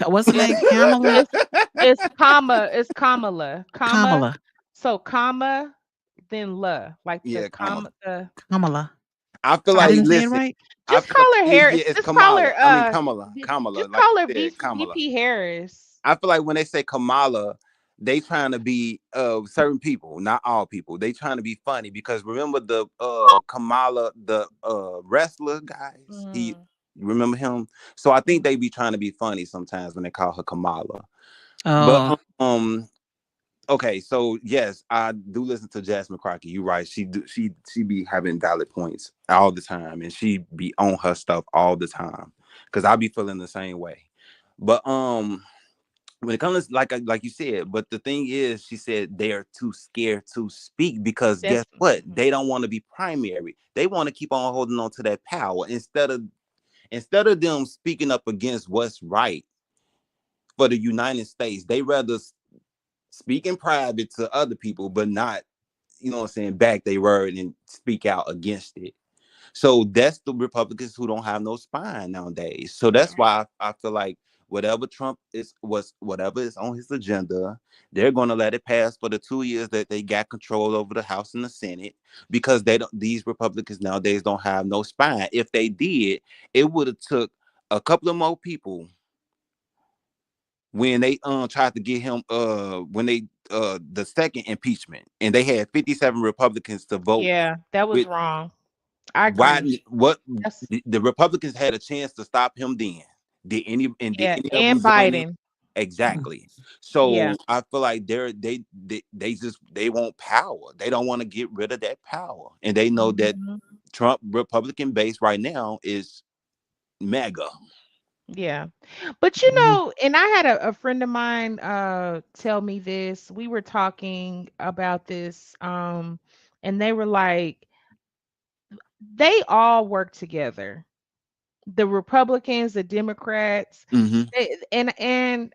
What's her name? it's Kamala. it's Kamala. Comma. Kamala. So comma then la. Like the Yeah, Kamala. comma the Kamala. I feel I like didn't say it listen. right. I just feel like call her Harris. it's Just call Kamala. her I mean Kamala. Kamala, just like call her you said, Kamala. VP Harris. I feel like when they say Kamala, they trying to be certain people, not all people. They trying to be funny because remember the Kamala, the wrestler guys. He Mm, You remember him? So I think mm. they be trying to be funny sometimes when they call her Kamala. But Oh. okay, so yes, I do listen to Jasmine Crockett. You're right. She be having valid points all the time, and she be on her stuff all the time. Cause I be feeling the same way. But when it comes like you said, but the thing is, she said they are too scared to speak because guess That's what? mhm, They don't want to be primary. They want to keep on holding on to that power instead of them speaking up against what's right for the United States. They rather speak in private to other people, but not, what I'm saying, back they word and speak out against it. So that's the Republicans who don't have no spine nowadays. So that's yeah. why I feel like whatever is on his agenda, they're going to let it pass for the 2 years that they got control over the House and the Senate because they don't. These Republicans nowadays don't have no spine. If they did, it would have took a couple of more people when they tried to get him when they the second impeachment and they had 57 Republicans to vote Yeah, that was with. wrong. I Why agree. what That's the Republicans had a chance to stop him then. Did yeah, any of them and join in? Biden. Exactly. Yeah. So I feel like they want power. They don't want to get rid of that power. And they know that Mhm. Trump Republican base right now is mega. Yeah. But Mhm. and I had a friend of mine tell me this. We were talking about this and they were like they all work together. the Republicans, the Democrats, Hmm. and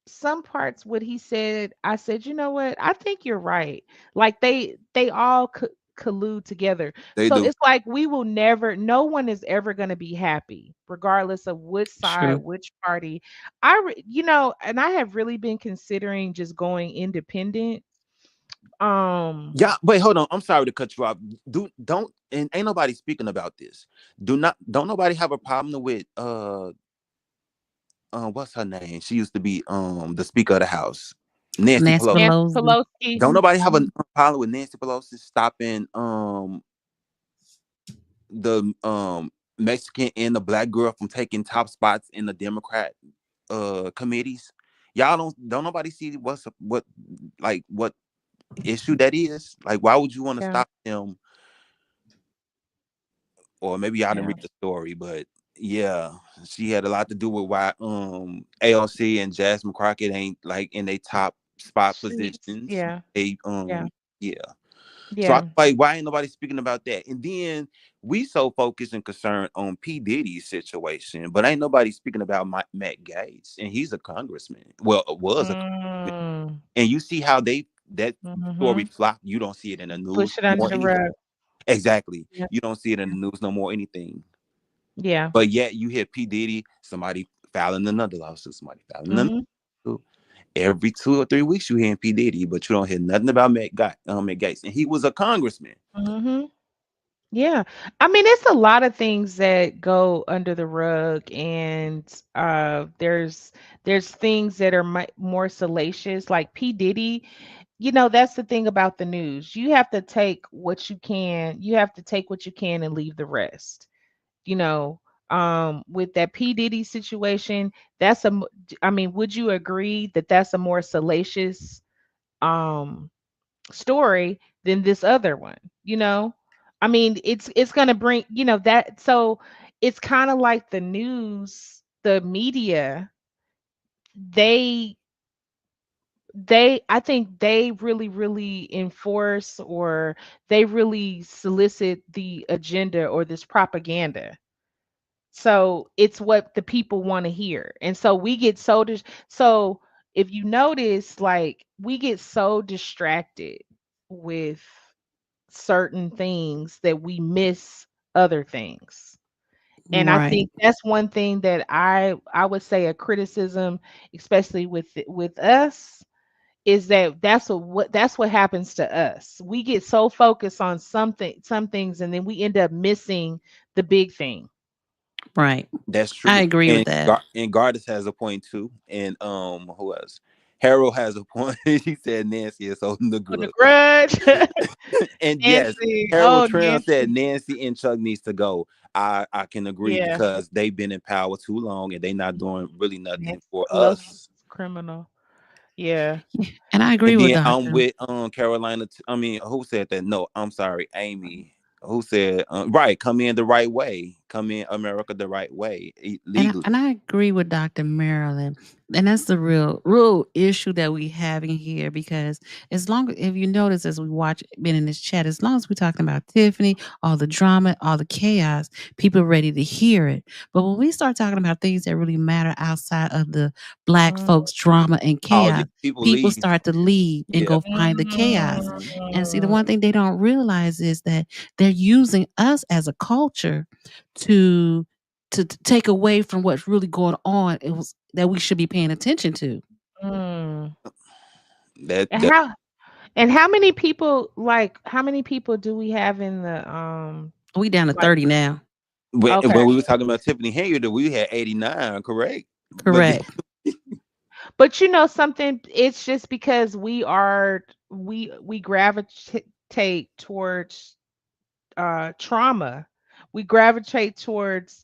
some parts what he said, I said, you know what? I think you're right. Like they all collude together. They So do. it's like we will never, no one is ever going to be happy, regardless of which side, True. which party. And I have really been considering just going independent. Um, Yeah, wait, hold on. I'm sorry to cut you off. Don't and ain't nobody speaking about this. Don't nobody have a problem with what's her name? She used to be the Speaker of the House, Nancy Nancy Pelosi. Nancy Pelosi. Pelosi. Don't nobody have a Mhm. problem with Nancy Pelosi stopping the Mexican and the black girl from taking top spots in the Democrat committees. Y'all don't nobody see what issue that is? Like why would you want to Yeah, stop them? Or maybe y'all didn't yeah. read the story, but yeah, she had a lot to do with why AOC and Jasmine Crockett ain't like in their top spot Sheets. positions. Yeah, They yeah, yeah. So I yeah. like why ain't nobody speaking about that? And then we so focused and concerned on P. Diddy's situation, but ain't nobody speaking about Matt Gaetz, and he's a congressman. Well, was a congressman. Mm, And you see how that story mm-hmm. flopped. You don't see it in the news Push it under or the anything. rug. Exactly. Yeah, You don't see it in the news no more anything. yeah. But yet you hear P. Diddy, somebody filing another lawsuit, somebody filing another Mm-hmm. lawsuit. Every 2 or 3 weeks you hear P. Diddy, but you don't hear nothing about Matt Gaetz. And he was a congressman. Mm-hmm. Yeah. I mean, it's a lot of things that go under the rug, and there's things that are more salacious, like P. Diddy. That's the thing about the news. You have to take what you can. You have to take what you can and leave the rest. You know, with that P. Diddy situation, I mean, would you agree that that's a more salacious um story than this other one, you know? I mean, it's going to bring, that, so it's kind of like the news, the media, they I think they really enforce, or they really solicit the agenda or this propaganda. So it's what the people want to hear. And so we get so if you notice, like, we get so distracted with certain things that we miss other things. And I Right. think that's one thing that I would say a criticism, especially with us, is that that's what happens to us. We get so focused on some things, and then we end up missing the big thing. Right. That's I true. agree with that. And Gardis has a point too. And who else? Harold has a point. He said Nancy is holding the On the grudge. grudge. And yes, Nancy. Harold Oh, Trim said Nancy. Nancy and Chuck needs to go. I can agree Yeah. because they've been in power too long and they not doing really nothing Nancy for Pelosi us. is criminal. Yeah. And I agree And with then I'm Doctor. with Carolina. I mean, who said that? No, I'm sorry, Amy. Who said right? Come in the right way. Come in America the right way legally. And I agree with Dr. Marilyn. And that's the real issue that we having here, because as long as, if you notice, as we watch been in this chat, as long as we're talking about Tiffany, all the drama, all the chaos, people are ready to hear it. But when we start talking about things that really matter outside of the black Mm, folks drama and Oh yeah, chaos, people people leave. start to leave and Yeah. go find the chaos. And see, the mm, one thing they don't realize is that they're using us as a culture to take away from what's really going on. It was that we should be paying attention to. mm. That And that how many people do we have in the We down to like 30 now. okay. when we were talking about Tiffany Henry, we had 89, correct? But Correct. But something, it's just because we gravitate towards trauma. We gravitate towards,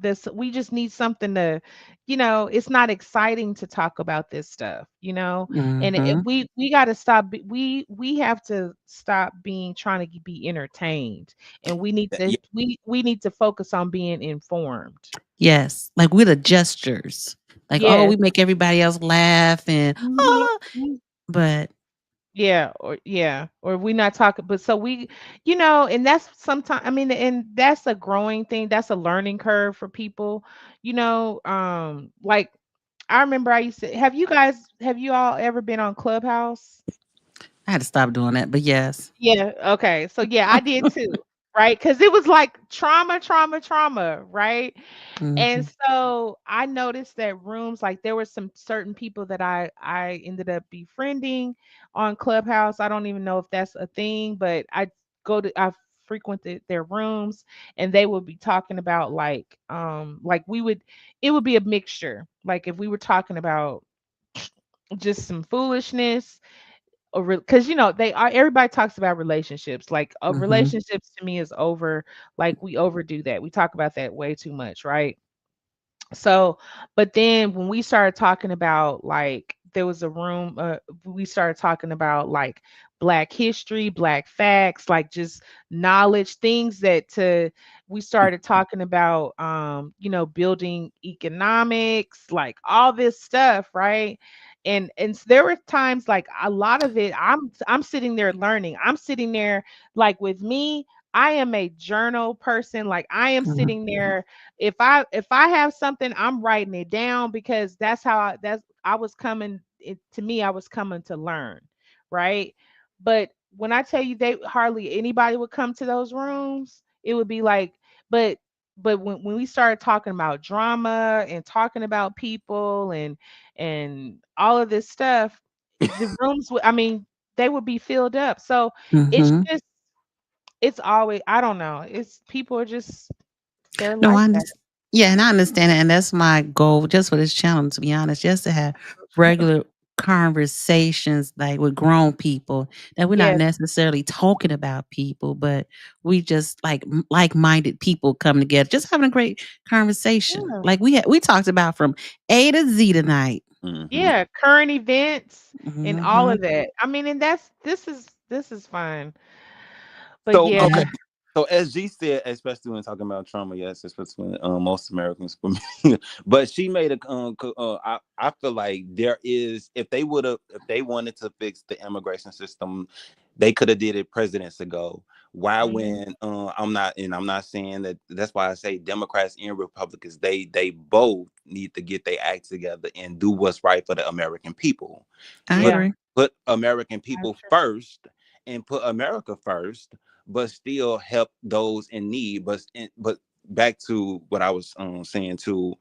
this. We just need something to, it's not exciting to talk about this stuff, and Hmm. we got to stop we have to stop being trying to be entertained, and yeah, we need to focus on being informed. Yes. Like we're the gestures. Like, oh, Yes. we make everybody else laugh and Mhm. oh, but or we not talking, but so we, and that's sometimes, I mean, and that's a growing thing, that's a learning curve for people, like I remember I used to, have you all ever been on Clubhouse? I had to stop doing that, but yes. Yeah, okay. So yeah, I did too, right? Because it was like trauma, trauma, trauma, right? And Mhm. so I noticed that rooms, like there were some certain people that I ended up befriending on Clubhouse. I don't even know if that's a thing, but I frequented their rooms, and they would be talking about like we would it would be a mixture. Like if we were talking about just some foolishness, or because they are, everybody talks about relationships, like Mhm. relationships to me is over, like we overdo that, we talk about that way too much, right? So, but then when we started talking about, like, there was a room, we started talking about like Black history, Black facts, like just knowledge, things that to, we started talking about, building economics, like all this stuff, right? And there were times, like a lot of it, I'm sitting there learning. I'm sitting there, like with me, I am a journal person. Like I am Mhm. sitting there, if I have something, I'm writing it down, because that's how I was coming to me, I was coming to learn, right? But when I tell you, they hardly anybody would come to those rooms, it would be like, but when we started talking about drama and talking about people and all of this stuff, the rooms would, I mean, they would be filled up. So it's Mhm. just, it's always, I don't know, it's people are just, they're No, like I that. understand. Yeah, and I understand it, and that's my goal just for this channel, to be honest, just to have regular conversations like with grown people that we're not Yes. necessarily talking about people, but we just like-minded people come together, just having a great conversation. Yeah. Like we talked about from A to Z tonight. Hmm. Yeah, current events and all Mhm. of that. I mean, and this is fun. But So okay, yeah, Yeah. so as G said, especially when talking about trauma, yes, especially when most Americans for me. But she made a I feel like there is, if they would have, if they wanted to fix the immigration system, they could have did it presidents ago. Why mhm, when I'm not saying that, that's why I say Democrats and Republicans, they both need to get their act together and do what's right for the American people. I Put yeah, agree. put American that's people true. first, and put America first, but still help those in need. But back to what I was saying too,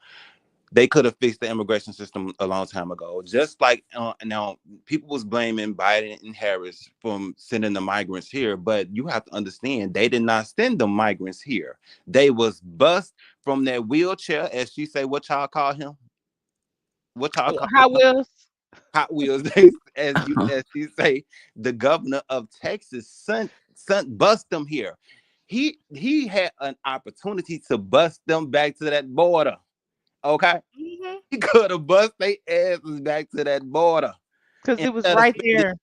they could have fixed the immigration system a long time ago. Just like now, people was blaming Biden and Harris from sending the migrants here, but you have to understand they did not send the migrants here. They was bust from that wheelchair, as she say. What y'all call him? What y'all call Hot him? Wheels. Hot Wheels. As you say, the governor of Texas sent bust them here. He had an opportunity to bust them back to that border. Okay, Mhm. he could have bust their asses back to that border Cuz it was instead of right spending there.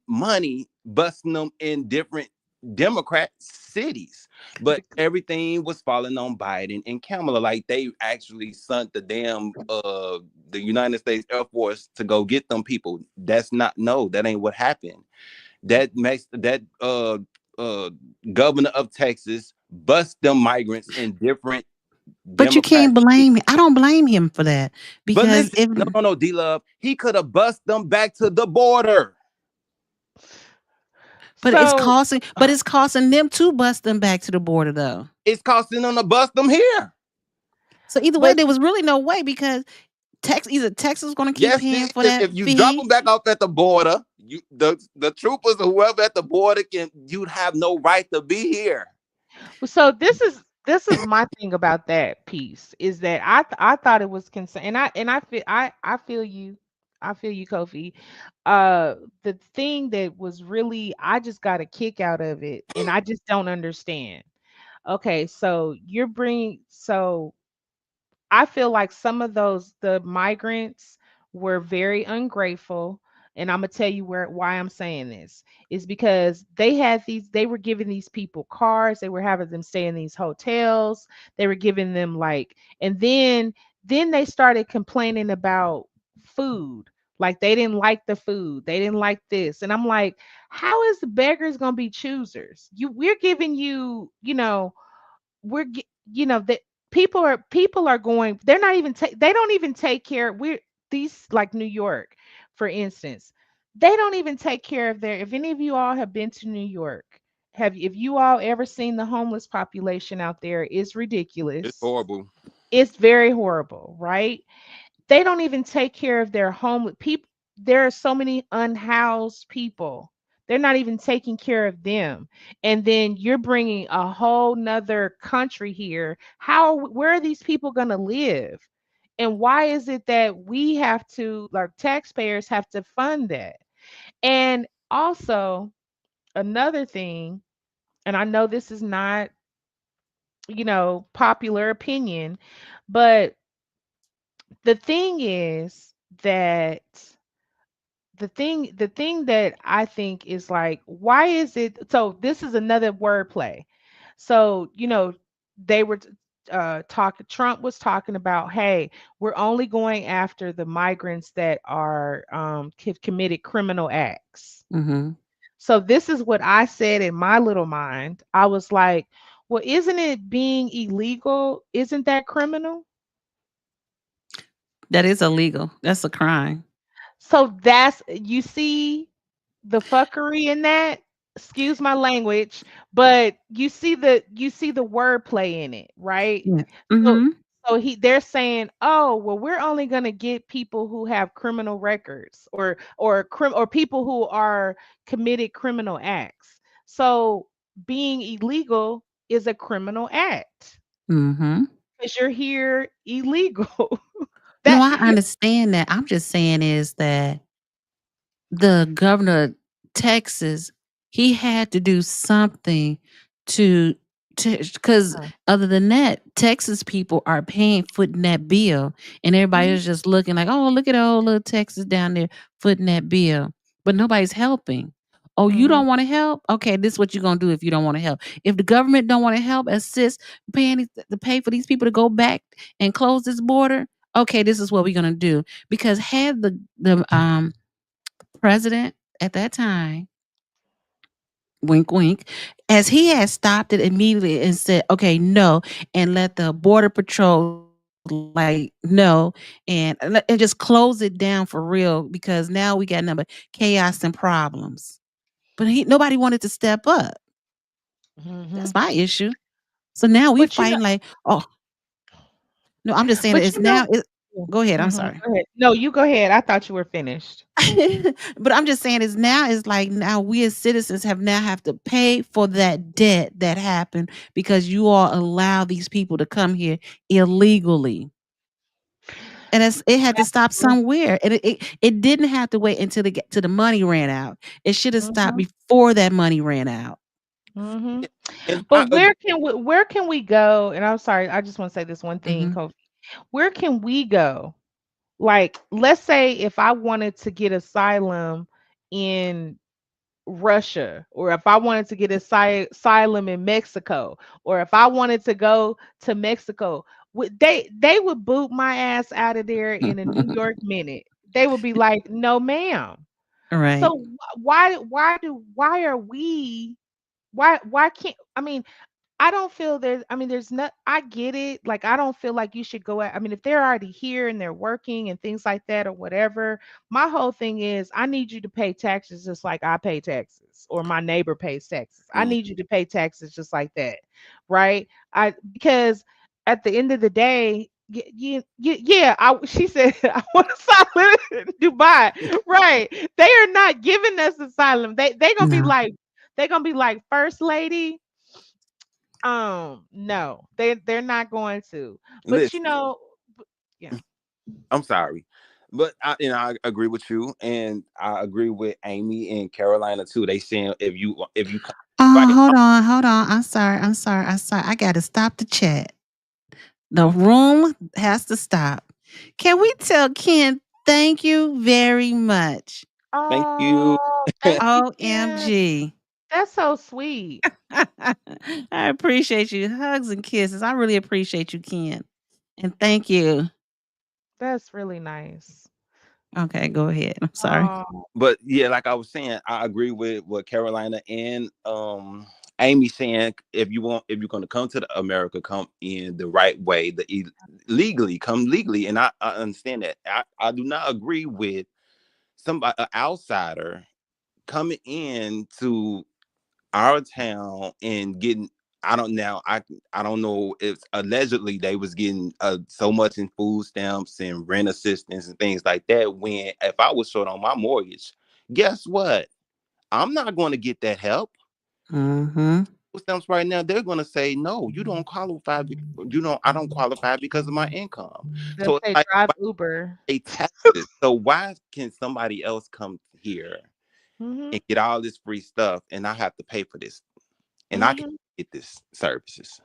money busting them in different Democrat cities. But The- everything was falling on Biden and Kamala. Like they actually sent the United States Air Force to go get them people. That's not, no, that ain't what happened. That makes that governor of Texas bust them migrants in different But you Democrat can't cities. blame me. I don't blame him for that But because listen, if no, no, no, D Love, he could have bust them back to the border. but it's So, costing them to bust them back to the border though. It's costing them to bust them here. So either way, but there was really no way because either Texas was going to keep Yes, paying it for is. that If you drop fee, them back off at the border, the troopers or whoever at the border you'd have no right to be here. so this is my thing about that piece, is that I thought it was concern, and I feel you, Kofi. The thing that was really, I just got a kick out of it, and I just don't understand. Okay, so I feel like some of the migrants were very ungrateful. And I'm gonna tell you why I'm saying this is because they were giving these people cars, they were having them stay in these hotels, they were giving them like, and then they started complaining about food. Like they didn't like the food, they didn't like this, and I'm like, how is the beggars gonna be choosers? We're giving you, that people are going. They're not even they don't even take care. We're these like New York, for instance, they don't even take care of their. If any of you all have been to New York, if you all ever seen the homeless population out there, it's It's ridiculous. horrible. It's very horrible, right? They don't even take care of their homeless people. There are so many unhoused people. They're not even taking care of them. And then you're bringing a whole nother country here. Where are these people going to live? And why is it that we have to, like taxpayers have to fund that? And also, another thing, and I know this is not, popular opinion, but the thing is that the thing that I think is like, why is it so this is another wordplay. So, they were talking Trump was talking about, hey, we're only going after the migrants that are have committed criminal acts. Mhm. So this is what I said in my little mind. I was like, well, isn't it being illegal? Isn't that criminal? That is illegal. That's a crime. So that's you see the fuckery in that. Excuse my language, but you see the wordplay in it, right? Yeah. So Mhm. they're saying, oh well, we're only gonna get people who have criminal records or people who are committed criminal acts. So being illegal is a criminal act Mhm. because you're here illegal. No, that I understand that. I'm just saying is that the governor of Texas, he had to do something to because other than that, Texas people are paying footing that bill, and everybody Mhm, is just looking like, oh, look at old little Texas down there footing that bill, but nobody's helping. Oh, you mhm, don't want to help? Okay, this is what you're gonna do if you don't want to help. If the government don't want to help, assist, to pay for these people to go back and close this border. Okay, this is what we're gonna do because had the president at that time, wink, wink, as he had stopped it immediately and said, okay, no, and let the border patrol like no and just close it down for real because now we got number chaos and problems. But nobody wanted to step up. mhm. That's my issue. So now we But you know, fighting like, oh no, I'm just saying that but it's you know, now it yeah, go ahead, I'm mhm, sorry. go ahead. No, you go ahead. I thought you were finished. But I'm just saying is now is like now we as citizens have to pay for that debt that happened because you all allow these people to come here illegally. And it had to stop Yeah. somewhere. And it didn't have to wait until the money ran out. It should have stopped Mhm, before that money ran out. mhm. And But I agree. where can we go? And I'm sorry, I just want to say this one thing, Mhm. Kofi. Where can we go? Like, let's say if I wanted to get asylum in Russia, or if I wanted to get asylum in Mexico, or if I wanted to go to Mexico, they would boot my ass out of there in a New York minute. They would be like, "No, ma'am." Right. So why are we why can't I mean there's not I get it. Like, I don't feel like you should go out. I mean, if they're already here and they're working and things like that or whatever, my whole thing is I need you to pay taxes just like I pay taxes or my neighbor pays taxes. I Mm. need you to pay taxes just like that. Right? Because at the end of the day, she said, I want asylum in Dubai. Right. They are not giving us asylum. No. They're gonna be like, First Lady, no, they're not going to. But Listen, yeah. I'm sorry, but I agree with you, and I agree with Amy and Carolina too. They saying if you come Oh, right, hold on. I'm sorry. I gotta stop the chat. The room has to stop. Can we tell Ken thank you very much? thank you. Oh, thank you, Ken. OMG. That's so sweet. I appreciate you. Hugs and kisses. I really appreciate you, Ken. And thank you. That's really nice. Okay, go ahead. I'm sorry. Oh, But yeah, like I was saying, I agree with what Carolina and Amy saying. If you're going to come to the America, come in the right way, legally, come legally, and I understand that. I do not agree with somebody, an outsider, coming in to our town and getting. I don't know if allegedly they was getting so much in food stamps and rent assistance and things like that. When if I was short on my mortgage, guess what? I'm not going to get that help. Mm-hmm. Food stamps right now, they're going to say no. You don't qualify. You know I don't qualify because of my income. they'll So it's say like drive why Uber. they taxes? So why can somebody else come here Hmm. and get all this free stuff and I have to pay for this and I can Hmm. get this services?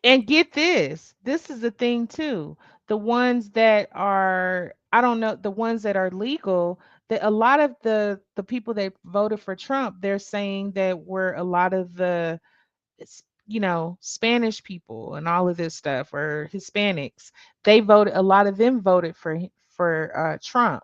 And get this. This is the thing too. The ones that are, I don't know, the ones that are legal, that a lot of the people that voted for Trump, they're saying that were a lot of the Spanish people and all of this stuff, or Hispanics. They voted, a lot of them voted for Trump.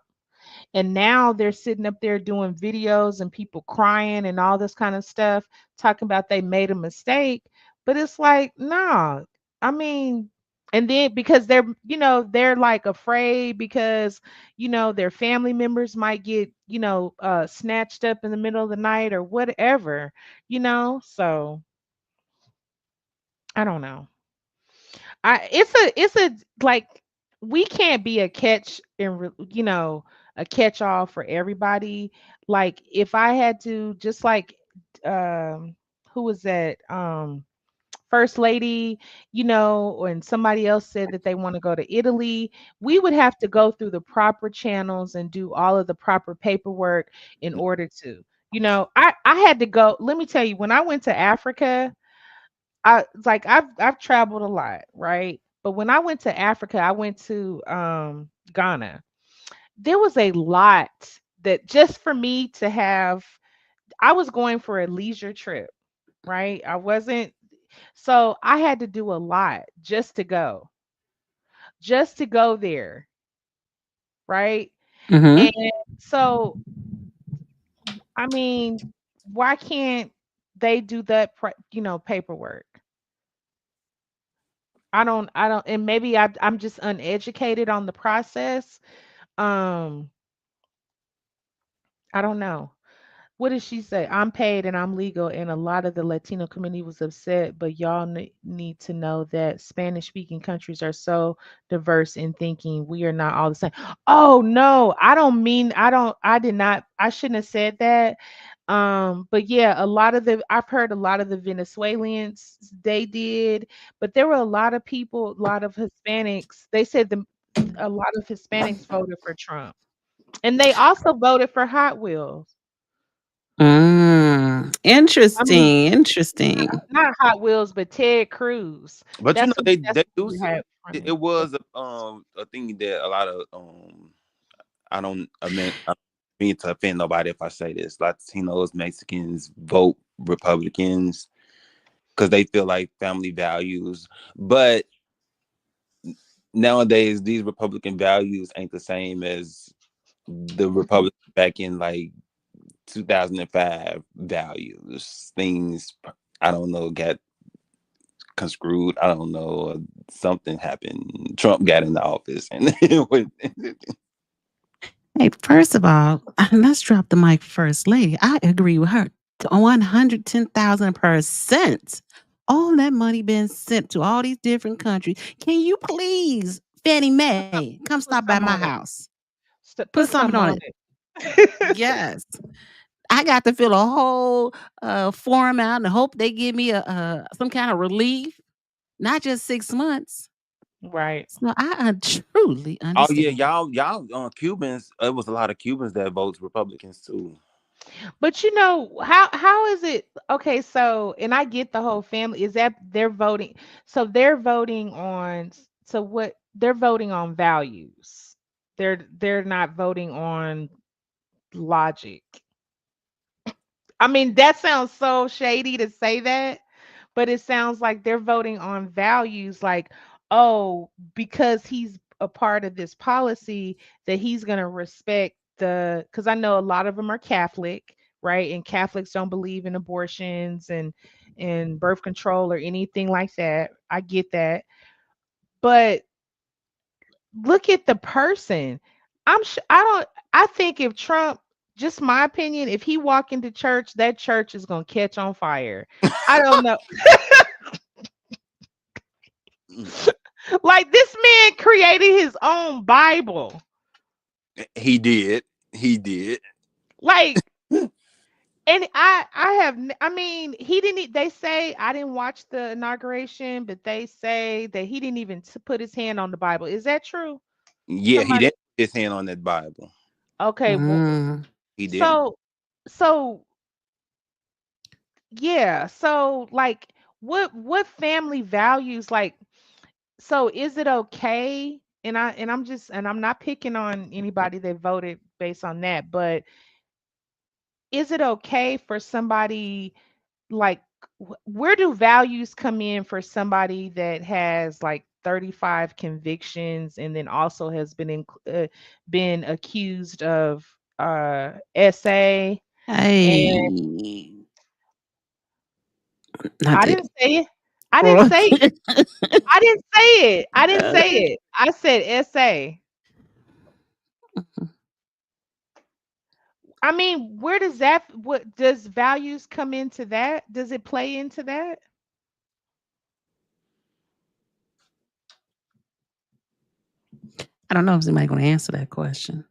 And now they're sitting up there doing videos and people crying and all this kind of stuff, talking about they made a mistake. But it's like, nah, I mean, and then because they're like afraid because, their family members might get, snatched up in the middle of the night or whatever, so I don't know. It's a like, we can't be a catch and a catch all for everybody. Like if I had to, just like, who was that, first lady, and somebody else said that they want to go to Italy, we would have to go through the proper channels and do all of the proper paperwork in order to, I had to go. Let me tell you, when I went to Africa, I've traveled a lot, right? But when I went to Africa, I went to Ghana. There was a lot that, just for me to have, I was going for a leisure trip, right? I wasn't, so I had to do a lot just to go there, right? And Mm-hmm. so, I mean, why can't they do that, paperwork? I don't, and maybe I'm just uneducated on the process. Um, I don't know. What did she say? I'm paid and I'm legal, and a lot of the Latino community was upset. But y'all need to know that Spanish speaking countries are so diverse in thinking. We are not all the same. Oh no, I don't mean, I did not, I shouldn't have said that. But yeah, I've heard a lot of the Venezuelans, they did, but there were a lot of people, a lot of Hispanics. They said a lot of Hispanics voted for Trump, and they also voted for Hot Wheels. I mean, Interesting. Interesting. not Hot Wheels, but Ted Cruz. But you know That's they who do we say had it running. was a thing that a lot of I don't mean to offend nobody if I say this. Latinos, Mexicans vote Republicans because they feel like family values. But nowadays these Republican values ain't the same as the Republican back in like 2005 values. Things I don't know got conscrewed. I don't know. Something happened. Trump got in the office, and Hey, first of all, let's drop the mic first lady. I agree with her to 110,000%. All that money been sent to all these different countries. Can you please, Fannie Mae, come stop Put by my some on it. house? Put Put something some on on it. it. Yes. I got to fill a whole form out and hope they give me some kind of relief, not just 6 months. Right. So I truly oh yeah, understand. y'all Cubans. It was a lot of Cubans that votes Republicans too. But how is it? Okay, so, and I get the whole family. Is that they're voting? So they're voting on. So what they're voting on values. They're not voting on logic. I mean, that sounds so shady to say that, but it sounds like they're voting on values, like, oh, because he's a part of this policy that he's going to respect the, because I know a lot of them are Catholic, right? And Catholics don't believe in abortions and birth control or anything like that. I get that. But look at the person. I don't, I think if Trump, just my opinion, if he walk into church, that church is going to catch on fire. I don't know. Mm. Like this man created his own Bible. He did. He did. Like, and I have I mean, he didn't they say, I didn't watch the inauguration, but they say that he didn't even put his hand on the Bible. Is that true? Yeah, he Somebody, didn't put his hand on that Bible. okay, well, Mm. He didn't. so so yeah, so like what family values, like, so is it okay? And I'm not picking on anybody that voted based on that, but is it okay for somebody, like, where do values come in for somebody that has like 35 convictions and then also has been accused of SA? And Hey, not I the didn't say it. I didn't girl. say it. I didn't say it. I didn't say it. I said SA. I mean, where does that, what does values come into that? Does it play into that? I don't know if somebody's going to answer that question.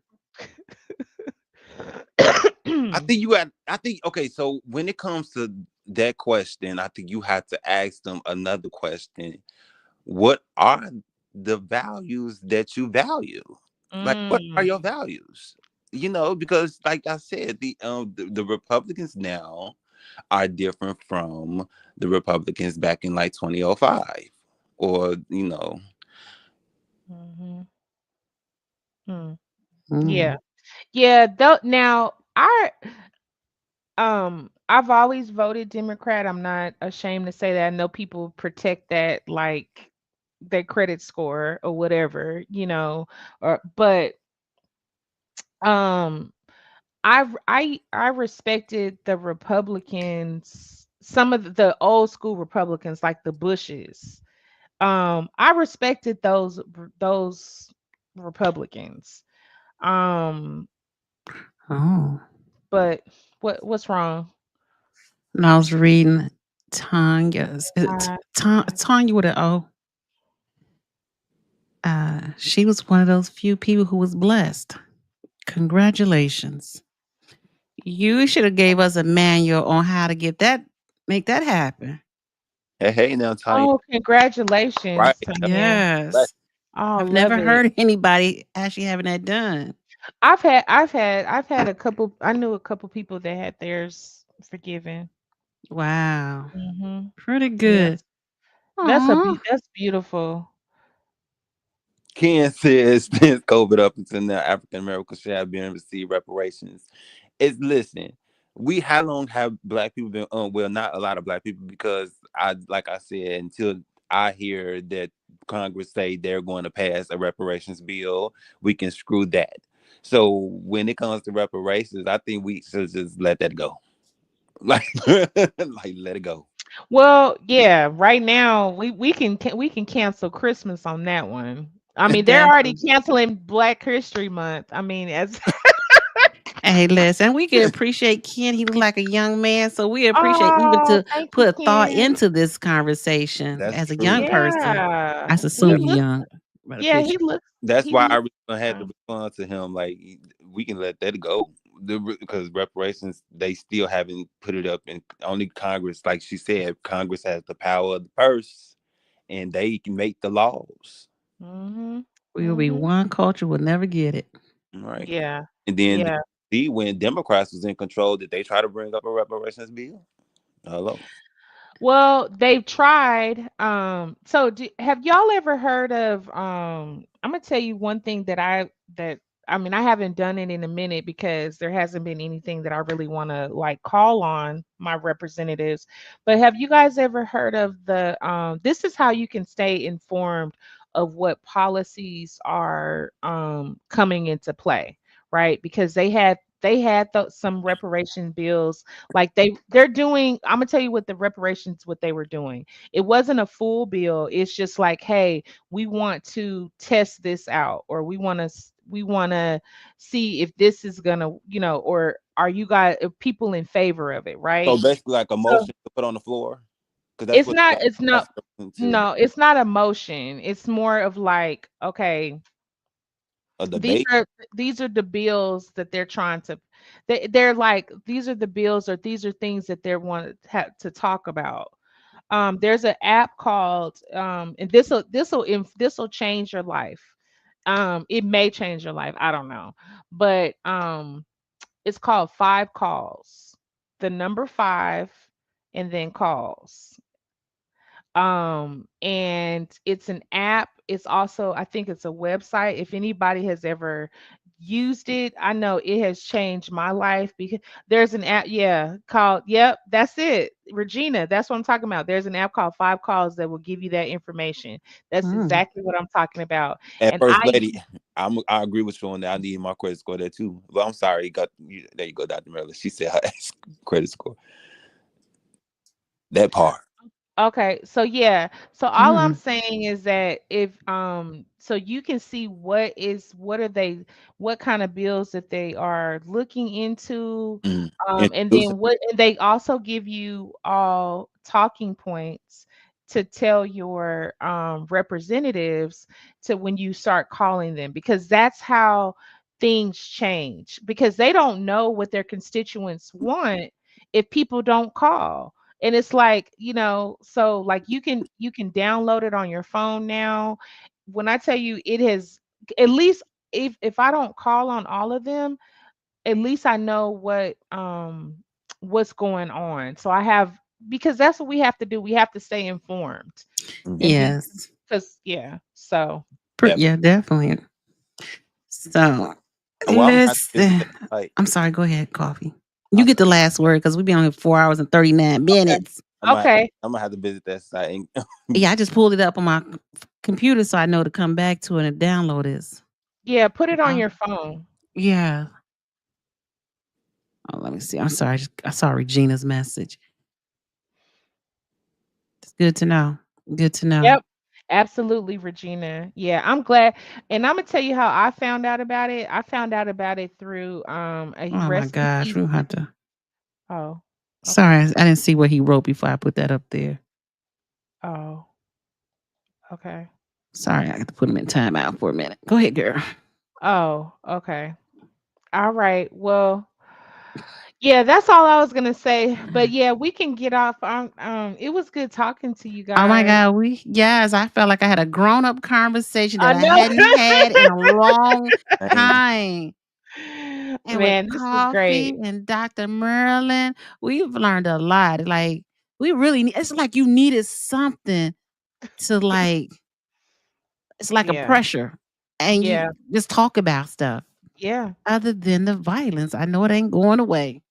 I think you had. I think okay. So when it comes to that question, I think you have to ask them another question. What are the values that you value? Like, what are Mm, your values? You know, because like I said, the Republicans now are different from the Republicans back in like 2005, or mhm, mm. Yeah. Mm. Yeah, though now I've always voted Democrat. I'm not ashamed to say that. I know people protect that, like their credit score or whatever, or but um I respected the Republicans, some of the old school Republicans like the Bushes. I respected those Republicans. Um Oh, but what's wrong? and I was reading Tanya's Uh, Tanya with an O. She was one of those few people who was blessed. Congratulations. You should have gave us a manual on how to make that happen. hey, now Tanya, oh, right? congratulations, Tanya. Like, Yes. Oh, I've love never it. heard anybody actually having that done. I've had a couple. I knew a couple people that had theirs forgiven. Wow. Mhm. Pretty good. Yes. Aw. That's beautiful. Ken says since COVID up until now, African Americans should have been received reparations. It's listen. We how long have black people been? Well, not a lot of black people because like I said, until I hear that Congress say they're going to pass a reparations bill, we can screw that. So when it comes to reparations, I think we should just let that go. Like, like let it go. Well, yeah, right now we can cancel Christmas on that one. I mean, they're already Definitely. canceling Black History Month. I mean, as Hey, listen, we can appreciate Ken. He look like a young man, so we appreciate even oh, to thank you, put thought Ken. into this conversation That's as a young true. person. I Yeah, assume he you looks. young by the Yeah, picture. That's he why I looks. really had to respond to him. Like we can let that go, because reparations they still haven't put it up, and only Congress, like she said, Congress has the power of the purse, and they can make the laws, Mhm. We will be Mhm. one culture, we'll never get it. right? Yeah. And then Yeah. see when Democrats was in control, did they try to bring up a reparations bill? Hello. Well, they've tried. So have y'all ever heard of I'm gonna tell you one thing that I mean, I haven't done it in a minute because there hasn't been anything that I really want to like call on my representatives. But have you guys ever heard of the this is how you can stay informed of what policies are coming into play, right? Because some reparation bills, like they're doing. I'm gonna tell you what the reparations, what they were doing. It wasn't a full bill. It's just like, hey, we want to test this out, or we want to see if this is gonna, or are you guys, are people in favor of it, So right? basically, like a So motion to put on the floor, because that's it's what not the it's not that's to no, it's not a motion. It's more of like, okay, a these debate. are these are the bills that they're trying to, they're like, these are the bills, or these are things that they want to talk about. There's an app called, and this will change your life. It may change your life, I don't know, but it's called Five Calls, the number five, and then calls. And it's an app. It's also, I think it's a website. If anybody has ever used it, I know it has changed my life, because there's an app, yeah, called, yep, that's it, Regina, that's what I'm talking about. There's an app called Five Calls that will give you that information. That's Mm. exactly what I'm talking about. And And first lady, I agree with you on that. I need my credit score there too. But I'm sorry, there you go, Dr. Marilyn. She said her credit score. That part. Okay, so yeah. So all I'm Mm. saying is that, if so you can see what kind of bills that they are looking into, Mm. and Introducing. then and they also give you all talking points to tell your representatives, to when you start calling them, because that's how things change, because they don't know what their constituents want if people don't call. And it's like, so like, you can download it on your phone now. When I tell you, it has, at least, if I don't call on all of them, at least I know what's going on. So I have, because that's what we have to do. We have to stay informed Mhm. and be, Yes. because yeah. So Definitely. Yeah, definitely. So Well, I'm gonna have to visit listen. that site. I'm sorry, go ahead, Coffee. I You get said, the last word because we've been on here 4 hours and 39 okay. minutes. okay. I'm gonna have to visit that site. Yeah, I just pulled it up on my computer so I know to come back to it and download this. Yeah, put it on Uh, your phone. Yeah. Oh, let me see. I'm sorry. I saw Regina's message. It's good to know. Good to know. Yep. Absolutely, Regina. Yeah, I'm glad. And I'm gonna tell you how I found out about it. I found out about it through a Oh my rest in gosh, peace. we don't have to. Oh, Sorry, okay. I didn't see what he wrote before I put that up there. Oh, okay. Sorry, I got to put him in timeout for a minute. Go ahead, girl. Oh, okay. All right. Well, yeah, that's all I was gonna say. But yeah, we can get off. It was good talking to you Oh my guys. God, yes, I felt like I had a grown up conversation that I I know. hadn't had in a long Thank time. And with Man, this was Coffee great. and Dr. Marilyn, we've learned a lot. Like, we really need, it's like you needed something to like, it's like a Yeah. pressure. And Yeah. you just talk about stuff Yeah. other than the violence. I know it ain't going away.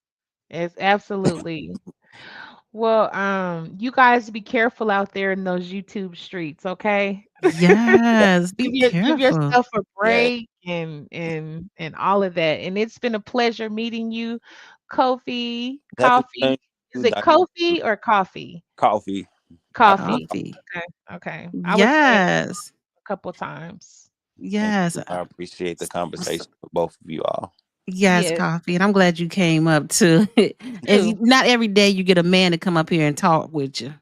It's absolutely. Well, you guys be careful out there in those YouTube streets, okay? Yes, be Give careful. yourself a yeah. break, and all of that. And it's been a pleasure meeting you, Kofi, Definitely Coffee. thank Is you, it Dr. Kofi or Coffee? Coffee. I prefer Coffee. Coffee. Okay. Okay. I was saying it Yes. a couple times. thank Yes. you. I appreciate the S- conversation with both of you all. Yes, Yes. Coffee. And I'm glad you came up too. And Too. not every day you get a man to come up here and talk with you.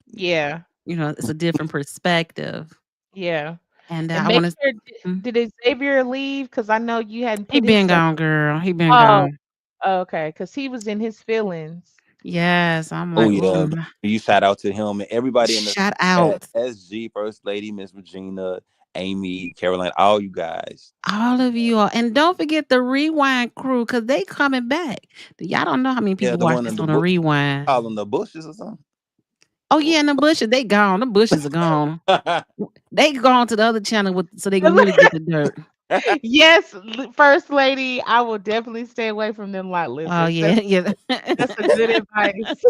Yeah. You know, it's a different perspective. Yeah. And And I make want sure, to. did Xavier leave? Because I know you hadn't He put his been stuff. gone, girl. He been Oh, gone. okay. Because he was in his feelings. Yes, I'm Oh like, yeah, ooh, you shout out to him and everybody in the shout chat. out SG, First Lady, Miss Regina, Amy, Caroline, all you guys. all of you all, and don't forget the rewind crew because they coming back. Y'all don't know how many Yeah, people the watch one in this the on a book, rewind. call them the bushes or something. Oh yeah, and the bushes they gone. The bushes are gone. They gone to the other channel so they can really get the dirt. Yes, First Lady, I will definitely stay away from them lot Oh lizards. yeah, yeah. That's a good advice.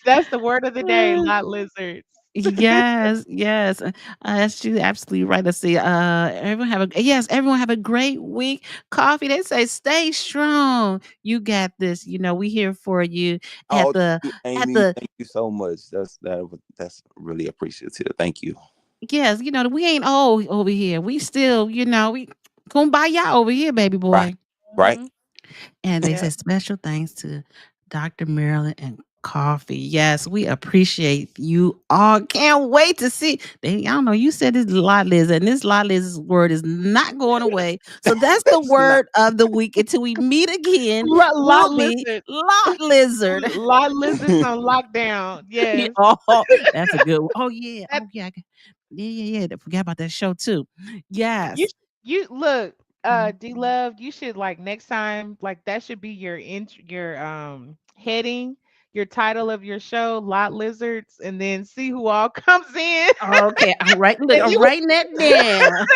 That's the word of the day, lot lizards. Yes, yes. That's you absolutely right. Let's see. Everyone have a great week. Coffee, they say stay strong. You got this. We here for you at Oh, thank the you, at Amy. the Thank you so much. That's really appreciative. Thank you. yes, we ain't old over here. We still, we kumbaya over here, baby Right. boy. Right. Mhm. And they Yeah. said special thanks to Dr. Marilyn and Coffee. Yes, we appreciate you all. Can't wait to see. I don't know. You said this lot lizard, and this lot lizard word is not going away. So that's the It's not. word of the week. Until we meet again, Lot will be lizard. lot lizard. Lot lizards on lockdown. Yeah, Yes. oh, that's a good one. Oh yeah. That Yeah. I forgot about that show too. you Yes. you look, Mhm. D Love, you should like next time, like that should be your heading, your title of your show, Lot Lizards, and then see who all comes in. Okay, And I'm you writing that down.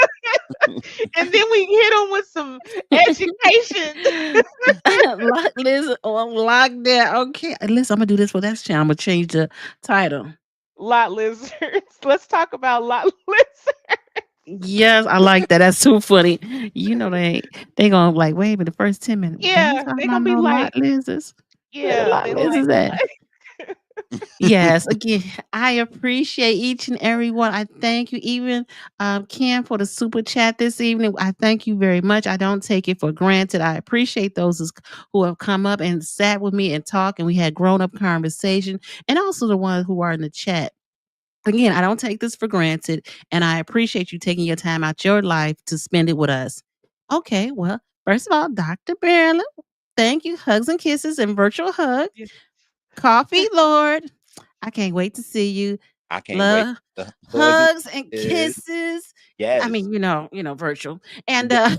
and then we hit them with some education. Listen, on lockdown. Okay, listen, I'm gonna do this for that channel. I'm gonna change the title. Lot lizards. Let's talk about lot lizards. Yes, I like that. That's too funny. They gonna like wait for the first 10 minutes. They ain't Yeah, talking they're about gonna be no lot like, lizards. Where the yeah, lot they like, lizards at? Yes, again, I appreciate each and every one. I thank you, even Kim, for the super chat this evening. I thank you very much. I don't take it for granted. I appreciate those who have come up and sat with me and talked, and we had grown up conversation, and also the ones who are in the chat. Again, I don't take this for granted, and I appreciate you taking your time out your life to spend it with us. Okay, well, first of all, Dr. Marilyn, thank you. Hugs and kisses and virtual hug. yes. Coffee, Lord. I can't wait to see you. I can't wait. Love, The hugs and hugs and kisses. kisses. I Yes. mean, virtual. And Yeah.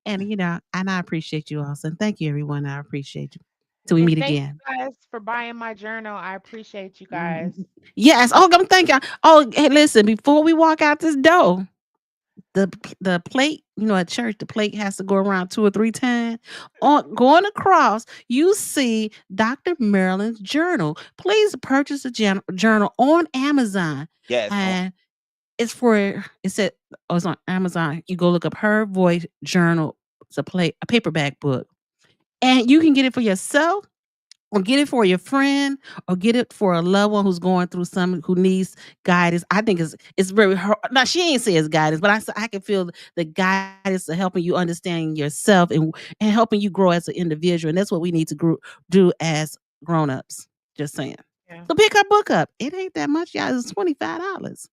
and I appreciate you also. And thank you, everyone. I appreciate you. Till we And meet thank again. you guys for buying my journal. I appreciate you Mm, guys. yes. Oh, I'm thanking. Oh, hey, listen, before we walk out this door, the plate, at church, the plate has to go around 2 or 3 times. On going across, you see Dr. Marilyn's journal. Please purchase a journal on Amazon. Yes. And it said, oh, it's on Amazon. You go look up her voice journal. It's a paperback book. And you can get it for yourself or get it for your friend or get it for a loved one who's going through some who needs guidance. I think it's very hard. Now she ain't say it's guidance, but I can feel the guidance of helping you understand yourself and helping you grow as an individual. And that's what we need to do as grown-ups. Just saying. Yeah. So pick her book up. It ain't that much, y'all. It's $25.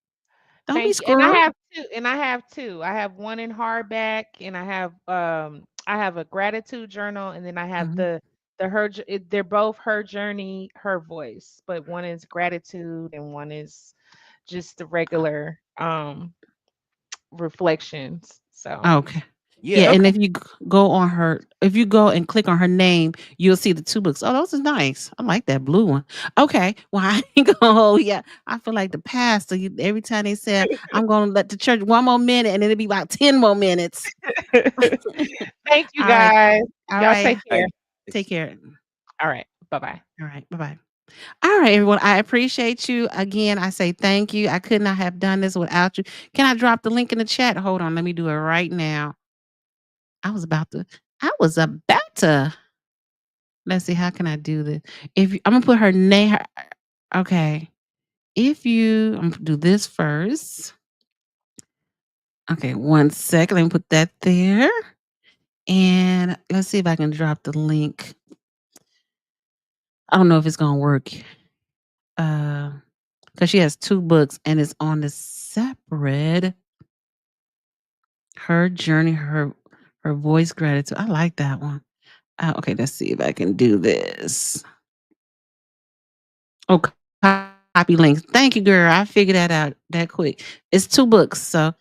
Don't be Thank you. And I squirrel. have two. And I have two. I have one in hardback, and I have a gratitude journal, and then I have Mhm. they're both her journey, her voice, but one is gratitude and one is just the regular reflections. So Okay. Yeah, Yeah. and okay. if you go and click on her name, you'll see the 2 books. Oh, those are nice. I like that blue one. Okay. Well, I ain't gonna hold yeah. I feel like the pastor, every time they say, "I'm gonna let the church 1 more minute," and it'll be about 10 more minutes. Thank you All right. guys. All Y'all take right. care. Take care. All right. Bye-bye. All right. Bye-bye. All right, everyone. I appreciate you. Again, I say thank you. I could not have done this without you. Can I drop the link in the chat? Hold on. Let me do it right now. I was about to let's see, how can I do this? I'm gonna put her name. Okay. I'm gonna do this first. Okay, 1 second. Let me put that there. And let's see if I can drop the link. I don't know if it's gonna work. Because she has 2 books and it's on the separate her journey, her voice gratitude. I like that one. Okay, let's see if I can do this. Oh, copy links. Thank you, girl. I figured that out that quick. It's 2 books, so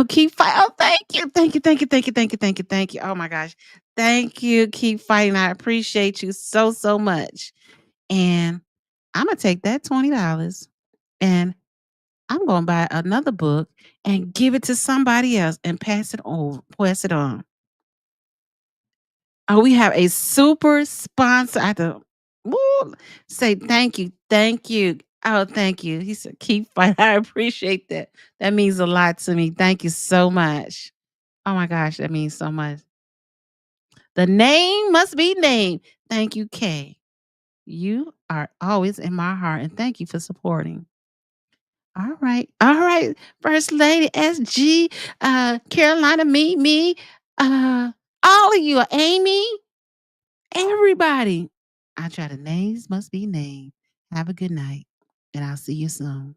keep fighting. Oh, thank you, thank you, thank you, thank you, thank you, thank you, thank you. Oh my gosh, thank you. Keep fighting. I appreciate you so much. And I'm gonna take that $20 and I'm gonna buy another book and give it to somebody else and pass it on. Oh, we have a super sponsor. I have to woo, say thank you. Thank you. Oh, thank you. He said, "Keep fighting." I appreciate that. That means a lot to me. Thank you so much. Oh my gosh, that means so much. The name must be named. Thank you, Kay. You are always in my heart, and thank you for supporting. All right. All right. First Lady SG, Carolina, me, all of you, Amy, everybody. I try the names must be named. Have a good night, and I'll see you soon.